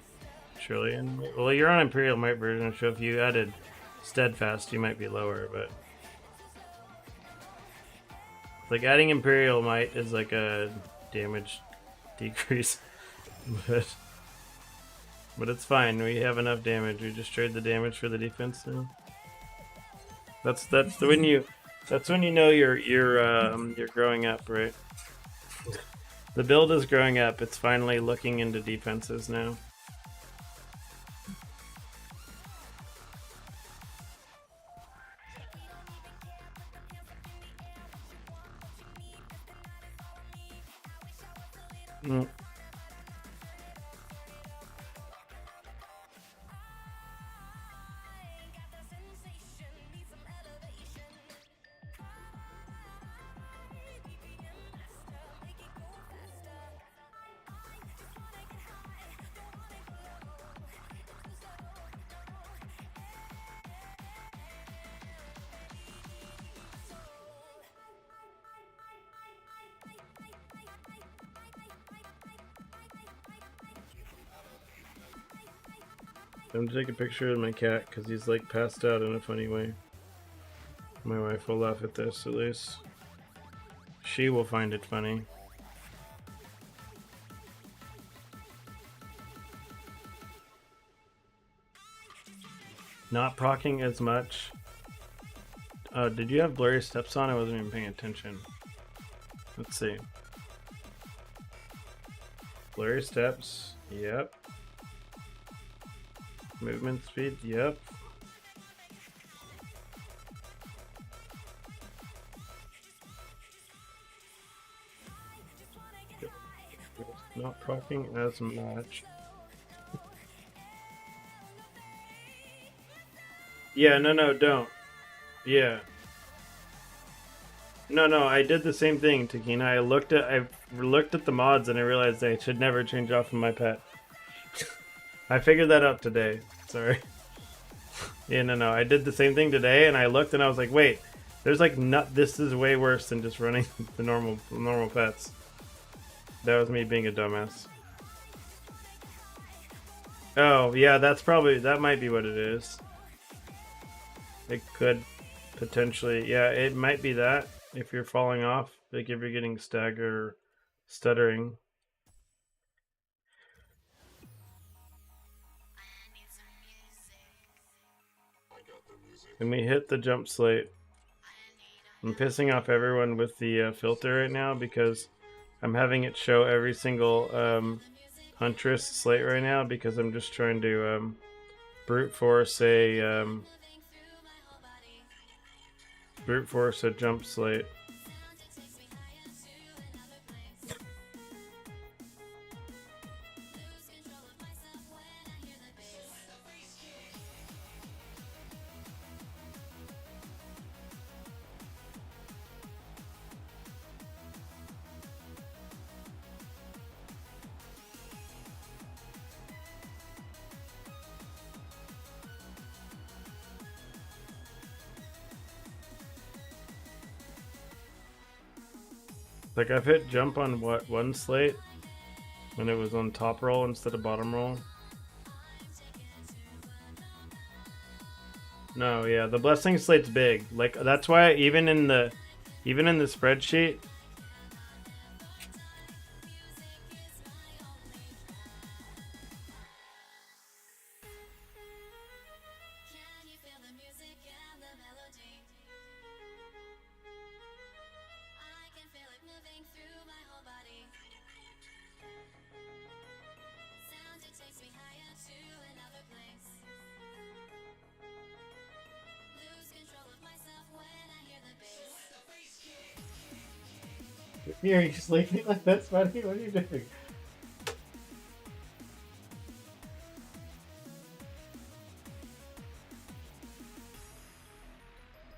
trillion? Well, you're on Imperial Might version, so if you added Steadfast, you might be lower, but... Like, adding Imperial Might is like a damage decrease. But it's fine, we have enough damage. We just trade the damage for the defense now. That's when you know you're growing up, right? The build is growing up. It's finally looking into defenses now. Mm. I'm gonna take a picture of my cat because he's like passed out in a funny way. My wife will laugh at this, at least. She will find it funny. Not procking as much. Oh, did you have blurry steps on? I wasn't even paying attention. Let's see. Blurry steps. Yep. Movement speed. Yep. Not procking as much. Yeah, no, don't. Yeah. No, I did the same thing, Takina. I looked at the mods and I realized I should never change off of my pet. I figured that out today. Sorry. Yeah, no, I did the same thing today and I looked and I was like, wait, there's like this is way worse than just running the normal pets. That was me being a dumbass. Oh, yeah, that might be what it is. It could potentially, yeah, it might be that if you're falling off, like if you're getting stagger, stuttering. And we hit the jump slate. I'm pissing off everyone with the filter right now because I'm having it show every single Huntress slate right now because I'm just trying to brute force a jump slate. Like I've hit jump on one slate when it was on top roll instead of bottom roll. No, yeah, the blessing slate's big. Like that's why even in the spreadsheet. Here, you just leave me like that's funny. What are you doing?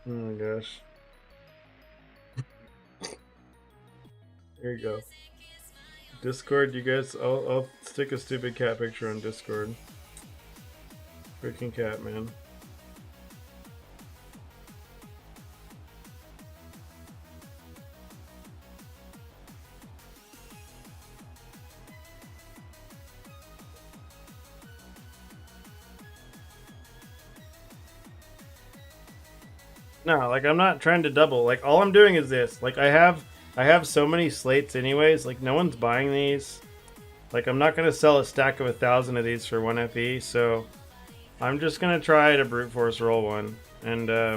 Oh my gosh. Here you go. Discord, you guys, I'll stick a stupid cat picture on Discord. Freaking cat, man. No, like I'm not trying to double. Like all I'm doing is this. Like I have so many slates anyways. Like no one's buying these. Like I'm not gonna sell a stack of 1,000 of these for 1 FE. So I'm just gonna try to brute force roll one. And I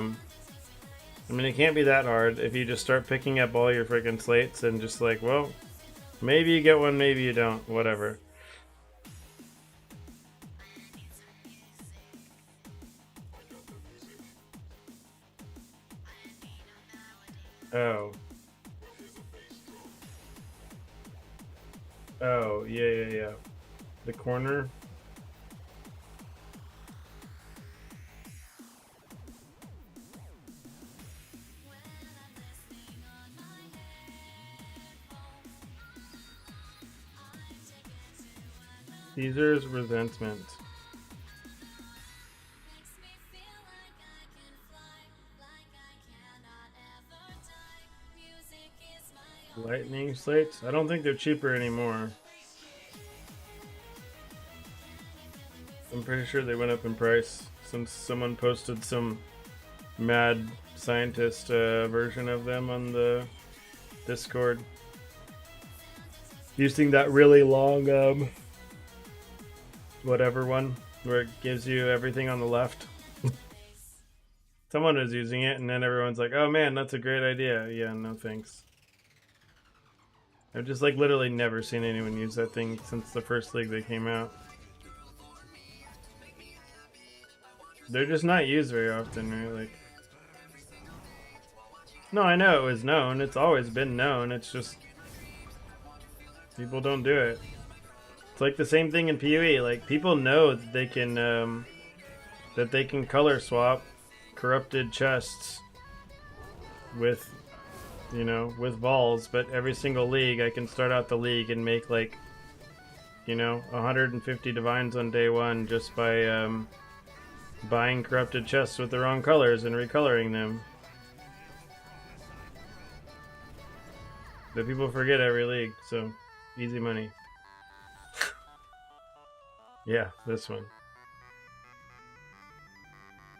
mean it can't be that hard if you just start picking up all your freaking slates and just like, well, maybe you get one, maybe you don't. Whatever. Oh. Oh, yeah. The corner. Caesar's resentment. Lightning slates? I don't think they're cheaper anymore. I'm pretty sure they went up in price since someone posted some mad scientist version of them on the Discord. Using that really long whatever one where it gives you everything on the left. Someone was using it and then everyone's like, oh man, that's a great idea. Yeah, no thanks. I've just like literally never seen anyone use that thing since the first league they came out. They're just not used very often, right? Like, no, I know it was known. It's always been known. It's just people don't do it. It's like the same thing in PoE. Like people know that they can color swap corrupted chests with, you know, with balls, but every single league I can start out the league and make like, you know, 150 divines on day one just by buying corrupted chests with the wrong colors and recoloring them. But people forget every league, so easy money. Yeah, this one.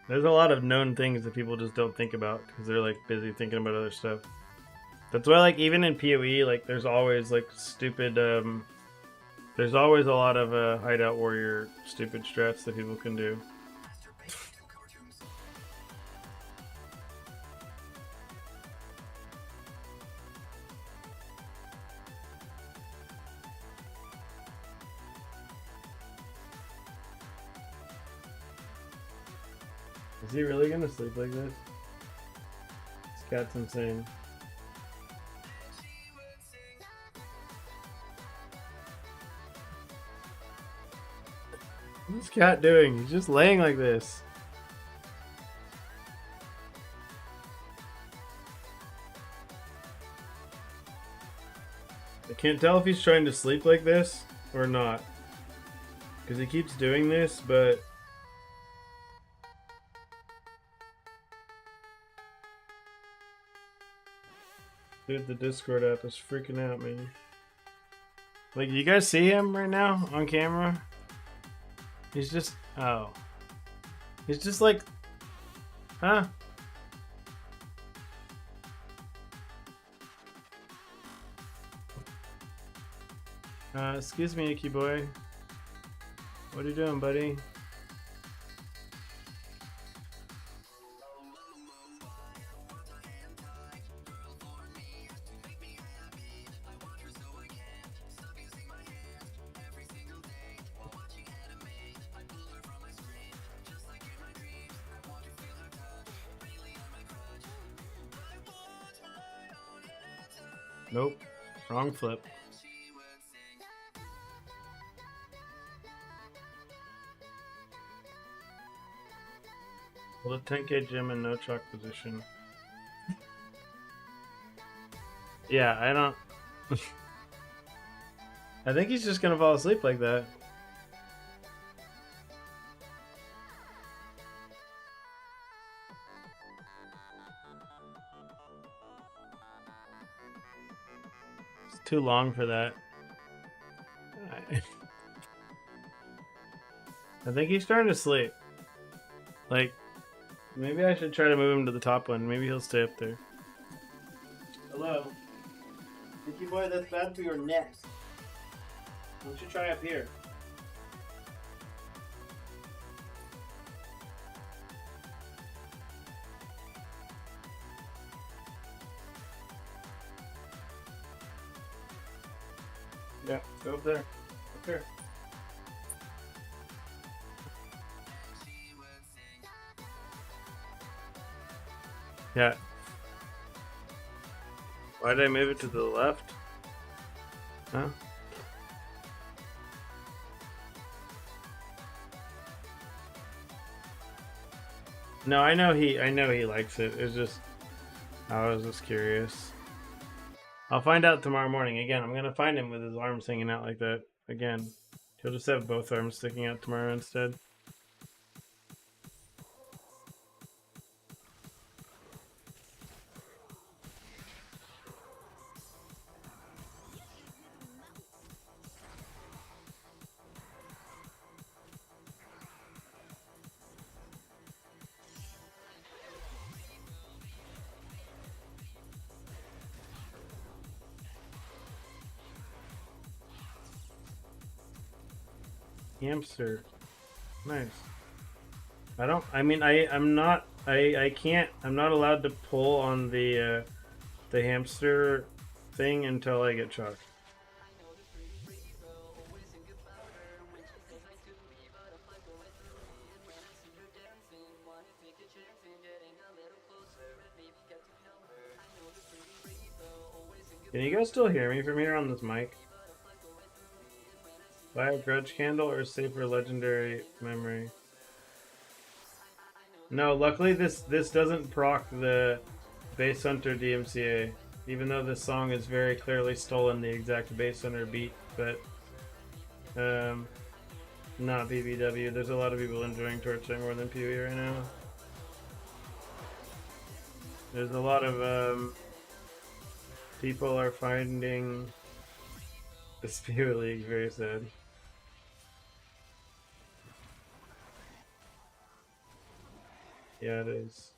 There's a lot of known things that people just don't think about because they're like busy thinking about other stuff. That's why, like, even in PoE, like, there's always like stupid there's always a lot of hideout warrior stupid strats that people can do. Is he really gonna sleep like this? This cat's insane. What's this cat doing? He's just laying like this. I can't tell if he's trying to sleep like this or not. Because he keeps doing this, but... Dude, the Discord app is freaking out, man. Like, you guys see him right now on camera? He's just... Oh. He's just like... Huh? Excuse me, Icky boy. What are you doing, buddy? Nope. Wrong flip. Well, the 10k gym in no chalk position. Yeah, I don't. I think he's just gonna fall asleep like that. It's too long for that. I think he's starting to sleep. Like, maybe I should try to move him to the top one. Maybe he'll stay up there. Hello. Pinky boy, that's bad for your neck. Why don't you try up here? Yeah, go up there. Up there. Yeah. Why did I move it to the left? Huh? No, I know he likes it. It's just I was just curious. I'll find out tomorrow morning. Again, I'm gonna find him with his arms hanging out like that. Again. He'll just have both arms sticking out tomorrow instead. Hamster. Nice. I'm not allowed to pull on the hamster thing until I get chalk. Can you guys still hear me from here on this mic? Buy a grudge candle or save for legendary memory? No, luckily this doesn't proc the Bass Hunter DMCA, even though this song is very clearly stolen the exact Bass Hunter beat, but not BBW. There's a lot of people enjoying Torchlight more than PoE right now. There's a lot of people are finding the Spear League very sad. Yeah, it is.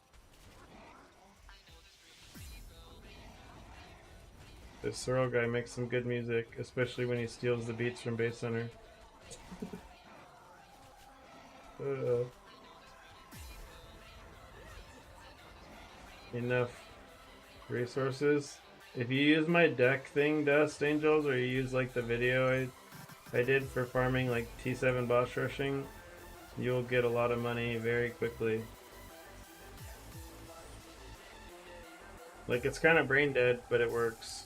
This Sorrel guy makes some good music, especially when he steals the beats from Bass Hunter. Enough resources. If you use my deck thing, Dust Angels, or you use like the video I did for farming like T7 boss rushing, you'll get a lot of money very quickly. Like, it's kind of brain dead, but it works.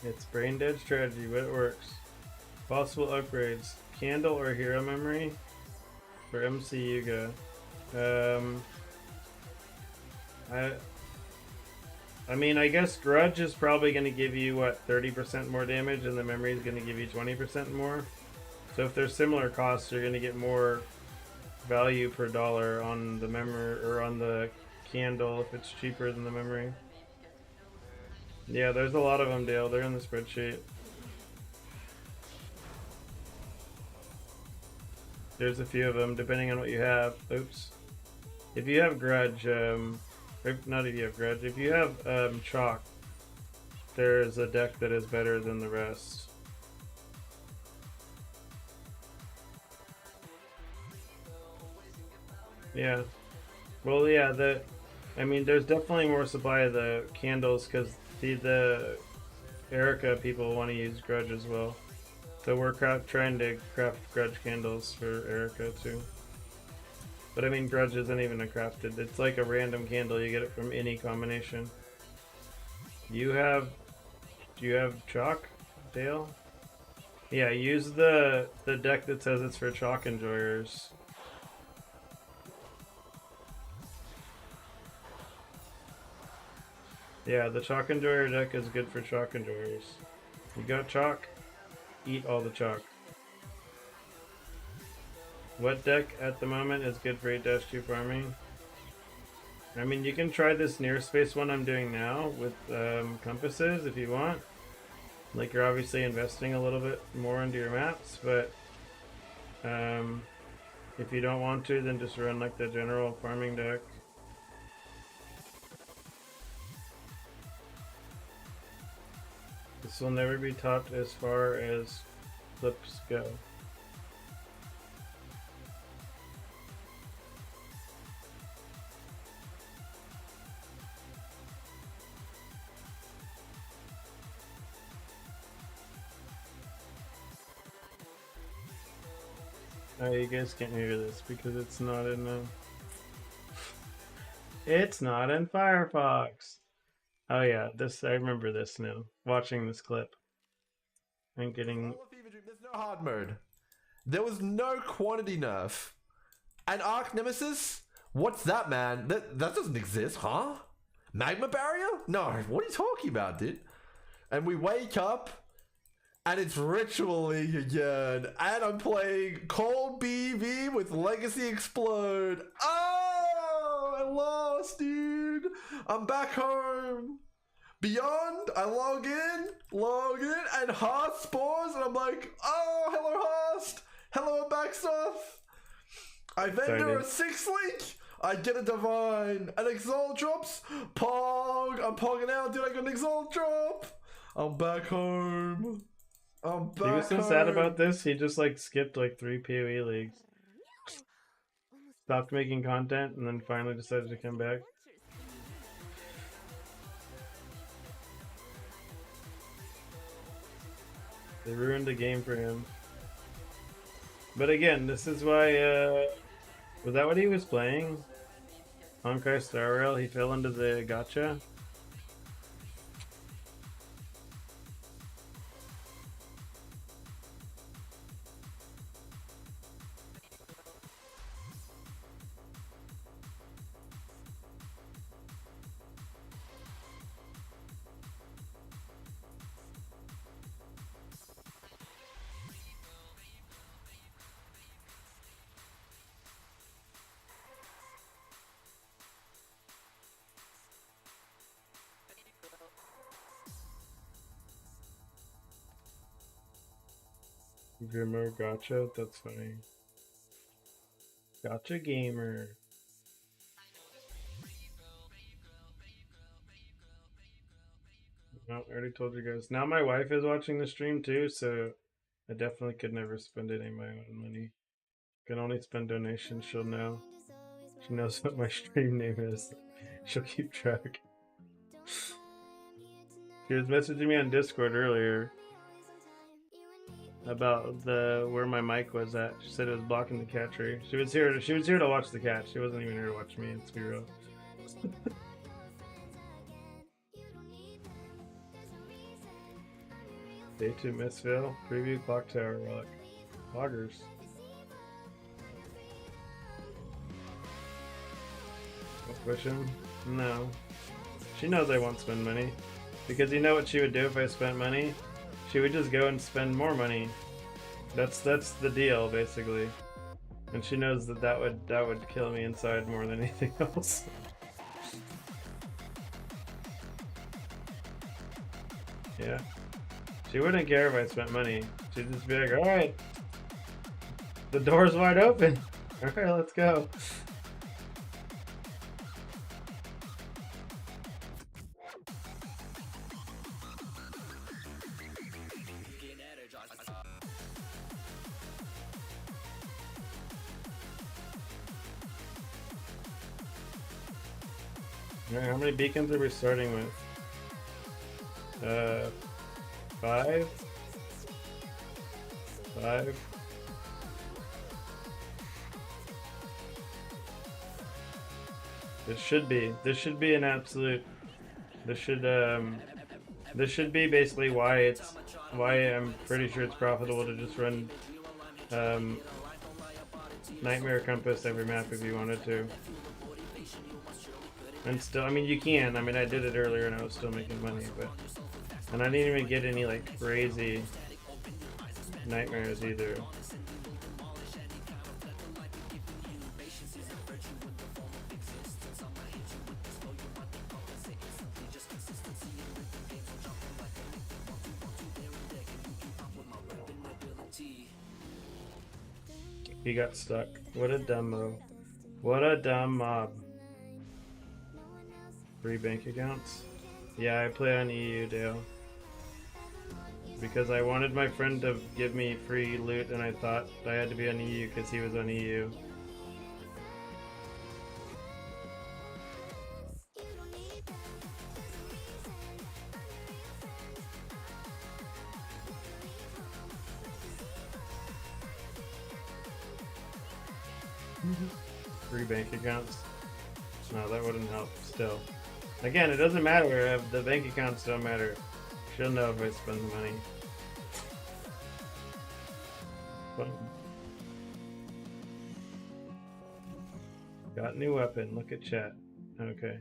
It's brain dead strategy, but it works. Possible upgrades: Candle or Hero Memory for MC Yuga. I mean, I guess Grudge is probably going to give you, what, 30% more damage, and the memory is going to give you 20% more. So if there's similar costs, you're going to get more value per dollar on the memory, or on the candle if it's cheaper than the memory. Yeah, there's a lot of them, Dale. They're in the spreadsheet. There's a few of them, depending on what you have. Oops. If you have Grudge, not if you have Grudge, if you have Chalk, there's a deck that is better than the rest. Yeah. Well, yeah, I mean, there's definitely more supply of the candles, because the Erica people want to use Grudge as well. So we're trying to craft Grudge candles for Erica too. But I mean, Grudge isn't even a crafted. It's like a random candle. You get it from any combination. Do you have chalk, Dale? Yeah, use the deck that says it's for chalk enjoyers. Yeah, the chalk enjoyer deck is good for chalk enjoyers. You got chalk? Eat all the chalk. What deck at the moment is good for 8-2 farming? I mean, you can try this near space one I'm doing now with compasses if you want. Like, you're obviously investing a little bit more into your maps, but if you don't want to, then just run like the general farming deck. This will never be topped as far as clips go. Oh, you guys can't hear this because it's not in it's not in Firefox. Oh yeah, I remember this now. Watching this clip. And getting... There's no hard mode. There was no quantity nerf. And Arc Nemesis? What's that, man? That doesn't exist, huh? Magma barrier? No, what are you talking about, dude? And we wake up, and it's ritualing again. And I'm playing Cold BV with Legacy Explode. Oh, I lost, dude. I'm back home. Beyond, I log in, and Hearth spawns, and I'm like, oh, hello Hearth. Hello Backstuff. I vendor a 6-link. I get a Divine. An Exalt drops. Pog. I'm pogging out, dude. I got an Exalt drop. I'm back home. He was so sad about this, he just like skipped like 3 PoE leagues. Stopped making content and then finally decided to come back. They ruined the game for him. But again, this is why, was that what he was playing? Honkai Star Rail, he fell into the gacha? Grimmer Gotcha? That's funny. Gotcha Gamer. No, I already told you guys. Now my wife is watching the stream too, so I definitely could never spend any of my own money. Can only spend donations, she'll know. She knows what my stream name is. She'll keep track. She was messaging me on Discord earlier about where my mic was at. She said it was blocking the cat tree. She was here to watch the cat. She wasn't even here to watch me, let's be real. Day 2 Missville. Preview Clock Tower Relic. Loggers. Push him? No. She knows I won't spend money. Because you know what she would do if I spent money? She would just go and spend more money. That's the deal, basically. And she knows that would kill me inside more than anything else. Yeah. She wouldn't care if I spent money. She'd just be like, alright. The door's wide open. Alright, let's go. Alright, how many beacons are we starting with? 5. 5. This should be an absolute. This should be basically why I'm pretty sure it's profitable to just run Nightmare Compass every map if you wanted to. And still, I mean, you can. I mean, I did it earlier and I was still making money, but and I didn't even get any like crazy nightmares either. He got stuck. What a dumbo. What a dumb mob. Free bank accounts? Yeah, I play on EU, Dale. Because I wanted my friend to give me free loot and I thought I had to be on EU because he was on EU. Free bank accounts? No, that wouldn't help still. Again, it doesn't matter. The bank accounts don't matter. She'll know if I spend the money. But got new weapon. Look at chat. Okay.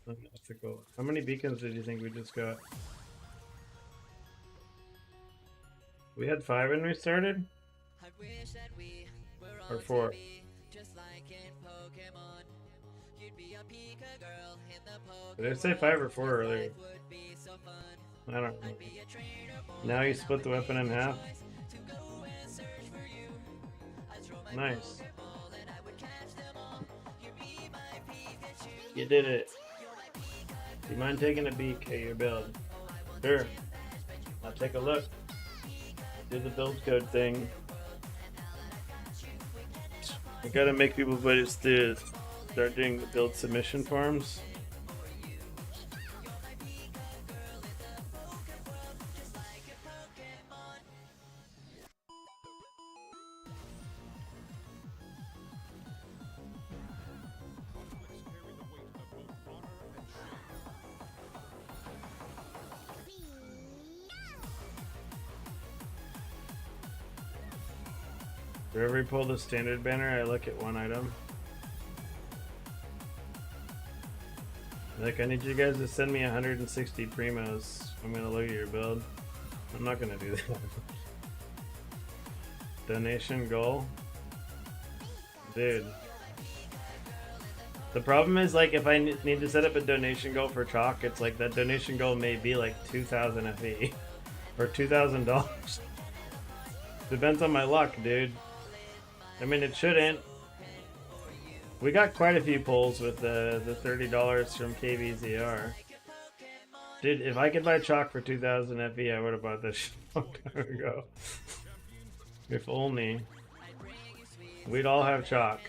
Unethical. How many beacons did you think we just got? We had 5 when we started? Or 4? Did I say 5 or 4 earlier? I don't know. Now you split the weapon in half? Nice. You did it. Do you mind taking a peek at your build? Sure. I'll take a look. Do the build code thing. I gotta make people start doing the build submission forms. Whenever we pull the standard banner, I look at one item. Like, I need you guys to send me 160 primos. I'm gonna look at your build. I'm not gonna do that. Donation goal? Dude. The problem is, like, if I need to set up a donation goal for Chalk, it's like that donation goal may be like 2,000 FE. Or $2,000. Depends on my luck, dude. I mean, it shouldn't. We got quite a few pulls with the $30 from KVZR. Dude, if I could buy Chalk for 2,000 FE, I would have bought this shit a long time ago. If only. We'd all have Chalk.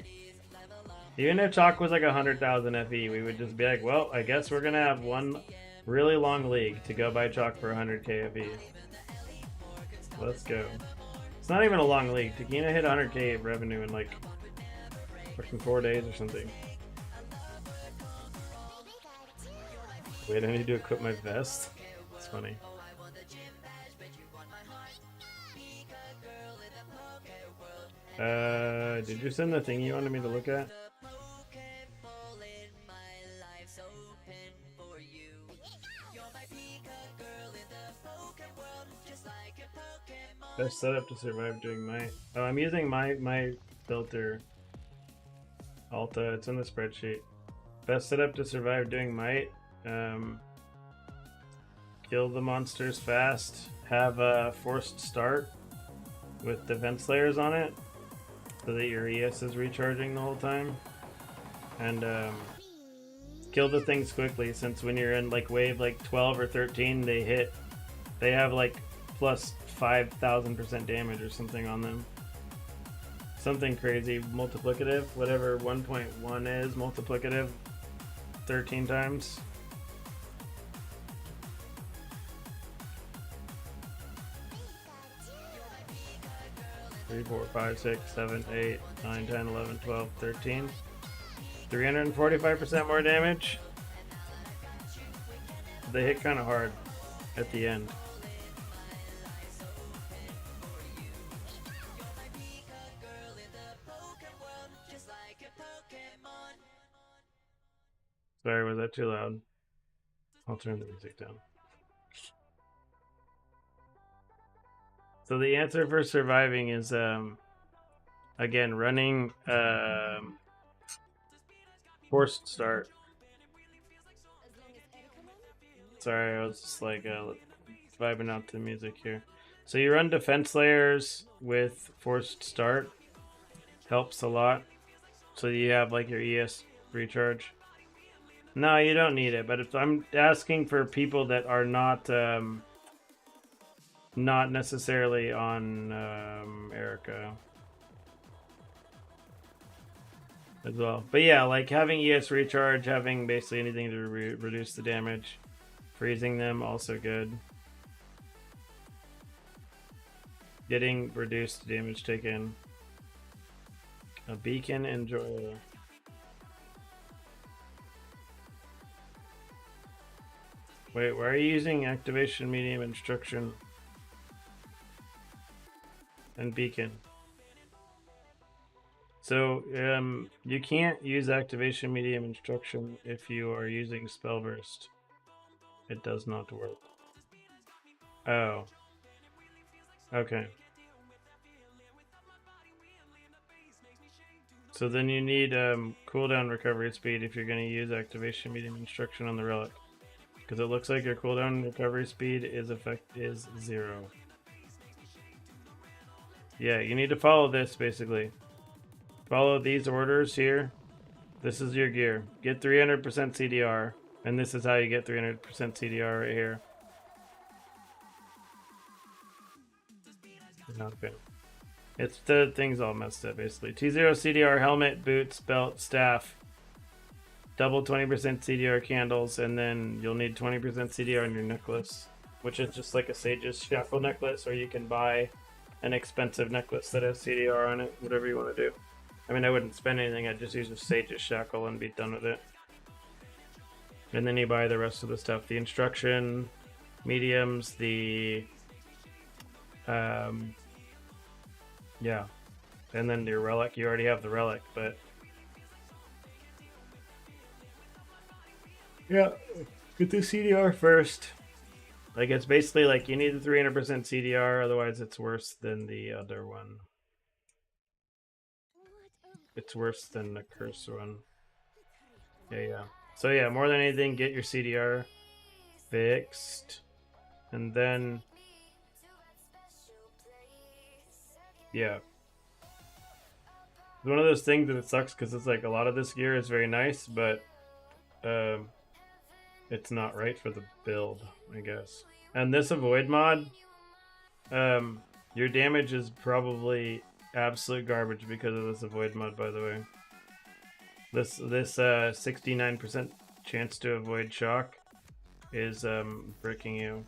Even if Chalk was like 100,000 FE, we would just be like, well, I guess we're gonna have one really long league to go buy Chalk for 100k FE. Let's go. It's not even a long league. Takina hit 100k revenue in like fucking 4 days or something. Wait, I need to equip my vest? It's funny. Did you send the thing you wanted me to look at? Best setup to survive doing my... Oh, I'm using my filter. Alta, it's in the spreadsheet. Best setup to survive doing might. Kill the monsters fast. Have a forced start with defense layers on it, so that your ES is recharging the whole time. And kill the things quickly, since when you're in like wave like 12 or 13, they have like plus 5,000% damage or something on them. Something crazy, multiplicative, whatever 1.1 is, multiplicative. 13 times. Three, 4, 5, 6, 7, 8, 9, 10, 11, 12, 13. 345% more damage. They hit kind of hard at the end. Sorry, was that too loud? I'll turn the music down. So the answer for surviving is, again, running forced start. Sorry, I was just like vibing out to the music here. So you run defense layers with forced start. Helps a lot. So you have like your ES recharge. No, you don't need it, but if I'm asking for people that are not necessarily on Erica as well. But yeah, like having ES recharge, having basically anything to reduce the damage, freezing them also good. Getting reduced damage taken. A beacon, enjoy. Wait, why are you using activation medium instruction and beacon? So you can't use activation medium instruction if you are using spell burst. It does not work. Oh. Okay. So then you need cooldown recovery speed if you're going to use activation medium instruction on the relic. Because it looks like your cooldown recovery speed is 0. Yeah, you need to follow this basically. Follow these orders here. This is your gear. Get 300% CDR. And this is how you get 300% CDR right here. Okay. It's the thing's all messed up basically. T0 CDR helmet, boots, belt, staff. Double 20% CDR candles, and then you'll need 20% CDR on your necklace, which is just like a Sage's Shackle necklace, or you can buy an expensive necklace that has CDR on it, whatever you want to do. I mean, I wouldn't spend anything, I'd just use a Sage's Shackle and be done with it. And then you buy the rest of the stuff. The instruction, mediums, the... yeah. And then your relic, you already have the relic, but... yeah, get the CDR first. Like, it's basically like you need the 300% CDR, otherwise it's worse than the other one. It's worse than the curse one. Yeah. So yeah, more than anything, get your CDR fixed. And then... yeah. It's one of those things that it sucks because it's like a lot of this gear is very nice, but... it's not right for the build, I guess. And this avoid mod, your damage is probably absolute garbage because of this avoid mod, by the way. This 69% chance to avoid shock is bricking you.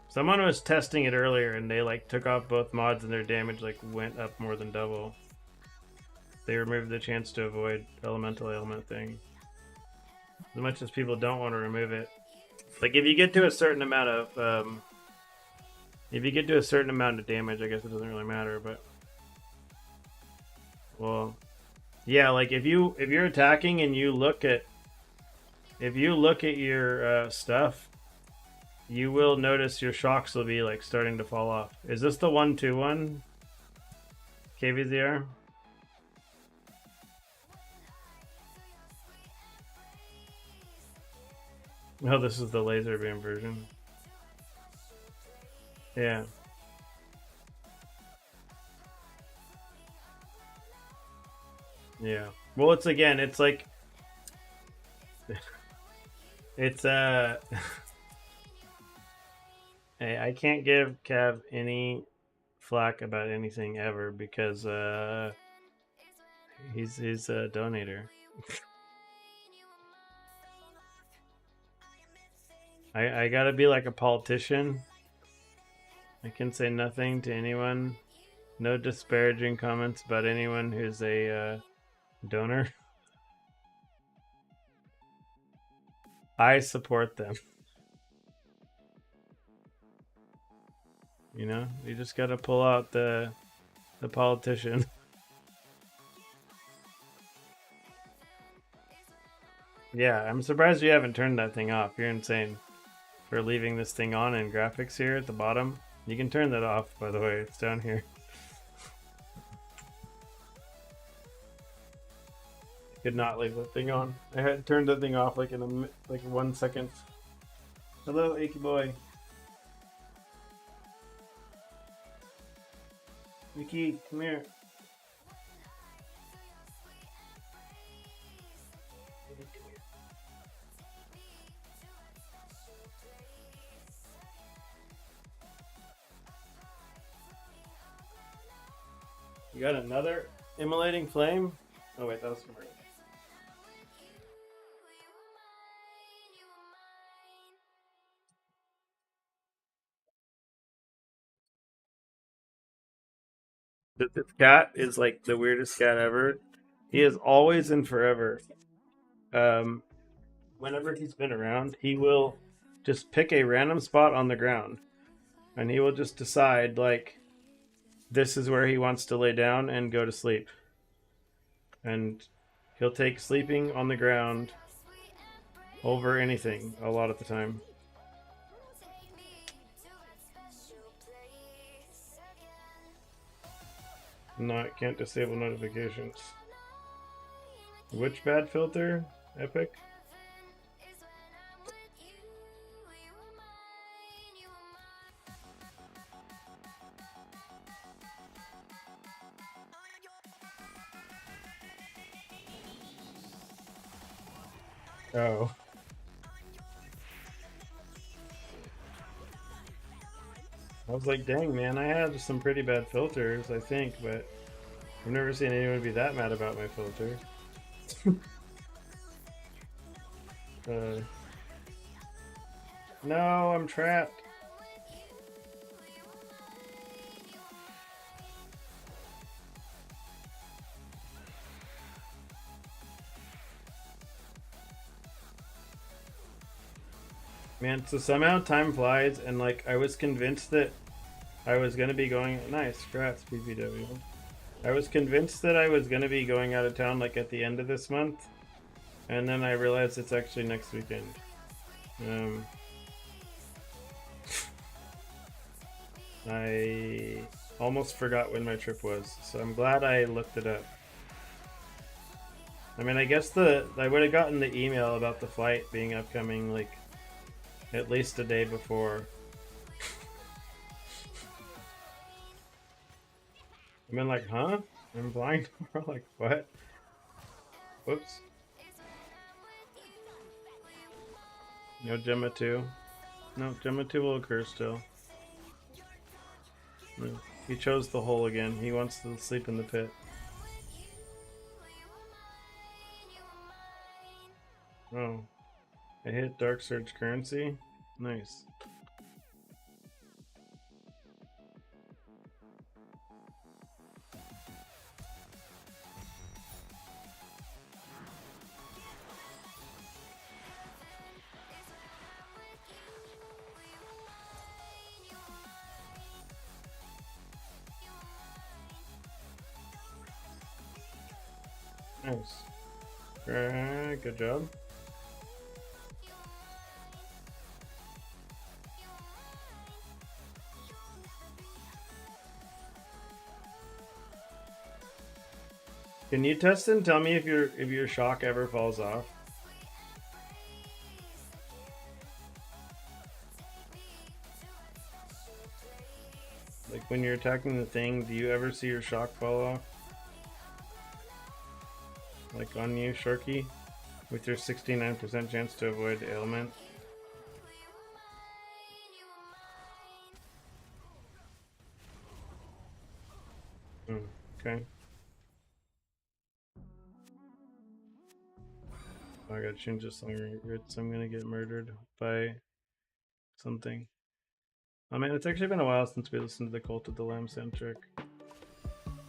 Someone was testing it earlier and they like took off both mods and their damage like went up more than double. They removed the chance to avoid elemental ailment thing. As much as people don't want to remove it. Like if you get to a certain amount of damage, I guess it doesn't really matter, but well, yeah, like if you're attacking and you look at your stuff, you will notice your shocks will be like starting to fall off. Is this the 1-2-1? KVZR? Oh, this is the laser beam version. Yeah. Yeah. Well, it's like it's hey, I can't give Cav any flack about anything ever because He's a donator. I gotta be like a politician. I can say nothing to anyone. No disparaging comments about anyone who's a donor. I support them. You know, you just gotta pull out the politician. Yeah, I'm surprised you haven't turned that thing off. You're insane for leaving this thing on in graphics here at the bottom. You can turn that off, by the way. It's down here. Could not leave that thing on. I had turned that thing off like in like 1 second. Hello, Achy Boy. Mickey, come here. You got another immolating flame? Oh wait, that was from earlier. This cat is like the weirdest cat ever. He is always and forever. Whenever he's been around, he will just pick a random spot on the ground, and he will just decide like this is where he wants to lay down and go to sleep. And he'll take sleeping on the ground over anything a lot of the time. No, can't disable notifications. Which bad filter? Epic? Oh. I was like, dang, man, I had some pretty bad filters, I think, but I've never seen anyone be that mad about my filter. No, I'm trapped. Man, so somehow time flies, and like I was convinced that I was gonna be going. Nice, congrats, PPW. I was convinced that I was gonna be going out of town like at the end of this month, and then I realized it's actually next weekend. I almost forgot when my trip was, so I'm glad I looked it up. I mean, I guess I would have gotten the email about the flight being upcoming like at least a day before. I've been like, huh? I'm flying tomorrow? Like, what? Whoops. No Gemma 2. No, Gemma 2 will occur still. No, he chose the hole again. He wants to sleep in the pit. Oh. I hit Dark Surge currency. Nice. Nice. Good job. Can you test and tell me if your shock ever falls off? Like when you're attacking the thing, do you ever see your shock fall off? Like on you, Sharky? With your 69% chance to avoid the ailment? Okay. I gotta change the song records. I'm gonna get murdered by something. Oh man, it's actually been a while since we listened to the Cult of the Lamb soundtrack.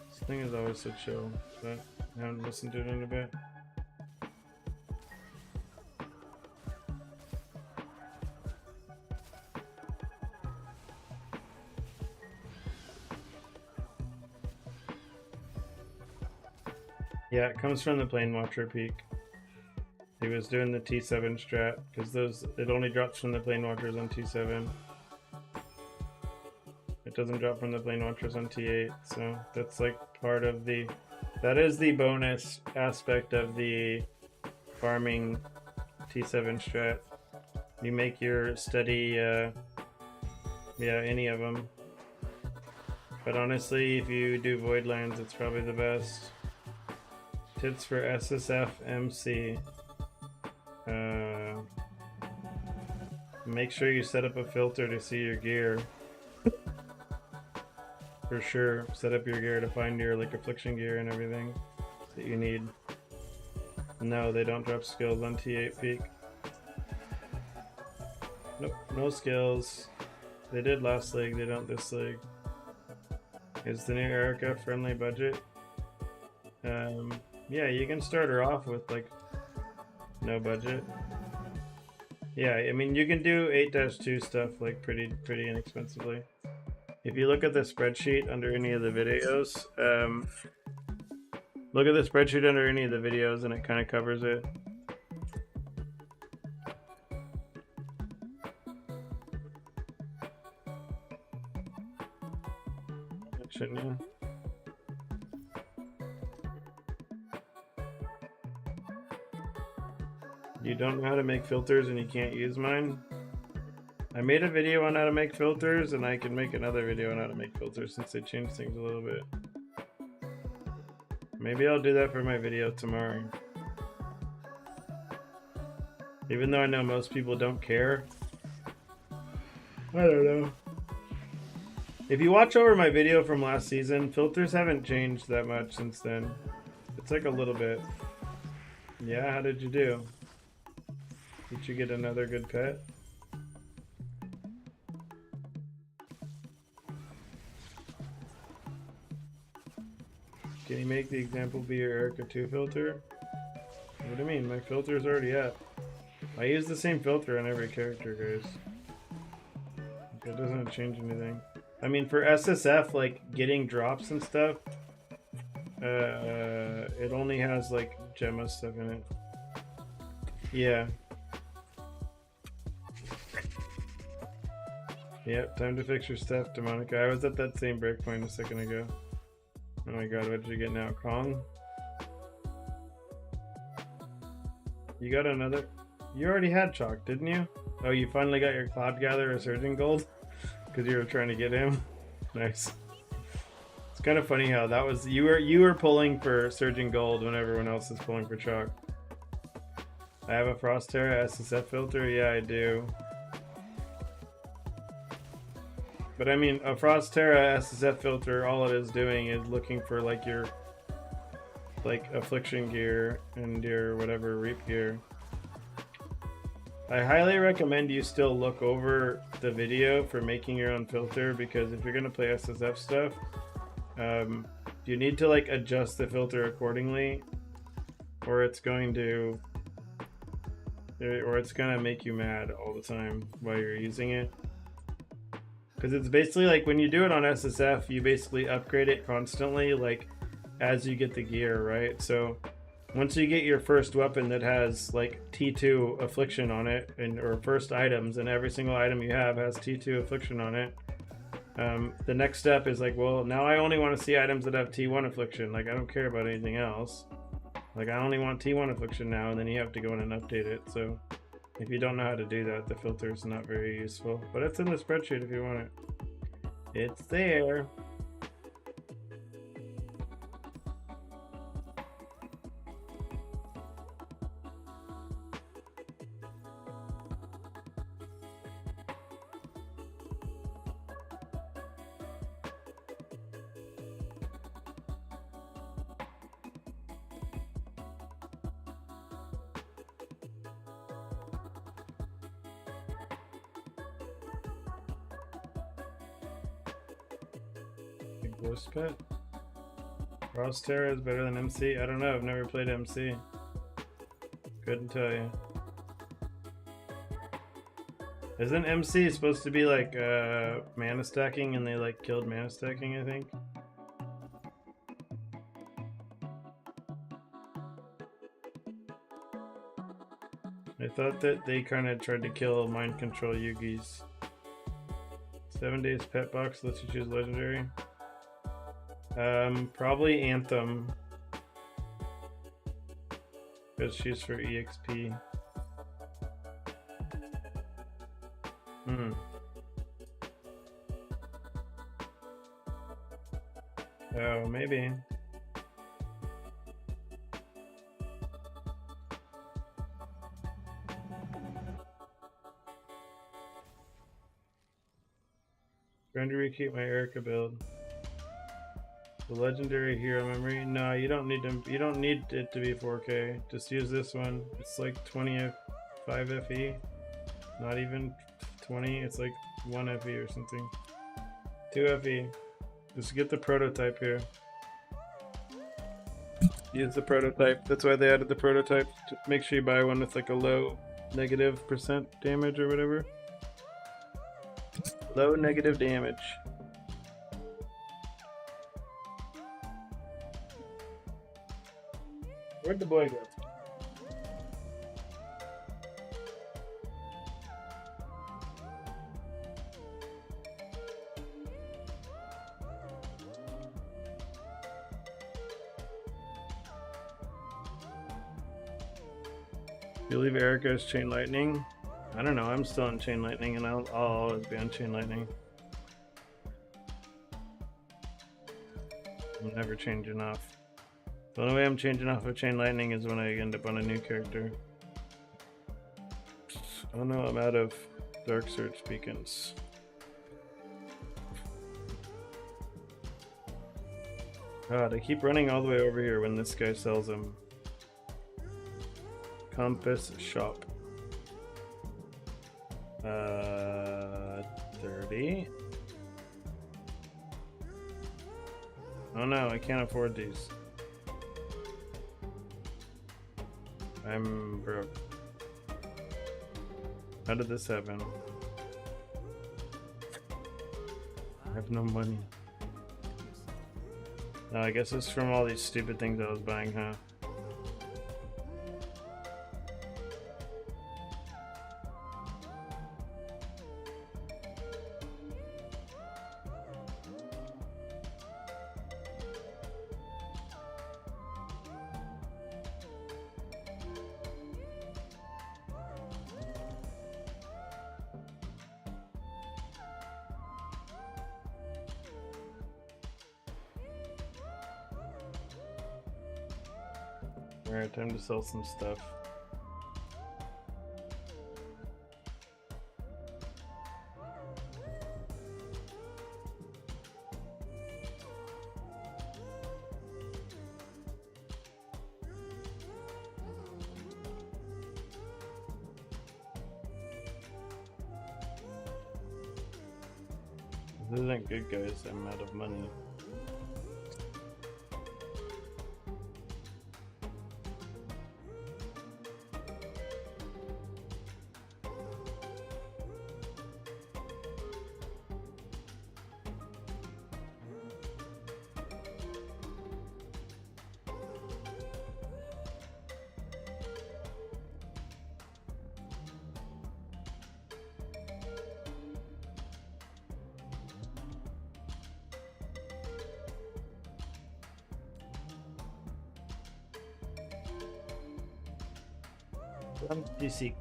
This thing is always so chill, but I haven't listened to it in a bit. Yeah, it comes from the Planewatcher peak. He was doing the T7 strat because it only drops from the Planewatchers on T7. It doesn't drop from the Planewatchers on T8, so that's like part of that is the bonus aspect of the farming T7 strat. You make your steady, any of them. But honestly, if you do Voidlands, it's probably the best. Tips for SSF MC. Make sure you set up a filter to see your gear. For sure, set up your gear to find your like affliction gear and everything that you need. No, they don't drop skills on T8 peak. Nope, no skills. They did last league, they don't this league. Is the new Erica friendly budget? Yeah, you can start her off with like no budget. Yeah, I mean you can do 8-2 stuff like pretty inexpensively. If you look at the spreadsheet under any of the videos, look at the spreadsheet under any of the videos and it kind of covers it. Shouldn't you? You don't know how to make filters and you can't use mine? I made a video on how to make filters and I can make another video on how to make filters since they changed things a little bit. Maybe I'll do that for my video tomorrow. Even though I know most people don't care. I don't know. If you watch over my video from last season, filters haven't changed that much since then. It's like a little bit. Yeah, how did you do? Did you get another good pet? Can you make the example be your Erica 2 filter? What do you mean? My filter's already up. I use the same filter on every character, guys. It doesn't change anything. I mean, for SSF, like, getting drops and stuff, it only has, like, Gemma stuff in it. Yeah. Yep, time to fix your stuff, Demonica. I was at that same breakpoint a second ago. Oh my god, what did you get now? Kong? You got another? You already had Chalk, didn't you? Oh, you finally got your Cloud Gatherer Surging Gold? Because you were trying to get him? Nice. It's kind of funny how that was... You were pulling for Surging Gold when everyone else is pulling for Chalk. I have a Frost-Terra SSF filter? Yeah, I do. But I mean, a Frost-Terra SSF filter, all it is doing is looking for like your like affliction gear and your whatever reap gear. I highly recommend you still look over the video for making your own filter, because if you're gonna play SSF stuff, you need to like adjust the filter accordingly, or it's gonna make you mad all the time while you're using it. Because it's basically like when you do it on SSF, you basically upgrade it constantly, like as you get the gear, right? So once you get your first weapon that has like T2 affliction on it, or first items, and every single item you have has T2 affliction on it, the next step is like, well, now I only want to see items that have T1 affliction. Like, I don't care about anything else. Like, I only want T1 affliction now, and then you have to go in and update it. So if you don't know how to do that, the filter is not very useful. But it's in the spreadsheet if you want it. It's there. Ghost Pet? Frost-Terra is better than MC? I don't know, I've never played MC. Couldn't tell you. Isn't MC supposed to be like mana stacking and they like killed mana stacking, I think? I thought that they kind of tried to kill mind control Yugis. 7 days pet box lets you choose legendary. Probably Anthem. Because she's for EXP. Oh, maybe. Trying to rekeep my Erica build. The legendary hero memory. No, you don't need to. You don't need it to be 4K. Just use this one. It's like 25 FE. Not even 20. It's like 1 FE or something. 2 FE. Just get the prototype here. Use the prototype. That's why they added the prototype. To make sure you buy one with like a low negative % damage or whatever. Low negative damage. Where'd the boy go? You leave Erica's Chain Lightning? I don't know, I'm still on Chain Lightning and I'll always be on Chain Lightning. I'm never changing off. The only way I'm changing off of Chain Lightning is when I end up on a new character. Oh no, I'm out of Dark Search beacons. God, I keep running all the way over here when this guy sells them. Compass Shop. 30. Oh no, I can't afford these. I'm broke. How did this happen? I have no money. No, I guess it's from all these stupid things I was buying, huh? Alright, time to sell some stuff. This isn't good, guys. I'm out of money. D6.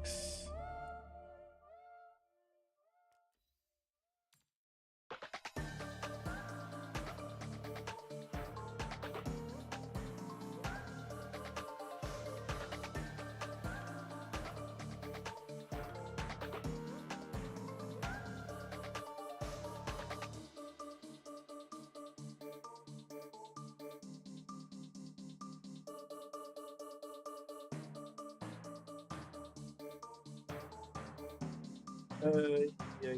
Yeah.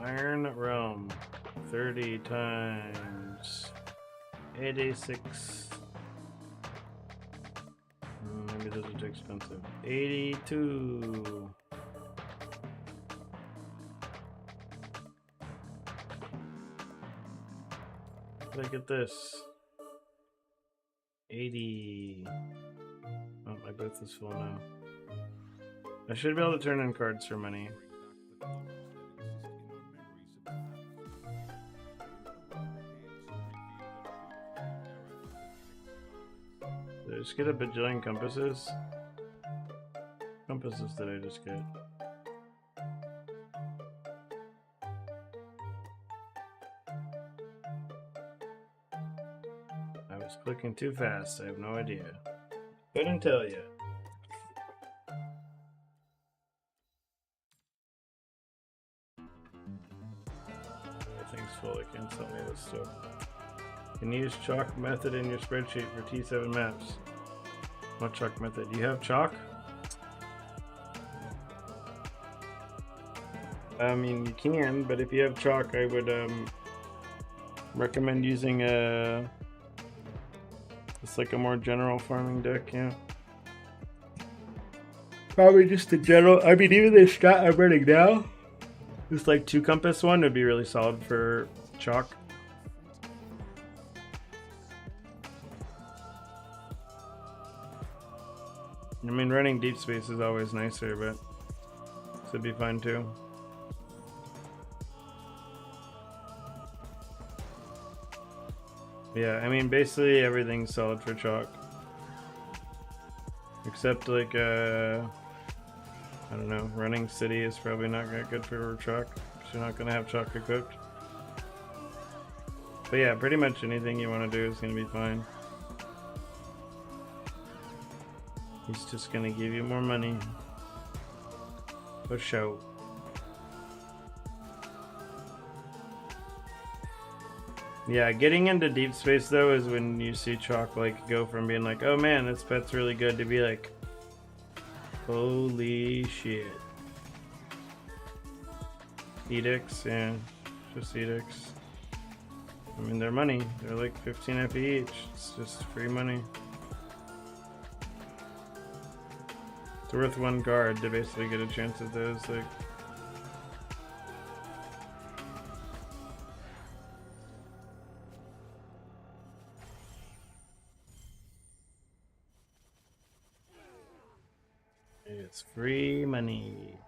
Iron Realm. 30 times 86. Maybe those are too expensive. 82. Look at this. 80. Oh, my booth is full now. I should be able to turn in cards for money. Did I just get a bajillion compasses? Compasses did I just get? I was clicking too fast. I have no idea. Couldn't tell you. Everything's full. I can't tell me this stuff. You can use chalk method in your spreadsheet for T7 maps. What chalk method? You have chalk? I mean, you can, but if you have chalk, I would recommend using a. It's like a more general farming deck, yeah. Probably just a general. I mean, even the strat I'm running now, this like 2 compass one would be really solid for chalk. I mean, running deep space is always nicer, but this would be fine too. Yeah, I mean, basically everything's solid for chalk. Except like, I don't know, running city is probably not that good for chalk, because you're not going to have chalk equipped. But yeah, pretty much anything you want to do is going to be fine. He's just going to give you more money. For show. Yeah, getting into deep space though is when you see chalk like go from being like, oh man, this pet's really good, to be like, holy shit. Edicts, yeah, just edicts. I mean, they're money. They're like 15 FE each. It's just free money. It's worth 1 card to basically get a chance at those. Like, it's free money.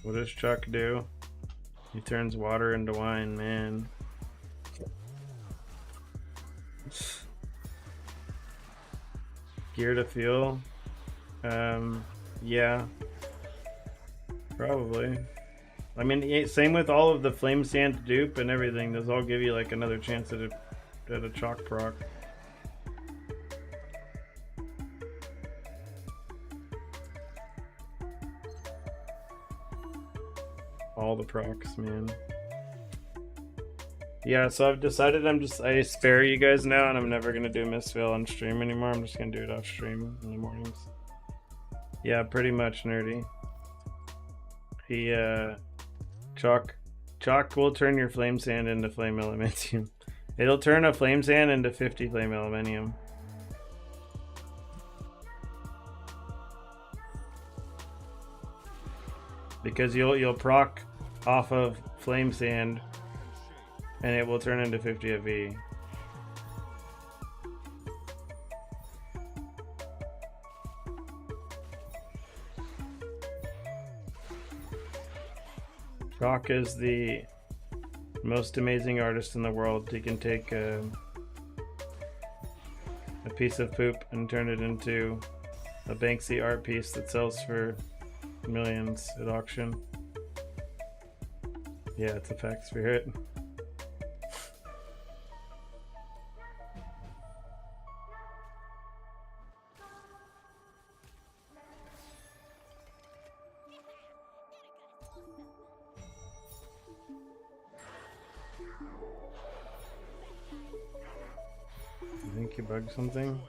What does Chuck do? He turns water into wine, man. Gear to fuel? Yeah. Probably. I mean, same with all of the flame sand dupe and everything. Those all give you like another chance at a chalk proc. All the procs, man. Yeah, so I've decided I spare you guys now, and I'm never gonna do Mistveil on stream anymore. I'm just gonna do it off stream in the mornings. Yeah, pretty much, nerdy. He chalk will turn your flame sand into flame elementium. It'll turn a flame sand into 50 flame elementium. Because you'll proc off of flame sand and it will turn into 50 FE. Chalk is the most amazing artist in the world. He can take a piece of poop and turn it into a Banksy art piece that sells for millions at auction. Yeah, it's a pack spirit. I think you bugged something.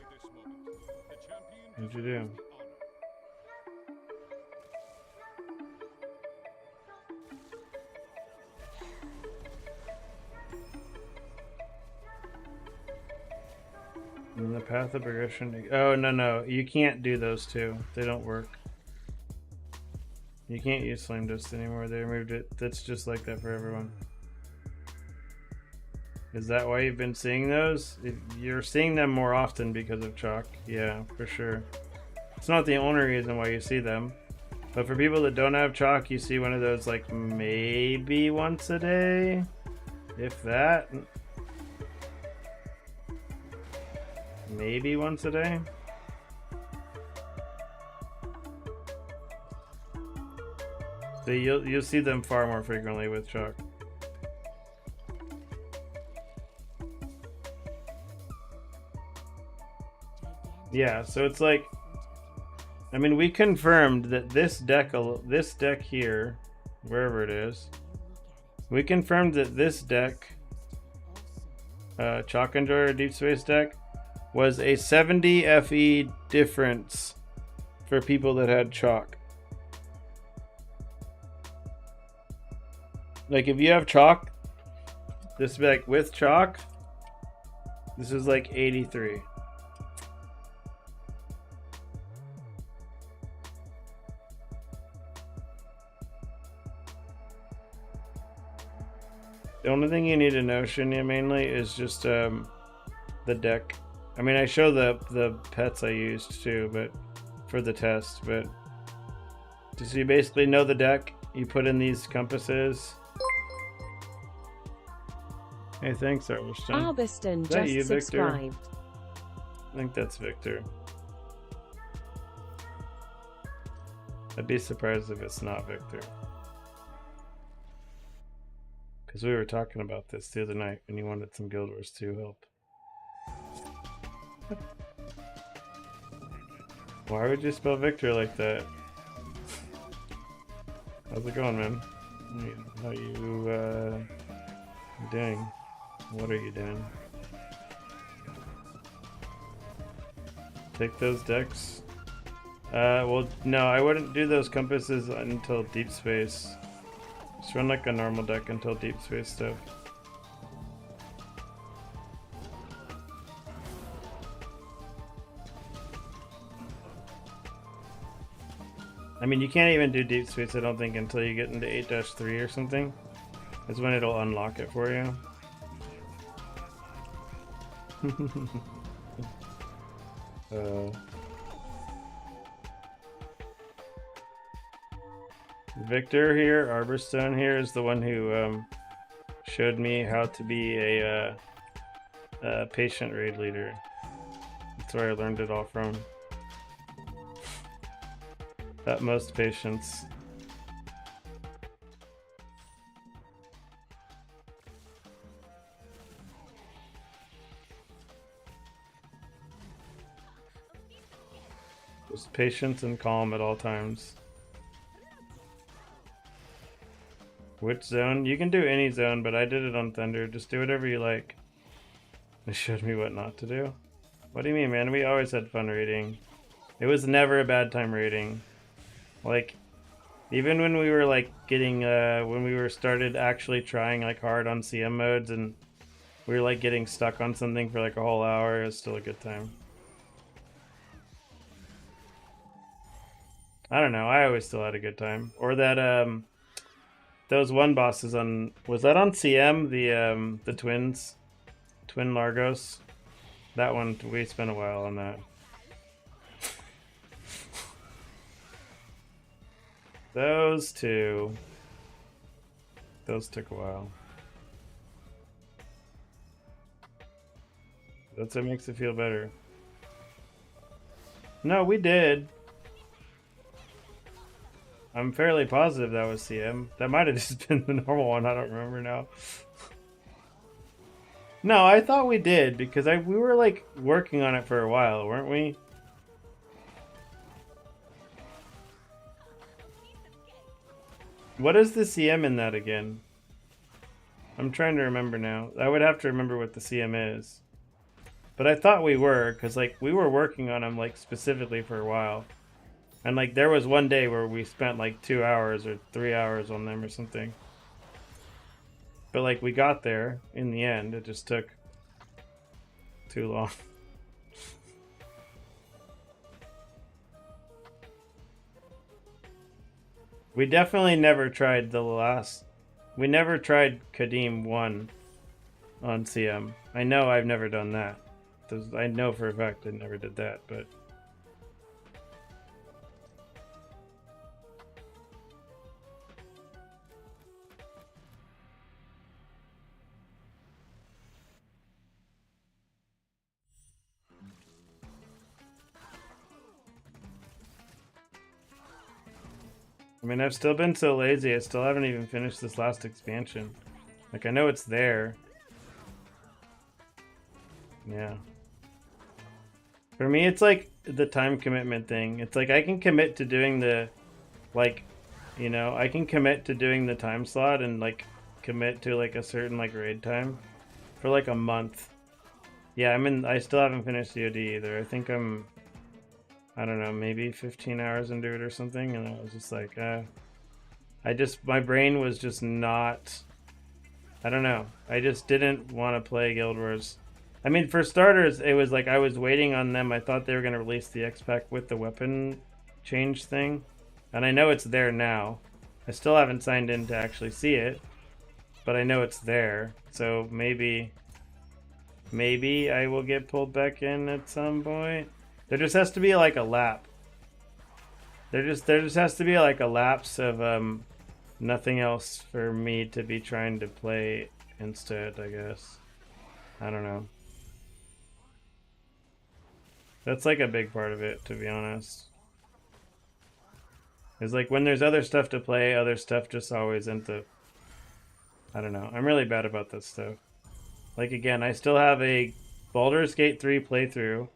What'd you do? And the path of progression. Oh, no. You can't do those two. They don't work. You can't use Flame Dust anymore. They removed it. That's just like that for everyone. Is that why you've been seeing those? You're seeing them more often because of Chalk. Yeah, for sure. It's not the only reason why you see them. But for people that don't have Chalk, you see one of those like maybe once a day. If that. Maybe once a day. So you'll see them far more frequently with Chalk. Yeah, so it's like, I mean, we confirmed that this deck here, wherever it is, we confirmed that this deck, Chalk Enjoyer Deep Space deck, was a 70 FE difference for people that had Chalk. Like, if you have Chalk, this deck with Chalk, this is like 83. The only thing you need to know, Shinya, mainly is just the deck. I mean, I show the pets I used too, but for the test. But so you basically know the deck. You put in these compasses. Hey, thanks, Arbiston. Arbiston Is that just you, Victor? subscribed. I think that's Victor. I'd be surprised if it's not Victor. Because we were talking about this the other night when you wanted some Guild Wars 2 help. Why would you spell Victor like that? How's it going, man? How you doing? What are you doing? Take those decks? Well, no, I wouldn't do those compasses until Deep Space. Just run like a normal deck until Deep Space stuff. I mean, you can't even do Deep Space, I don't think, until you get into 8-3 or something. That's when it'll unlock it for you. Victor here, Arborstone here, is the one who showed me how to be a patient raid leader. That's where I learned it all from. Utmost patience. Just patience and calm at all times. Which zone? You can do any zone, but I did it on Thunder. Just do whatever you like. They showed me what not to do. What do you mean, man? We always had fun raiding. It was never a bad time raiding. Like, even when we were like getting, when we were started actually trying like hard on CM modes and we were like getting stuck on something for like a whole hour, it was still a good time. I don't know, I always still had a good time. Or that, those one bosses on, was that on CM? The twins? Twin Largos? That one, we spent a while on that. Those two. Those took a while. That's what makes it feel better. No, we did. I'm fairly positive that was CM. That might have just been the normal one. I don't remember now. No, I thought we did because we were like working on it for a while, weren't we? What is the CM in that again? I'm trying to remember now. I would have to remember what the CM is. But I thought we were, because like we were working on them like specifically for a while. And like there was one day where we spent like 2 hours or 3 hours on them or something. But like we got there in the end, it just took too long. We definitely never tried the last. We never tried Kadim 1 on CM. I know I've never done that. I know for a fact I never did that, but. I mean, I've still been so lazy, I still haven't even finished this last expansion. Like, I know it's there. Yeah. For me, it's like the time commitment thing. It's like I can commit to doing the, like, you know, I can commit to doing the time slot and, like, commit to, like, a certain, like, raid time for, like, a month. Yeah, I still haven't finished COD either. I think I don't know, maybe 15 hours into it or something, and I was just like, my brain was just not, I don't know, I just didn't want to play Guild Wars. I mean, for starters, it was like I was waiting on them. I thought they were going to release the X-Pack with the weapon change thing, and I know it's there now. I still haven't signed in to actually see it, but I know it's there, so maybe I will get pulled back in at some point. There just has to be like a lap. There just has to be like a lapse of nothing else for me to be trying to play instead, I guess. I don't know. That's like a big part of it, to be honest. It's like when there's other stuff to play, other stuff just always ends up. I don't know. I'm really bad about this stuff. Like again, I still have a Baldur's Gate 3 playthrough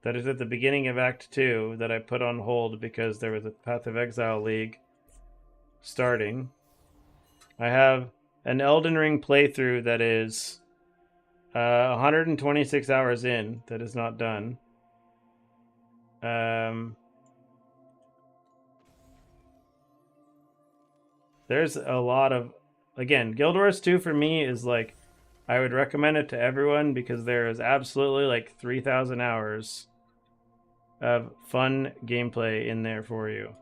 that is at the beginning of Act 2 that I put on hold because there was a Path of Exile League starting. I have an Elden Ring playthrough that is 126 hours in that is not done. There's a lot of... Again, Guild Wars 2 for me is like... I would recommend it to everyone because there is absolutely like 3,000 hours of fun gameplay in there for you.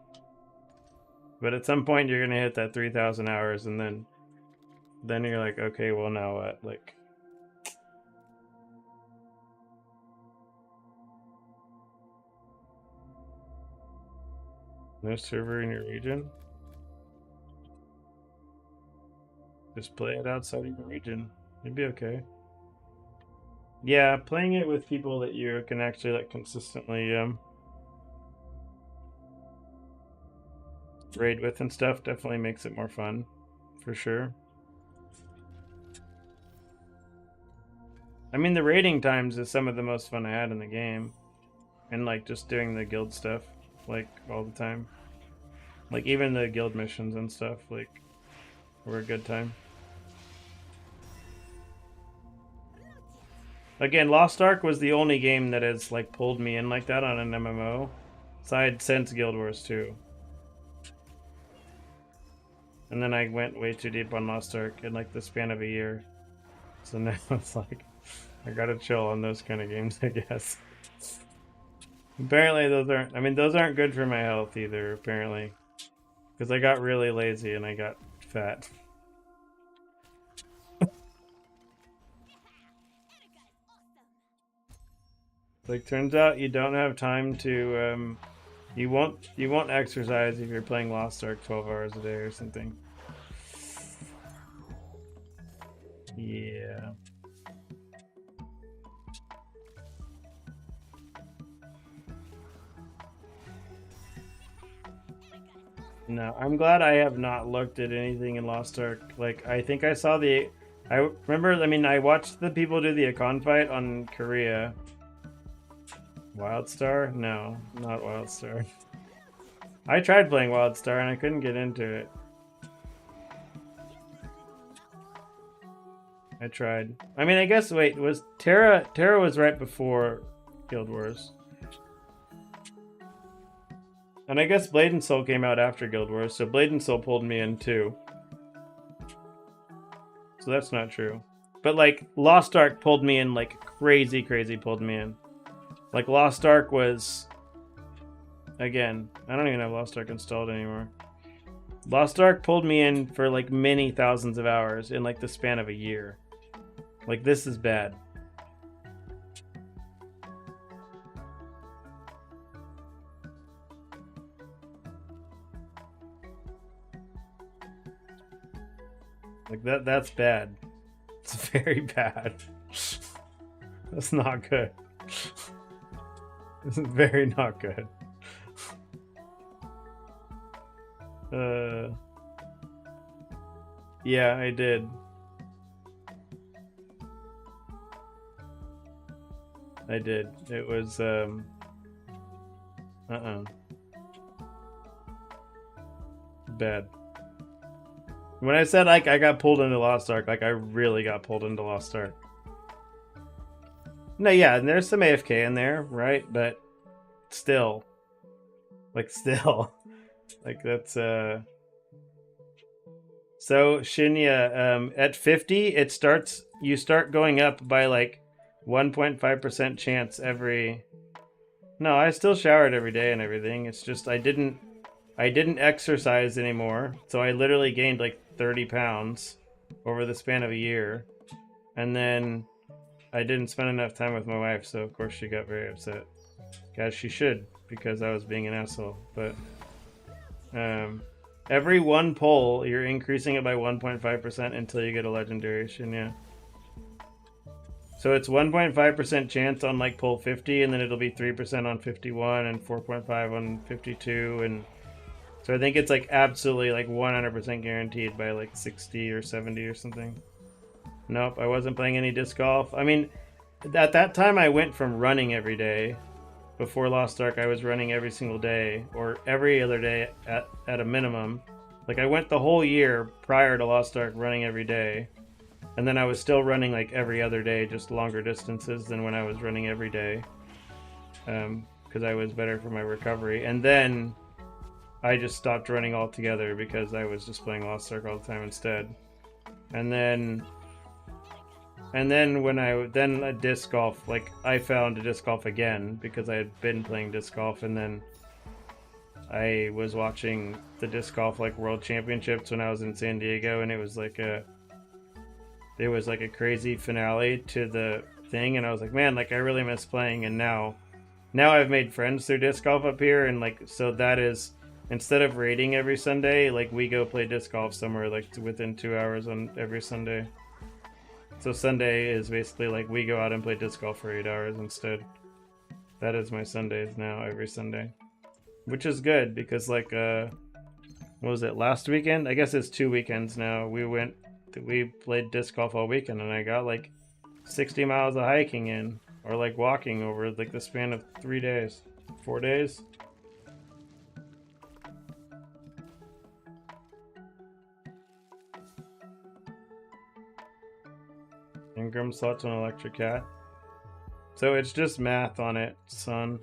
But at some point you're going to hit that 3,000 hours and then you're like, okay, well now what? Like, no server in your region? Just play it outside of your region. You'd be okay. Yeah, playing it with people that you can actually like consistently raid with and stuff definitely makes it more fun, for sure. I mean, the raiding times is some of the most fun I had in the game, and like just doing the guild stuff like all the time. Like even the guild missions and stuff like were a good time. Again, Lost Ark was the only game that has like pulled me in like that on an MMO. Aside since Guild Wars 2. And then I went way too deep on Lost Ark in like the span of a year. So now it's like, I gotta chill on those kind of games, I guess. Apparently those aren't good for my health either, apparently. Because I got really lazy and I got fat. Like, turns out you don't have time to, you won't exercise if you're playing Lost Ark 12 hours a day or something. Yeah. No, I'm glad I have not looked at anything in Lost Ark. Like, I think I saw I remember, I mean, I watched the people do the Akon fight on Korea. WildStar? No, not WildStar. I tried playing WildStar and I couldn't get into it. I tried. I mean, I guess, wait, was Terra was right before Guild Wars. And I guess Blade and Soul came out after Guild Wars, so Blade and Soul pulled me in too. So that's not true. But like, Lost Ark pulled me in like crazy pulled me in. Like, Lost Ark was... Again, I don't even have Lost Ark installed anymore. Lost Ark pulled me in for like many thousands of hours in like the span of a year. Like, this is bad. Like that's bad. It's very bad. That's not good. This is very not good. Yeah, I did. I did. It was bad. When I said like I got pulled into Lost Ark, like I really got pulled into Lost Ark. No, yeah, and there's some AFK in there, right? But still, like that's So Shinya, at 50, you start going up by like 1.5% chance every. No, I still showered every day and everything. It's just I didn't exercise anymore, so I literally gained like 30 pounds over the span of a year, and then I didn't spend enough time with my wife, so of course she got very upset. As she should, because I was being an asshole. But every one pull, you're increasing it by 1.5% until you get a legendary Shinya. So it's 1.5% chance on like pull 50, and then it'll be 3% on 51 and 4.5 on 52, and so I think it's like absolutely like 100% guaranteed by like 60 or 70 or something. Nope, I wasn't playing any disc golf. I mean, at that time I went from running every day. Before Lost Ark, I was running every single day, or every other day at a minimum. Like I went the whole year prior to Lost Ark running every day. And then I was still running like every other day, just longer distances than when I was running every day. Because I was better for my recovery. And then I just stopped running altogether because I was just playing Lost Ark all the time instead. And then when a disc golf, like I found a disc golf again because I had been playing disc golf, and then I was watching the disc golf like world championships when I was in San Diego, and it was like a crazy finale to the thing, and I was like, man, like I really miss playing. And now I've made friends through disc golf up here, and like so that is, instead of raiding every Sunday, like we go play disc golf somewhere like within 2 hours on every Sunday. So Sunday is basically like we go out and play disc golf for 8 hours instead. That is my Sundays now, every Sunday. Which is good because like what was it, last weekend? I guess it's 2 weekends now. We played disc golf all weekend, and I got like 60 miles of hiking in, or like walking over like the span of 3 days, 4 days. Ingram slots on Electric Cat. So it's just math on it, son.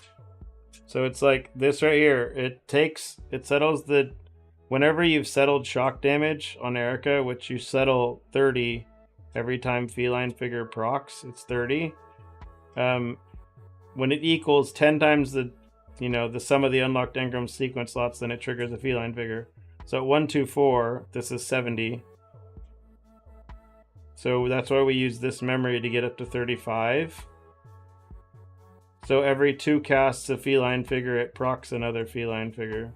So it's like this right here. It settles the, whenever you've settled shock damage on Erica, which you settle 30 every time Feline Figure procs, it's 30. When it equals 10 times the sum of the unlocked Engram sequence slots, then it triggers a Feline Figure. So at 124, this is 70. So that's why we use this memory to get up to 35. So every 2 casts of Feline Figure, it procs another Feline Figure.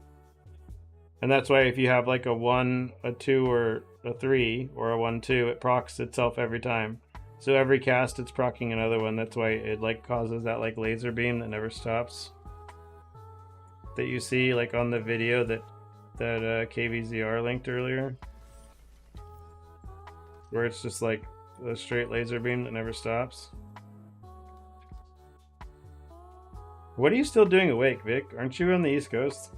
And that's why if you have like a 1, a 2, or a 3, or a 1, 2, it procs itself every time. So every cast, it's procking another one. That's why it like causes that like laser beam that never stops. That you see like on the video that KVZR linked earlier. Where it's just like a straight laser beam that never stops. What are you still doing awake, Vic? Aren't you on the East Coast?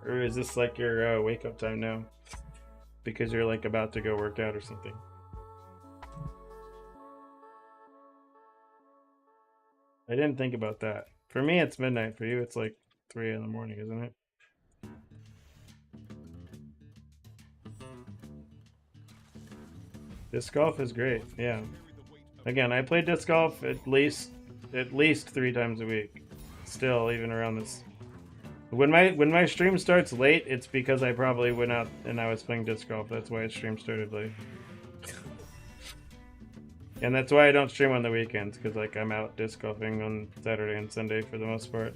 Or is this like your wake up time now? Because you're like about to go work out or something. I didn't think about that. For me, it's midnight. For you, it's like 3 in the morning, isn't it? Disc golf is great, yeah. Again, I play disc golf at least 3 times a week. Still, even around this When my stream starts late, it's because I probably went out and I was playing disc golf. That's why stream started late. And that's why I don't stream on the weekends, because like I'm out disc golfing on Saturday and Sunday for the most part.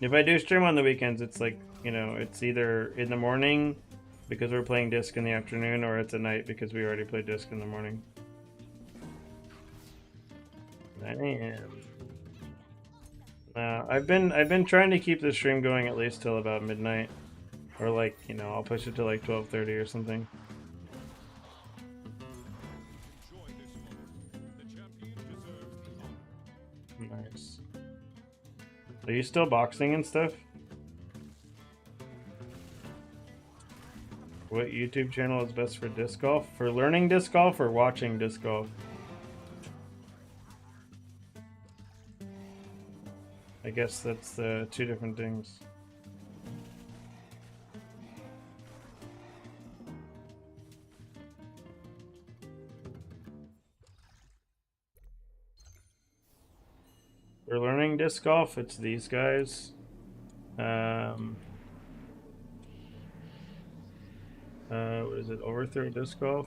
If I do stream on the weekends, it's like, you know, it's either in the morning because we're playing disc in the afternoon, or it's at night because we already played disc in the morning. Damn. I've been trying to keep the stream going at least till about midnight, or like, you know, I'll push it to like 12:30 or something. Nice. Are you still boxing and stuff? What YouTube channel is best for disc golf? For learning disc golf or watching disc golf? I guess that's two different things. For learning disc golf, it's these guys. What is it? Overthrow disc golf?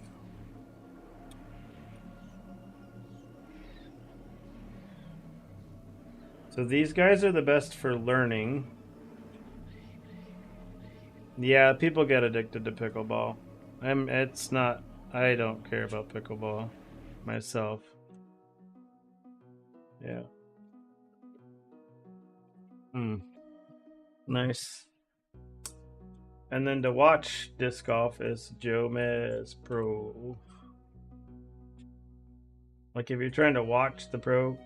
So these guys are the best for learning. Yeah, people get addicted to pickleball. It's not, I don't care about pickleball myself. Yeah. Nice. And then to watch disc golf is Jomez Pro. Like if you're trying to watch the pro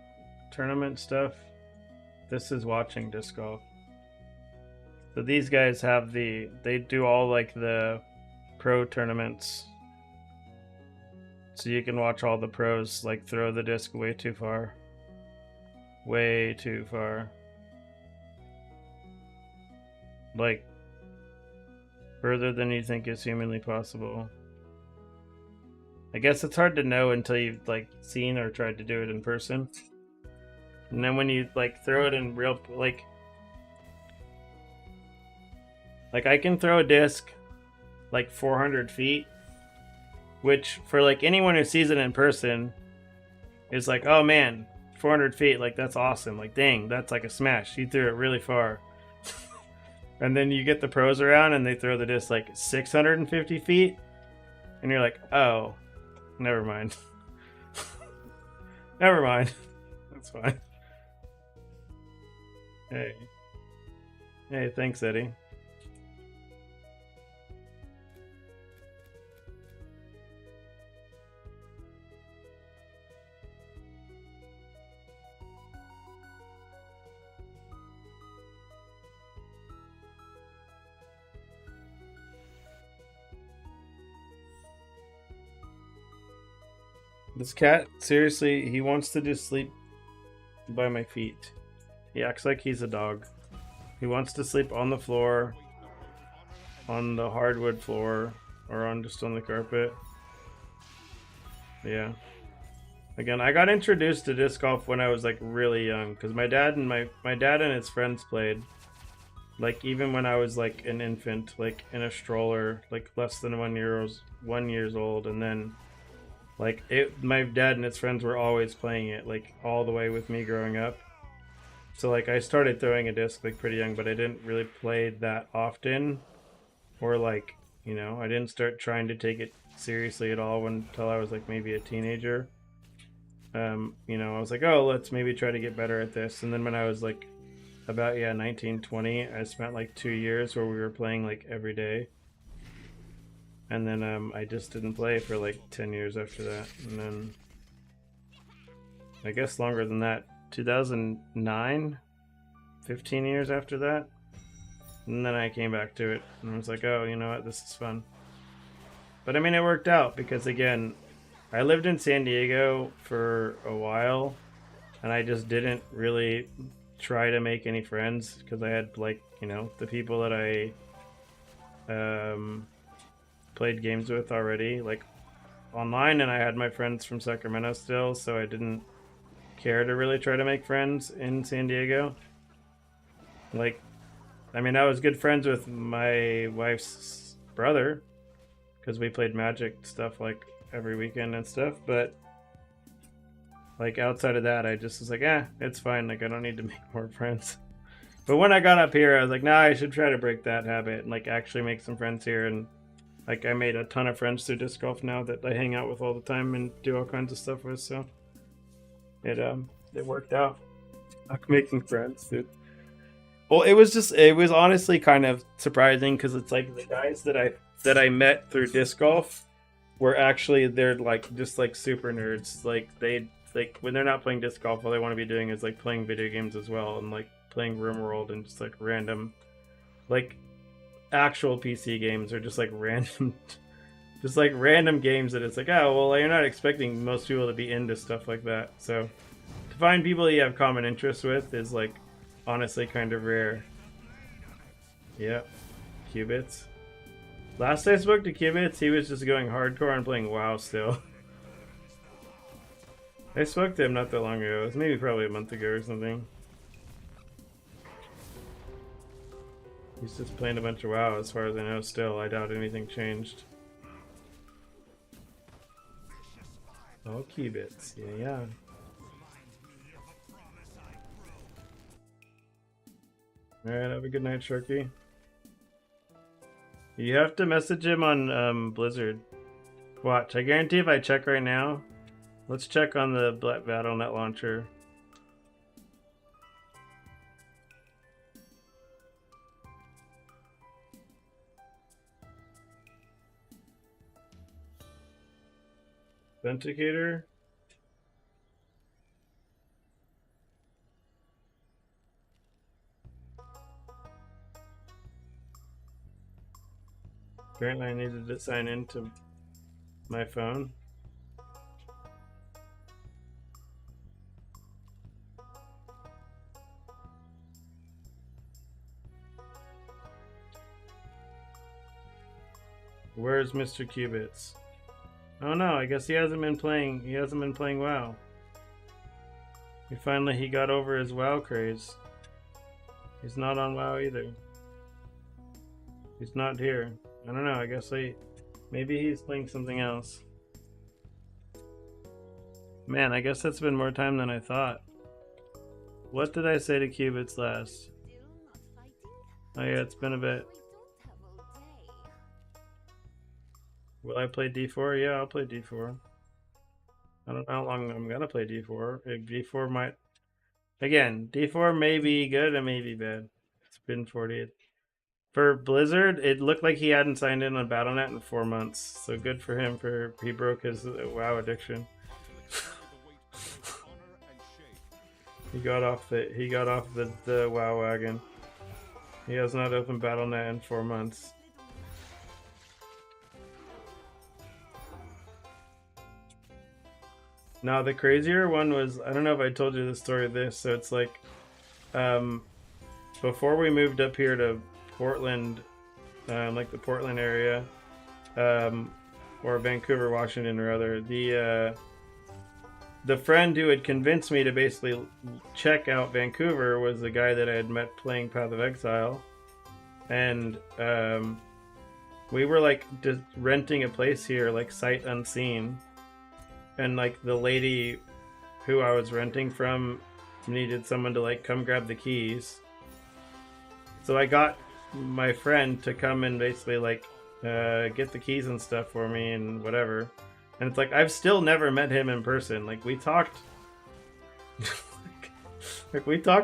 tournament stuff, this is watching disc golf. So these guys have they do all like the pro tournaments. So you can watch all the pros like throw the disc way too far. Way too far. Like further than you think is humanly possible. I guess it's hard to know until you've like seen or tried to do it in person. And then when you like throw it in real, like I can throw a disc like 400 feet, which for like anyone who sees it in person is like, oh man, 400 feet, like that's awesome. Like dang, that's like a smash. You threw it really far. And then you get the pros around and they throw the disc like 650 feet, and you're like, oh, never mind. Never mind. That's fine. Hey, thanks, Eddie. This cat, seriously, he wants to just sleep by my feet. He acts like he's a dog. He wants to sleep on the floor, on the hardwood floor, or just on the carpet. Yeah. Again, I got introduced to disc golf when I was like really young, because my dad and his friends played. Like even when I was like an infant, like in a stroller, like less than 1 years old, and then like my dad and his friends were always playing it, like all the way with me growing up. So like I started throwing a disc like pretty young, but I didn't really play that often, or like, you know, I didn't start trying to take it seriously at all until I was like maybe a teenager. You know, I was like, oh, let's maybe try to get better at this. And then when I was like about 19, 20, I spent like 2 years where we were playing like every day. And then I just didn't play for like 10 years after that. And then I guess longer than that, 2009, 15 years after that. And then I came back to it and I was like, oh, you know what, this is fun. But I mean, it worked out because again, I lived in San Diego for a while and I just didn't really try to make any friends because I had like, you know, the people that I played games with already, like online, and I had my friends from Sacramento still, so I didn't care to really try to make friends in San Diego. Like, I mean, I was good friends with my wife's brother because we played Magic stuff like every weekend and stuff, but like outside of that, I just was like, it's fine. Like, I don't need to make more friends. But when I got up here, I was like, nah, I should try to break that habit and like actually make some friends here. And like, I made a ton of friends through disc golf now that I hang out with all the time and do all kinds of stuff with. So it worked out. Like making friends, dude. Well, it was honestly kind of surprising because it's like the guys that I met through disc golf were actually, they're like just like super nerds. Like like when they're not playing disc golf, all they want to be doing is like playing video games as well, and like playing RimWorld and just like random, like actual PC games, or just like random just like random games that it's like, oh well, you're not expecting most people to be into stuff like that. So to find people you have common interests with is like honestly kind of rare. Yeah, Qubits. Last I spoke to Qubits, he was just going hardcore and playing WoW still. I spoke to him not that long ago. It was maybe probably a month ago or something. He's just playing a bunch of WoW as far as I know still. I doubt anything changed. Oh, Qubits. Yeah. Alright, have a good night, Sharky. You have to message him on Blizzard. Watch, I guarantee if I check right now, let's check on the Battle.net launcher. Authenticator. Apparently I needed to sign into my phone. Where's Mr. Qubits? Oh no, I guess he hasn't been playing WoW. He got over his WoW craze. He's not on WoW either. He's not here. I don't know, I guess maybe he's playing something else. Man, I guess that's been more time than I thought. What did I say to Qubits last? Oh yeah, it's been a bit. Will I play D4? Yeah, I'll play D4. I don't know how long I'm gonna play D4. D4 might... Again, D4 may be good and may be bad. It's been 48. For Blizzard, it looked like he hadn't signed in on Battle.net in 4 months. So good for him, he broke his WoW addiction. He got off the WoW wagon. He has not opened Battle.net in 4 months. Now the crazier one was, I don't know if I told you the story of this, so it's like before we moved up here to Portland, like the Portland area, or Vancouver, Washington, or other, the friend who had convinced me to basically check out Vancouver was the guy that I had met playing Path of Exile, and we were like just renting a place here, like sight unseen. And like the lady who I was renting from needed someone to like come grab the keys. So I got my friend to come and basically like get the keys and stuff for me and whatever. And it's like, I've still never met him in person. Like we talked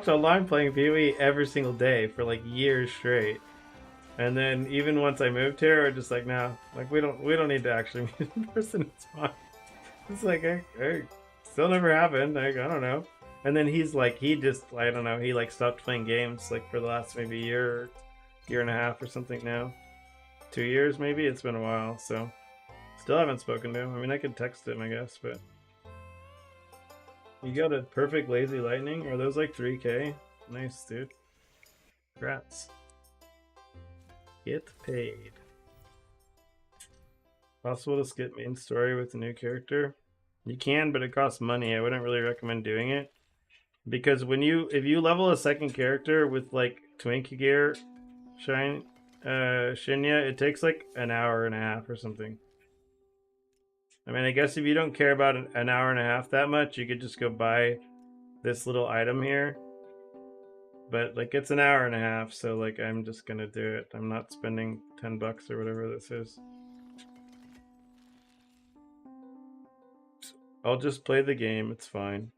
online playing PoE every single day for like years straight. And then even once I moved here, we're just like, no, like we don't need to actually meet in person. It's fine. It's like, I still never happened. Like, I don't know. And then he's like, I don't know. He like stopped playing games like for the last maybe year and a half or something now. 2 years maybe. It's been a while. So still haven't spoken to him. I mean, I could text him, I guess, but you got a perfect lazy lightning. Are those like 3K? Nice, dude. Congrats. Get paid. Possible to skip main story with a new character? You can, but it costs money. I wouldn't really recommend doing it. Because if you level a second character with like Twinkie gear Shinya, it takes like an hour and a half or something. I mean, I guess if you don't care about an hour and a half that much, you could just go buy this little item here. But like it's an hour and a half, so like I'm just gonna do it. I'm not spending $10 or whatever this is. I'll just play the game, it's fine.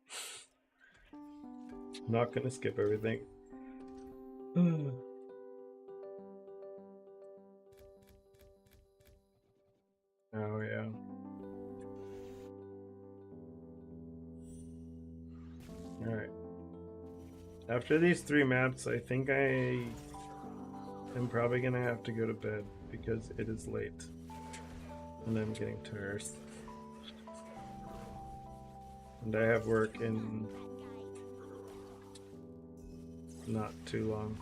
I'm not gonna skip everything. Oh yeah. Alright. After these 3 maps, I think I am probably gonna have to go to bed because it is late. And I'm getting tired. And I have work in not too long.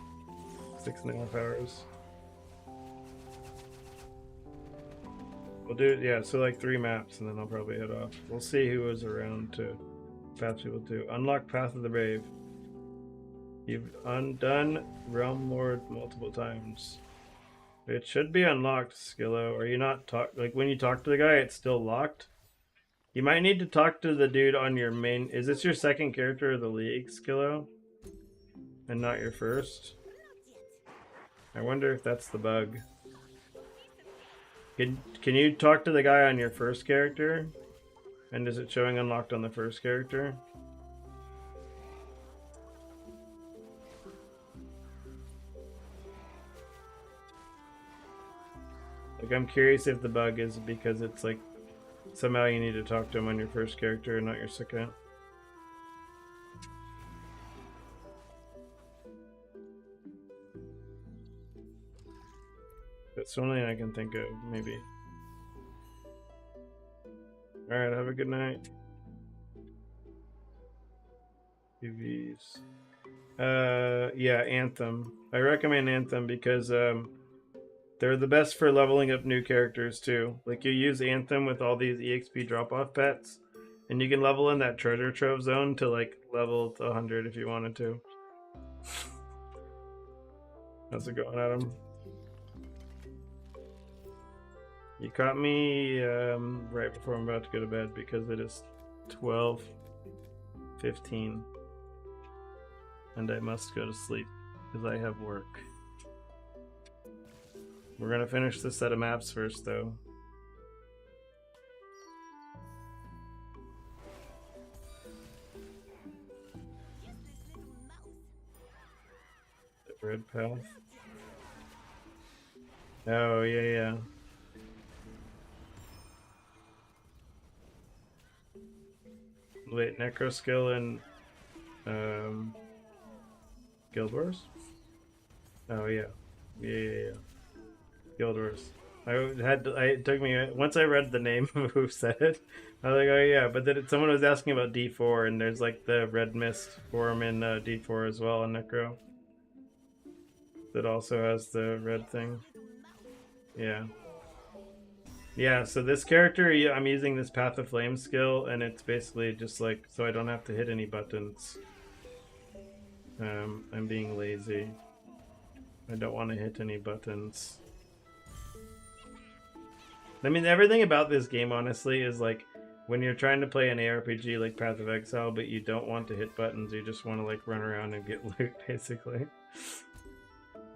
6.5 hours. We'll do it, yeah, so like 3 maps and then I'll probably head off. We'll see who is around to path people to. Unlock Path of the Brave. You've undone Realm Lord multiple times. It should be unlocked, Skillo. Are you not like when you talk to the guy, it's still locked? You might need to talk to the dude on your main. Is this your second character of the league, Skillo? And not your first? I wonder if that's the bug. Can you talk to the guy on your first character? And is it showing unlocked on the first character? Like, I'm curious if the bug is because it's like somehow you need to talk to him on your first character and not your second. That's the only thing I can think of, maybe. Alright, have a good night. UVs. Yeah, Anthem. I recommend Anthem because they're the best for leveling up new characters too. Like you use Anthem with all these EXP drop-off pets, and you can level in that treasure trove zone to like level to 100 if you wanted to. How's it going, Adam? You caught me right before I'm about to go to bed because it is 12:15 and I must go to sleep because I have work. We're gonna finish this set of maps first though. The red path. Oh yeah. Wait, Necro skill and Guild Wars? Oh yeah. Guild Wars. It took me once I read the name of who said it. I was like, oh yeah, but then someone was asking about D4 and there's like the Red Mist form in D4 as well in Necro. That also has the red thing. Yeah. Yeah, so this character, I'm using this Path of Flame skill, and it's basically just like, so I don't have to hit any buttons. I'm being lazy. I don't want to hit any buttons. I mean, everything about this game, honestly, is like, when you're trying to play an ARPG like Path of Exile, but you don't want to hit buttons, you just want to like run around and get loot, basically.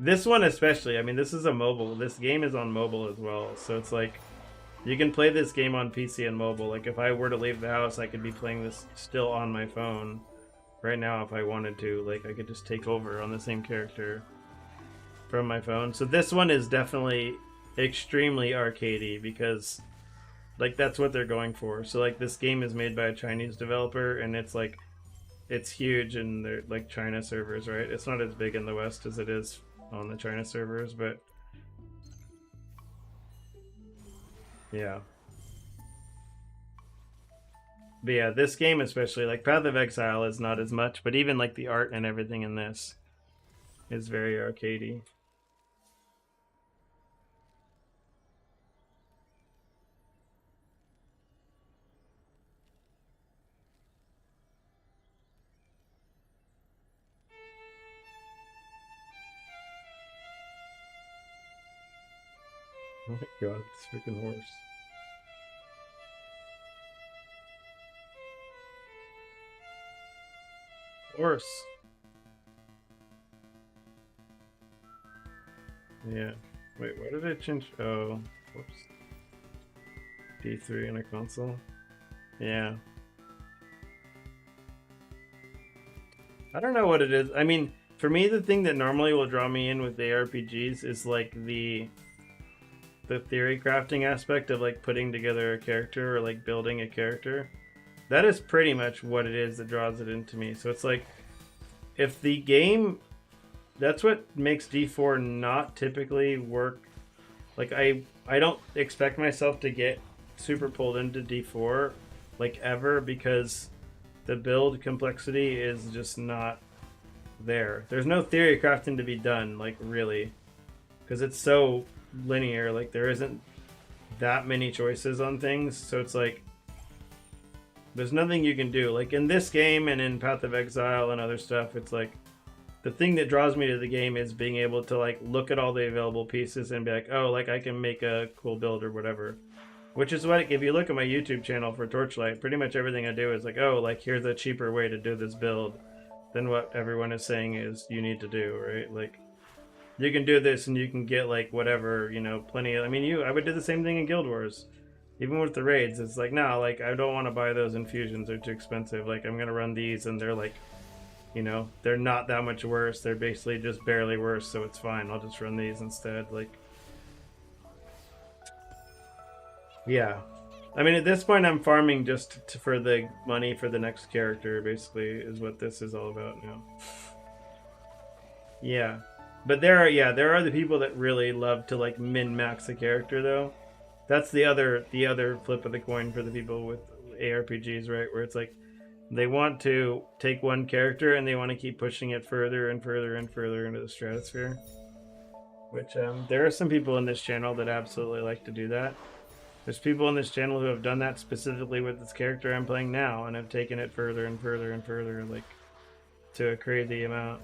This one especially, I mean, this is a mobile, this game is on mobile as well, so it's like, you can play this game on PC and mobile. Like if I were to leave the house, I could be playing this still on my phone right now if I wanted to. Like I could just take over on the same character from my phone. So this one is definitely extremely arcadey because like that's what they're going for. So like this game is made by a Chinese developer and it's like it's huge in their like China servers, right? It's not as big in the West as it is on the China servers, but yeah. But yeah, this game especially, like Path of Exile is not as much, but even like the art and everything in this is very arcadey. Oh my god, this freaking horse. Horse. Yeah. Wait, why did I change? Oh, whoops. D3 in a console? Yeah. I don't know what it is. I mean, for me, the thing that normally will draw me in with ARPGs is like the theory crafting aspect of like putting together a character or like building a character. That is pretty much what it is that draws it into me. So it's like, if the game, that's what makes D4 not typically work. Like I don't expect myself to get super pulled into D4 like ever, because the build complexity is just not there. There's no theory crafting to be done, like really, because it's so linear. Like there isn't that many choices on things, so it's like there's nothing you can do. Like in this game and in Path of Exile and other stuff, it's like the thing that draws me to the game is being able to like look at all the available pieces and be like, oh, like I can make a cool build or whatever. Which is what, if you look at my YouTube channel for Torchlight, pretty much everything I do is like, oh, like here's a cheaper way to do this build than what everyone is saying is you need to do, right? Like you can do this and you can get like whatever, you know, plenty of, I mean, I would do the same thing in Guild Wars. Even with the raids, it's like, no, like I don't want to buy those infusions, they're too expensive. Like I'm gonna run these and they're like, you know, they're not that much worse. They're basically just barely worse, so it's fine. I'll just run these instead. Like, yeah. I mean, at this point, I'm farming just for the money for the next character, basically, is what this is all about now. Yeah. But there are the people that really love to, like, min-max a character, though. That's the other flip of the coin for the people with ARPGs, right? Where it's like, they want to take one character and they want to keep pushing it further and further and further into the stratosphere. Which, there are some people in this channel that absolutely like to do that. There's people on this channel who have done that specifically with this character I'm playing now and have taken it further and further and further, like, to a crazy amount.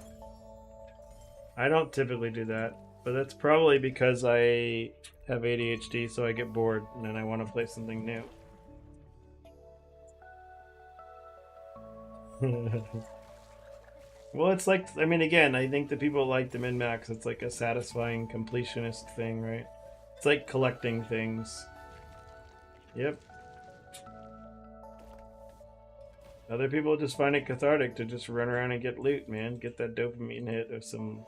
I don't typically do that, but that's probably because I have ADHD, so I get bored and then I want to play something new. Well, it's like, I mean, again, I think the people like the min-max. It's like a satisfying completionist thing, right? It's like collecting things. Yep. Other people just find it cathartic to just run around and get loot, man. Get that dopamine hit of some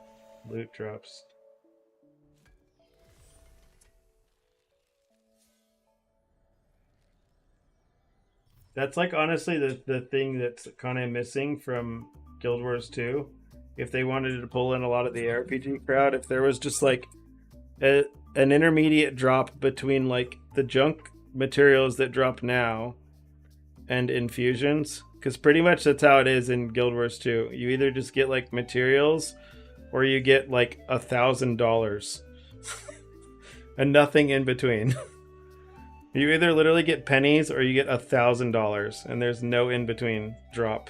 loot drops. That's like honestly the thing that's kind of missing from Guild Wars 2. If they wanted to pull in a lot of the RPG crowd, if there was just like an intermediate drop between like the junk materials that drop now and infusions, because pretty much that's how it is in Guild Wars 2. You either just get like materials or you get like $1,000 and nothing in between. You either literally get pennies or you get $1,000, and there's no in between drop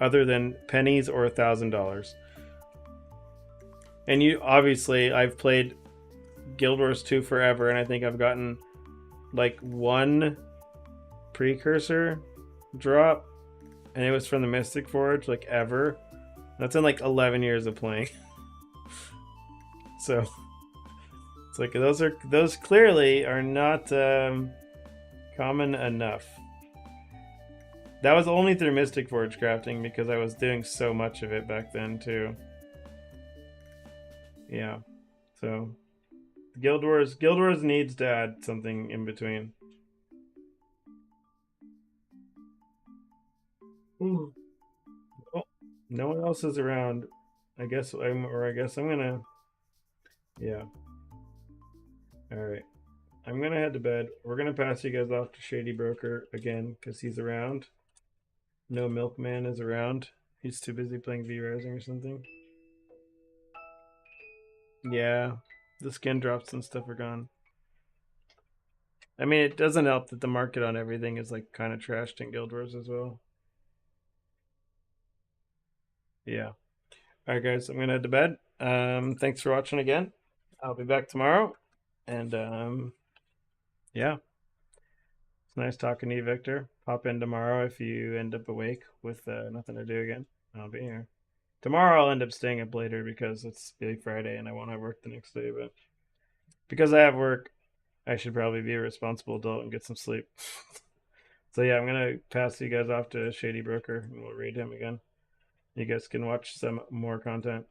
other than pennies or $1,000. And you obviously, I've played Guild Wars 2 forever, and I think I've gotten like one precursor drop, and it was from the Mystic Forge, like ever. That's in like 11 years of playing. So it's like those clearly are not common enough. That was only through Mystic Forge crafting because I was doing so much of it back then too. Yeah. So Guild Wars needs to add something in between. Ooh. Oh, no one else is around. I guess I'm gonna. Yeah. All right. I'm gonna head to bed. We're gonna pass you guys off to Shady Broker again because he's around. No Milkman is around. He's too busy playing V-Rising or something. Yeah, the skin drops and stuff are gone. I mean, it doesn't help that the market on everything is like kind of trashed in Guild Wars as well. Yeah. All right, guys, I'm gonna head to bed. Thanks for watching again. I'll be back tomorrow. And yeah, it's nice talking to you, Victor. Pop in tomorrow if you end up awake with nothing to do again. I'll be here. Tomorrow I'll end up staying up later because it's Big Friday and I won't have work the next day. But because I have work, I should probably be a responsible adult and get some sleep. So yeah, I'm gonna pass you guys off to Shady Broker and we'll read him again. You guys can watch some more content.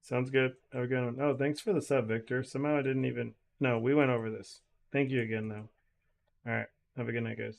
Sounds good. Have a good one. Oh, thanks for the sub, Victor. Somehow I didn't even. No, we went over this. Thank you again, though. All right. Have a good night, guys.